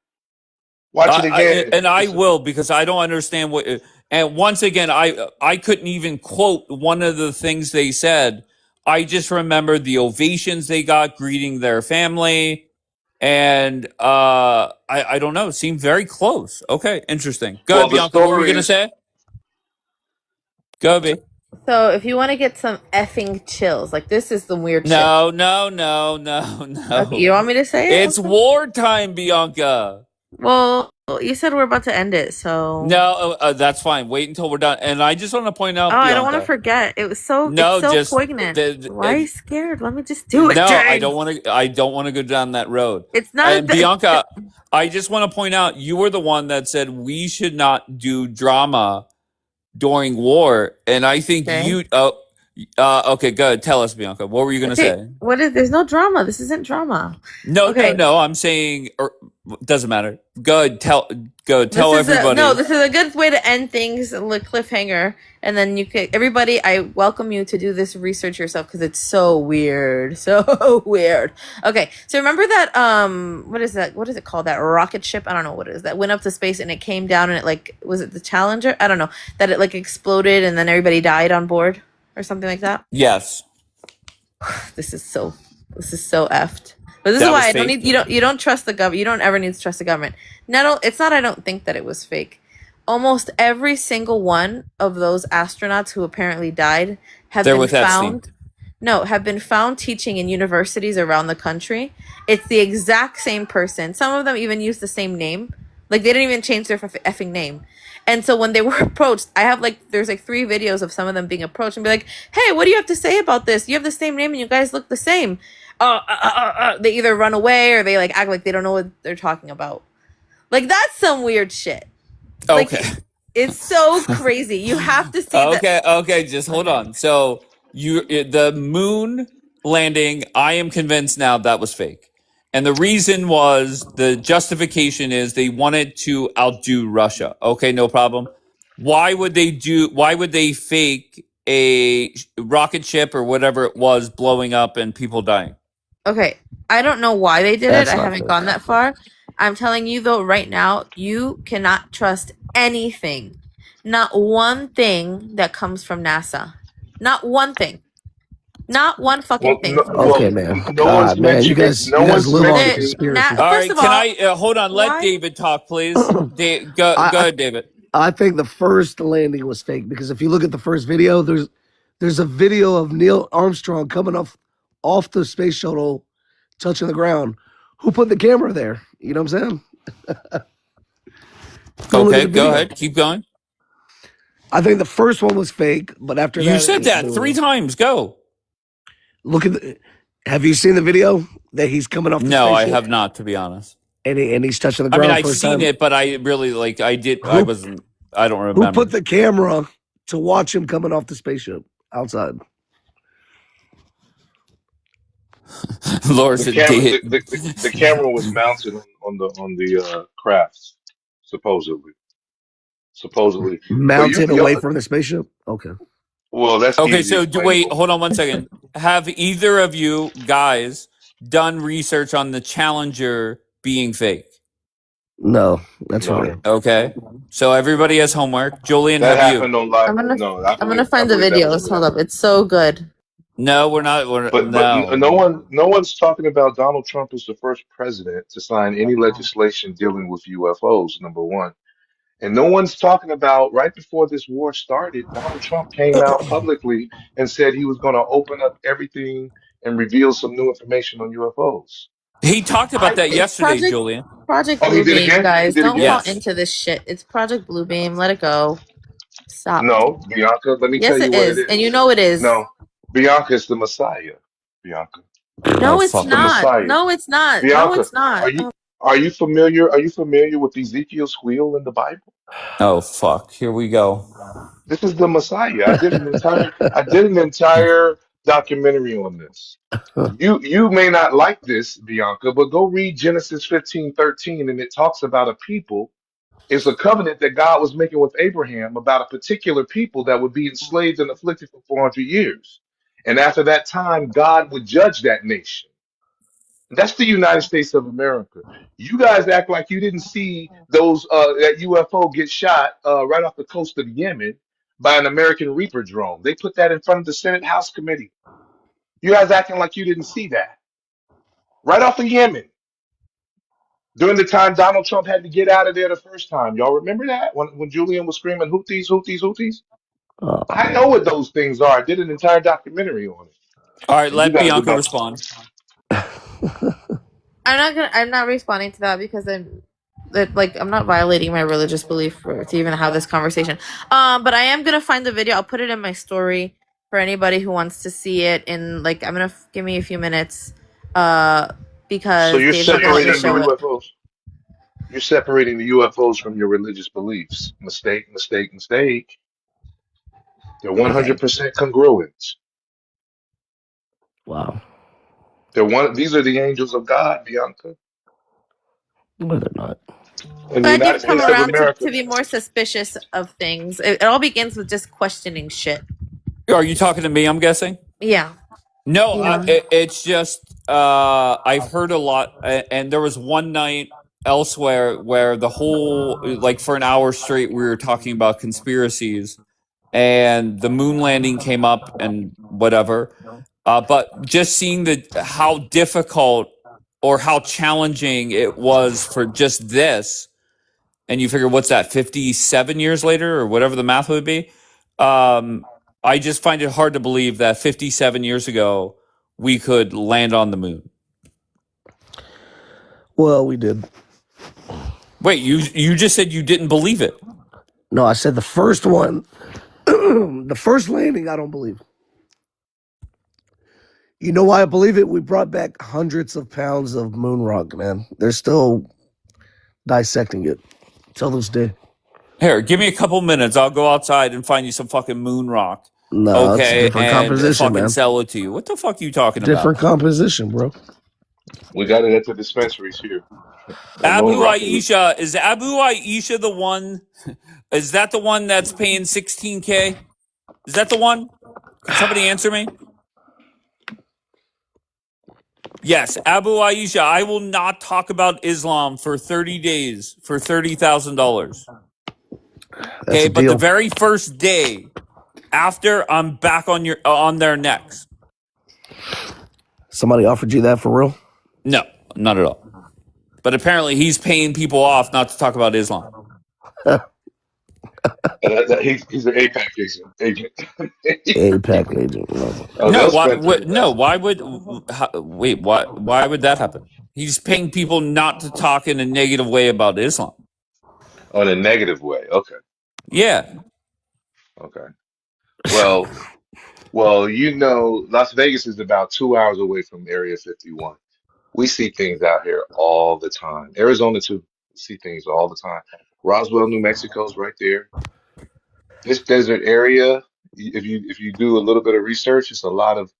Watch it again. And I will because I don't understand what. And once again, I couldn't even quote one of the things they said. I just remember the ovations they got greeting their family, and I don't know. It seemed very close. Okay, interesting. Go Well, ahead, the Bianca. What were you story gonna is say? Go, B. So if you want to get some effing chills, like this is the weird shit. No. Okay, you want me to say it? It's wartime, Bianca. Well, you said we're about to end it, so. No, that's fine. Wait until we're done. And I just want to point out, Oh, I don't want to Bianca. forget. It's so No, just poignant. Why are you scared? Let me just do it. no. I James. don't want to. I don't want to go down that road. It's not. And Bianca, I just want to point out, you were the one that said we should not do drama during war, and I think Okay. you. Okay, good. Tell us, Bianca. What were you gonna Okay, say? what is? There's no drama. This isn't drama. No, Okay. no. I'm saying, doesn't matter. Go ahead, tell This is everybody. this is a good way to end things, a little cliffhanger, and then you can everybody. I welcome you to do this research yourself because it's so weird, so weird. Okay, so remember that what is that? What is it called? That rocket ship? I don't know what it is that went up to space and it came down and it like was it the Challenger? I don't know that it like exploded and then everybody died on board or something like that. Yes, This is so effed. But this that is was why I don't fake. need you don't trust the government. You don't ever need to trust the government. It's not I don't think that it was fake. Almost every single one of those astronauts who apparently died have They're been with Epstein. found have been found teaching in universities around the country. It's the exact same person. Some of them even use the same name. Like they didn't even change their effing name. And so when they were approached, there's 3 videos of some of them being approached and be like, "Hey, what do you have to say about this? You have the same name and you guys look the same." They either run away or they like act like they don't know what they're talking about. Like that's some weird shit. Like Okay. it's so crazy. You have to see that. Okay, just hold on. So the moon landing, I am convinced now that was fake. And the reason was the justification is they wanted to outdo Russia. Okay, no problem. Why would they fake a rocket ship or whatever it was blowing up and people dying? Okay, I don't know why they did That's it. I not haven't fake. gone that far. I'm telling you though, right now, you cannot trust anything. Not one thing that comes from NASA. Not one thing. Not one fucking Well, thing. no, Okay, well, man. no one's God, man, you mentioning. guys, No you guys one's live on the mentioning. conspiracy. All First right, of can all, I hold on? Let why? David talk, please. Go I ahead, David. I think the first landing was fake because if you look at the first video, there's a video of Neil Armstrong coming off the space shuttle, touching the ground. Who put the camera there? You know what I'm saying? Go look at Okay, the go video. ahead. Keep going. I think the first one was fake, but after You that, said that 3 times. Go. look at the. Have you seen the video that he's coming off the No, I spaceship? have not, to be honest. and he's touching the I mean, ground I've first seen time. it, but I really like I did. I Who wasn't. I don't who remember. put the camera to watch him coming off the spaceship outside? Laura The said, camera, "Date." the camera was mounted on the craft, supposedly. But Mounted away from the spaceship? Okay. well, that's Okay, easily so wait, explainable. hold on one second. Have either of you guys done research on the Challenger being fake? No, that's No, right. Okay, so everybody has homework. Julian, that have you? happened on live. I'm gonna No, I I'm gonna I find the believe that was a videos. Hold up, reality. it's so good. No, we're not. We're But no. no one's talking about Donald Trump as the first president to sign any legislation dealing with UFOs, number one. And no one's talking about right before this war started, Donald Trump came out publicly and said he was going to open up everything and reveal some new information on UFOs. He talked about that It's yesterday, Project Julian. Oh, he did Bluebeam, again? He guys. did Don't again? fall Yes. into this shit. It's Project Bluebeam. Let it go. Stop. No, Bianca, let me tell Yes, you it what it is, and you is. know it is. No, Bianca is the Messiah. Bianca, Oh No, it's it's the fuck. not. Messiah. No, it's not. No, Bianca, it's not. are you are you familiar? Are you familiar with Ezekiel's wheel in the Bible? Oh fuck. Here we go. This is the Messiah. I did an entire documentary on this. You may not like this, Bianca, but go read Genesis 15:13, and it talks about a people. It's a covenant that God was making with Abraham about a particular people that would be enslaved and afflicted for 400 years. And after that time, God would judge that nation. That's the United States of America. You guys act like you didn't see those that UFO get shot right off the coast of Yemen by an American Reaper drone. They put that in front of the Senate House Committee. You guys acting like you didn't see that right off of Yemen during the time Donald Trump had to get out of there the first time. Y'all remember that when Julian was screaming Houthis, Houthis, Houthis? Oh, I know what those things are. I did an entire documentary on it, All right, and you let guys are Bianca about. respond. I'm not responding to that because I'm not violating my religious belief to even have this conversation. But I am gonna find the video. I'll put it in my story for anybody who wants to see it. In I'm gonna give me a few minutes. So Because you're Dave's not gonna let me separating the show it. UFOs. You're separating the UFOs from your religious beliefs. Mistake, mistake, mistake. They're Okay. 100% congruent. wow. These are the angels of God, Bianca. No, they're not. In the But I United did come States of around America. to be more suspicious of things. It all begins with just questioning shit. Are you talking to me? I'm guessing. Yeah. No, Yeah. it's just I've heard a lot, and there was one night elsewhere where the whole like for an hour straight we were talking about conspiracies, and the moon landing came up and whatever. But just seeing how difficult or how challenging it was for just this, and you figure what's that, 57 years later or whatever the math would be. I just find it hard to believe that 57 years ago we could land on the moon. Well, we did. Wait, you just said you didn't believe it. No, I said the first one, the first landing, I don't believe. You know why I believe it? We brought back hundreds of pounds of moon rock, man. They're still dissecting it till this day. Here, give me a couple minutes. I'll go outside and find you some fucking moon rock. No, it's a Okay, different and composition, fucking man. sell it to you. What the fuck are you talking Different about? composition, bro. We got it at the dispensaries here. The Abu moon rock. Aisha, is Abu Aisha the one? Is that the one that's paying $16K? Is that the one? Can somebody answer me? Yes, Abu Aisha. I will not talk about Islam for 30 days for $30,000. That's Okay, a but the deal. very first day after, I'm back on their necks. Somebody offered you that for real? No, not at all. But apparently, he's paying people off not to talk about Islam. He's an APAC agent. APAC agent. Oh, No, they'll why? spend $30,000. No, why would? Wait, why? Why would that happen? He's paying people not to talk in a negative way about Islam. Oh, in a negative way. Okay. Yeah. Okay. Well, Las Vegas is about 2 hours away from Area 51. We see things out here all the time. Arizona too. We see things all the time. Roswell, New Mexico's right there. This desert area, if you do a little bit of research, it's a lot of.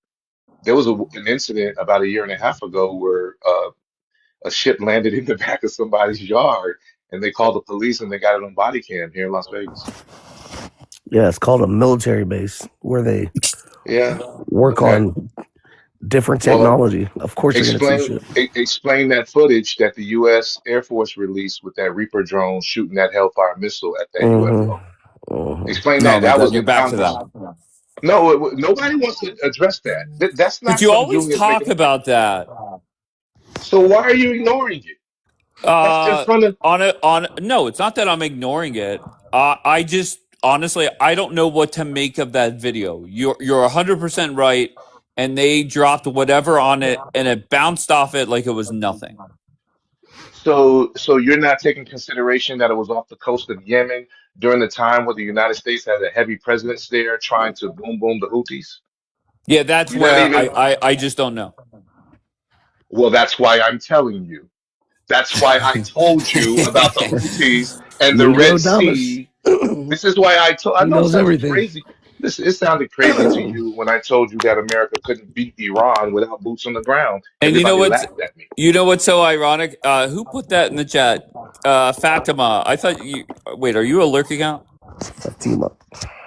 There was an incident about a year and a half ago where a ship landed in the back of somebody's yard, and they called the police, and they got it on body cam here in Las Vegas. Yeah, it's called a military base where they Yeah. work Okay. on different Well, technology. Of course, you're gonna see shit. explain that footage that the U.S. Air Force released with that Reaper drone shooting that Hellfire missile at that UFO. Explain No, that. my That God, was you're in back to Congress. that. No, nobody wants to address that. That's But not you something always Julian's talk making up. about that. So why are you ignoring it? That's in front of. No, it's not that I'm ignoring it. I just honestly I don't know what to make of that video. You're 100% right, and they dropped whatever on it, and it bounced off it like it was nothing. So you're not taking consideration that it was off the coast of Yemen during the time where the United States had a heavy presence there trying to boom the Houthis? Yeah, that's You're not where even. I just don't know. Well, that's why I'm telling you. That's why I told you about the Houthis and the You know, Red Damas. Sea. This is why I told. I He know it knows sounded everything. crazy. Listen, it sounded crazy to you when I told you that America couldn't beat Iran without boots on the ground. And Everybody laughed at me. you know what's so ironic? Who put that in the chat? Fatima. I thought you. Wait, are you a lurk account? Fatima.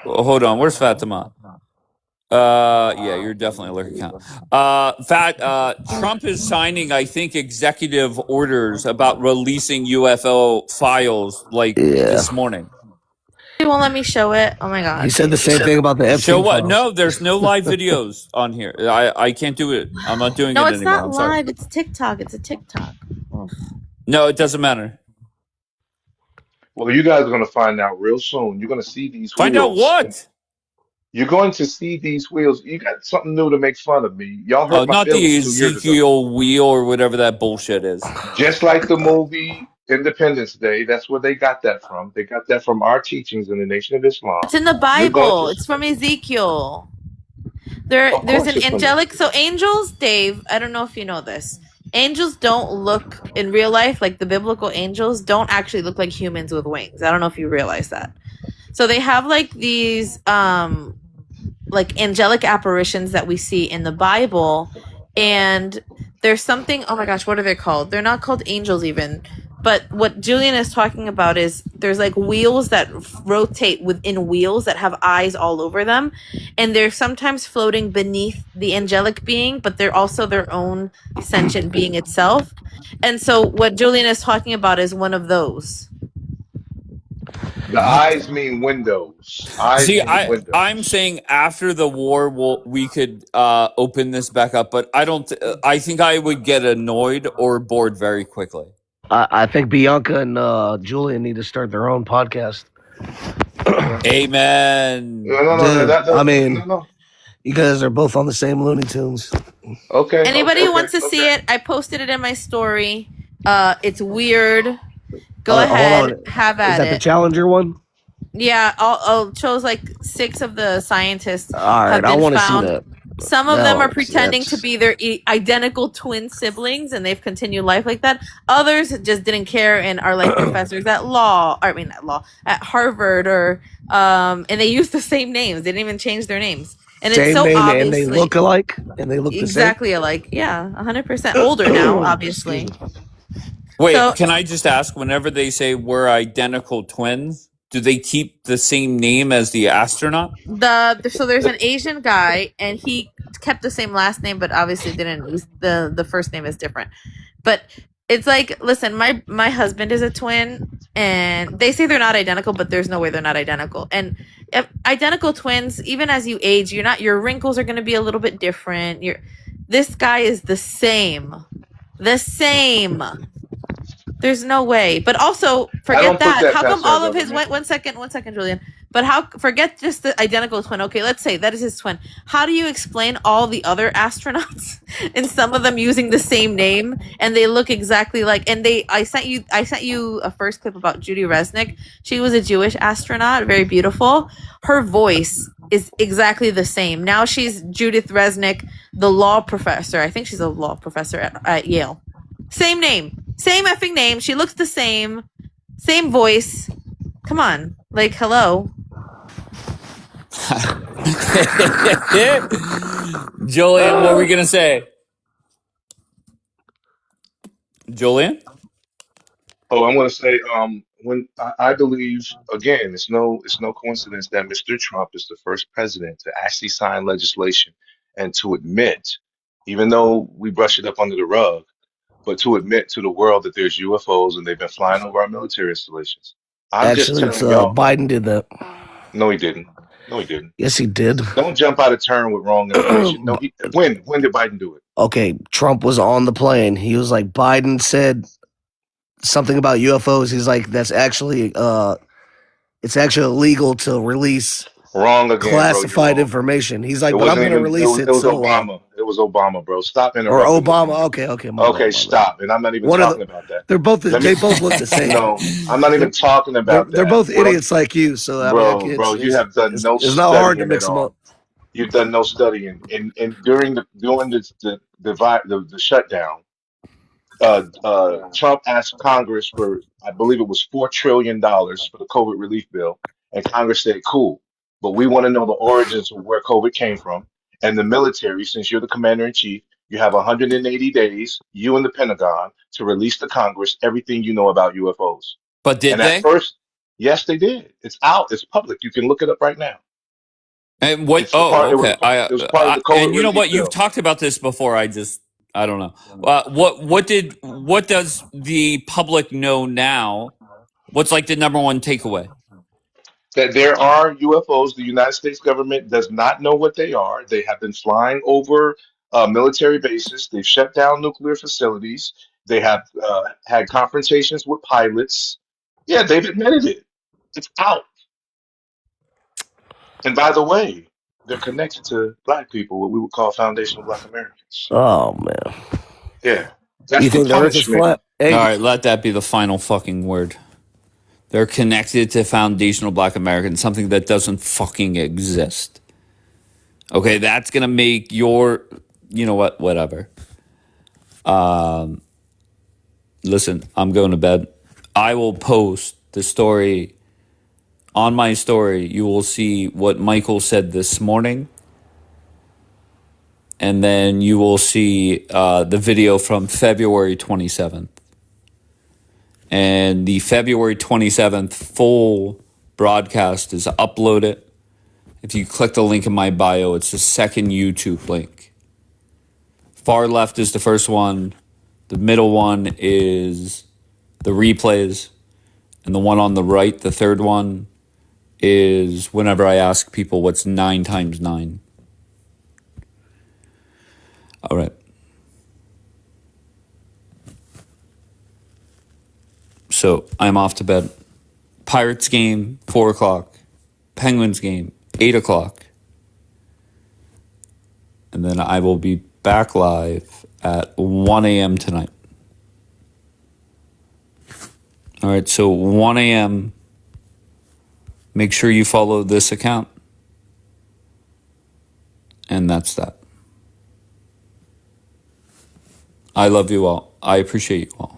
Oh, hold on. Where's Fatima? Yeah, you're definitely a lurk account. Trump is signing, I think, executive orders about releasing UFO files like this morning. You won't let me show it. Oh my god. He said the same thing about the Epstein Show what? files. No, there's no live videos on here. I can't do it. I'm not doing No, it it's anymore. not I'm sorry. live. It's TikTok. It's a TikTok. Oof. No, it doesn't matter. Well, you guys are going to find out real soon. You're going to see these Find out wheels. what? You're going to see these wheels. You got something new to make fun of me. Y'all Oh, hurt my not the feelings 2 years ago. Ezekiel wheel or whatever that bullshit is. Just like the movie Independence Day, that's where they got that from. They got that from our teachings in the Nation of Islam. It's in the You're going Bible. to, It's from Ezekiel. of There's course, an it's from angelic. So angels, Dave. I don't know if you know this. Angels don't look in real life like the biblical angels. Don't actually look like humans with wings. I don't know if you realize that. So they have like these like angelic apparitions that we see in the Bible, and there's something. Oh my gosh, what are they called? They're not called angels even. But what Julian is talking about is there's like wheels that rotate within wheels that have eyes all over them. And they're sometimes floating beneath the angelic being, but they're also their own sentient being itself. And so what Julian is talking about is one of those. the eyes mean windows. Eyes See, mean windows. I'm saying after the war, we could open this back up, but I don't. I think I would get annoyed or bored very quickly. I think Bianca and Julian need to start their own podcast. Amen. No. You guys are both on the same Looney Tunes. Okay. Anybody who wants to see it, I posted it in my story. It's weird. Go ahead, Hold on. have at Is that it. the Challenger one? Yeah, I'll chose like 6 of the scientists All have right, I been want to see found. that. Some of them No, are pretending to be their identical twin siblings, and they've continued life like that. Others just didn't care and are like professors at at Harvard, or and they use the same names. They didn't even change their names, and Same it's so name, obviously and they look alike, and they look exactly alike. Yeah, 100% older now, obviously. Wait, So- can I just ask? Whenever they say we're identical twins, do they keep the same name as the astronaut? So there's an Asian guy, and he kept the same last name, but obviously didn't use the first name is different. But it's like, listen, my husband is a twin, and they say they're not identical, but there's no way they're not identical. And if identical twins, even as you age, your wrinkles are going to be a little bit different. This guy is the same. There's no way. But also, forget that. How come all of his one second, Julian. But how, forget just the identical twin. Okay, let's say that is his twin. How do you explain all the other astronauts and some of them using the same name and they look exactly like, and I sent you a first clip about Judy Resnick. She was a Jewish astronaut, very beautiful. Her voice is exactly the same. Now she's Judith Resnick, the law professor. I think she's a law professor at Yale. Same name, same effing name. She looks the same voice. Come on, like, hello. Julian, what were we gonna say? Julian? Oh, I'm going to say, when I believe again, it's no coincidence that Mr. Trump is the first president to actually sign legislation and to admit, even though we brush it up under the rug, but to admit to the world that there's UFOs and they've been flying over our military installations. I'm just Actually, it's telling y'all. Biden did that. No, he didn't. No, he didn't. Yes, he did. Don't jump out of turn with wrong information. No, when did Biden do it? Okay, Trump was on the plane. He was like, Biden said something about UFOs. He's like, that's actually it's actually illegal to release Wrong again, classified bro. information. He's like, It but I'm wasn't going to even. release It it. was So, Obama. It was Obama, bro. Stop or interrupting. Obama. Okay, my Okay, bad. stop. And I'm not even One of talking about that. They're both. Let me. They both look the same. No, I'm not even talking about They're that. both What I'm, idiots like you. So I mean, bro, you have done no it's not hard to studying at mix them all. up. You've done no studying. And during the shutdown, Trump asked Congress for, I believe it was $4 trillion for the COVID relief bill, and Congress said, "Cool, but we want to know the origins of where COVID came from." And the military, since you're the commander in chief, you have 180 days, you and the Pentagon, to release to Congress everything you know about UFOs. But did And at they? first, yes, they did. It's out. It's public. You can look it up right now. And what? It's the part. Oh, okay. It was part of the COVID And you know relief what? You've bill. talked about this before. I don't know. What does the public know now? What's like the number one takeaway? That there are UFOs. The United States government does not know what they are. They have been flying over military bases. They've shut down nuclear facilities. They have had confrontations with pilots. Yeah, they've admitted it. It's out. And by the way, they're connected to black people, what we would call foundational black Americans. Oh man. Yeah, that's You the think the Earth is punishment. flat? All Hey, right, let that be the final fucking word. They're connected to foundational black Americans, something that doesn't fucking exist. Okay, that's gonna make your, you know what, whatever. Listen, I'm going to bed. I will post the story on my story. You will see what Michael said this morning, and then you will see the video from February 27th. And the February 27th full broadcast is uploaded. If you click the link in my bio, it's the second YouTube link. Far left is the first one. The middle one is the replays. And the one on the right, the third one, is whenever I ask people what's 9 times 9. All right. So I'm off to bed. Pirates game, 4 o'clock. Penguins game, 8 o'clock. And then I will be back live at 1 a.m. tonight. All right, so 1 a.m., make sure you follow this account. And that's that. I love you all. I appreciate you all.